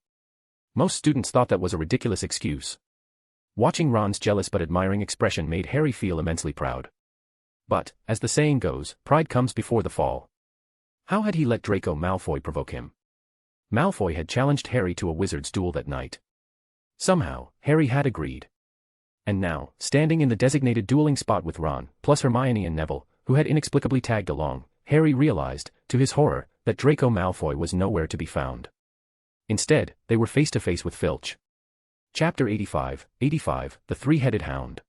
Most students thought that was a ridiculous excuse. Watching Ron's jealous but admiring expression made Harry feel immensely proud. But, as the saying goes, pride comes before the fall. How had he let Draco Malfoy provoke him? Malfoy had challenged Harry to a wizard's duel that night. Somehow, Harry had agreed. And now, standing in the designated dueling spot with Ron, plus Hermione and Neville, who had inexplicably tagged along, Harry realized, to his horror, that Draco Malfoy was nowhere to be found. Instead, they were face to face with Filch. Chapter 85, The Three-Headed Hound.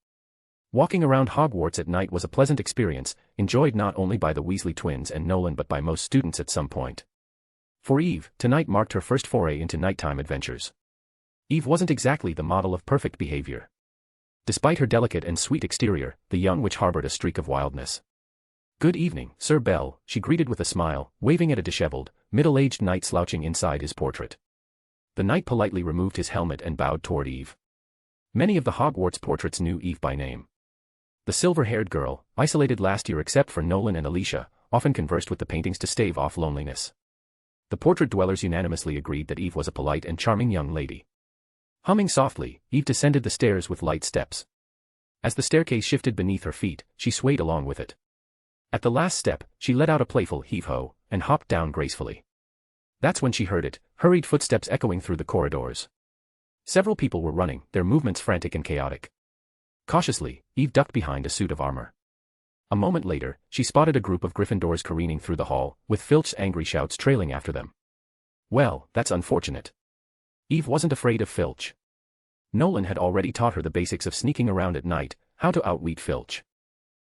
Walking around Hogwarts at night was a pleasant experience, enjoyed not only by the Weasley twins and Nolan but by most students at some point. For Eve, tonight marked her first foray into nighttime adventures. Eve wasn't exactly the model of perfect behavior. Despite her delicate and sweet exterior, the young witch harbored a streak of wildness. Good evening, Sir Bell, she greeted with a smile, waving at a disheveled, middle-aged knight slouching inside his portrait. The knight politely removed his helmet and bowed toward Eve. Many of the Hogwarts portraits knew Eve by name. The silver-haired girl, isolated last year except for Nolan and Alicia, often conversed with the paintings to stave off loneliness. The portrait dwellers unanimously agreed that Eve was a polite and charming young lady. Humming softly, Eve descended the stairs with light steps. As the staircase shifted beneath her feet, she swayed along with it. At the last step, she let out a playful heave-ho, and hopped down gracefully. That's when she heard it, hurried footsteps echoing through the corridors. Several people were running, their movements frantic and chaotic. Cautiously, Eve ducked behind a suit of armor. A moment later, she spotted a group of Gryffindors careening through the hall, with Filch's angry shouts trailing after them. Well, that's unfortunate. Eve wasn't afraid of Filch. Nolan had already taught her the basics of sneaking around at night, how to outwit Filch.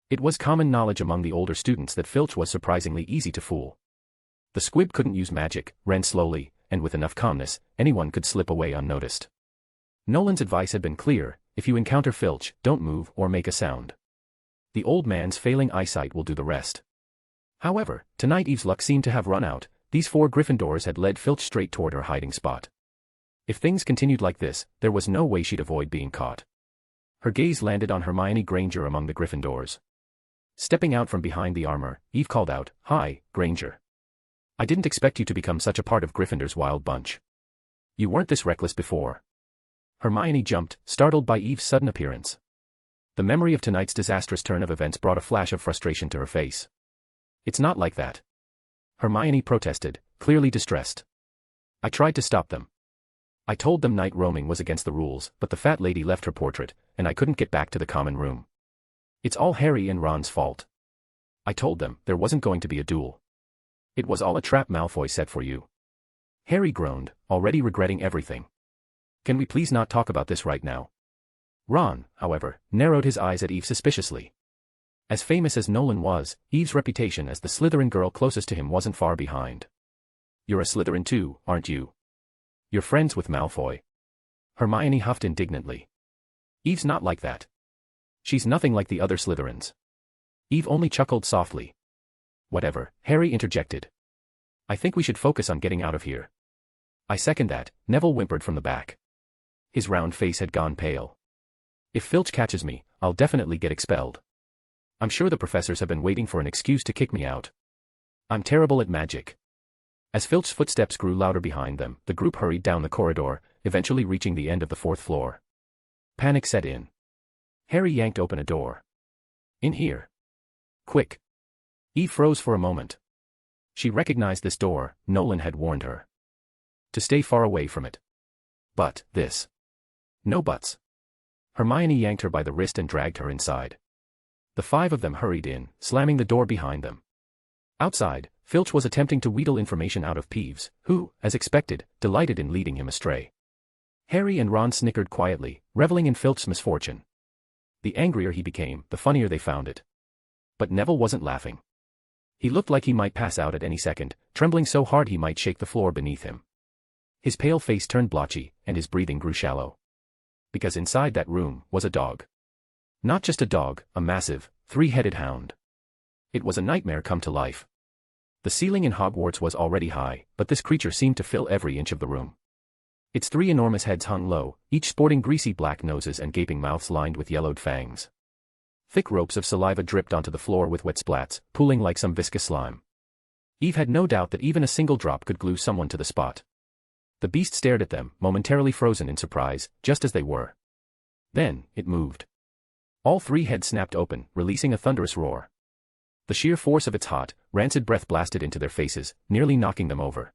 It was common knowledge among the older students that Filch was surprisingly easy to fool. The squib couldn't use magic, ran slowly, and with enough calmness, anyone could slip away unnoticed. Nolan's advice had been clear: if you encounter Filch, don't move or make a sound. The old man's failing eyesight will do the rest. However, tonight Eve's luck seemed to have run out. These 4 Gryffindors had led Filch straight toward her hiding spot. If things continued like this, there was no way she'd avoid being caught. Her gaze landed on Hermione Granger among the Gryffindors. Stepping out from behind the armor, Eve called out, "Hi, Granger. I didn't expect you to become such a part of Gryffindor's wild bunch. You weren't this reckless before." Hermione jumped, startled by Eve's sudden appearance. The memory of tonight's disastrous turn of events brought a flash of frustration to her face. It's not like that. Hermione protested, clearly distressed. I tried to stop them. I told them night roaming was against the rules, but the fat lady left her portrait, and I couldn't get back to the common room. It's all Harry and Ron's fault. I told them there wasn't going to be a duel. It was all a trap Malfoy set for you. Harry groaned, already regretting everything. Can we please not talk about this right now? Ron, however, narrowed his eyes at Eve suspiciously. As famous as Nolan was, Eve's reputation as the Slytherin girl closest to him wasn't far behind. You're a Slytherin too, aren't you? You're friends with Malfoy. Hermione huffed indignantly. Eve's not like that. She's nothing like the other Slytherins. Eve only chuckled softly. Whatever, Harry interjected. I think we should focus on getting out of here. I second that, Neville whimpered from the back. His round face had gone pale. If Filch catches me, I'll definitely get expelled. I'm sure the professors have been waiting for an excuse to kick me out. I'm terrible at magic. As Filch's footsteps grew louder behind them, the group hurried down the corridor, eventually reaching the end of the 4th floor. Panic set in. Harry yanked open a door. In here. Quick. Eve froze for a moment. She recognized this door. Nolan had warned her to stay far away from it. But, this. No buts. Hermione yanked her by the wrist and dragged her inside. The 5 of them hurried in, slamming the door behind them. Outside, Filch was attempting to wheedle information out of Peeves, who, as expected, delighted in leading him astray. Harry and Ron snickered quietly, reveling in Filch's misfortune. The angrier he became, the funnier they found it. But Neville wasn't laughing. He looked like he might pass out at any second, trembling so hard he might shake the floor beneath him. His pale face turned blotchy, and his breathing grew shallow. Because inside that room was a dog. Not just a dog, a massive, 3-headed hound. It was a nightmare come to life. The ceiling in Hogwarts was already high, but this creature seemed to fill every inch of the room. Its 3 enormous heads hung low, each sporting greasy black noses and gaping mouths lined with yellowed fangs. Thick ropes of saliva dripped onto the floor with wet splats, pooling like some viscous slime. Eve had no doubt that even a single drop could glue someone to the spot. The beast stared at them, momentarily frozen in surprise, just as they were. Then, it moved. All 3 heads snapped open, releasing a thunderous roar. The sheer force of its hot, rancid breath blasted into their faces, nearly knocking them over.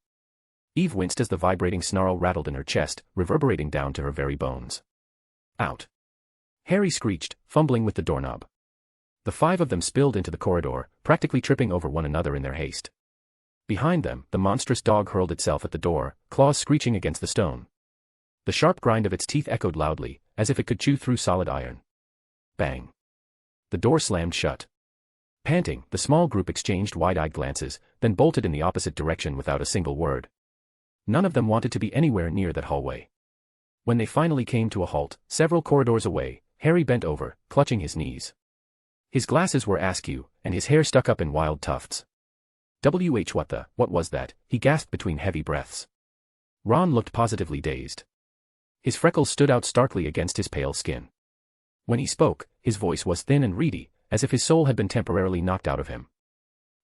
Eve winced as the vibrating snarl rattled in her chest, reverberating down to her very bones. Out. Harry screeched, fumbling with the doorknob. The 5 of them spilled into the corridor, practically tripping over one another in their haste. Behind them, the monstrous dog hurled itself at the door, claws screeching against the stone. The sharp grind of its teeth echoed loudly, as if it could chew through solid iron. Bang. The door slammed shut. Panting, the small group exchanged wide-eyed glances, then bolted in the opposite direction without a single word. None of them wanted to be anywhere near that hallway. When they finally came to a halt, several corridors away, Harry bent over, clutching his knees. His glasses were askew, and his hair stuck up in wild tufts. What was that? He gasped between heavy breaths. Ron looked positively dazed. His freckles stood out starkly against his pale skin. When he spoke, his voice was thin and reedy, as if his soul had been temporarily knocked out of him.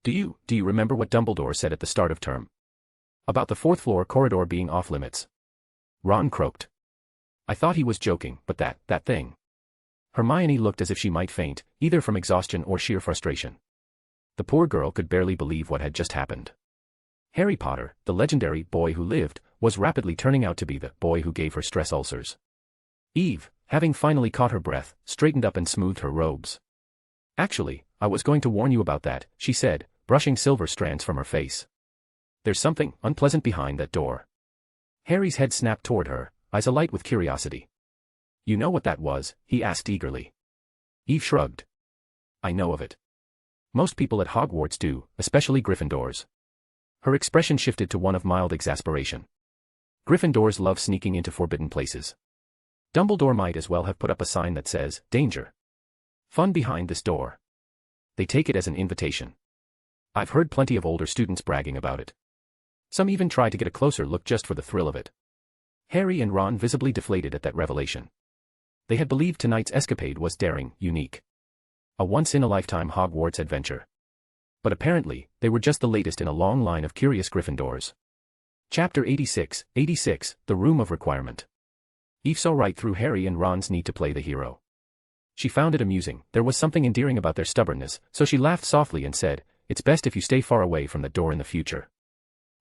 Do you remember what Dumbledore said at the start of term? About the 4th floor corridor being off-limits. Ron croaked. I thought he was joking, but that thing. Hermione looked as if she might faint, either from exhaustion or sheer frustration. The poor girl could barely believe what had just happened. Harry Potter, the legendary boy who lived, was rapidly turning out to be the boy who gave her stress ulcers. Eve, having finally caught her breath, straightened up and smoothed her robes. Actually, I was going to warn you about that, she said, brushing silver strands from her face. There's something unpleasant behind that door. Harry's head snapped toward her, eyes alight with curiosity. You know what that was? He asked eagerly. Eve shrugged. I know of it. Most people at Hogwarts do, especially Gryffindors. Her expression shifted to one of mild exasperation. Gryffindors love sneaking into forbidden places. Dumbledore might as well have put up a sign that says, danger. Fun behind this door. They take it as an invitation. I've heard plenty of older students bragging about it. Some even try to get a closer look just for the thrill of it. Harry and Ron visibly deflated at that revelation. They had believed tonight's escapade was daring, unique. A once-in-a-lifetime Hogwarts adventure. But apparently, they were just the latest in a long line of curious Gryffindors. Chapter 86, The Room of Requirement. Eve saw right through Harry and Ron's need to play the hero. She found it amusing, there was something endearing about their stubbornness, so she laughed softly and said, it's best if you stay far away from the door in the future.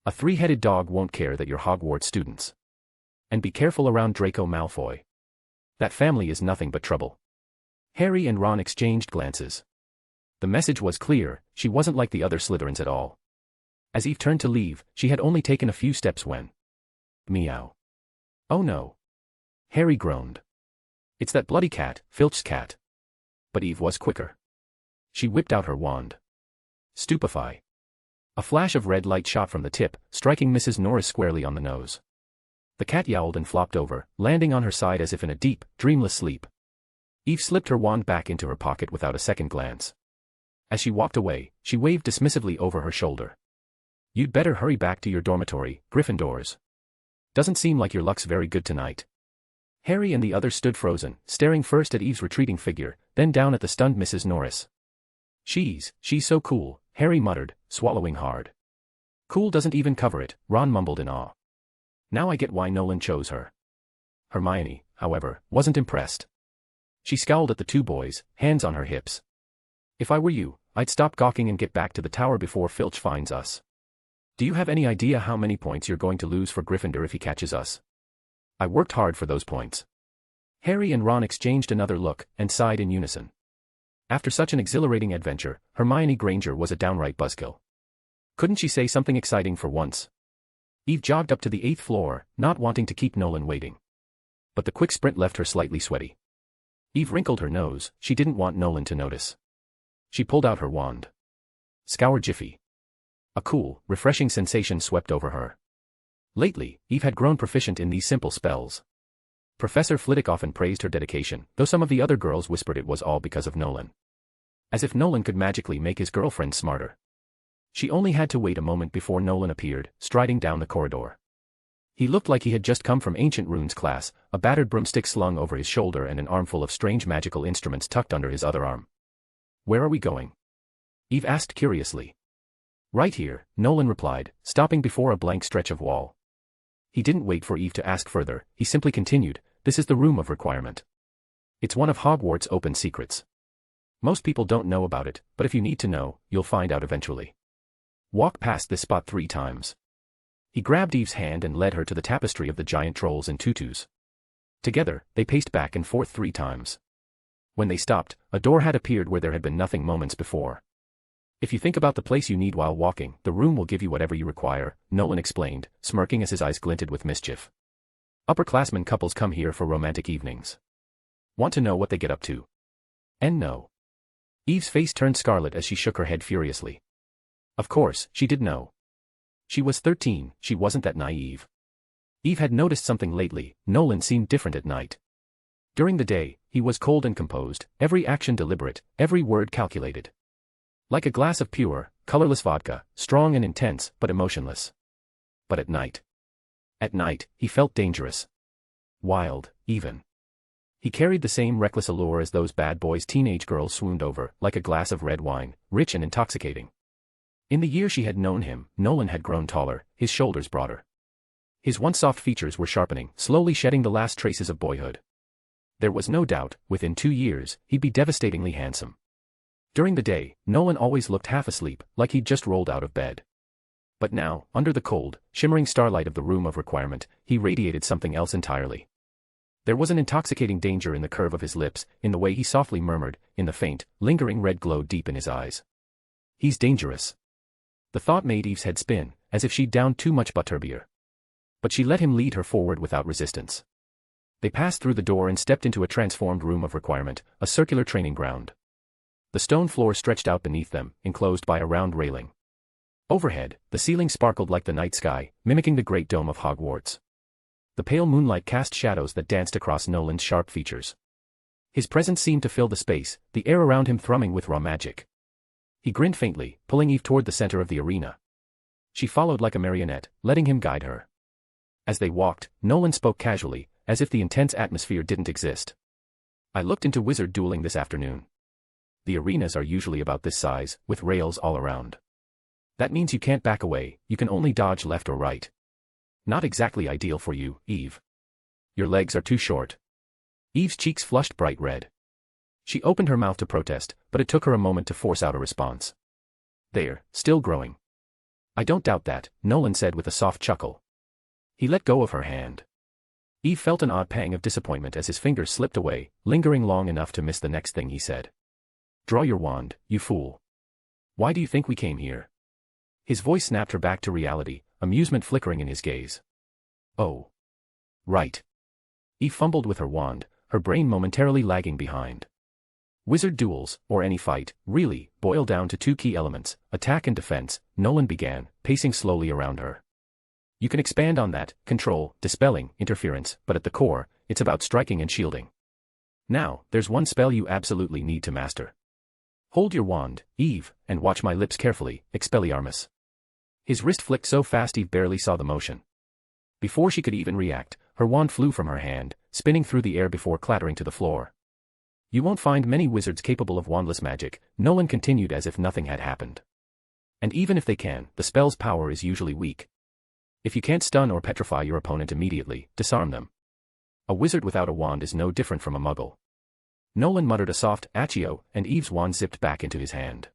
A three-headed dog won't care that you're Hogwarts students. And be careful around Draco Malfoy. That family is nothing but trouble. Harry and Ron exchanged glances. The message was clear, she wasn't like the other Slytherins at all. As Eve turned to leave, she had only taken a few steps when... Meow. Oh no. Harry groaned. It's that bloody cat, Filch's cat. But Eve was quicker. She whipped out her wand. Stupefy. A flash of red light shot from the tip, striking Mrs. Norris squarely on the nose. The cat yowled and flopped over, landing on her side as if in a deep, dreamless sleep. Eve slipped her wand back into her pocket without a second glance. As she walked away, she waved dismissively over her shoulder. You'd better hurry back to your dormitory, Gryffindors. Doesn't seem like your luck's very good tonight. Harry and the others stood frozen, staring first at Eve's retreating figure, then down at the stunned Mrs. Norris. She's so cool, Harry muttered, swallowing hard. Cool doesn't even cover it, Ron mumbled in awe. Now I get why Nolan chose her. Hermione, however, wasn't impressed. She scowled at the two boys, hands on her hips. If I were you, I'd stop gawking and get back to the tower before Filch finds us. Do you have any idea how many points you're going to lose for Gryffindor if he catches us? I worked hard for those points. Harry and Ron exchanged another look, and sighed in unison. After such an exhilarating adventure, Hermione Granger was a downright buzzkill. Couldn't she say something exciting for once? Eve jogged up to the 8th floor, not wanting to keep Nolan waiting. But the quick sprint left her slightly sweaty. Eve wrinkled her nose, she didn't want Nolan to notice. She pulled out her wand. Scour Jiffy. A cool, refreshing sensation swept over her. Lately, Eve had grown proficient in these simple spells. Professor Flitwick often praised her dedication, though some of the other girls whispered it was all because of Nolan. As if Nolan could magically make his girlfriend smarter. She only had to wait a moment before Nolan appeared, striding down the corridor. He looked like he had just come from Ancient Runes class, a battered broomstick slung over his shoulder and an armful of strange magical instruments tucked under his other arm. Where are we going? Eve asked curiously. Right here, Nolan replied, stopping before a blank stretch of wall. He didn't wait for Eve to ask further, he simply continued, this is the room of requirement. It's one of Hogwarts' open secrets. Most people don't know about it, but if you need to know, you'll find out eventually. Walk past this spot 3 times. He grabbed Eve's hand and led her to the tapestry of the giant trolls in tutus. Together, they paced back and forth 3 times. When they stopped, a door had appeared where there had been nothing moments before. If you think about the place you need while walking, the room will give you whatever you require, Nolan explained, smirking as his eyes glinted with mischief. Upperclassmen couples come here for romantic evenings. Want to know what they get up to? And no. Eve's face turned scarlet as she shook her head furiously. Of course, she did know. She was 13, she wasn't that naive. Eve had noticed something lately, Nolan seemed different at night. During the day, he was cold and composed, every action deliberate, every word calculated. Like a glass of pure, colorless vodka, strong and intense, but emotionless. But at night, he felt dangerous. Wild, even. He carried the same reckless allure as those bad boys teenage girls swooned over, like a glass of red wine, rich and intoxicating. In the year she had known him, Nolan had grown taller, his shoulders broader. His once soft features were sharpening, slowly shedding the last traces of boyhood. There was no doubt, within 2 years, he'd be devastatingly handsome. During the day, Nolan always looked half asleep, like he'd just rolled out of bed. But now, under the cold, shimmering starlight of the room of requirement, he radiated something else entirely. There was an intoxicating danger in the curve of his lips, in the way he softly murmured, in the faint, lingering red glow deep in his eyes. He's dangerous. The thought made Eve's head spin, as if she'd downed too much butterbeer. But she let him lead her forward without resistance. They passed through the door and stepped into a transformed room of requirement, a circular training ground. The stone floor stretched out beneath them, enclosed by a round railing. Overhead, the ceiling sparkled like the night sky, mimicking the great dome of Hogwarts. The pale moonlight cast shadows that danced across Nolan's sharp features. His presence seemed to fill the space, the air around him thrumming with raw magic. He grinned faintly, pulling Eve toward the center of the arena. She followed like a marionette, letting him guide her. As they walked, Nolan spoke casually, as if the intense atmosphere didn't exist. I looked into wizard dueling this afternoon. The arenas are usually about this size, with rails all around. That means you can't back away, you can only dodge left or right. Not exactly ideal for you, Eve. Your legs are too short. Eve's cheeks flushed bright red. She opened her mouth to protest, but it took her a moment to force out a response. They're still growing. I don't doubt that, Nolan said with a soft chuckle. He let go of her hand. Eve felt an odd pang of disappointment as his fingers slipped away, lingering long enough to miss the next thing he said. Draw your wand, you fool. Why do you think we came here? His voice snapped her back to reality, amusement flickering in his gaze. Oh. Right. Eve fumbled with her wand, her brain momentarily lagging behind. Wizard duels, or any fight, really, boil down to two key elements, attack and defense, Nolan began, pacing slowly around her. You can expand on that, control, dispelling, interference, but at the core, it's about striking and shielding. Now, there's one spell you absolutely need to master. Hold your wand, Eve, and watch my lips carefully, Expelliarmus. His wrist flicked so fast Eve barely saw the motion. Before she could even react, her wand flew from her hand, spinning through the air before clattering to the floor. You won't find many wizards capable of wandless magic, Nolan continued as if nothing had happened. And even if they can, the spell's power is usually weak. If you can't stun or petrify your opponent immediately, disarm them. A wizard without a wand is no different from a muggle. Nolan muttered a soft "Accio," and Eve's wand zipped back into his hand.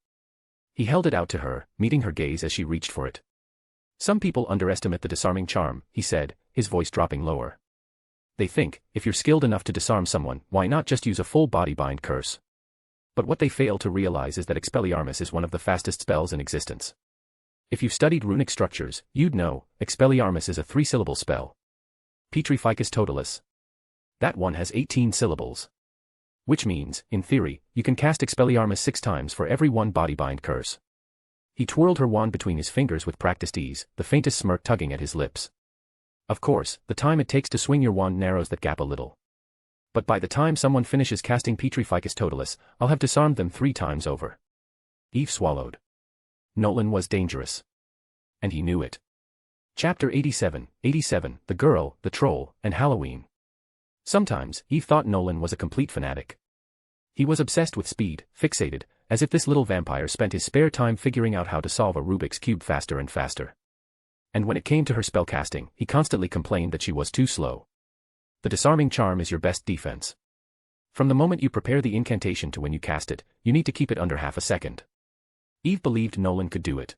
He held it out to her, meeting her gaze as she reached for it. Some people underestimate the disarming charm, he said, his voice dropping lower. They think, if you're skilled enough to disarm someone, why not just use a full body bind curse? But what they fail to realize is that Expelliarmus is one of the fastest spells in existence. If you've studied runic structures, you'd know, Expelliarmus is a 3-syllable spell. Petrificus totalis. That one has 18 syllables. Which means, in theory, you can cast Expelliarmus 6 times for every one body bind curse. He twirled her wand between his fingers with practiced ease, the faintest smirk tugging at his lips. Of course, the time it takes to swing your wand narrows that gap a little. But by the time someone finishes casting Petrificus totalis, I'll have disarmed them 3 times over. Eve swallowed. Nolan was dangerous. And he knew it. Chapter 87, The Girl, the Troll, and Halloween. Sometimes, Eve thought Nolan was a complete fanatic. He was obsessed with speed, fixated, as if this little vampire spent his spare time figuring out how to solve a Rubik's Cube faster and faster. And when it came to her spellcasting, he constantly complained that she was too slow. The disarming charm is your best defense. From the moment you prepare the incantation to when you cast it, you need to keep it under half a second. Eve believed Nolan could do it.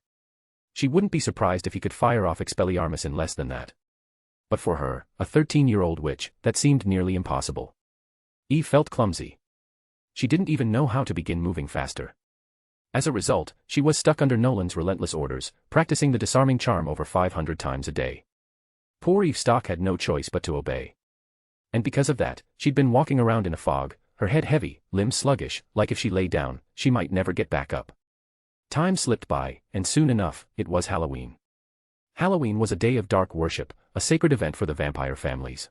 She wouldn't be surprised if he could fire off Expelliarmus in less than that. But for her, a 13-year-old witch, that seemed nearly impossible. Eve felt clumsy. She didn't even know how to begin moving faster. As a result, she was stuck under Nolan's relentless orders, practicing the disarming charm over 500 times a day. Poor Eve Stock had no choice but to obey. And because of that, she'd been walking around in a fog, her head heavy, limbs sluggish, like if she lay down, she might never get back up. Time slipped by, and soon enough, it was Halloween. Halloween was a day of dark worship, a sacred event for the vampire families.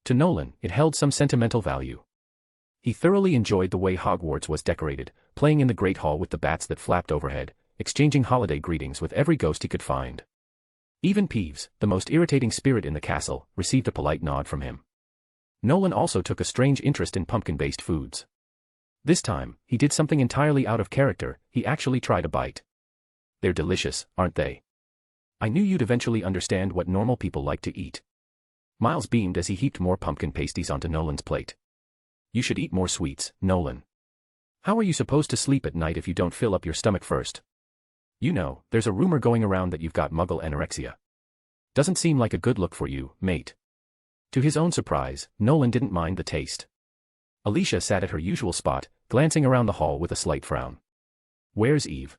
To Nolan, it held some sentimental value. He thoroughly enjoyed the way Hogwarts was decorated, playing in the Great Hall with the bats that flapped overhead, exchanging holiday greetings with every ghost he could find. Even Peeves, the most irritating spirit in the castle, received a polite nod from him. Nolan also took a strange interest in pumpkin-based foods. This time, he did something entirely out of character, he actually tried a bite. They're delicious, aren't they? I knew you'd eventually understand what normal people like to eat. Miles beamed as he heaped more pumpkin pasties onto Nolan's plate. You should eat more sweets, Nolan. How are you supposed to sleep at night if you don't fill up your stomach first? You know, there's a rumor going around that you've got muggle anorexia. Doesn't seem like a good look for you, mate. To his own surprise, Nolan didn't mind the taste. Alicia sat at her usual spot, glancing around the hall with a slight frown. Where's Eve?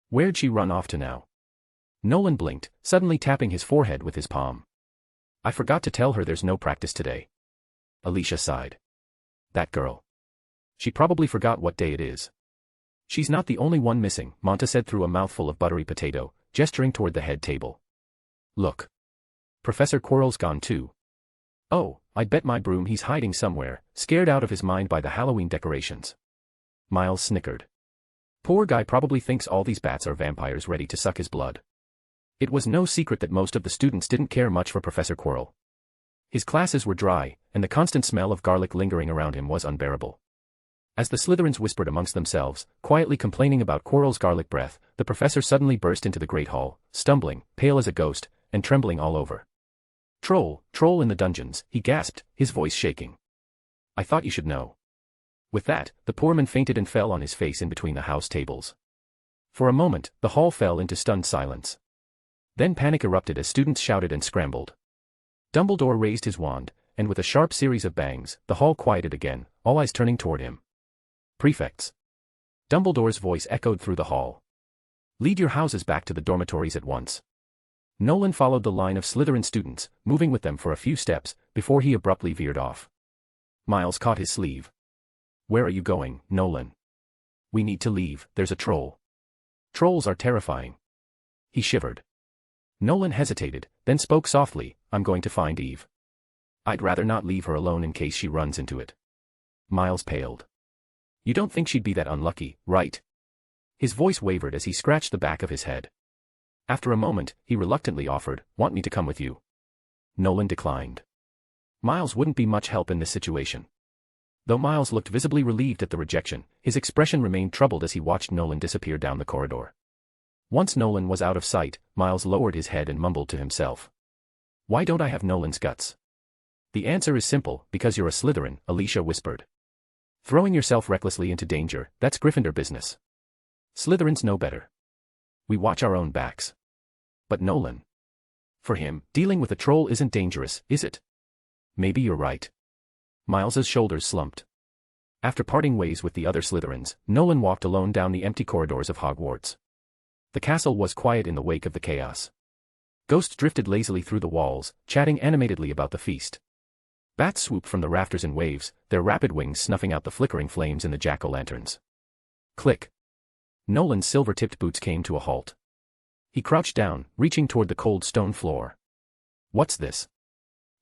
Where'd she run off to now? Nolan blinked, suddenly tapping his forehead with his palm. I forgot to tell her there's no practice today. Alicia sighed. That girl. She probably forgot what day it is. She's not the only one missing, Monta said through a mouthful of buttery potato, gesturing toward the head table. Look. Professor Quirrell's gone too. Oh, I'd bet my broom he's hiding somewhere, scared out of his mind by the Halloween decorations. Miles snickered. Poor guy probably thinks all these bats are vampires ready to suck his blood. It was no secret that most of the students didn't care much for Professor Quirrell. His classes were dry, and the constant smell of garlic lingering around him was unbearable. As the Slytherins whispered amongst themselves, quietly complaining about Quirrell's garlic breath, the professor suddenly burst into the great hall, stumbling, pale as a ghost, and trembling all over. Troll in the dungeons, he gasped, his voice shaking. I thought you should know. With that, the poor man fainted and fell on his face in between the house tables. For a moment, the hall fell into stunned silence. Then panic erupted as students shouted and scrambled. Dumbledore raised his wand, and with a sharp series of bangs, the hall quieted again, all eyes turning toward him. Prefects. Dumbledore's voice echoed through the hall. Lead your houses back to the dormitories at once. Nolan followed the line of Slytherin students, moving with them for a few steps, before he abruptly veered off. Miles caught his sleeve. Where are you going, Nolan? We need to leave, there's a troll. Trolls are terrifying. He shivered. Nolan hesitated, then spoke softly, I'm going to find Eve. I'd rather not leave her alone in case she runs into it. Miles paled. You don't think she'd be that unlucky, right? His voice wavered as he scratched the back of his head. After a moment, he reluctantly offered, want me to come with you? Nolan declined. Miles wouldn't be much help in this situation. Though Miles looked visibly relieved at the rejection, his expression remained troubled as he watched Nolan disappear down the corridor. Once Nolan was out of sight, Miles lowered his head and mumbled to himself. Why don't I have Nolan's guts? The answer is simple, because you're a Slytherin, Alicia whispered. Throwing yourself recklessly into danger, that's Gryffindor business. Slytherins know better. We watch our own backs. But Nolan. For him, dealing with a troll isn't dangerous, is it? Maybe you're right. Miles's shoulders slumped. After parting ways with the other Slytherins, Nolan walked alone down the empty corridors of Hogwarts. The castle was quiet in the wake of the chaos. Ghosts drifted lazily through the walls, chatting animatedly about the feast. Bats swooped from the rafters in waves, their rapid wings snuffing out the flickering flames in the jack-o'-lanterns. Click. Nolan's silver-tipped boots came to a halt. He crouched down, reaching toward the cold stone floor. What's this?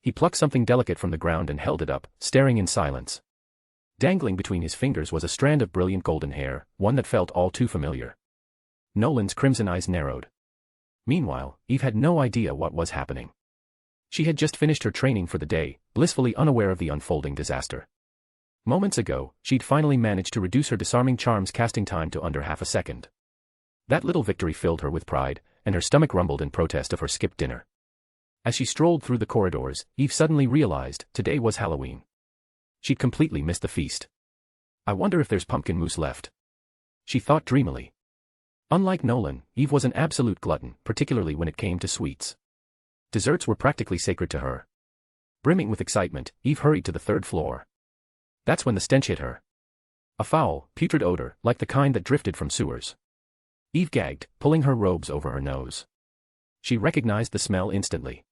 He plucked something delicate from the ground and held it up, staring in silence. Dangling between his fingers was a strand of brilliant golden hair, one that felt all too familiar. Nolan's crimson eyes narrowed. Meanwhile, Eve had no idea what was happening. She had just finished her training for the day, blissfully unaware of the unfolding disaster. Moments ago, she'd finally managed to reduce her disarming charm's casting time to under half a second. That little victory filled her with pride, and her stomach rumbled in protest of her skipped dinner. As she strolled through the corridors, Eve suddenly realized today was Halloween. She'd completely missed the feast. I wonder if there's pumpkin mousse left. She thought dreamily. Unlike Nolan, Eve was an absolute glutton, particularly when it came to sweets. Desserts were practically sacred to her. Brimming with excitement, Eve hurried to the third floor. That's when the stench hit her. A foul, putrid odor, like the kind that drifted from sewers. Eve gagged, pulling her robes over her nose. She recognized the smell instantly.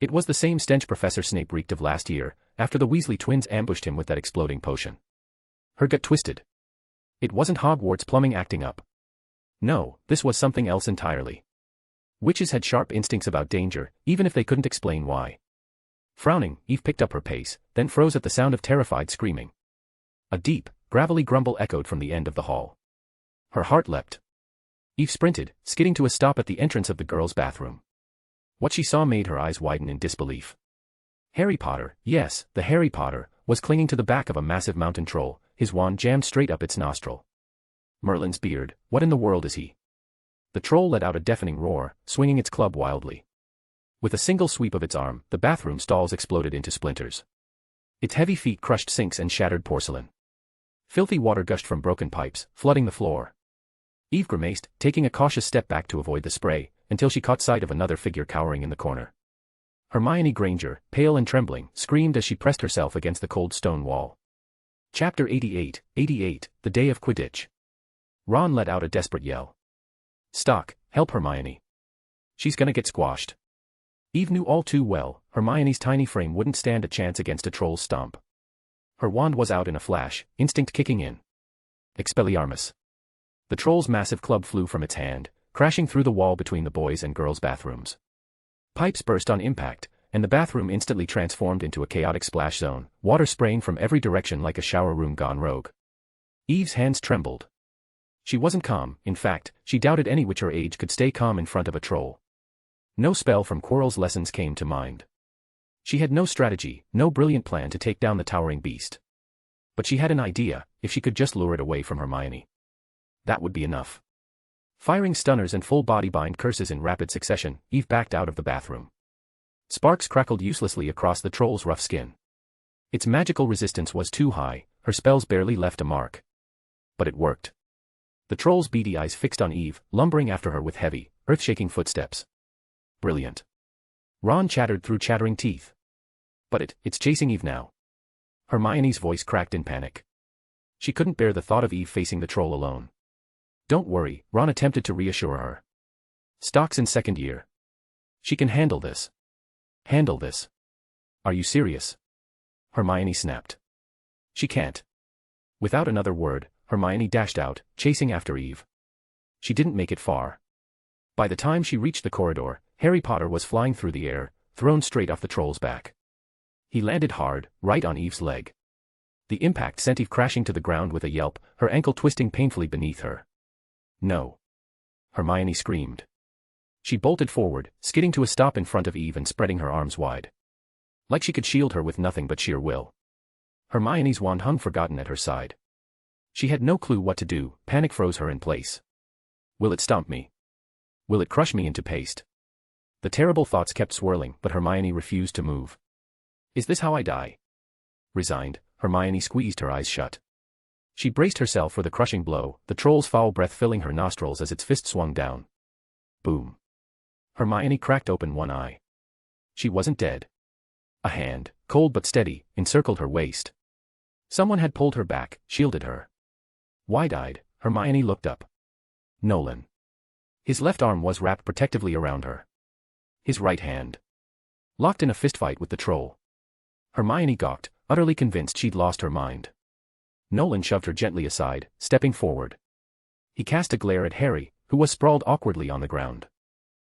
It was the same stench Professor Snape reeked of last year, after the Weasley twins ambushed him with that exploding potion. Her gut twisted. It wasn't Hogwarts plumbing acting up. No, this was something else entirely. Witches had sharp instincts about danger, even if they couldn't explain why. Frowning, Eve picked up her pace, then froze at the sound of terrified screaming. A deep, gravelly grumble echoed from the end of the hall. Her heart leapt. Eve sprinted, skidding to a stop at the entrance of the girls' bathroom. What she saw made her eyes widen in disbelief. Harry Potter, yes, the Harry Potter, was clinging to the back of a massive mountain troll, his wand jammed straight up its nostril. Merlin's beard, what in the world is he? The troll let out a deafening roar, swinging its club wildly. With a single sweep of its arm, the bathroom stalls exploded into splinters. Its heavy feet crushed sinks and shattered porcelain. Filthy water gushed from broken pipes, flooding the floor. Eve grimaced, taking a cautious step back to avoid the spray, until she caught sight of another figure cowering in the corner. Hermione Granger, pale and trembling, screamed as she pressed herself against the cold stone wall. Chapter 88, The Day of Quidditch. Ron let out a desperate yell. Stock, help Hermione. She's gonna get squashed. Eve knew all too well, Hermione's tiny frame wouldn't stand a chance against a troll's stomp. Her wand was out in a flash, instinct kicking in. Expelliarmus. The troll's massive club flew from its hand, crashing through the wall between the boys' and girls' bathrooms. Pipes burst on impact, and the bathroom instantly transformed into a chaotic splash zone, water spraying from every direction like a shower room gone rogue. Eve's hands trembled. She wasn't calm, in fact, she doubted any witch her age could stay calm in front of a troll. No spell from Quirrell's lessons came to mind. She had no strategy, no brilliant plan to take down the towering beast. But she had an idea, if she could just lure it away from Hermione. That would be enough. Firing stunners and full body bind curses in rapid succession, Eve backed out of the bathroom. Sparks crackled uselessly across the troll's rough skin. Its magical resistance was too high, her spells barely left a mark. But it worked. The troll's beady eyes fixed on Eve, lumbering after her with heavy, earth-shaking footsteps. Brilliant. Ron chattered through chattering teeth. But it's chasing Eve now. Hermione's voice cracked in panic. She couldn't bear the thought of Eve facing the troll alone. Don't worry, Ron attempted to reassure her. Stock's in second year. She can handle this. Handle this. Are you serious? Hermione snapped. She can't. Without another word, Hermione dashed out, chasing after Eve. She didn't make it far. By the time she reached the corridor, Harry Potter was flying through the air, thrown straight off the troll's back. He landed hard, right on Eve's leg. The impact sent Eve crashing to the ground with a yelp, her ankle twisting painfully beneath her. No. Hermione screamed. She bolted forward, skidding to a stop in front of Eve and spreading her arms wide. Like she could shield her with nothing but sheer will. Hermione's wand hung forgotten at her side. She had no clue what to do, panic froze her in place. Will it stomp me? Will it crush me into paste? The terrible thoughts kept swirling, but Hermione refused to move. Is this how I die? Resigned, Hermione squeezed her eyes shut. She braced herself for the crushing blow, the troll's foul breath filling her nostrils as its fist swung down. Boom. Hermione cracked open one eye. She wasn't dead. A hand, cold but steady, encircled her waist. Someone had pulled her back, shielded her. Wide-eyed, Hermione looked up. Nolan. His left arm was wrapped protectively around her. His right hand. Locked in a fistfight with the troll. Hermione gawked, utterly convinced she'd lost her mind. Nolan shoved her gently aside, stepping forward. He cast a glare at Harry, who was sprawled awkwardly on the ground.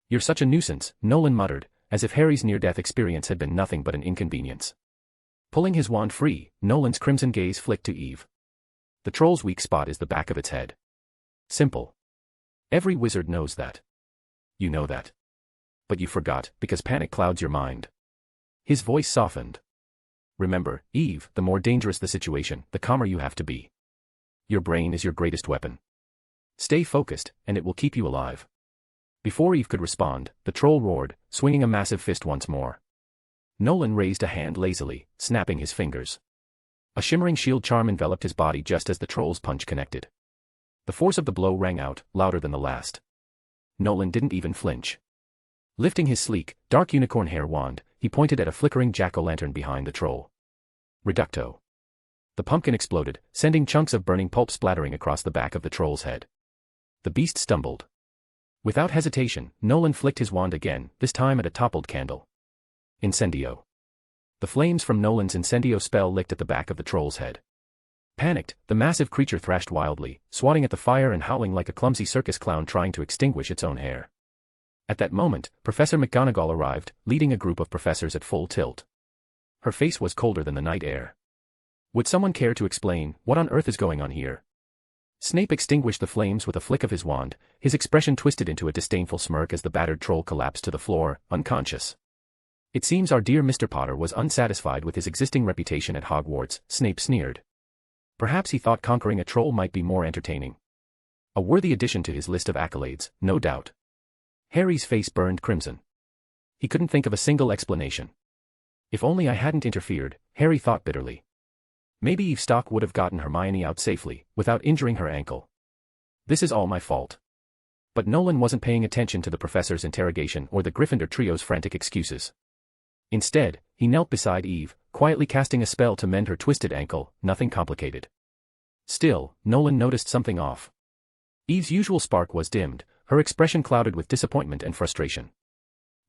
You're such a nuisance, Nolan muttered, as if Harry's near-death experience had been nothing but an inconvenience. Pulling his wand free, Nolan's crimson gaze flicked to Eve. The troll's weak spot is the back of its head. Simple. Every wizard knows that. You know that. But you forgot, because panic clouds your mind. His voice softened. Remember, Eve, the more dangerous the situation, the calmer you have to be. Your brain is your greatest weapon. Stay focused, and it will keep you alive. Before Eve could respond, the troll roared, swinging a massive fist once more. Nolan raised a hand lazily, snapping his fingers. A shimmering shield charm enveloped his body just as the troll's punch connected. The force of the blow rang out, louder than the last. Nolan didn't even flinch. Lifting his sleek, dark unicorn hair wand, he pointed at a flickering jack-o'-lantern behind the troll. Reducto. The pumpkin exploded, sending chunks of burning pulp splattering across the back of the troll's head. The beast stumbled. Without hesitation, Nolan flicked his wand again, this time at a toppled candle. Incendio. The flames from Nolan's incendio spell licked at the back of the troll's head. Panicked, the massive creature thrashed wildly, swatting at the fire and howling like a clumsy circus clown trying to extinguish its own hair. At that moment, Professor McGonagall arrived, leading a group of professors at full tilt. Her face was colder than the night air. Would someone care to explain, what on earth is going on here? Snape extinguished the flames with a flick of his wand, his expression twisted into a disdainful smirk as the battered troll collapsed to the floor, unconscious. It seems our dear Mr. Potter was unsatisfied with his existing reputation at Hogwarts, Snape sneered. Perhaps he thought conquering a troll might be more entertaining. A worthy addition to his list of accolades, no doubt. Harry's face burned crimson. He couldn't think of a single explanation. If only I hadn't interfered, Harry thought bitterly. Maybe Eve Stock would have gotten Hermione out safely, without injuring her ankle. This is all my fault. But Nolan wasn't paying attention to the professor's interrogation or the Gryffindor trio's frantic excuses. Instead, he knelt beside Eve, quietly casting a spell to mend her twisted ankle, nothing complicated. Still, Nolan noticed something off. Eve's usual spark was dimmed, her expression clouded with disappointment and frustration.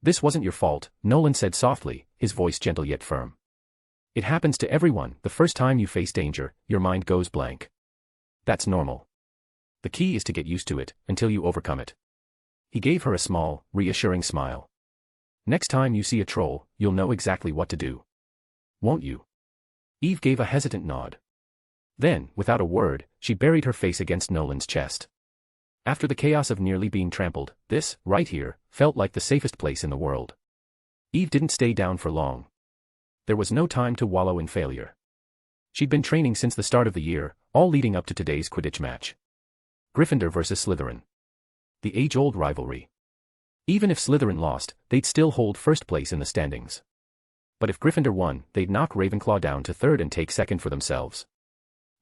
This wasn't your fault, Nolan said softly, his voice gentle yet firm. It happens to everyone, the first time you face danger, your mind goes blank. That's normal. The key is to get used to it, until you overcome it. He gave her a small, reassuring smile. Next time you see a troll, you'll know exactly what to do. Won't you? Eve gave a hesitant nod. Then, without a word, she buried her face against Nolan's chest. After the chaos of nearly being trampled, this, right here, felt like the safest place in the world. Eve didn't stay down for long. There was no time to wallow in failure. She'd been training since the start of the year, all leading up to today's Quidditch match. Gryffindor versus Slytherin. The age-old rivalry. Even if Slytherin lost, they'd still hold first place in the standings. But if Gryffindor won, they'd knock Ravenclaw down to third and take second for themselves.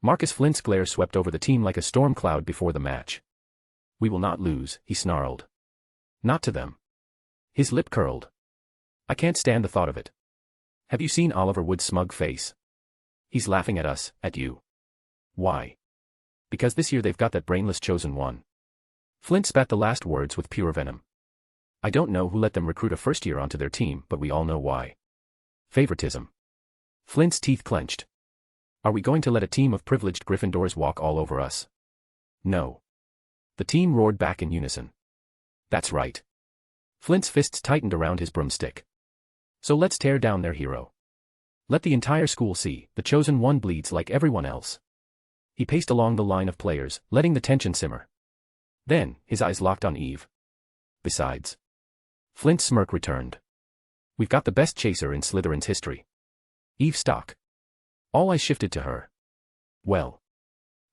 Marcus Flint's glare swept over the team like a storm cloud before the match. "We will not lose," he snarled. "Not to them." His lip curled. "I can't stand the thought of it. Have you seen Oliver Wood's smug face? He's laughing at us, at you." "Why?" "Because this year they've got that brainless chosen one." Flint spat the last words with pure venom. "I don't know who let them recruit a first-year onto their team, but we all know why. Favoritism." Flint's teeth clenched. "Are we going to let a team of privileged Gryffindors walk all over us?" "No." The team roared back in unison. "That's right." Flint's fists tightened around his broomstick. "So let's tear down their hero. Let the entire school see, the chosen one bleeds like everyone else." He paced along the line of players, letting the tension simmer. Then, his eyes locked on Eve. "Besides." Flint's smirk returned. "We've got the best chaser in Slytherin's history. Eve Stock." All eyes shifted to her. "Well."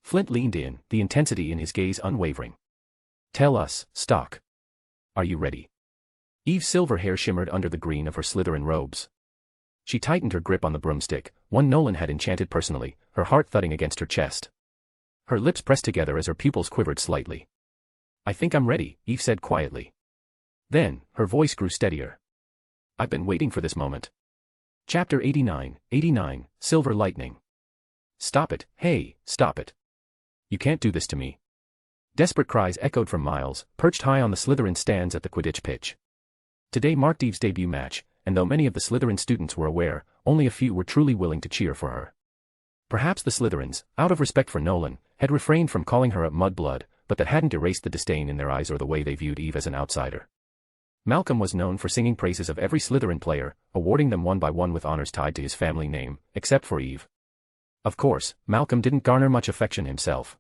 Flint leaned in, the intensity in his gaze unwavering. "Tell us, Stock. Are you ready?" Eve's silver hair shimmered under the green of her Slytherin robes. She tightened her grip on the broomstick, one Nolan had enchanted personally, her heart thudding against her chest. Her lips pressed together as her pupils quivered slightly. "I think I'm ready," Eve said quietly. Then, her voice grew steadier. "I've been waiting for this moment." Chapter 89, Silver Lightning. "Stop it, hey, stop it. You can't do this to me." Desperate cries echoed from miles, perched high on the Slytherin stands at the Quidditch pitch. Today marked Eve's debut match, and though many of the Slytherin students were aware, only a few were truly willing to cheer for her. Perhaps the Slytherins, out of respect for Nolan, had refrained from calling her a mudblood, but that hadn't erased the disdain in their eyes or the way they viewed Eve as an outsider. Malcolm was known for singing praises of every Slytherin player, awarding them one by one with honors tied to his family name, except for Eve. Of course, Malcolm didn't garner much affection himself.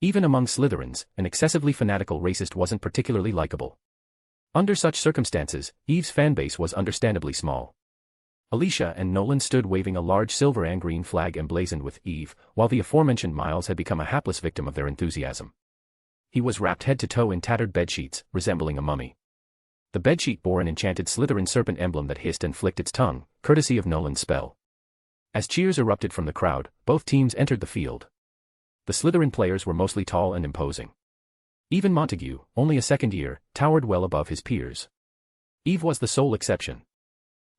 Even among Slytherins, an excessively fanatical racist wasn't particularly likable. Under such circumstances, Eve's fanbase was understandably small. Alicia and Nolan stood waving a large silver and green flag emblazoned with Eve, while the aforementioned Miles had become a hapless victim of their enthusiasm. He was wrapped head to toe in tattered bedsheets, resembling a mummy. The bedsheet bore an enchanted Slytherin serpent emblem that hissed and flicked its tongue, courtesy of Nolan's spell. As cheers erupted from the crowd, both teams entered the field. The Slytherin players were mostly tall and imposing. Even Montague, only a second year, towered well above his peers. Eve was the sole exception.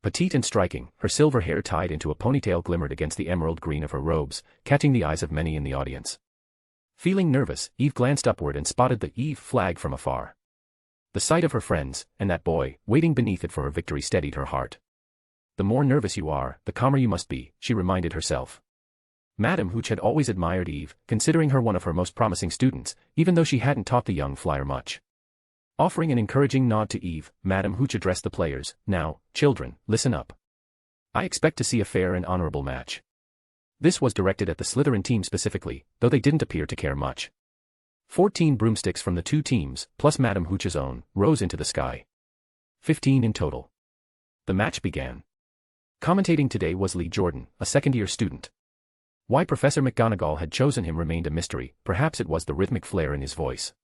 Petite and striking, her silver hair tied into a ponytail glimmered against the emerald green of her robes, catching the eyes of many in the audience. Feeling nervous, Eve glanced upward and spotted the Eve flag from afar. The sight of her friends, and that boy, waiting beneath it for her victory steadied her heart. The more nervous you are, the calmer you must be, she reminded herself. Madame Hooch had always admired Eve, considering her one of her most promising students, even though she hadn't taught the young flyer much. Offering an encouraging nod to Eve, Madame Hooch addressed the players. "Now, children, listen up. I expect to see a fair and honorable match." This was directed at the Slytherin team specifically, though they didn't appear to care much. 14 broomsticks from the two teams, plus Madame Hooch's own, rose into the sky. 15 in total. The match began. Commentating today was Lee Jordan, a second-year student. Why Professor McGonagall had chosen him remained a mystery, perhaps it was the rhythmic flair in his voice.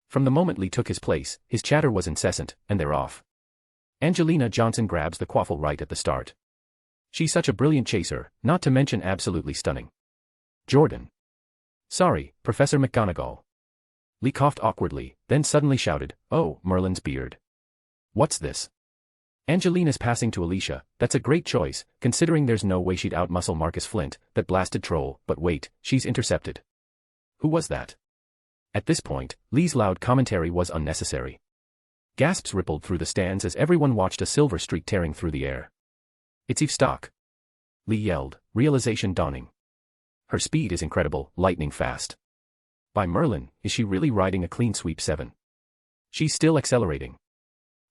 From the moment Lee took his place, his chatter was incessant, and they're off. Angelina Johnson grabs the quaffle right at the start. She's such a brilliant chaser, not to mention absolutely stunning. Jordan. Sorry, Professor McGonagall. Lee coughed awkwardly, then suddenly shouted, "Oh, Merlin's beard. What's this?" Angelina's passing to Alicia. "That's a great choice, considering there's no way she'd outmuscle Marcus Flint, that blasted troll, but wait, she's intercepted." Who was that? At this point, Lee's loud commentary was unnecessary. Gasps rippled through the stands as everyone watched a silver streak tearing through the air. "It's Eve Stock!" Lee yelled, realization dawning. "Her speed is incredible, lightning fast. By Merlin, is she really riding a clean sweep 7? She's still accelerating.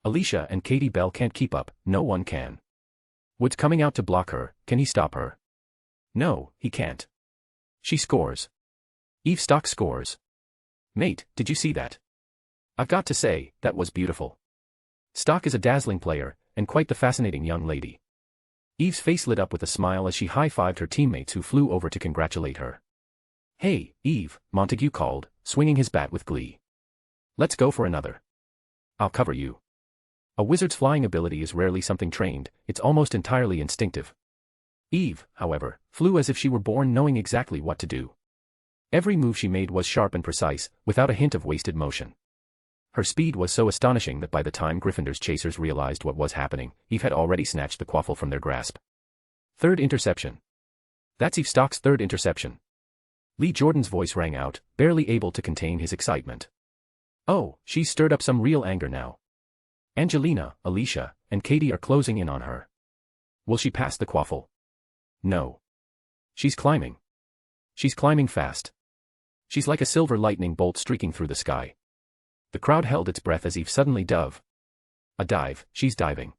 Alicia and Katie Bell can't keep up, no one can. Wood's coming out to block her, can he stop her? No, he can't. She scores. Eve Stock scores. Mate, did you see that? I've got to say, that was beautiful. Stock is a dazzling player, and quite the fascinating young lady." Eve's face lit up with a smile as she high-fived her teammates who flew over to congratulate her. "Hey, Eve," Montague called, swinging his bat with glee. "Let's go for another. I'll cover you." A wizard's flying ability is rarely something trained, it's almost entirely instinctive. Eve, however, flew as if she were born knowing exactly what to do. Every move she made was sharp and precise, without a hint of wasted motion. Her speed was so astonishing that by the time Gryffindor's chasers realized what was happening, Eve had already snatched the quaffle from their grasp. Third interception. That's Eve Stock's third interception. Lee Jordan's voice rang out, barely able to contain his excitement. Oh, she's stirred up some real anger now. Angelina, Alicia, and Katie are closing in on her. Will she pass the quaffle? No. She's climbing. She's climbing fast. She's like a silver lightning bolt streaking through the sky. The crowd held its breath as Eve suddenly dove. A dive, she's diving.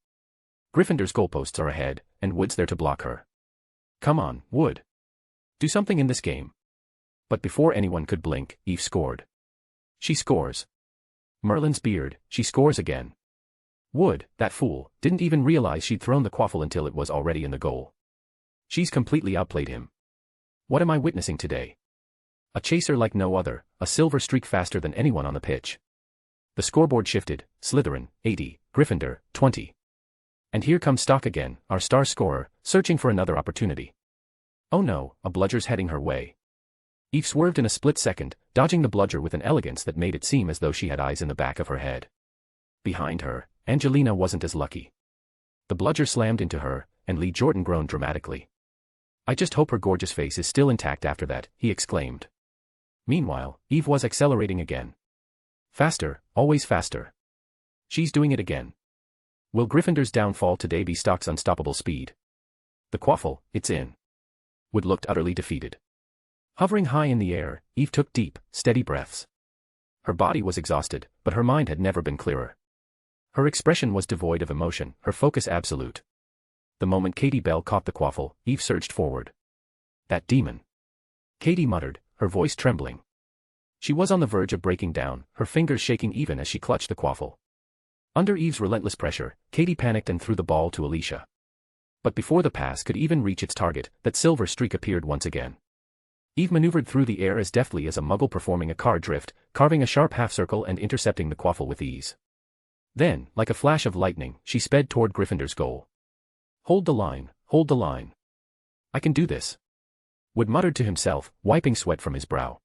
Gryffindor's goalposts are ahead, and Wood's there to block her. Come on, Wood. Do something in this game. But before anyone could blink, Eve scored. She scores. Merlin's beard, she scores again. Wood, that fool, didn't even realize she'd thrown the quaffle until it was already in the goal. She's completely outplayed him. What am I witnessing today? A chaser like no other, a silver streak faster than anyone on the pitch. The scoreboard shifted, Slytherin, 80, Gryffindor, 20. And here comes Stock again, our star scorer, searching for another opportunity. Oh no, a bludger's heading her way. Eve swerved in a split second, dodging the bludger with an elegance that made it seem as though she had eyes in the back of her head. Behind her, Angelina wasn't as lucky. The bludger slammed into her, and Lee Jordan groaned dramatically. I just hope her gorgeous face is still intact after that, he exclaimed. Meanwhile, Eve was accelerating again. Faster, always faster. She's doing it again. Will Gryffindor's downfall today be Stock's unstoppable speed? The quaffle, it's in. Wood looked utterly defeated. Hovering high in the air, Eve took deep, steady breaths. Her body was exhausted, but her mind had never been clearer. Her expression was devoid of emotion, her focus absolute. The moment Katie Bell caught the quaffle, Eve surged forward. That demon. Katie muttered, her voice trembling. She was on the verge of breaking down, her fingers shaking even as she clutched the quaffle. Under Eve's relentless pressure, Katie panicked and threw the ball to Alicia. But before the pass could even reach its target, that silver streak appeared once again. Eve maneuvered through the air as deftly as a muggle performing a card drift, carving a sharp half-circle and intercepting the quaffle with ease. Then, like a flash of lightning, she sped toward Gryffindor's goal. Hold the line, hold the line. I can do this. Wood muttered to himself, wiping sweat from his brow.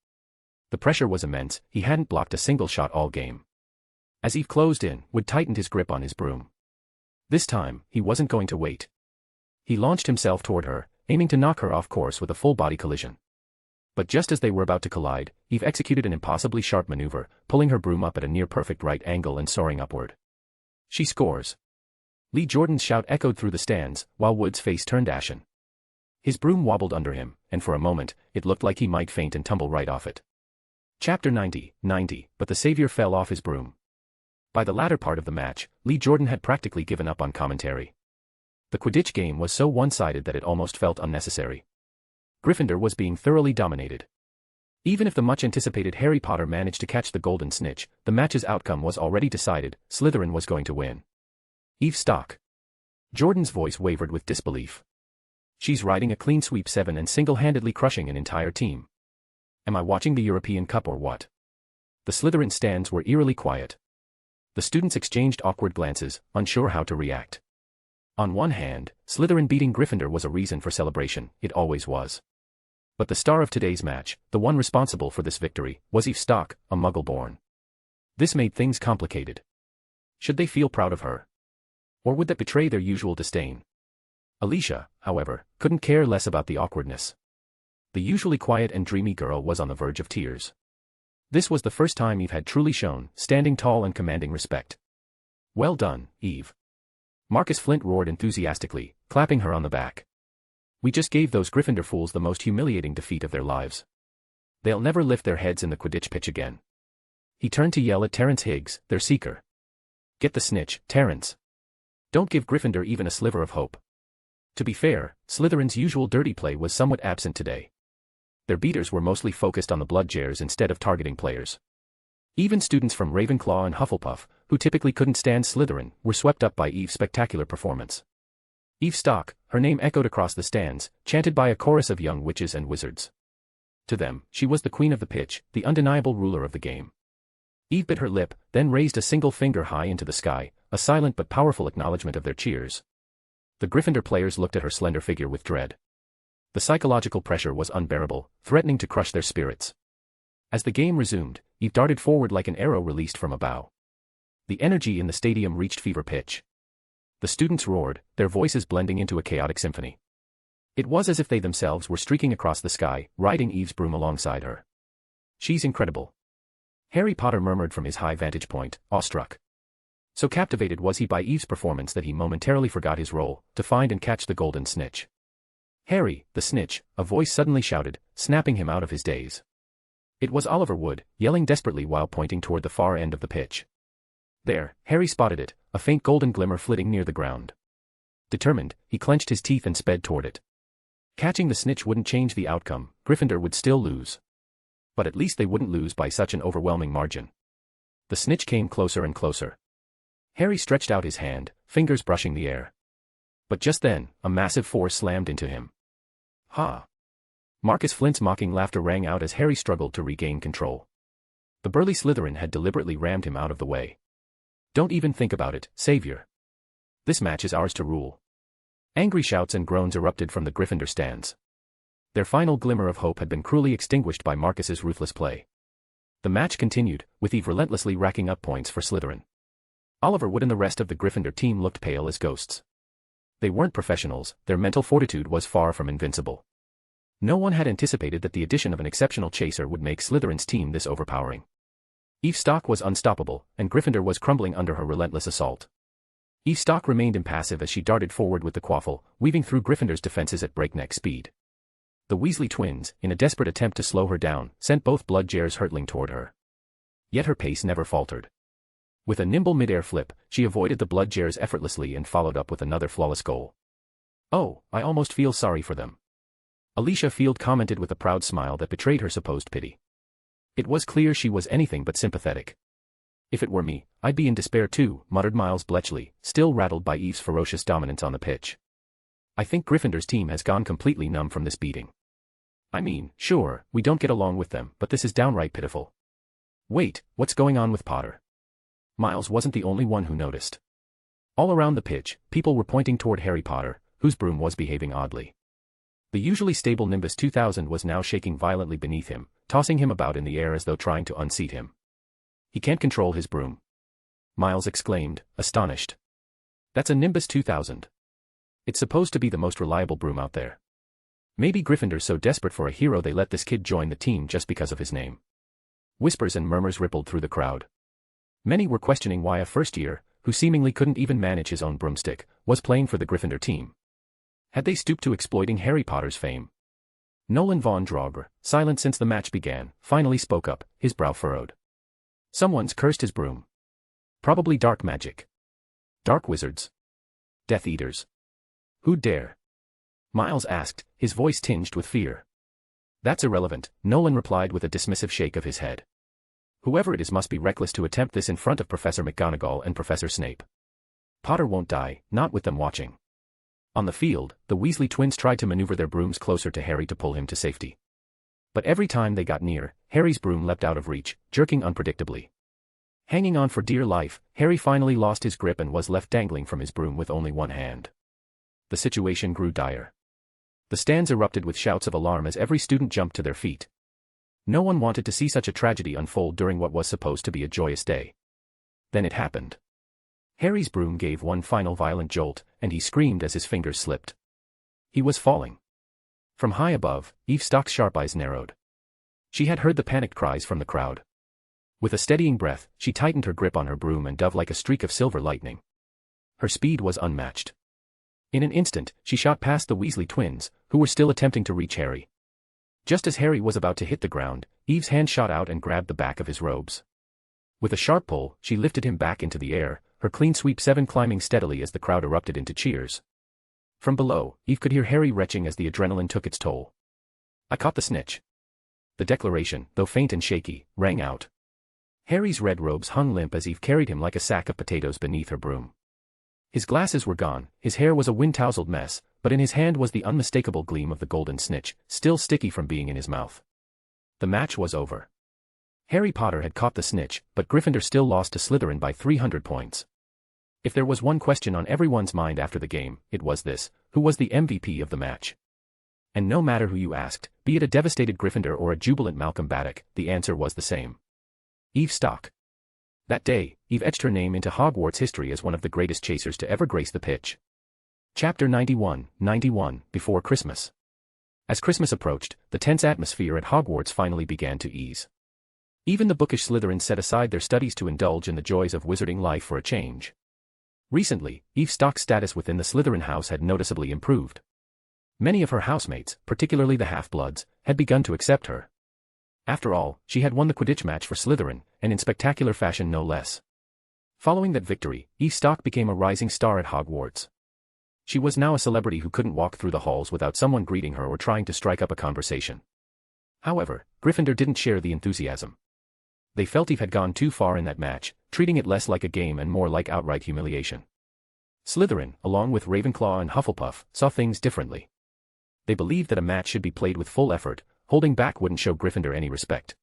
The pressure was immense, he hadn't blocked a single shot all game. As Eve closed in, Wood tightened his grip on his broom. This time, he wasn't going to wait. He launched himself toward her, aiming to knock her off course with a full-body collision. But just as they were about to collide, Eve executed an impossibly sharp maneuver, pulling her broom up at a near-perfect right angle and soaring upward. She scores. Lee Jordan's shout echoed through the stands, while Wood's face turned ashen. His broom wobbled under him, and for a moment, it looked like he might faint and tumble right off it. Chapter 90, but the savior fell off his broom. By the latter part of the match, Lee Jordan had practically given up on commentary. The Quidditch game was so one-sided that it almost felt unnecessary. Gryffindor was being thoroughly dominated. Even if the much-anticipated Harry Potter managed to catch the golden snitch, the match's outcome was already decided, Slytherin was going to win. Eve Stock. Jordan's voice wavered with disbelief. She's riding a clean sweep 7 and single-handedly crushing an entire team. Am I watching the European Cup or what? The Slytherin stands were eerily quiet. The students exchanged awkward glances, unsure how to react. On one hand, Slytherin beating Gryffindor was a reason for celebration, it always was. But the star of today's match, the one responsible for this victory, was Eve Stock, a Muggle-born. This made things complicated. Should they feel proud of her? Or would that betray their usual disdain? Alicia, however, couldn't care less about the awkwardness. The usually quiet and dreamy girl was on the verge of tears. This was the first time Eve had truly shown, standing tall and commanding respect. Well done, Eve. Marcus Flint roared enthusiastically, clapping her on the back. We just gave those Gryffindor fools the most humiliating defeat of their lives. They'll never lift their heads in the Quidditch pitch again. He turned to yell at Terrence Higgs, their seeker. Get the snitch, Terrence. Don't give Gryffindor even a sliver of hope. To be fair, Slytherin's usual dirty play was somewhat absent today. Their beaters were mostly focused on the Bloodjares instead of targeting players. Even students from Ravenclaw and Hufflepuff, who typically couldn't stand Slytherin, were swept up by Eve's spectacular performance. Eve Stock, her name echoed across the stands, chanted by a chorus of young witches and wizards. To them, she was the queen of the pitch, the undeniable ruler of the game. Eve bit her lip, then raised a single finger high into the sky, a silent but powerful acknowledgement of their cheers. The Gryffindor players looked at her slender figure with dread. The psychological pressure was unbearable, threatening to crush their spirits. As the game resumed, Eve darted forward like an arrow released from a bow. The energy in the stadium reached fever pitch. The students roared, their voices blending into a chaotic symphony. It was as if they themselves were streaking across the sky, riding Eve's broom alongside her. "She's incredible," Harry Potter murmured from his high vantage point, awestruck. So captivated was he by Eve's performance that he momentarily forgot his role, to find and catch the golden snitch. "Harry, the snitch," a voice suddenly shouted, snapping him out of his daze. It was Oliver Wood, yelling desperately while pointing toward the far end of the pitch. There, Harry spotted it, a faint golden glimmer flitting near the ground. Determined, he clenched his teeth and sped toward it. Catching the snitch wouldn't change the outcome, Gryffindor would still lose. But at least they wouldn't lose by such an overwhelming margin. The snitch came closer and closer. Harry stretched out his hand, fingers brushing the air. But just then, a massive force slammed into him. "Ha!" Marcus Flint's mocking laughter rang out as Harry struggled to regain control. The burly Slytherin had deliberately rammed him out of the way. "Don't even think about it, Savior. This match is ours to rule." Angry shouts and groans erupted from the Gryffindor stands. Their final glimmer of hope had been cruelly extinguished by Marcus's ruthless play. The match continued, with Eve relentlessly racking up points for Slytherin. Oliver Wood and the rest of the Gryffindor team looked pale as ghosts. They weren't professionals, their mental fortitude was far from invincible. No one had anticipated that the addition of an exceptional chaser would make Slytherin's team this overpowering. Eve Stock was unstoppable, and Gryffindor was crumbling under her relentless assault. Eve Stock remained impassive as she darted forward with the quaffle, weaving through Gryffindor's defenses at breakneck speed. The Weasley twins, in a desperate attempt to slow her down, sent both bludgeons hurtling toward her. Yet her pace never faltered. With a nimble mid-air flip, she avoided the bludgeons effortlessly and followed up with another flawless goal. "Oh, I almost feel sorry for them," Alicia Field commented with a proud smile that betrayed her supposed pity. It was clear she was anything but sympathetic. "If it were me, I'd be in despair too," muttered Miles Bletchley, still rattled by Eve's ferocious dominance on the pitch. "I think Gryffindor's team has gone completely numb from this beating. I mean, sure, we don't get along with them, but this is downright pitiful. Wait, what's going on with Potter?" Miles wasn't the only one who noticed. All around the pitch, people were pointing toward Harry Potter, whose broom was behaving oddly. The usually stable Nimbus 2000 was now shaking violently beneath him, tossing him about in the air as though trying to unseat him. "He can't control his broom," Miles exclaimed, astonished. "That's a Nimbus 2000. It's supposed to be the most reliable broom out there. Maybe Gryffindor's so desperate for a hero they let this kid join the team just because of his name." Whispers and murmurs rippled through the crowd. Many were questioning why a first-year, who seemingly couldn't even manage his own broomstick, was playing for the Gryffindor team. Had they stooped to exploiting Harry Potter's fame? Nolan Von Draugr, silent since the match began, finally spoke up, his brow furrowed. "Someone's cursed his broom. Probably dark magic. Dark wizards. Death Eaters. Who'd dare?" Miles asked, his voice tinged with fear. "That's irrelevant," Nolan replied with a dismissive shake of his head. "Whoever it is must be reckless to attempt this in front of Professor McGonagall and Professor Snape. Potter won't die, not with them watching." On the field, the Weasley twins tried to maneuver their brooms closer to Harry to pull him to safety. But every time they got near, Harry's broom leapt out of reach, jerking unpredictably. Hanging on for dear life, Harry finally lost his grip and was left dangling from his broom with only one hand. The situation grew dire. The stands erupted with shouts of alarm as every student jumped to their feet. No one wanted to see such a tragedy unfold during what was supposed to be a joyous day. Then it happened. Harry's broom gave one final violent jolt, and he screamed as his fingers slipped. He was falling. From high above, Eve Stock's sharp eyes narrowed. She had heard the panicked cries from the crowd. With a steadying breath, she tightened her grip on her broom and dove like a streak of silver lightning. Her speed was unmatched. In an instant, she shot past the Weasley twins, who were still attempting to reach Harry. Just as Harry was about to hit the ground, Eve's hand shot out and grabbed the back of his robes. With a sharp pull, she lifted him back into the air, her clean sweep 7 climbing steadily as the crowd erupted into cheers. From below, Eve could hear Harry retching as the adrenaline took its toll. "I caught the snitch." The declaration, though faint and shaky, rang out. Harry's red robes hung limp as Eve carried him like a sack of potatoes beneath her broom. His glasses were gone, his hair was a wind-tousled mess, but in his hand was the unmistakable gleam of the golden snitch, still sticky from being in his mouth. The match was over. Harry Potter had caught the snitch, but Gryffindor still lost to Slytherin by 300 points. If there was one question on everyone's mind after the game, it was this: who was the MVP of the match? And no matter who you asked, be it a devastated Gryffindor or a jubilant Malcolm Baddock, the answer was the same. Eve Stock. That day, Eve etched her name into Hogwarts history as one of the greatest chasers to ever grace the pitch. Chapter 91, Before Christmas. As Christmas approached, the tense atmosphere at Hogwarts finally began to ease. Even the bookish Slytherins set aside their studies to indulge in the joys of wizarding life for a change. Recently, Eve Stock's status within the Slytherin house had noticeably improved. Many of her housemates, particularly the half-bloods, had begun to accept her. After all, she had won the Quidditch match for Slytherin, and in spectacular fashion no less. Following that victory, Eve Stock became a rising star at Hogwarts. She was now a celebrity who couldn't walk through the halls without someone greeting her or trying to strike up a conversation. However, Gryffindor didn't share the enthusiasm. They felt Eve had gone too far in that match, treating it less like a game and more like outright humiliation. Slytherin, along with Ravenclaw and Hufflepuff, saw things differently. They believed that a match should be played with full effort. Holding back wouldn't show Gryffindor any respect.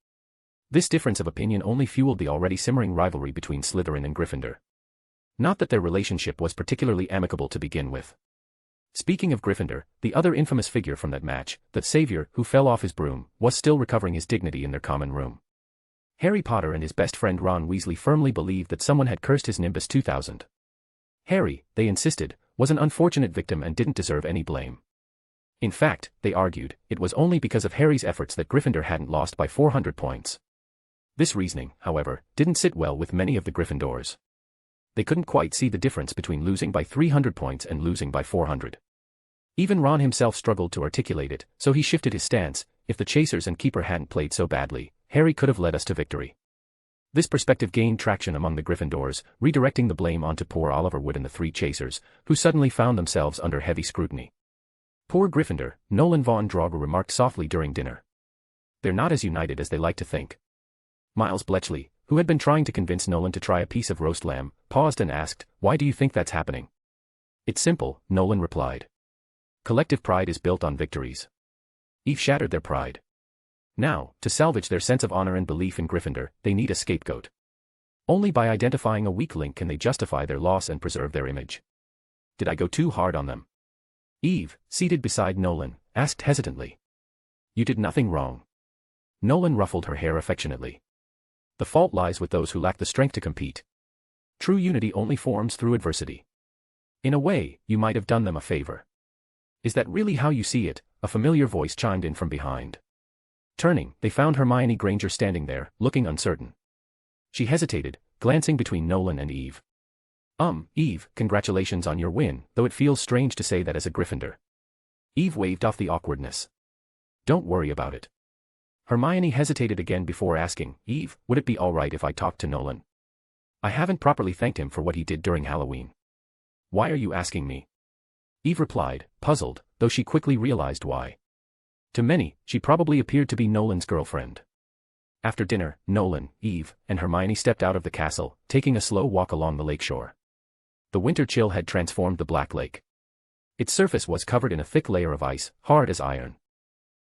This difference of opinion only fueled the already simmering rivalry between Slytherin and Gryffindor. Not that their relationship was particularly amicable to begin with. Speaking of Gryffindor, the other infamous figure from that match, the savior who fell off his broom, was still recovering his dignity in their common room. Harry Potter and his best friend Ron Weasley firmly believed that someone had cursed his Nimbus 2000. Harry, they insisted, was an unfortunate victim and didn't deserve any blame. In fact, they argued, it was only because of Harry's efforts that Gryffindor hadn't lost by 400 points. This reasoning, however, didn't sit well with many of the Gryffindors. They couldn't quite see the difference between losing by 300 points and losing by 400. Even Ron himself struggled to articulate it, so he shifted his stance: if the Chasers and Keeper hadn't played so badly, Harry could have led us to victory. This perspective gained traction among the Gryffindors, redirecting the blame onto poor Oliver Wood and the three Chasers, who suddenly found themselves under heavy scrutiny. Poor Gryffindor, Nolan Von Draugr remarked softly during dinner. They're not as united as they like to think. Miles Bletchley, who had been trying to convince Nolan to try a piece of roast lamb, paused and asked, "Why do you think that's happening?" "It's simple," Nolan replied. "Collective pride is built on victories. Eve shattered their pride. Now, to salvage their sense of honor and belief in Gryffindor, they need a scapegoat. Only by identifying a weak link can they justify their loss and preserve their image." "Did I go too hard on them?" Eve, seated beside Nolan, asked hesitantly. "You did nothing wrong." Nolan ruffled her hair affectionately. "The fault lies with those who lack the strength to compete. True unity only forms through adversity. In a way, you might have done them a favor." "Is that really how you see it?" a familiar voice chimed in from behind. Turning, they found Hermione Granger standing there, looking uncertain. She hesitated, glancing between Nolan and Eve. Eve, congratulations on your win, though it feels strange to say that as a Gryffindor." Eve waved off the awkwardness. "Don't worry about it." Hermione hesitated again before asking, "Eve, would it be alright if I talked to Nolan? I haven't properly thanked him for what he did during Halloween." "Why are you asking me?" Eve replied, puzzled, though she quickly realized why. To many, she probably appeared to be Nolan's girlfriend. After dinner, Nolan, Eve, and Hermione stepped out of the castle, taking a slow walk along the lakeshore. The winter chill had transformed the Black Lake. Its surface was covered in a thick layer of ice, hard as iron.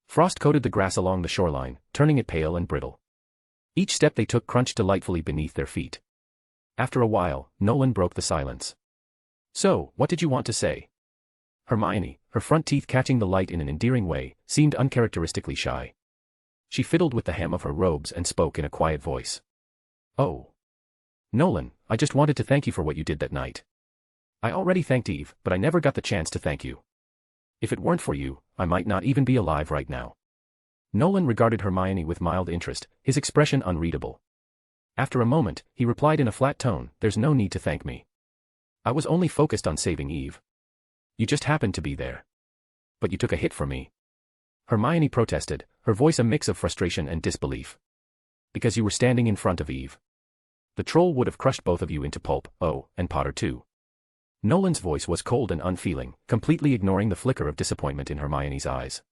Frost coated the grass along the shoreline, turning it pale and brittle. Each step they took crunched delightfully beneath their feet. After a while, Nolan broke the silence. "So, what did you want to say?" Hermione, her front teeth catching the light in an endearing way, seemed uncharacteristically shy. She fiddled with the hem of her robes and spoke in a quiet voice. "Oh. Nolan, I just wanted to thank you for what you did that night. I already thanked Eve, but I never got the chance to thank you. If it weren't for you, I might not even be alive right now." Nolan regarded Hermione with mild interest, his expression unreadable. After a moment, he replied in a flat tone, "There's no need to thank me. I was only focused on saving Eve. You just happened to be there. But you took a hit for me." Hermione protested, her voice a mix of frustration and disbelief. "Because you were standing in front of Eve. The troll would have crushed both of you into pulp, and Potter too." Nolan's voice was cold and unfeeling, completely ignoring the flicker of disappointment in Hermione's eyes.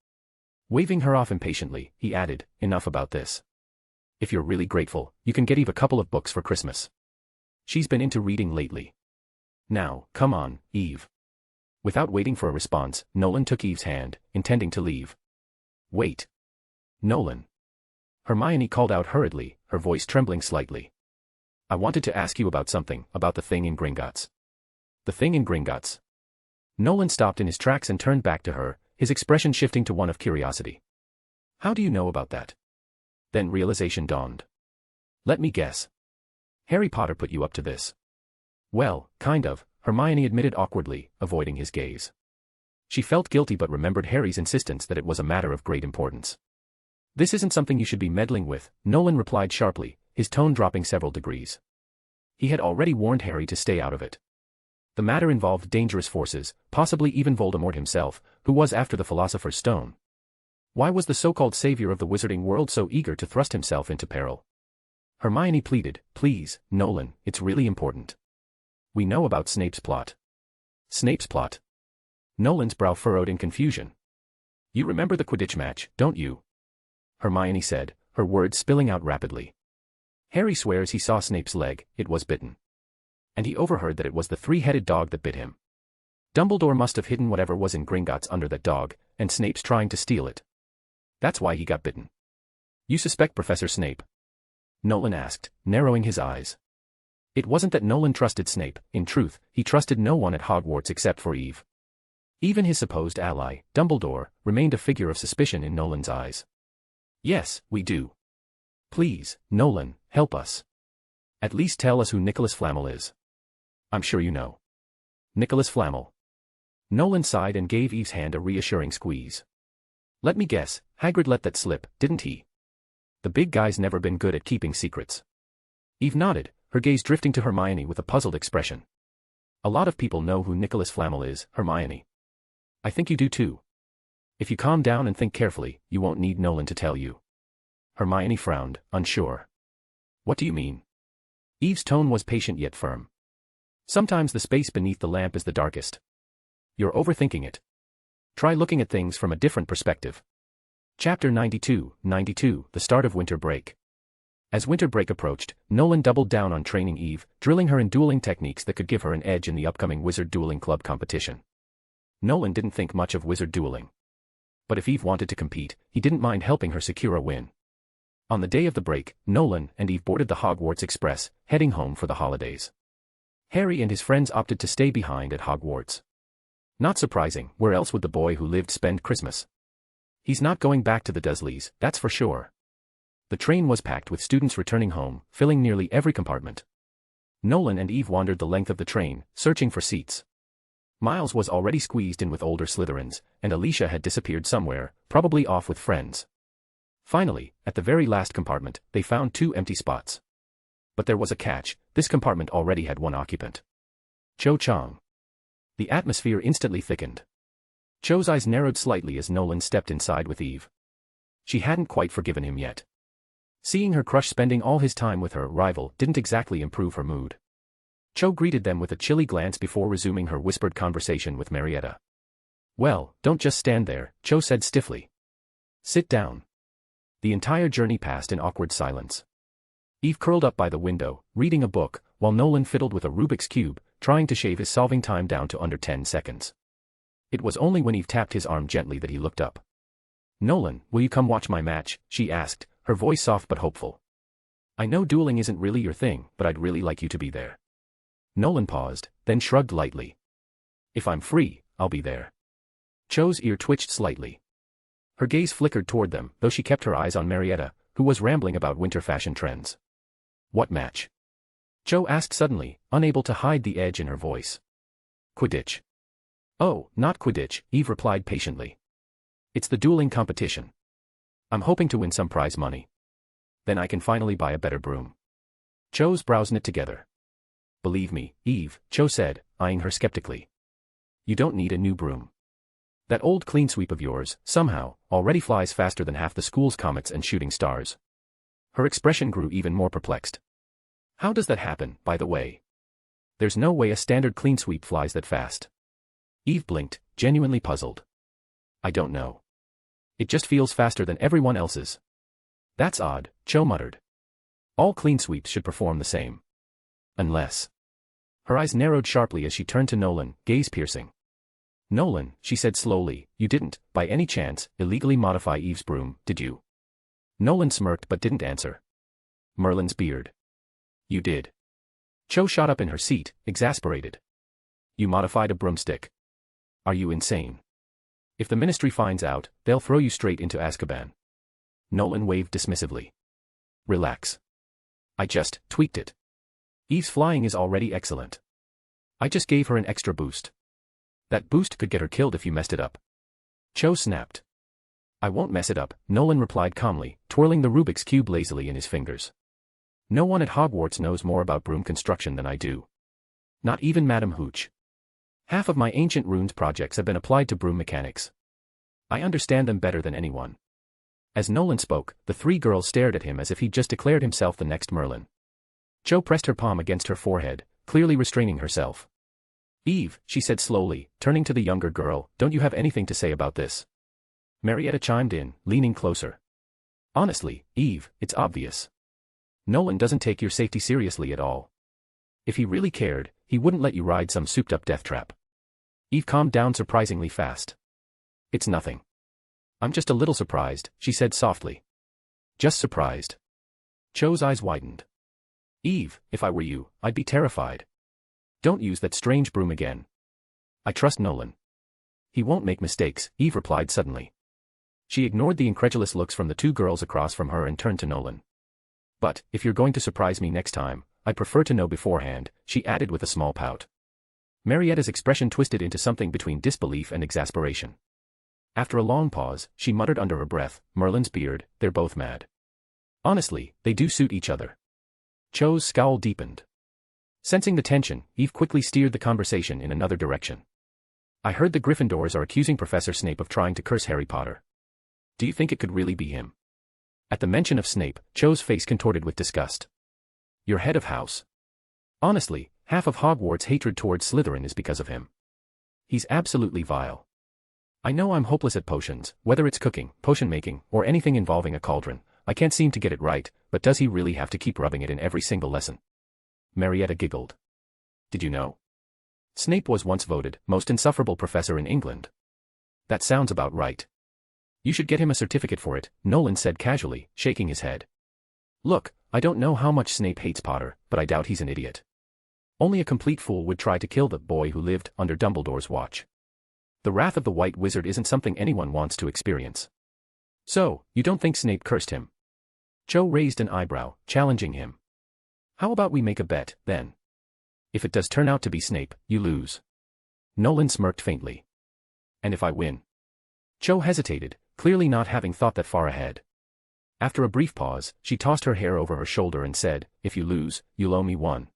Waving her off impatiently, he added, "Enough about this. If you're really grateful, you can get Eve a couple of books for Christmas. She's been into reading lately. Now, come on, Eve." Without waiting for a response, Nolan took Eve's hand, intending to leave. "Wait. Nolan." Hermione called out hurriedly, her voice trembling slightly. "I wanted to ask you about something, about the thing in Gringots." The thing in Gringots. Nolan stopped in his tracks and turned back to her, his expression shifting to one of curiosity. How do you know about that? Then realization dawned. Let me guess. Harry Potter put you up to this. Well, kind of, Hermione admitted awkwardly, avoiding his gaze. She felt guilty but remembered Harry's insistence that it was a matter of great importance. This isn't something you should be meddling with, Nolan replied sharply, his tone dropping several degrees. He had already warned Harry to stay out of it. The matter involved dangerous forces, possibly even Voldemort himself, who was after the Philosopher's Stone. Why was the so-called savior of the wizarding world so eager to thrust himself into peril? Hermione pleaded, please, Nolan, it's really important. We know about Snape's plot. Snape's plot? Nolan's brow furrowed in confusion. You remember the Quidditch match, don't you? Hermione said, her words spilling out rapidly. Harry swears he saw Snape's leg, it was bitten. And he overheard that it was the three-headed dog that bit him. Dumbledore must have hidden whatever was in Gringotts under that dog, and Snape's trying to steal it. That's why he got bitten. You suspect Professor Snape? Nolan asked, narrowing his eyes. It wasn't that Nolan trusted Snape, in truth, he trusted no one at Hogwarts except for Eve. Even his supposed ally, Dumbledore, remained a figure of suspicion in Nolan's eyes. Yes, we do. Please, Nolan, help us. At least tell us who Nicholas Flamel is. I'm sure you know. Nicholas Flamel. Nolan sighed and gave Eve's hand a reassuring squeeze. Let me guess, Hagrid let that slip, didn't he? The big guy's never been good at keeping secrets. Eve nodded, her gaze drifting to Hermione with a puzzled expression. A lot of people know who Nicholas Flamel is, Hermione. I think you do too. If you calm down and think carefully, you won't need Nolan to tell you. Hermione frowned, unsure. What do you mean? Eve's tone was patient yet firm. Sometimes the space beneath the lamp is the darkest. You're overthinking it. Try looking at things from a different perspective. Chapter 92, the start of winter break. As winter break approached, Nolan doubled down on training Eve, drilling her in dueling techniques that could give her an edge in the upcoming Wizard Dueling Club competition. Nolan didn't think much of wizard dueling. But if Eve wanted to compete, he didn't mind helping her secure a win. On the day of the break, Nolan and Eve boarded the Hogwarts Express, heading home for the holidays. Harry and his friends opted to stay behind at Hogwarts. Not surprising, where else would the boy who lived spend Christmas? He's not going back to the Dursleys, that's for sure. The train was packed with students returning home, filling nearly every compartment. Nolan and Eve wandered the length of the train, searching for seats. Miles was already squeezed in with older Slytherins, and Alicia had disappeared somewhere, probably off with friends. Finally, at the very last compartment, they found 2 empty spots. But there was a catch, this compartment already had one occupant. Cho Chang. The atmosphere instantly thickened. Cho's eyes narrowed slightly as Nolan stepped inside with Eve. She hadn't quite forgiven him yet. Seeing her crush spending all his time with her rival didn't exactly improve her mood. Cho greeted them with a chilly glance before resuming her whispered conversation with Marietta. Well, don't just stand there, Cho said stiffly. Sit down. The entire journey passed in awkward silence. Eve curled up by the window, reading a book, while Nolan fiddled with a Rubik's Cube, trying to shave his solving time down to under 10 seconds. It was only when Eve tapped his arm gently that he looked up. Nolan, will you come watch my match? She asked, her voice soft but hopeful. I know dueling isn't really your thing, but I'd really like you to be there. Nolan paused, then shrugged lightly. If I'm free, I'll be there. Cho's ear twitched slightly. Her gaze flickered toward them, though she kept her eyes on Marietta, who was rambling about winter fashion trends. What match? Cho asked suddenly, unable to hide the edge in her voice. Quidditch. Oh, not Quidditch, Eve replied patiently. It's the dueling competition. I'm hoping to win some prize money. Then I can finally buy a better broom. Cho's brows knit together. Believe me, Eve, Cho said, eyeing her skeptically. You don't need a new broom. That old clean sweep of yours, somehow, already flies faster than half the school's comets and shooting stars. Her expression grew even more perplexed. How does that happen, by the way? There's no way a standard clean sweep flies that fast. Eve blinked, genuinely puzzled. I don't know. It just feels faster than everyone else's. That's odd, Cho muttered. All clean sweeps should perform the same. Unless. Her eyes narrowed sharply as she turned to Nolan, gaze piercing. Nolan, she said slowly, you didn't, by any chance, illegally modify Eve's broom, did you? Nolan smirked but didn't answer. Merlin's beard. You did. Cho shot up in her seat, exasperated. You modified a broomstick. Are you insane? If the ministry finds out, they'll throw you straight into Azkaban. Nolan waved dismissively. Relax. I just tweaked it. Eve's flying is already excellent. I just gave her an extra boost. That boost could get her killed if you messed it up. Cho snapped. I won't mess it up, Nolan replied calmly, twirling the Rubik's Cube lazily in his fingers. No one at Hogwarts knows more about broom construction than I do. Not even Madame Hooch. Half of my ancient runes projects have been applied to broom mechanics. I understand them better than anyone. As Nolan spoke, the three girls stared at him as if he'd just declared himself the next Merlin. Cho pressed her palm against her forehead, clearly restraining herself. Eve, she said slowly, turning to the younger girl, don't you have anything to say about this? Marietta chimed in, leaning closer. Honestly, Eve, it's obvious. Nolan doesn't take your safety seriously at all. If he really cared, he wouldn't let you ride some souped-up death trap. Eve calmed down surprisingly fast. It's nothing. I'm just a little surprised, she said softly. Just surprised. Cho's eyes widened. Eve, if I were you, I'd be terrified. Don't use that strange broom again. I trust Nolan. He won't make mistakes, Eve replied suddenly. She ignored the incredulous looks from the two girls across from her and turned to Nolan. But, if you're going to surprise me next time, I'd prefer to know beforehand, she added with a small pout. Marietta's expression twisted into something between disbelief and exasperation. After a long pause, she muttered under her breath, Merlin's beard, they're both mad. Honestly, they do suit each other. Cho's scowl deepened. Sensing the tension, Eve quickly steered the conversation in another direction. I heard the Gryffindors are accusing Professor Snape of trying to curse Harry Potter. Do you think it could really be him? At the mention of Snape, Cho's face contorted with disgust. Your head of house. Honestly, half of Hogwarts' hatred towards Slytherin is because of him. He's absolutely vile. I know I'm hopeless at potions, whether it's cooking, potion making, or anything involving a cauldron. I can't seem to get it right, but does he really have to keep rubbing it in every single lesson? Marietta giggled. Did you know? Snape was once voted most insufferable professor in England. That sounds about right. You should get him a certificate for it, Nolan said casually, shaking his head. Look, I don't know how much Snape hates Potter, but I doubt he's an idiot. Only a complete fool would try to kill the boy who lived under Dumbledore's watch. The wrath of the White Wizard isn't something anyone wants to experience. So, you don't think Snape cursed him? Cho raised an eyebrow, challenging him. How about we make a bet, then? If it does turn out to be Snape, you lose. Nolan smirked faintly. And if I win? Cho hesitated, clearly not having thought that far ahead. After a brief pause, she tossed her hair over her shoulder and said, if you lose, you'll owe me one.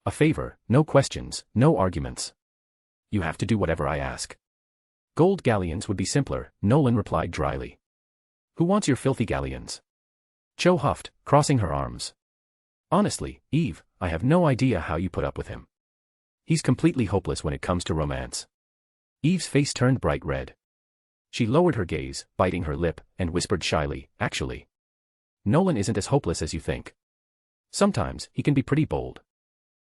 A favor, no questions, no arguments. You have to do whatever I ask. Gold galleons would be simpler, Nolan replied dryly. Who wants your filthy galleons? Cho huffed, crossing her arms. Honestly, Eve, I have no idea how you put up with him. He's completely hopeless when it comes to romance. Eve's face turned bright red. She lowered her gaze, biting her lip, and whispered shyly, actually. Nolan isn't as hopeless as you think. Sometimes, he can be pretty bold.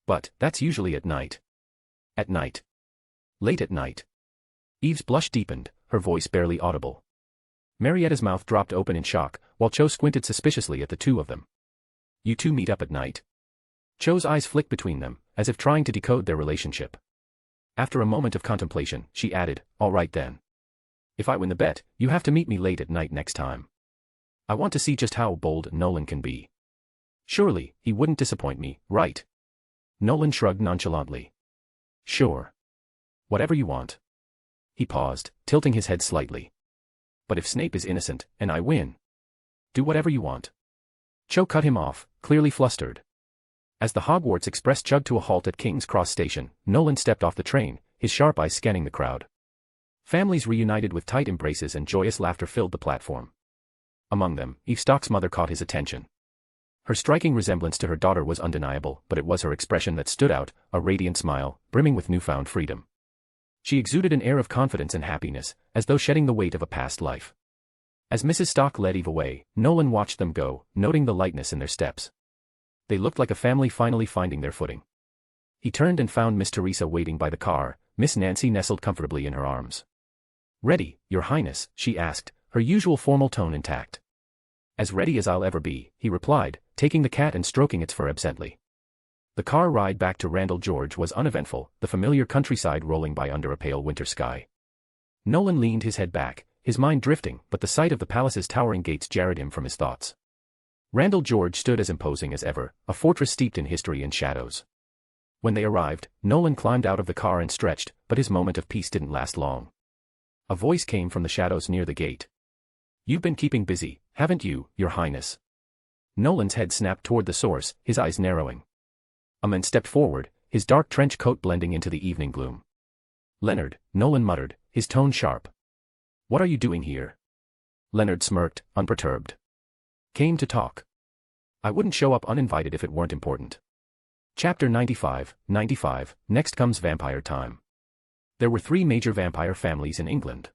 But, that's usually at night. At night. Late at night. Eve's blush deepened, her voice barely audible. Marietta's mouth dropped open in shock, while Cho squinted suspiciously at the two of them. You two meet up at night? Cho's eyes flicked between them, as if trying to decode their relationship. After a moment of contemplation, she added, all right then. If I win the bet, you have to meet me late at night next time. I want to see just how bold Nolan can be. Surely, he wouldn't disappoint me, right? Nolan shrugged nonchalantly. Sure. Whatever you want. He paused, tilting his head slightly. But if Snape is innocent, and I win? Do whatever you want. Cho cut him off, clearly flustered. As the Hogwarts Express chugged to a halt at King's Cross Station, Nolan stepped off the train, his sharp eyes scanning the crowd. Families reunited with tight embraces and joyous laughter filled the platform. Among them, Eve Stock's mother caught his attention. Her striking resemblance to her daughter was undeniable, but it was her expression that stood out, a radiant smile, brimming with newfound freedom. She exuded an air of confidence and happiness, as though shedding the weight of a past life. As Mrs. Stock led Eve away, Nolan watched them go, noting the lightness in their steps. They looked like a family finally finding their footing. He turned and found Miss Teresa waiting by the car, Miss Nancy nestled comfortably in her arms. Ready, Your Highness, she asked, her usual formal tone intact. As ready as I'll ever be, he replied, taking the cat and stroking its fur absently. The car ride back to Randall George was uneventful, the familiar countryside rolling by under a pale winter sky. Nolan leaned his head back, his mind drifting, but the sight of the palace's towering gates jarred him from his thoughts. Randall George stood as imposing as ever, a fortress steeped in history and shadows. When they arrived, Nolan climbed out of the car and stretched, but his moment of peace didn't last long. A voice came from the shadows near the gate. "You've been keeping busy, haven't you, Your Highness?" Nolan's head snapped toward the source, his eyes narrowing. A man stepped forward, his dark trench coat blending into the evening gloom. "Leonard," Nolan muttered, his tone sharp. "What are you doing here?" Leonard smirked, unperturbed. "Came to talk. I wouldn't show up uninvited if it weren't important." Chapter 95, Next comes vampire time. There were 3 major vampire families in England.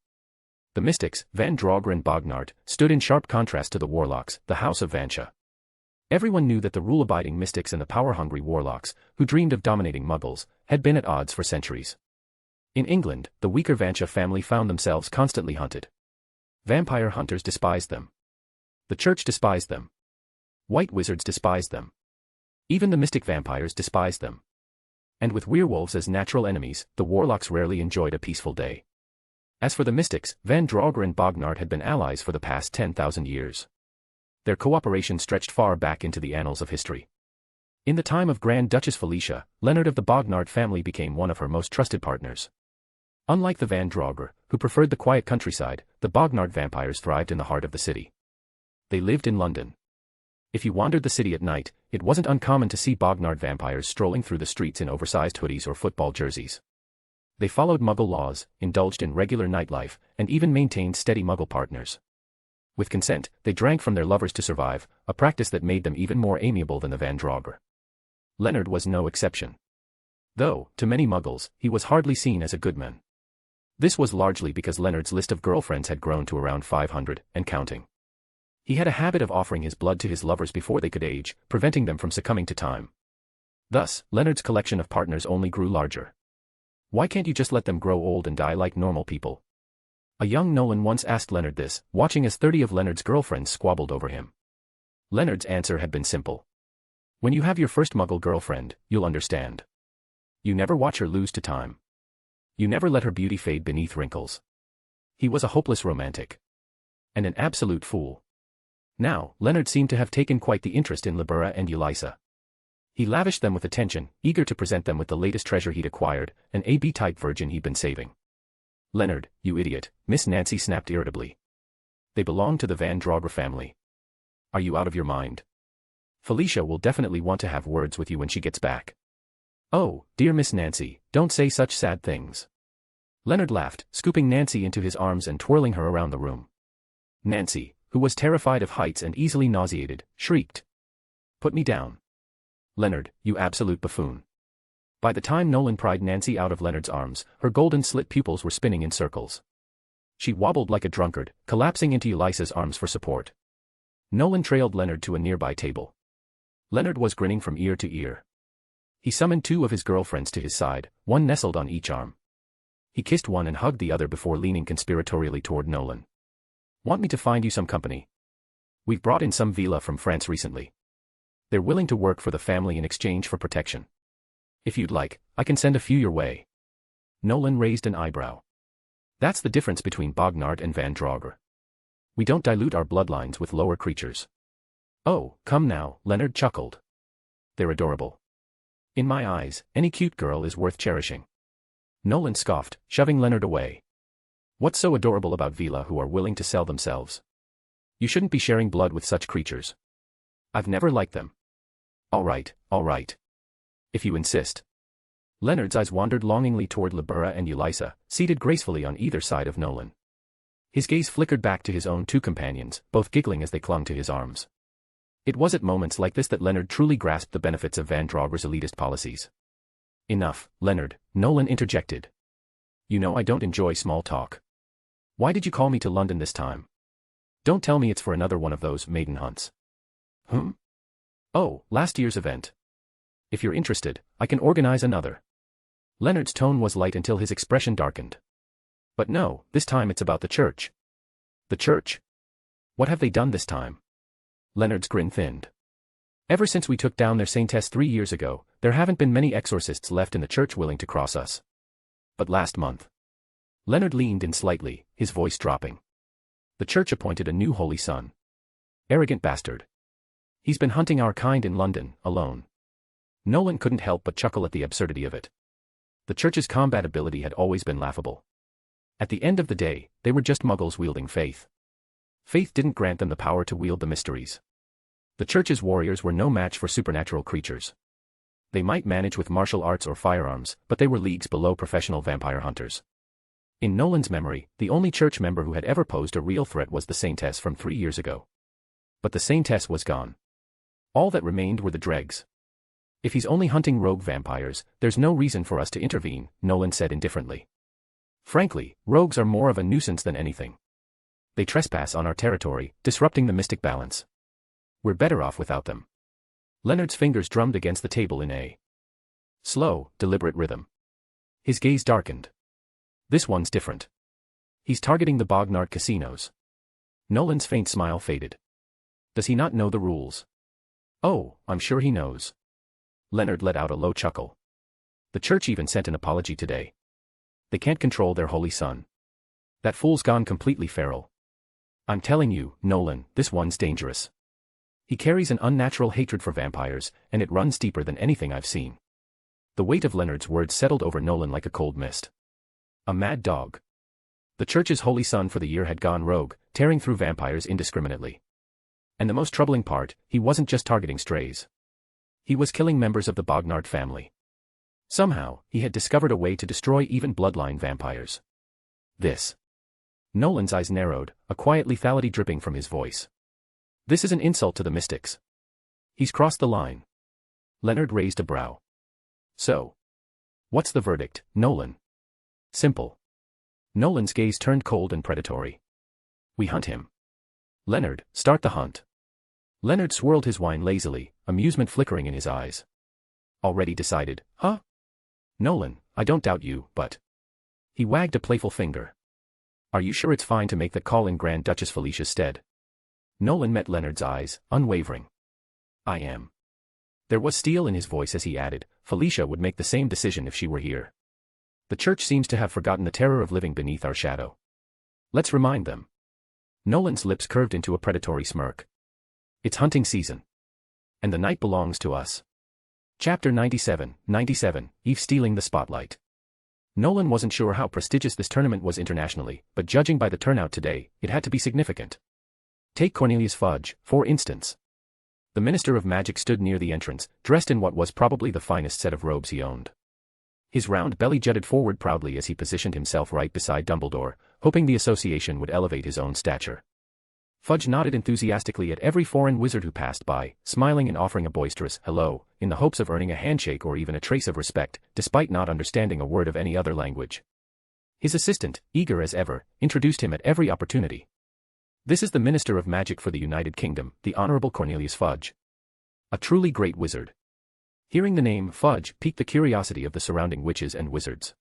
The mystics, Von Draugr and Bognart, stood in sharp contrast to the warlocks, the House of Vansha. Everyone knew that the rule-abiding mystics and the power-hungry warlocks, who dreamed of dominating muggles, had been at odds for centuries. In England, the weaker Vansha family found themselves constantly hunted. Vampire hunters despised them. The church despised them. White wizards despised them. Even the mystic vampires despised them. And with werewolves as natural enemies, the warlocks rarely enjoyed a peaceful day. As for the mystics, Von Draugr and Bognart had been allies for the past 10,000 years. Their cooperation stretched far back into the annals of history. In the time of Grand Duchess Felicia, Leonard of the Bognart family became one of her most trusted partners. Unlike the Von Draugr, who preferred the quiet countryside, the Bognart vampires thrived in the heart of the city. They lived in London. If you wandered the city at night, it wasn't uncommon to see Bognart vampires strolling through the streets in oversized hoodies or football jerseys. They followed Muggle laws, indulged in regular nightlife, and even maintained steady Muggle partners. With consent, they drank from their lovers to survive, a practice that made them even more amiable than the Von Draugr. Leonard was no exception. Though, to many Muggles, he was hardly seen as a good man. This was largely because Leonard's list of girlfriends had grown to around 500, and counting. He had a habit of offering his blood to his lovers before they could age, preventing them from succumbing to time. Thus, Leonard's collection of partners only grew larger. "Why can't you just let them grow old and die like normal people?" A young Nolan once asked Leonard this, watching as 30 of Leonard's girlfriends squabbled over him. Leonard's answer had been simple. "When you have your first Muggle girlfriend, you'll understand. You never watch her lose to time. You never let her beauty fade beneath wrinkles." He was a hopeless romantic. And an absolute fool. Now, Leonard seemed to have taken quite the interest in Libera and Elisa. He lavished them with attention, eager to present them with the latest treasure he'd acquired, an AB-type virgin he'd been saving. "Leonard, you idiot," Miss Nancy snapped irritably. "They belong to the Von Draugr family. Are you out of your mind? Felicia will definitely want to have words with you when she gets back." "Oh, dear Miss Nancy, don't say such sad things." Leonard laughed, scooping Nancy into his arms and twirling her around the room. Nancy, who was terrified of heights and easily nauseated, shrieked. "Put me down. Leonard, you absolute buffoon." By the time Nolan pried Nancy out of Leonard's arms, her golden slit pupils were spinning in circles. She wobbled like a drunkard, collapsing into Elisa's arms for support. Nolan trailed Leonard to a nearby table. Leonard was grinning from ear to ear. He summoned 2 of his girlfriends to his side, one nestled on each arm. He kissed one and hugged the other before leaning conspiratorially toward Nolan. "Want me to find you some company? We've brought in some villa from France recently. They're willing to work for the family in exchange for protection. If you'd like, I can send a few your way." Nolan raised an eyebrow. "That's the difference between Bognart and Von Draugr. We don't dilute our bloodlines with lower creatures." "Oh, come now," Leonard chuckled. "They're adorable. In my eyes, any cute girl is worth cherishing." Nolan scoffed, shoving Leonard away. "What's so adorable about Vila who are willing to sell themselves? You shouldn't be sharing blood with such creatures. I've never liked them." All right. If you insist." Leonard's eyes wandered longingly toward Libera and Elisa, seated gracefully on either side of Nolan. His gaze flickered back to his own 2 companions, both giggling as they clung to his arms. It was at moments like this that Leonard truly grasped the benefits of Von Draugr's elitist policies. "Enough, Leonard," Nolan interjected. "You know I don't enjoy small talk. Why did you call me to London this time? Don't tell me it's for another one of those maiden hunts." "Oh, last year's event. If you're interested, I can organize another." Leonard's tone was light until his expression darkened. "But no, this time it's about the church." "The church? What have they done this time?" Leonard's grin thinned. Ever since we took down their saintess 3 years ago, there haven't been many exorcists left in the church willing to cross us. But last month. Leonard leaned in slightly, his voice dropping. The church appointed a new holy son. Arrogant bastard. He's been hunting our kind in London, alone. Nolan couldn't help but chuckle at the absurdity of it. The church's combat ability had always been laughable. At the end of the day, they were just muggles wielding faith. Faith didn't grant them the power to wield the mysteries. The church's warriors were no match for supernatural creatures. They might manage with martial arts or firearms, but they were leagues below professional vampire hunters. In Nolan's memory, the only church member who had ever posed a real threat was the saintess from 3 years ago. But the saintess was gone. All that remained were the dregs. If he's only hunting rogue vampires, there's no reason for us to intervene, Nolan said indifferently. Frankly, rogues are more of a nuisance than anything. They trespass on our territory, disrupting the mystic balance. We're better off without them. Leonard's fingers drummed against the table in a slow, deliberate rhythm. His gaze darkened. This one's different. He's targeting the Bognard casinos. Nolan's faint smile faded. Does he not know the rules? Oh, I'm sure he knows. Leonard let out a low chuckle. The church even sent an apology today. They can't control their holy son. That fool's gone completely feral. I'm telling you, Nolan, this one's dangerous. He carries an unnatural hatred for vampires, and it runs deeper than anything I've seen. The weight of Leonard's words settled over Nolan like a cold mist. A mad dog. The church's holy son for the year had gone rogue, tearing through vampires indiscriminately. And the most troubling part, he wasn't just targeting strays. He was killing members of the Bognard family. Somehow, he had discovered a way to destroy even bloodline vampires. This. Nolan's eyes narrowed, a quiet lethality dripping from his voice. This is an insult to the mystics. He's crossed the line. Leonard raised a brow. So. What's the verdict, Nolan? Simple. Nolan's gaze turned cold and predatory. We hunt him. Leonard, start the hunt. Leonard swirled his wine lazily, amusement flickering in his eyes. Already decided, huh? Nolan, I don't doubt you, but... He wagged a playful finger. Are you sure it's fine to make that call in Grand Duchess Felicia's stead? Nolan met Leonard's eyes, unwavering. I am. There was steel in his voice as he added, Felicia would make the same decision if she were here. The church seems to have forgotten the terror of living beneath our shadow. Let's remind them. Nolan's lips curved into a predatory smirk. It's hunting season. And the night belongs to us. Chapter 97, Eve stealing the spotlight. Nolan wasn't sure how prestigious this tournament was internationally, but judging by the turnout today, it had to be significant. Take Cornelius Fudge, for instance. The Minister of Magic stood near the entrance, dressed in what was probably the finest set of robes he owned. His round belly jutted forward proudly as he positioned himself right beside Dumbledore, hoping the association would elevate his own stature. Fudge nodded enthusiastically at every foreign wizard who passed by, smiling and offering a boisterous hello, in the hopes of earning a handshake or even a trace of respect, despite not understanding a word of any other language. His assistant, eager as ever, introduced him at every opportunity. This is the Minister of Magic for the United Kingdom, the Honorable Cornelius Fudge. A truly great wizard. Hearing the name Fudge piqued the curiosity of the surrounding witches and wizards.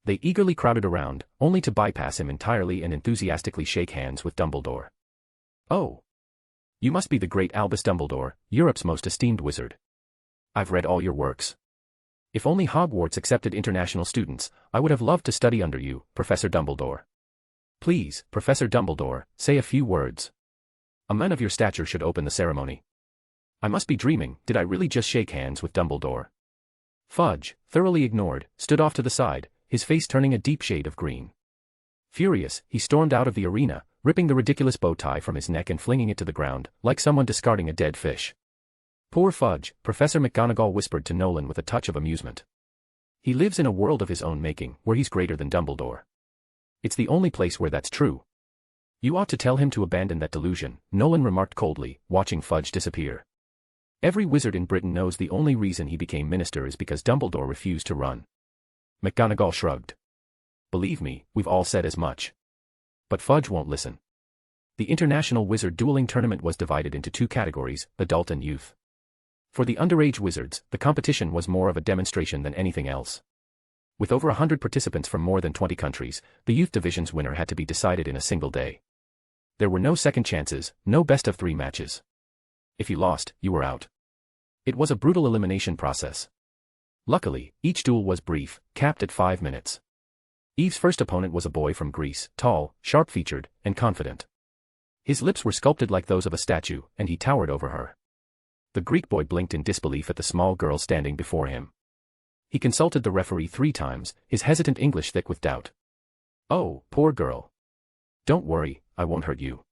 They eagerly crowded around, only to bypass him entirely and enthusiastically shake hands with Dumbledore. Oh. You must be the great Albus Dumbledore, Europe's most esteemed wizard. I've read all your works. If only Hogwarts accepted international students, I would have loved to study under you, Professor Dumbledore. Please, Professor Dumbledore, say a few words. A man of your stature should open the ceremony. I must be dreaming, did I really just shake hands with Dumbledore? Fudge, thoroughly ignored, stood off to the side, his face turning a deep shade of green. Furious, he stormed out of the arena, ripping the ridiculous bow tie from his neck and flinging it to the ground, like someone discarding a dead fish. Poor Fudge, Professor McGonagall whispered to Nolan with a touch of amusement. He lives in a world of his own making, where he's greater than Dumbledore. It's the only place where that's true. You ought to tell him to abandon that delusion, Nolan remarked coldly, watching Fudge disappear. Every wizard in Britain knows the only reason he became minister is because Dumbledore refused to run. McGonagall shrugged. Believe me, we've all said as much. But Fudge won't listen. The International Wizard Dueling Tournament was divided into two categories, adult and youth. For the underage wizards, the competition was more of a demonstration than anything else. With over 100 participants from more than 20 countries, the youth division's winner had to be decided in a single day. There were no second chances, no best-of-3 matches. If you lost, you were out. It was a brutal elimination process. Luckily, each duel was brief, capped at 5 minutes. Eve's first opponent was a boy from Greece, tall, sharp-featured, and confident. His lips were sculpted like those of a statue, and he towered over her. The Greek boy blinked in disbelief at the small girl standing before him. He consulted the referee 3 times, his hesitant English thick with doubt. "Oh, poor girl. Don't worry, I won't hurt you.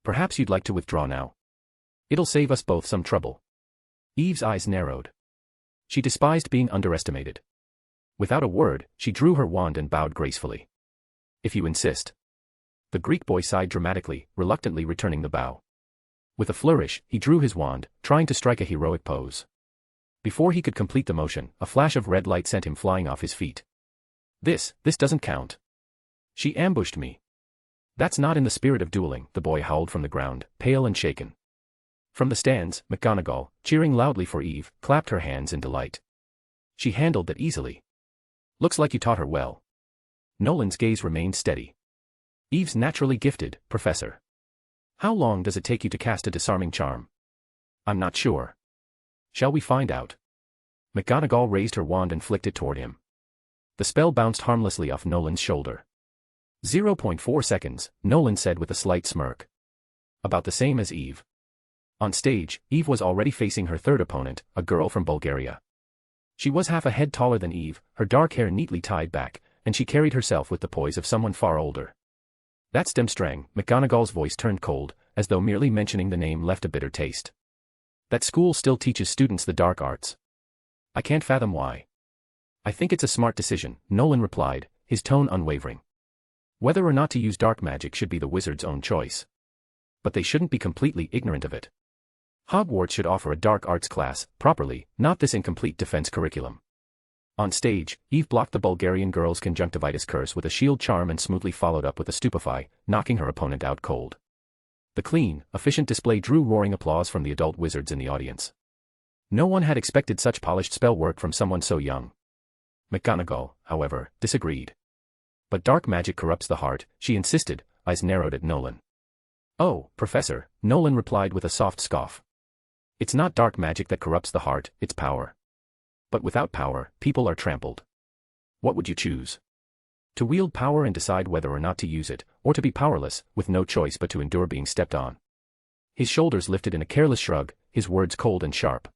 Perhaps you'd like to withdraw now. It'll save us both some trouble." Eve's eyes narrowed. She despised being underestimated. Without a word, she drew her wand and bowed gracefully. "If you insist." The Greek boy sighed dramatically, reluctantly returning the bow. With a flourish, he drew his wand, trying to strike a heroic pose. Before he could complete the motion, a flash of red light sent him flying off his feet. This doesn't count. She ambushed me." "That's not in the spirit of dueling," the boy howled from the ground, pale and shaken. From the stands, McGonagall, cheering loudly for Eve, clapped her hands in delight. "She handled that easily. Looks like you taught her well." Nolan's gaze remained steady. "Eve's naturally gifted, Professor. How long does it take you to cast a disarming charm?" "I'm not sure." "Shall we find out?" McGonagall raised her wand and flicked it toward him. The spell bounced harmlessly off Nolan's shoulder. 0.4 seconds, Nolan said with a slight smirk. "About the same as Eve." On stage, Eve was already facing her third opponent, a girl from Bulgaria. She was half a head taller than Eve, her dark hair neatly tied back, and she carried herself with the poise of someone far older. "That's Demstrang." McGonagall's voice turned cold, as though merely mentioning the name left a bitter taste. "That school still teaches students the dark arts. I can't fathom why." "I think it's a smart decision," Nolan replied, his tone unwavering. "Whether or not to use dark magic should be the wizard's own choice. But they shouldn't be completely ignorant of it. Hogwarts should offer a dark arts class, properly, not this incomplete defense curriculum." On stage, Eve blocked the Bulgarian girl's conjunctivitis curse with a shield charm and smoothly followed up with a stupefy, knocking her opponent out cold. The clean, efficient display drew roaring applause from the adult wizards in the audience. No one had expected such polished spell work from someone so young. McGonagall, however, disagreed. "But dark magic corrupts the heart," she insisted, eyes narrowed at Nolan. "Oh, Professor," Nolan replied with a soft scoff. "It's not dark magic that corrupts the heart, it's power. But without power, people are trampled. What would you choose? To wield power and decide whether or not to use it, or to be powerless, with no choice but to endure being stepped on?" His shoulders lifted in a careless shrug, his words cold and sharp.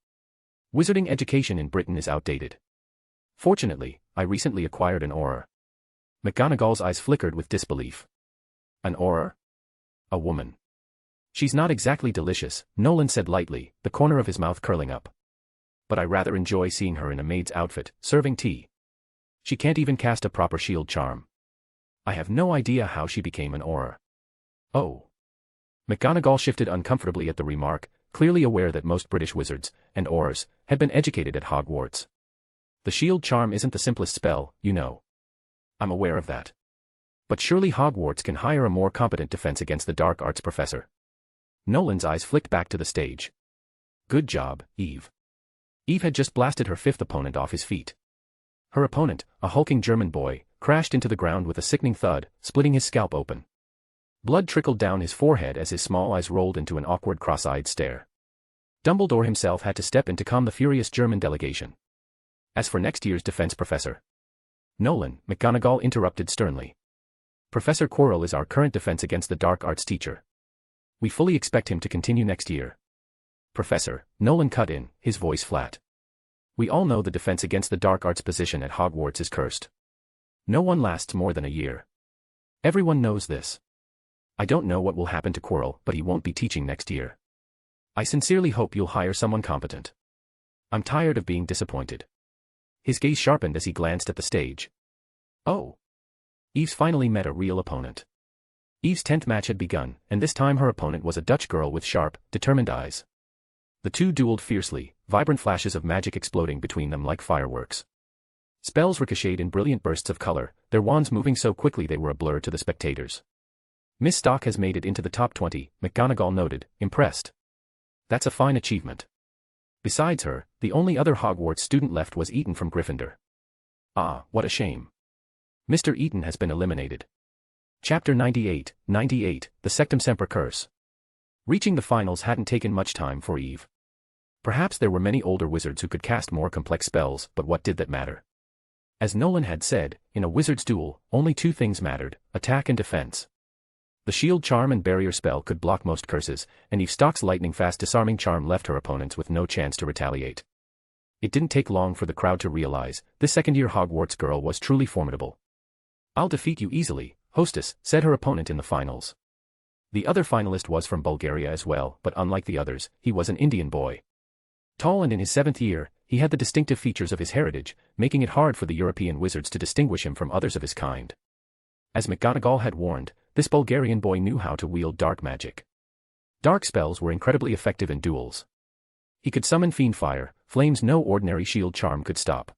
"Wizarding education in Britain is outdated. Fortunately, I recently acquired an aura." McGonagall's eyes flickered with disbelief. "An aura? A woman?" "She's not exactly delicious," Nolan said lightly, the corner of his mouth curling up. "But I rather enjoy seeing her in a maid's outfit, serving tea. She can't even cast a proper shield charm. I have no idea how she became an aura." "Oh." McGonagall shifted uncomfortably at the remark, clearly aware that most British wizards, and auras, had been educated at Hogwarts. "The shield charm isn't the simplest spell, you know." "I'm aware of that. But surely Hogwarts can hire a more competent defense against the dark arts professor." Nolan's eyes flicked back to the stage. "Good job, Eve." Eve had just blasted her fifth opponent off his feet. Her opponent, a hulking German boy, crashed into the ground with a sickening thud, splitting his scalp open. Blood trickled down his forehead as his small eyes rolled into an awkward cross-eyed stare. Dumbledore himself had to step in to calm the furious German delegation. "As for next year's defense professor..." "Nolan," McGonagall interrupted sternly. "Professor Quirrell is our current defense against the dark arts teacher. We fully expect him to continue next year." "Professor," Nolan cut in, his voice flat. "We all know the defense against the dark arts position at Hogwarts is cursed. No one lasts more than a year. Everyone knows this. I don't know what will happen to Quirrell, but he won't be teaching next year. I sincerely hope you'll hire someone competent. I'm tired of being disappointed." His gaze sharpened as he glanced at the stage. "Oh." Eve's finally met a real opponent. Eve's 10th match had begun, and this time her opponent was a Dutch girl with sharp, determined eyes. The two dueled fiercely, vibrant flashes of magic exploding between them like fireworks. Spells ricocheted in brilliant bursts of color, their wands moving so quickly they were a blur to the spectators. "Miss Stock has made it into the top 20, McGonagall noted, impressed. "That's a fine achievement." Besides her, the only other Hogwarts student left was Eton from Gryffindor. "Ah, what a shame. Mr. Eton has been eliminated." Chapter 98, The Sectumsempra Curse. Reaching the finals hadn't taken much time for Eve. Perhaps there were many older wizards who could cast more complex spells, but what did that matter? As Nolan had said, in a wizard's duel, only two things mattered, attack and defense. The shield charm and barrier spell could block most curses, and Eve Stock's lightning-fast disarming charm left her opponents with no chance to retaliate. It didn't take long for the crowd to realize, this second-year Hogwarts girl was truly formidable. "I'll defeat you easily, hostess," said her opponent in the finals. The other finalist was from Bulgaria as well, but unlike the others, he was an Indian boy. Tall and in his 7th year, he had the distinctive features of his heritage, making it hard for the European wizards to distinguish him from others of his kind. As McGonagall had warned, this Bulgarian boy knew how to wield dark magic. Dark spells were incredibly effective in duels. He could summon fiend fire, flames no ordinary shield charm could stop.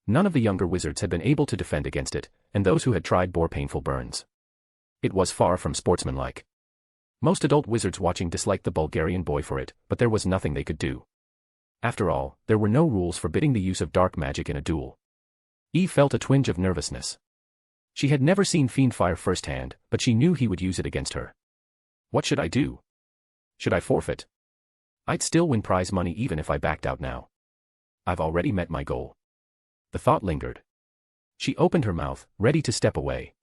None of the younger wizards had been able to defend against it, and those who had tried bore painful burns. It was far from sportsmanlike. Most adult wizards watching disliked the Bulgarian boy for it, but there was nothing they could do. After all, there were no rules forbidding the use of dark magic in a duel. Eve felt a twinge of nervousness. She had never seen fiend fire firsthand, but she knew he would use it against her. What should I do? Should I forfeit? I'd still win prize money even if I backed out now. I've already met my goal. The thought lingered. She opened her mouth, ready to step away.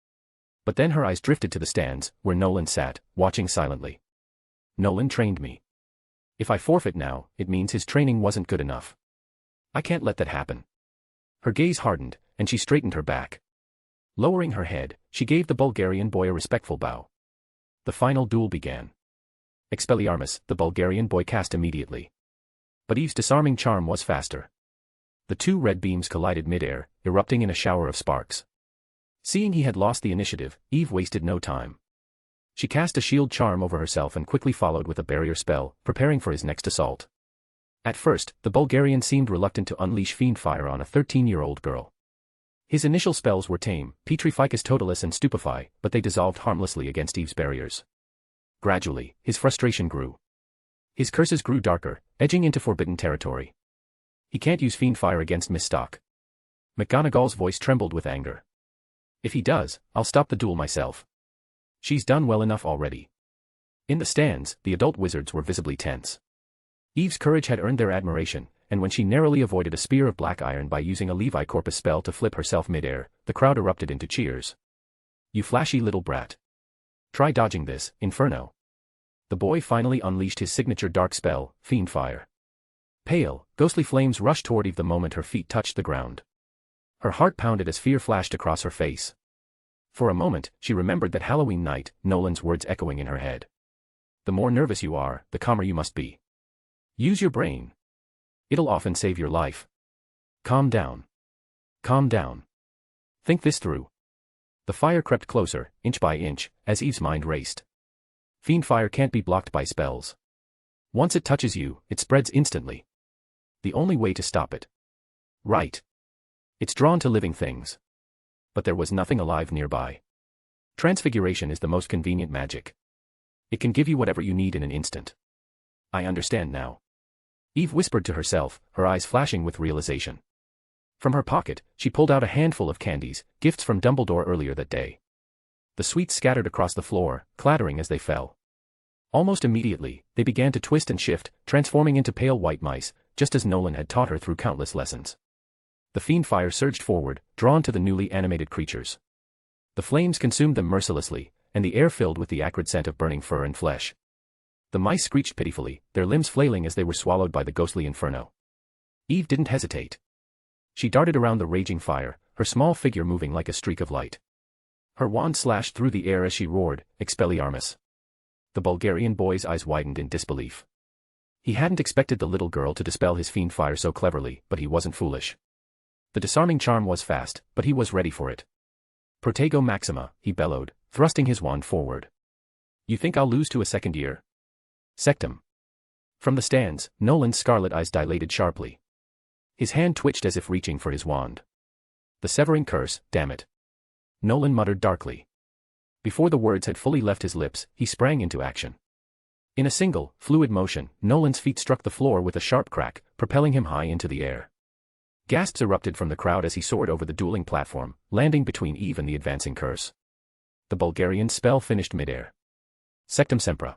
But then her eyes drifted to the stands, where Nolan sat, watching silently. Nolan trained me. If I forfeit now, it means his training wasn't good enough. I can't let that happen. Her gaze hardened, and she straightened her back. Lowering her head, she gave the Bulgarian boy a respectful bow. The final duel began. Expelliarmus, the Bulgarian boy cast immediately. But Eve's disarming charm was faster. The two red beams collided midair, erupting in a shower of sparks. Seeing he had lost the initiative, Eve wasted no time. She cast a shield charm over herself and quickly followed with a barrier spell, preparing for his next assault. At first, the Bulgarian seemed reluctant to unleash fiend fire on a 13-year-old girl. His initial spells were tame, Petrificus Totalis and Stupefy, but they dissolved harmlessly against Eve's barriers. Gradually, his frustration grew. His curses grew darker, edging into forbidden territory. He can't use fiend fire against Miss Stock. McGonagall's voice trembled with anger. If he does, I'll stop the duel myself. She's done well enough already. In the stands, the adult wizards were visibly tense. Eve's courage had earned their admiration, and when she narrowly avoided a spear of black iron by using a Levi Corpus spell to flip herself midair, the crowd erupted into cheers. "You flashy little brat. Try dodging this, Inferno." The boy finally unleashed his signature dark spell, Fiend Fire. Pale, ghostly flames rushed toward Eve the moment her feet touched the ground. Her heart pounded as fear flashed across her face. For a moment, she remembered that Halloween night, Nolan's words echoing in her head. "The more nervous you are, the calmer you must be. Use your brain. It'll often save your life. Calm down. Calm down. Think this through." The fire crept closer, inch by inch, as Eve's mind raced. Fiend fire can't be blocked by spells. Once it touches you, it spreads instantly. The only way to stop it. Right. It's drawn to living things. But there was nothing alive nearby. Transfiguration is the most convenient magic. It can give you whatever you need in an instant. I understand now. Eve whispered to herself, her eyes flashing with realization. From her pocket, she pulled out a handful of candies, gifts from Dumbledore earlier that day. The sweets scattered across the floor, clattering as they fell. Almost immediately, they began to twist and shift, transforming into pale white mice, just as Nolan had taught her through countless lessons. The fiend fire surged forward, drawn to the newly animated creatures. The flames consumed them mercilessly, and the air filled with the acrid scent of burning fur and flesh. The mice screeched pitifully, their limbs flailing as they were swallowed by the ghostly inferno. Eve didn't hesitate. She darted around the raging fire, her small figure moving like a streak of light. Her wand slashed through the air as she roared, "Expelliarmus." The Bulgarian boy's eyes widened in disbelief. He hadn't expected the little girl to dispel his fiend fire so cleverly, but he wasn't foolish. The disarming charm was fast, but he was ready for it. "Protego Maxima," he bellowed, thrusting his wand forward. "You think I'll lose to a second year? Sectum." From the stands, Nolan's scarlet eyes dilated sharply. His hand twitched as if reaching for his wand. "The severing curse, damn it." Nolan muttered darkly. Before the words had fully left his lips, he sprang into action. In a single, fluid motion, Nolan's feet struck the floor with a sharp crack, propelling him high into the air. Gasps erupted from the crowd as he soared over the dueling platform, landing between Eve and the advancing curse. The Bulgarian's spell finished midair. Sectumsempra.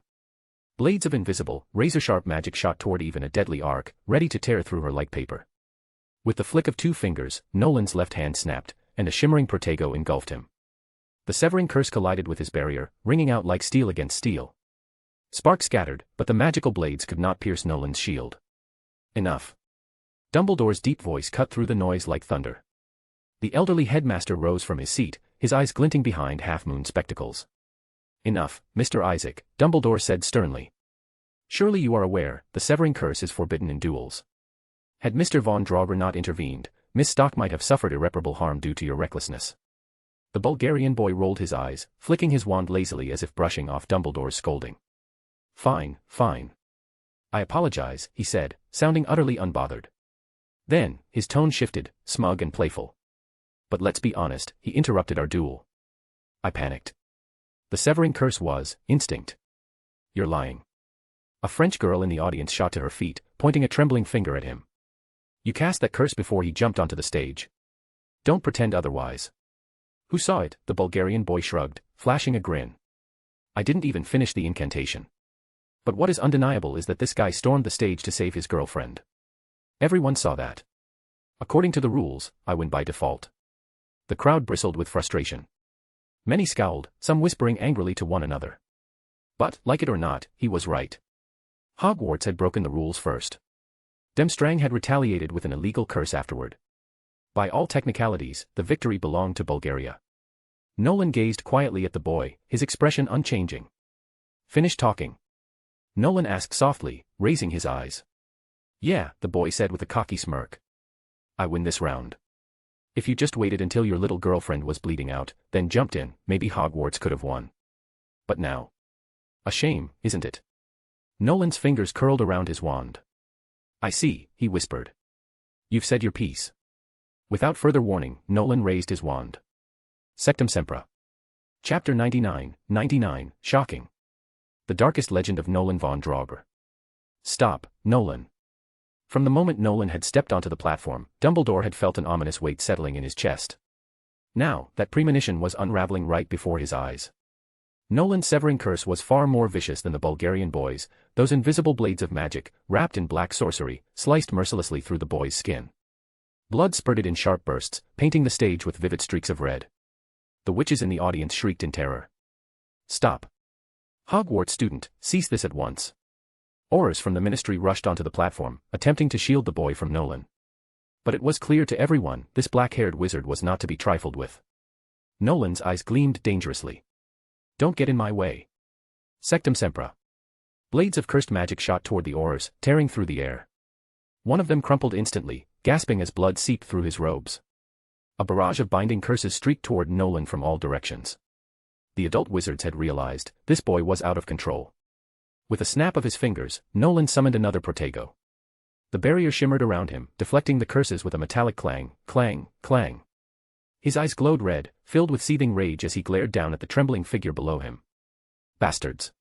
Blades of invisible, razor-sharp magic shot toward Eve in a deadly arc, ready to tear through her like paper. With the flick of 2 fingers, Nolan's left hand snapped, and a shimmering protego engulfed him. The severing curse collided with his barrier, ringing out like steel against steel. Sparks scattered, but the magical blades could not pierce Nolan's shield. Enough. Dumbledore's deep voice cut through the noise like thunder. The elderly headmaster rose from his seat, his eyes glinting behind half-moon spectacles. Enough, Mr. Isaac, Dumbledore said sternly. Surely you are aware, the severing curse is forbidden in duels. Had Mr. Von Draugr not intervened, Miss Stock might have suffered irreparable harm due to your recklessness. The Bulgarian boy rolled his eyes, flicking his wand lazily as if brushing off Dumbledore's scolding. Fine, fine. I apologize, he said, sounding utterly unbothered. Then, his tone shifted, smug and playful. But let's be honest, he interrupted our duel. I panicked. The severing curse was instinct. You're lying. A French girl in the audience shot to her feet, pointing a trembling finger at him. You cast that curse before he jumped onto the stage. Don't pretend otherwise. Who saw it? The Bulgarian boy shrugged, flashing a grin. I didn't even finish the incantation. But what is undeniable is that this guy stormed the stage to save his girlfriend. Everyone saw that. According to the rules, I win by default. The crowd bristled with frustration. Many scowled, some whispering angrily to one another. But, like it or not, he was right. Hogwarts had broken the rules first. Demstrang had retaliated with an illegal curse afterward. By all technicalities, the victory belonged to Bulgaria. Nolan gazed quietly at the boy, his expression unchanging. Finish talking. Nolan asked softly, raising his eyes. Yeah, the boy said with a cocky smirk. I win this round. If you just waited until your little girlfriend was bleeding out, then jumped in, maybe Hogwarts could have won. But now. A shame, isn't it? Nolan's fingers curled around his wand. I see, he whispered. You've said your piece. Without further warning, Nolan raised his wand. Sectumsempra. Chapter 99, Shocking. The darkest legend of Nolan Von Draugr. Stop, Nolan. From the moment Nolan had stepped onto the platform, Dumbledore had felt an ominous weight settling in his chest. Now, that premonition was unraveling right before his eyes. Nolan's severing curse was far more vicious than the Bulgarian boy's. Those invisible blades of magic, wrapped in black sorcery, sliced mercilessly through the boy's skin. Blood spurted in sharp bursts, painting the stage with vivid streaks of red. The witches in the audience shrieked in terror. Stop. Hogwarts student, cease this at once. Aurors from the ministry rushed onto the platform, attempting to shield the boy from Nolan. But it was clear to everyone, this black-haired wizard was not to be trifled with. Nolan's eyes gleamed dangerously. Don't get in my way. Sectumsempra. Blades of cursed magic shot toward the Aurors, tearing through the air. One of them crumpled instantly, gasping as blood seeped through his robes. A barrage of binding curses streaked toward Nolan from all directions. The adult wizards had realized, this boy was out of control. With a snap of his fingers, Nolan summoned another protego. The barrier shimmered around him, deflecting the curses with a metallic clang, clang, clang. His eyes glowed red, filled with seething rage as he glared down at the trembling figure below him. Bastards.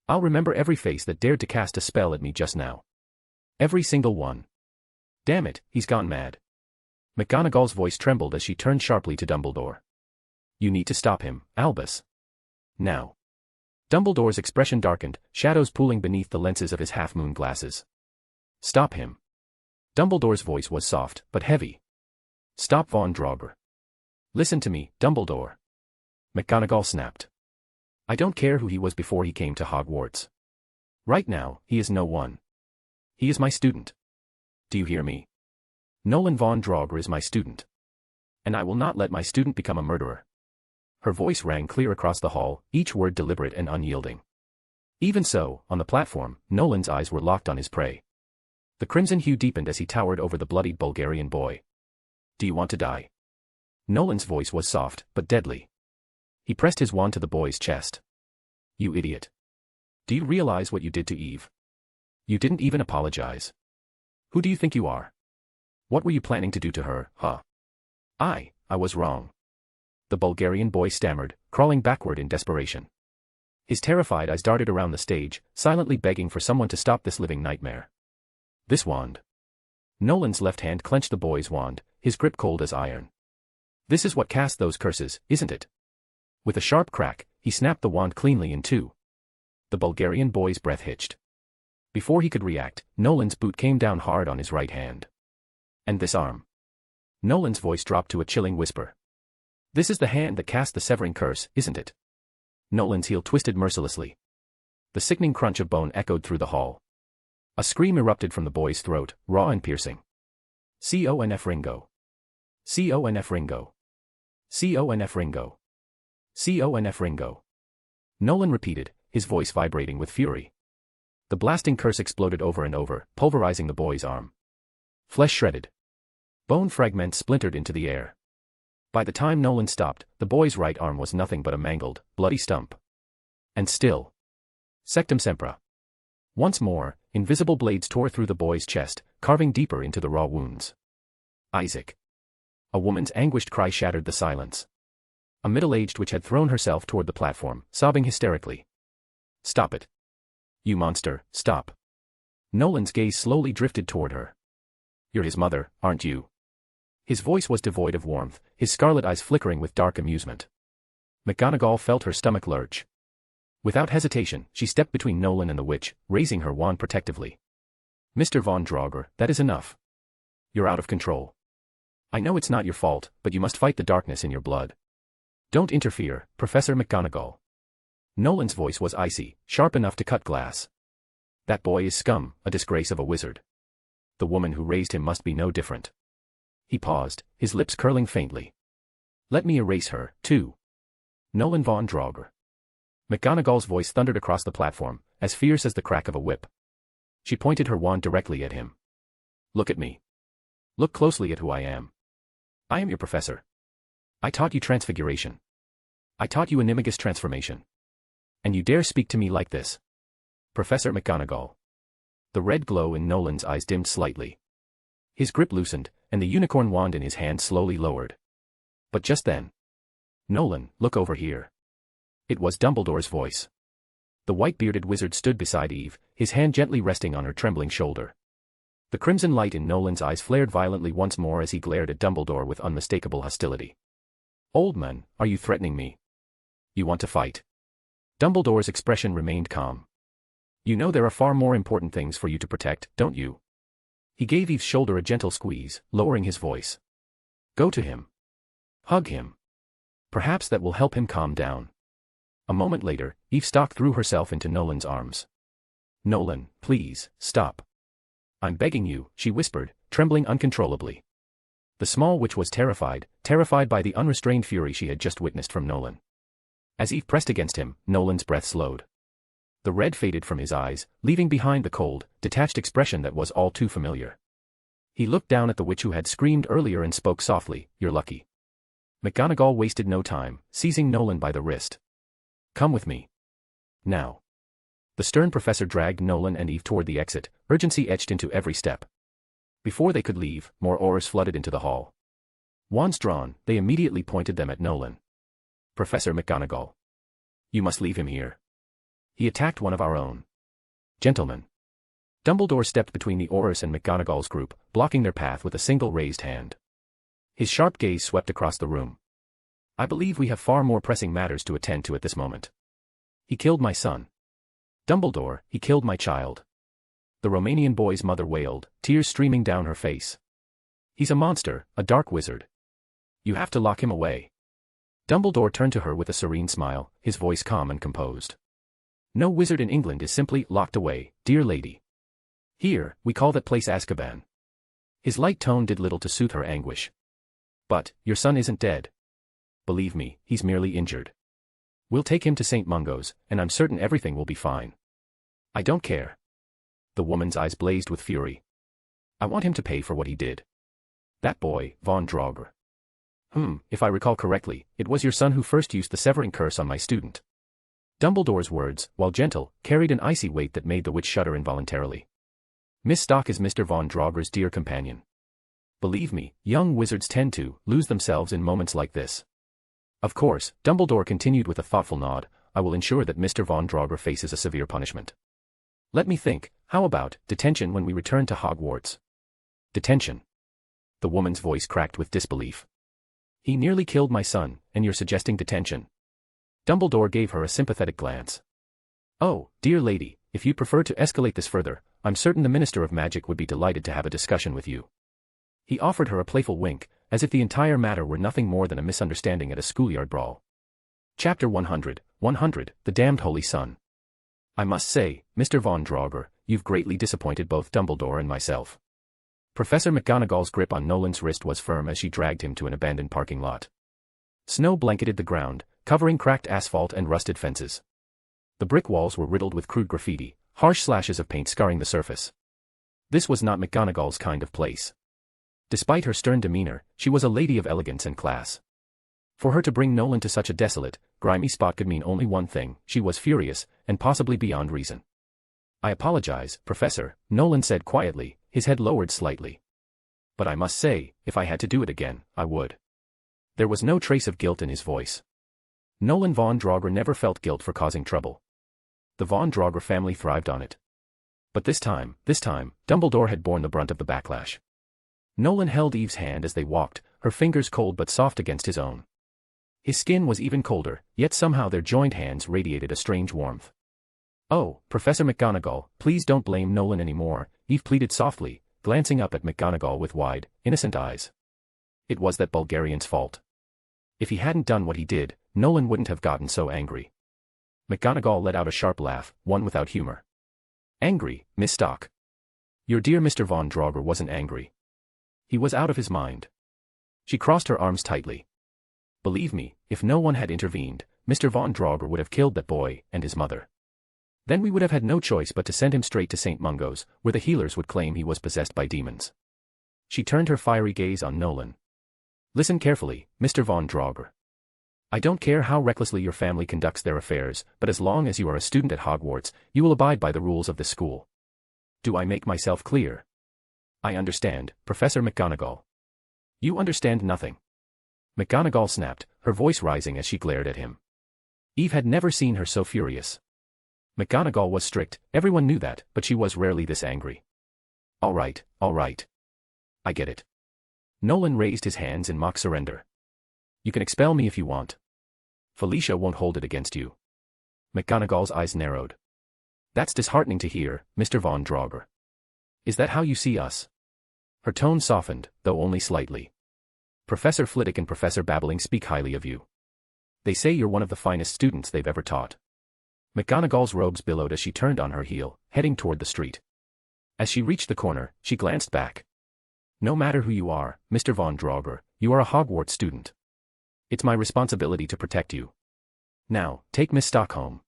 I'll remember every face that dared to cast a spell at me just now. Every single one. Damn it, he's gone mad. McGonagall's voice trembled as she turned sharply to Dumbledore. You need to stop him, Albus. Now. Dumbledore's expression darkened, shadows pooling beneath the lenses of his half-moon glasses. Stop him. Dumbledore's voice was soft, but heavy. Stop Von Draugr. Listen to me, Dumbledore. McGonagall snapped. I don't care who he was before he came to Hogwarts. Right now, he is no one. He is my student. Do you hear me? Nolan Von Draugr is my student. And I will not let my student become a murderer. Her voice rang clear across the hall, each word deliberate and unyielding. Even so, on the platform, Nolan's eyes were locked on his prey. The crimson hue deepened as he towered over the bloodied Bulgarian boy. Do you want to die? Nolan's voice was soft, but deadly. He pressed his wand to the boy's chest. You idiot. Do you realize what you did to Eve? You didn't even apologize. Who do you think you are? What were you planning to do to her, huh? I was wrong. The Bulgarian boy stammered, crawling backward in desperation. His terrified eyes darted around the stage, silently begging for someone to stop this living nightmare. This wand. Nolan's left hand clenched the boy's wand, his grip cold as iron. This is what cast those curses, isn't it? With a sharp crack, he snapped the wand cleanly in two. The Bulgarian boy's breath hitched. Before he could react, Nolan's boot came down hard on his right hand. And this arm. Nolan's voice dropped to a chilling whisper. This is the hand that cast the severing curse, isn't it? Nolan's heel twisted mercilessly. The sickening crunch of bone echoed through the hall. A scream erupted from the boy's throat, raw and piercing. Conf Ringo. Conf Ringo. Conf Ringo. Conf Ringo. Nolan repeated, his voice vibrating with fury. The blasting curse exploded over and over, pulverizing the boy's arm. Flesh shredded. Bone fragments splintered into the air. By the time Nolan stopped, the boy's right arm was nothing but a mangled, bloody stump. And still. Sectumsempra. Once more, invisible blades tore through the boy's chest, carving deeper into the raw wounds. Isaac. A woman's anguished cry shattered the silence. A middle-aged witch had thrown herself toward the platform, sobbing hysterically. Stop it. You monster, stop. Nolan's gaze slowly drifted toward her. You're his mother, aren't you? His voice was devoid of warmth, his scarlet eyes flickering with dark amusement. McGonagall felt her stomach lurch. Without hesitation, she stepped between Nolan and the witch, raising her wand protectively. Mr. Von Draugr, that is enough. You're out of control. I know it's not your fault, but you must fight the darkness in your blood. Don't interfere, Professor McGonagall. Nolan's voice was icy, sharp enough to cut glass. That boy is scum, a disgrace of a wizard. The woman who raised him must be no different. He paused, his lips curling faintly. Let me erase her, too. Nolan Von Draugr. McGonagall's voice thundered across the platform, as fierce as the crack of a whip. She pointed her wand directly at him. Look at me. Look closely at who I am. I am your professor. I taught you transfiguration. I taught you animagus transformation. And you dare speak to me like this? Professor McGonagall. The red glow in Nolan's eyes dimmed slightly. His grip loosened, and the unicorn wand in his hand slowly lowered. But just then. Nolan, look over here. It was Dumbledore's voice. The white-bearded wizard stood beside Eve, his hand gently resting on her trembling shoulder. The crimson light in Nolan's eyes flared violently once more as he glared at Dumbledore with unmistakable hostility. Old man, are you threatening me? You want to fight? Dumbledore's expression remained calm. You know there are far more important things for you to protect, don't you? He gave Eve's shoulder a gentle squeeze, lowering his voice. Go to him. Hug him. Perhaps that will help him calm down. A moment later, Eve stalked threw herself into Nolan's arms. Nolan, please, stop. I'm begging you, she whispered, trembling uncontrollably. The small witch was terrified by the unrestrained fury she had just witnessed from Nolan. As Eve pressed against him, Nolan's breath slowed. The red faded from his eyes, leaving behind the cold, detached expression that was all too familiar. He looked down at the witch who had screamed earlier and spoke softly, You're lucky. McGonagall wasted no time, seizing Nolan by the wrist. Come with me. Now. The stern professor dragged Nolan and Eve toward the exit, urgency etched into every step. Before they could leave, more aurors flooded into the hall. Wands drawn, they immediately pointed them at Nolan. Professor McGonagall. You must leave him here. He attacked one of our own. Gentlemen. Dumbledore stepped between the aurors and McGonagall's group, blocking their path with a single raised hand. His sharp gaze swept across the room. I believe we have far more pressing matters to attend to at this moment. He killed my son. Dumbledore, he killed my child. The Romanian boy's mother wailed, tears streaming down her face. He's a monster, a dark wizard. You have to lock him away. Dumbledore turned to her with a serene smile, his voice calm and composed. No wizard in England is simply locked away, dear lady. Here, we call that place Azkaban. His light tone did little to soothe her anguish. But, your son isn't dead. Believe me, he's merely injured. We'll take him to St. Mungo's, and I'm certain everything will be fine. I don't care. The woman's eyes blazed with fury. I want him to pay for what he did. That boy, Von Draugr. If I recall correctly, it was your son who first used the severing curse on my student. Dumbledore's words, while gentle, carried an icy weight that made the witch shudder involuntarily. Miss Stock is Mr. Von Draugr's dear companion. Believe me, young wizards tend to lose themselves in moments like this. Of course, Dumbledore continued with a thoughtful nod, I will ensure that Mr. Von Draugr faces a severe punishment. Let me think, how about detention when we return to Hogwarts? Detention. The woman's voice cracked with disbelief. He nearly killed my son, and you're suggesting detention? Dumbledore gave her a sympathetic glance. Oh, dear lady, if you prefer to escalate this further, I'm certain the Minister of Magic would be delighted to have a discussion with you. He offered her a playful wink, as if the entire matter were nothing more than a misunderstanding at a schoolyard brawl. Chapter 100, The Damned Holy Sun. I must say, Mr. Von Draugr, you've greatly disappointed both Dumbledore and myself. Professor McGonagall's grip on Nolan's wrist was firm as she dragged him to an abandoned parking lot. Snow blanketed the ground, covering cracked asphalt and rusted fences. The brick walls were riddled with crude graffiti, harsh slashes of paint scarring the surface. This was not McGonagall's kind of place. Despite her stern demeanor, she was a lady of elegance and class. For her to bring Nolan to such a desolate, grimy spot could mean only one thing: she was furious, and possibly beyond reason. I apologize, Professor, Nolan said quietly, his head lowered slightly. But I must say, if I had to do it again, I would. There was no trace of guilt in his voice. Nolan Von Draugr never felt guilt for causing trouble. The Von Draugr family thrived on it. But this time, Dumbledore had borne the brunt of the backlash. Nolan held Eve's hand as they walked, her fingers cold but soft against his own. His skin was even colder, yet somehow their joined hands radiated a strange warmth. Oh, Professor McGonagall, please don't blame Nolan anymore, Eve pleaded softly, glancing up at McGonagall with wide, innocent eyes. It was that Bulgarian's fault. If he hadn't done what he did, Nolan wouldn't have gotten so angry. McGonagall let out a sharp laugh, one without humor. Angry, Miss Stock? Your dear Mr. Von Draugr wasn't angry. He was out of his mind. She crossed her arms tightly. Believe me, if no one had intervened, Mr. Von Draugr would have killed that boy and his mother. Then we would have had no choice but to send him straight to St. Mungo's, where the healers would claim he was possessed by demons. She turned her fiery gaze on Nolan. Listen carefully, Mr. Von Draugr. I don't care how recklessly your family conducts their affairs, but as long as you are a student at Hogwarts, you will abide by the rules of this school. Do I make myself clear? I understand, Professor McGonagall. You understand nothing. McGonagall snapped, her voice rising as she glared at him. Eve had never seen her so furious. McGonagall was strict, everyone knew that, but she was rarely this angry. All right. I get it. Nolan raised his hands in mock surrender. You can expel me if you want. Felicia won't hold it against you. McGonagall's eyes narrowed. That's disheartening to hear, Mr. Von Draugr. Is that how you see us? Her tone softened, though only slightly. Professor Flitwick and Professor Babbling speak highly of you. They say you're one of the finest students they've ever taught. McGonagall's robes billowed as she turned on her heel, heading toward the street. As she reached the corner, she glanced back. No matter who you are, Mr. Von Draugr, you are a Hogwarts student. It's my responsibility to protect you. Now, take Miss Stock home.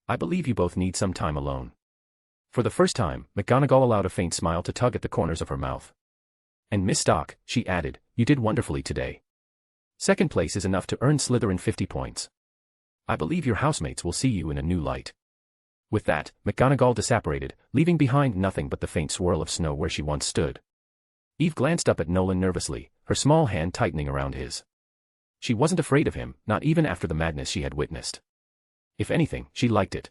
I believe you both need some time alone. For the first time, McGonagall allowed a faint smile to tug at the corners of her mouth. And Miss Stock, she added, you did wonderfully today. Second place is enough to earn Slytherin 50 points. I believe your housemates will see you in a new light. With that, McGonagall disapparated, leaving behind nothing but the faint swirl of snow where she once stood. Eve glanced up at Nolan nervously, her small hand tightening around his. She wasn't afraid of him, not even after the madness she had witnessed. If anything, she liked it.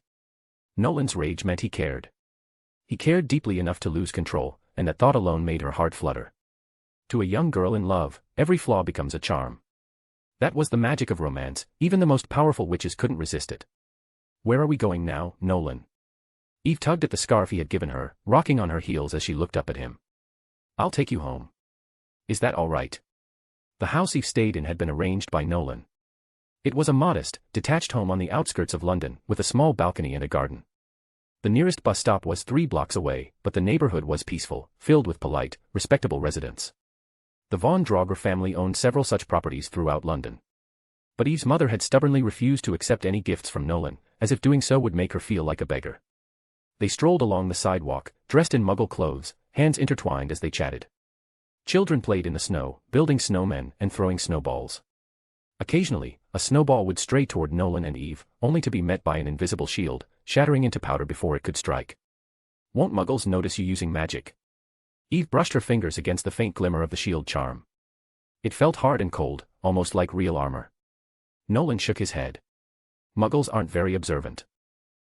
Nolan's rage meant he cared. He cared deeply enough to lose control, and that thought alone made her heart flutter. To a young girl in love, every flaw becomes a charm. That was the magic of romance, even the most powerful witches couldn't resist it. Where are we going now, Nolan? Eve tugged at the scarf he had given her, rocking on her heels as she looked up at him. I'll take you home. Is that all right? The house Eve stayed in had been arranged by Nolan. It was a modest, detached home on the outskirts of London, with a small balcony and a garden. The nearest bus stop was 3 blocks away, but the neighborhood was peaceful, filled with polite, respectable residents. The Von Draugr family owned several such properties throughout London. But Eve's mother had stubbornly refused to accept any gifts from Nolan, as if doing so would make her feel like a beggar. They strolled along the sidewalk, dressed in Muggle clothes, hands intertwined as they chatted. Children played in the snow, building snowmen and throwing snowballs. Occasionally, a snowball would stray toward Nolan and Eve, only to be met by an invisible shield, shattering into powder before it could strike. Won't Muggles notice you using magic? Eve brushed her fingers against the faint glimmer of the shield charm. It felt hard and cold, almost like real armor. Nolan shook his head. Muggles aren't very observant.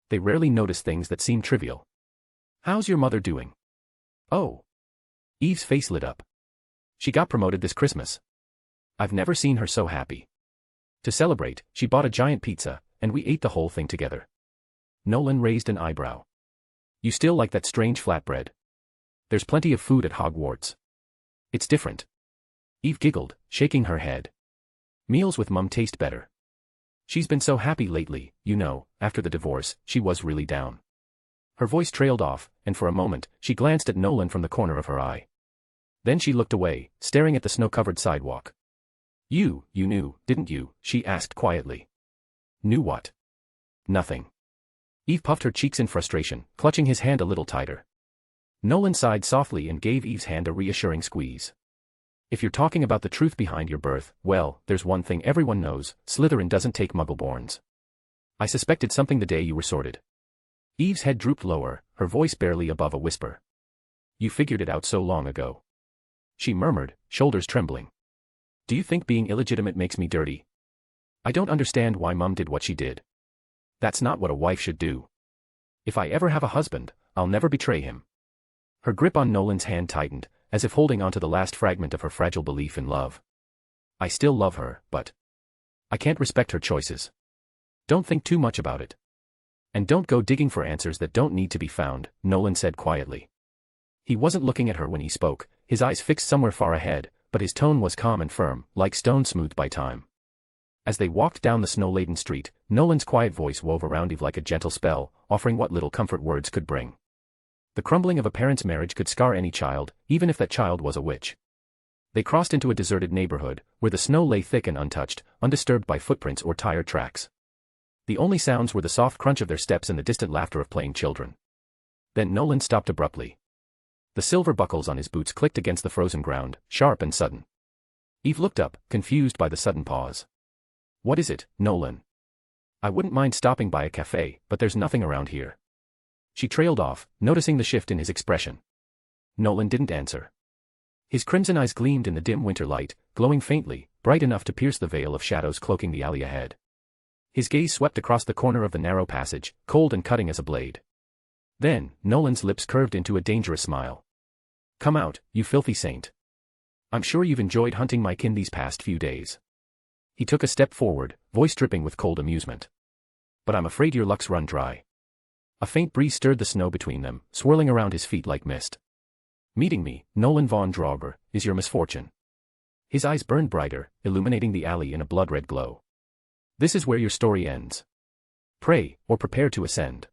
They rarely notice things that seem trivial. How's your mother doing? Oh. Eve's face lit up. She got promoted this Christmas. I've never seen her so happy. To celebrate, she bought a giant pizza, and we ate the whole thing together. Nolan raised an eyebrow. You still like that strange flatbread? There's plenty of food at Hogwarts. It's different. Eve giggled, shaking her head. Meals with Mum taste better. She's been so happy lately, you know, after the divorce, she was really down. Her voice trailed off, and for a moment, she glanced at Nolan from the corner of her eye. Then she looked away, staring at the snow-covered sidewalk. You knew, didn't you? She asked quietly. Knew what? Nothing. Eve puffed her cheeks in frustration, clutching his hand a little tighter. Nolan sighed softly and gave Eve's hand a reassuring squeeze. If you're talking about the truth behind your birth, well, there's one thing everyone knows, Slytherin doesn't take Muggleborns. I suspected something the day you were sorted. Eve's head drooped lower, her voice barely above a whisper. You figured it out so long ago. She murmured, shoulders trembling. Do you think being illegitimate makes me dirty? I don't understand why Mum did what she did. That's not what a wife should do. If I ever have a husband, I'll never betray him. Her grip on Nolan's hand tightened, as if holding onto the last fragment of her fragile belief in love. I still love her, but I can't respect her choices. Don't think too much about it. And don't go digging for answers that don't need to be found, Nolan said quietly. He wasn't looking at her when he spoke, his eyes fixed somewhere far ahead, but his tone was calm and firm, like stone smoothed by time. As they walked down the snow-laden street, Nolan's quiet voice wove around Eve like a gentle spell, offering what little comfort words could bring. The crumbling of a parent's marriage could scar any child, even if that child was a witch. They crossed into a deserted neighborhood, where the snow lay thick and untouched, undisturbed by footprints or tire tracks. The only sounds were the soft crunch of their steps and the distant laughter of playing children. Then Nolan stopped abruptly. The silver buckles on his boots clicked against the frozen ground, sharp and sudden. Eve looked up, confused by the sudden pause. What is it, Nolan? I wouldn't mind stopping by a cafe, but there's nothing around here. She trailed off, noticing the shift in his expression. Nolan didn't answer. His crimson eyes gleamed in the dim winter light, glowing faintly, bright enough to pierce the veil of shadows cloaking the alley ahead. His gaze swept across the corner of the narrow passage, cold and cutting as a blade. Then, Nolan's lips curved into a dangerous smile. Come out, you filthy saint. I'm sure you've enjoyed hunting my kin these past few days. He took a step forward, voice dripping with cold amusement. But I'm afraid your luck's run dry. A faint breeze stirred the snow between them, swirling around his feet like mist. Meeting me, Nolan Von Draugr, is your misfortune. His eyes burned brighter, illuminating the alley in a blood-red glow. This is where your story ends. Pray, or prepare to ascend.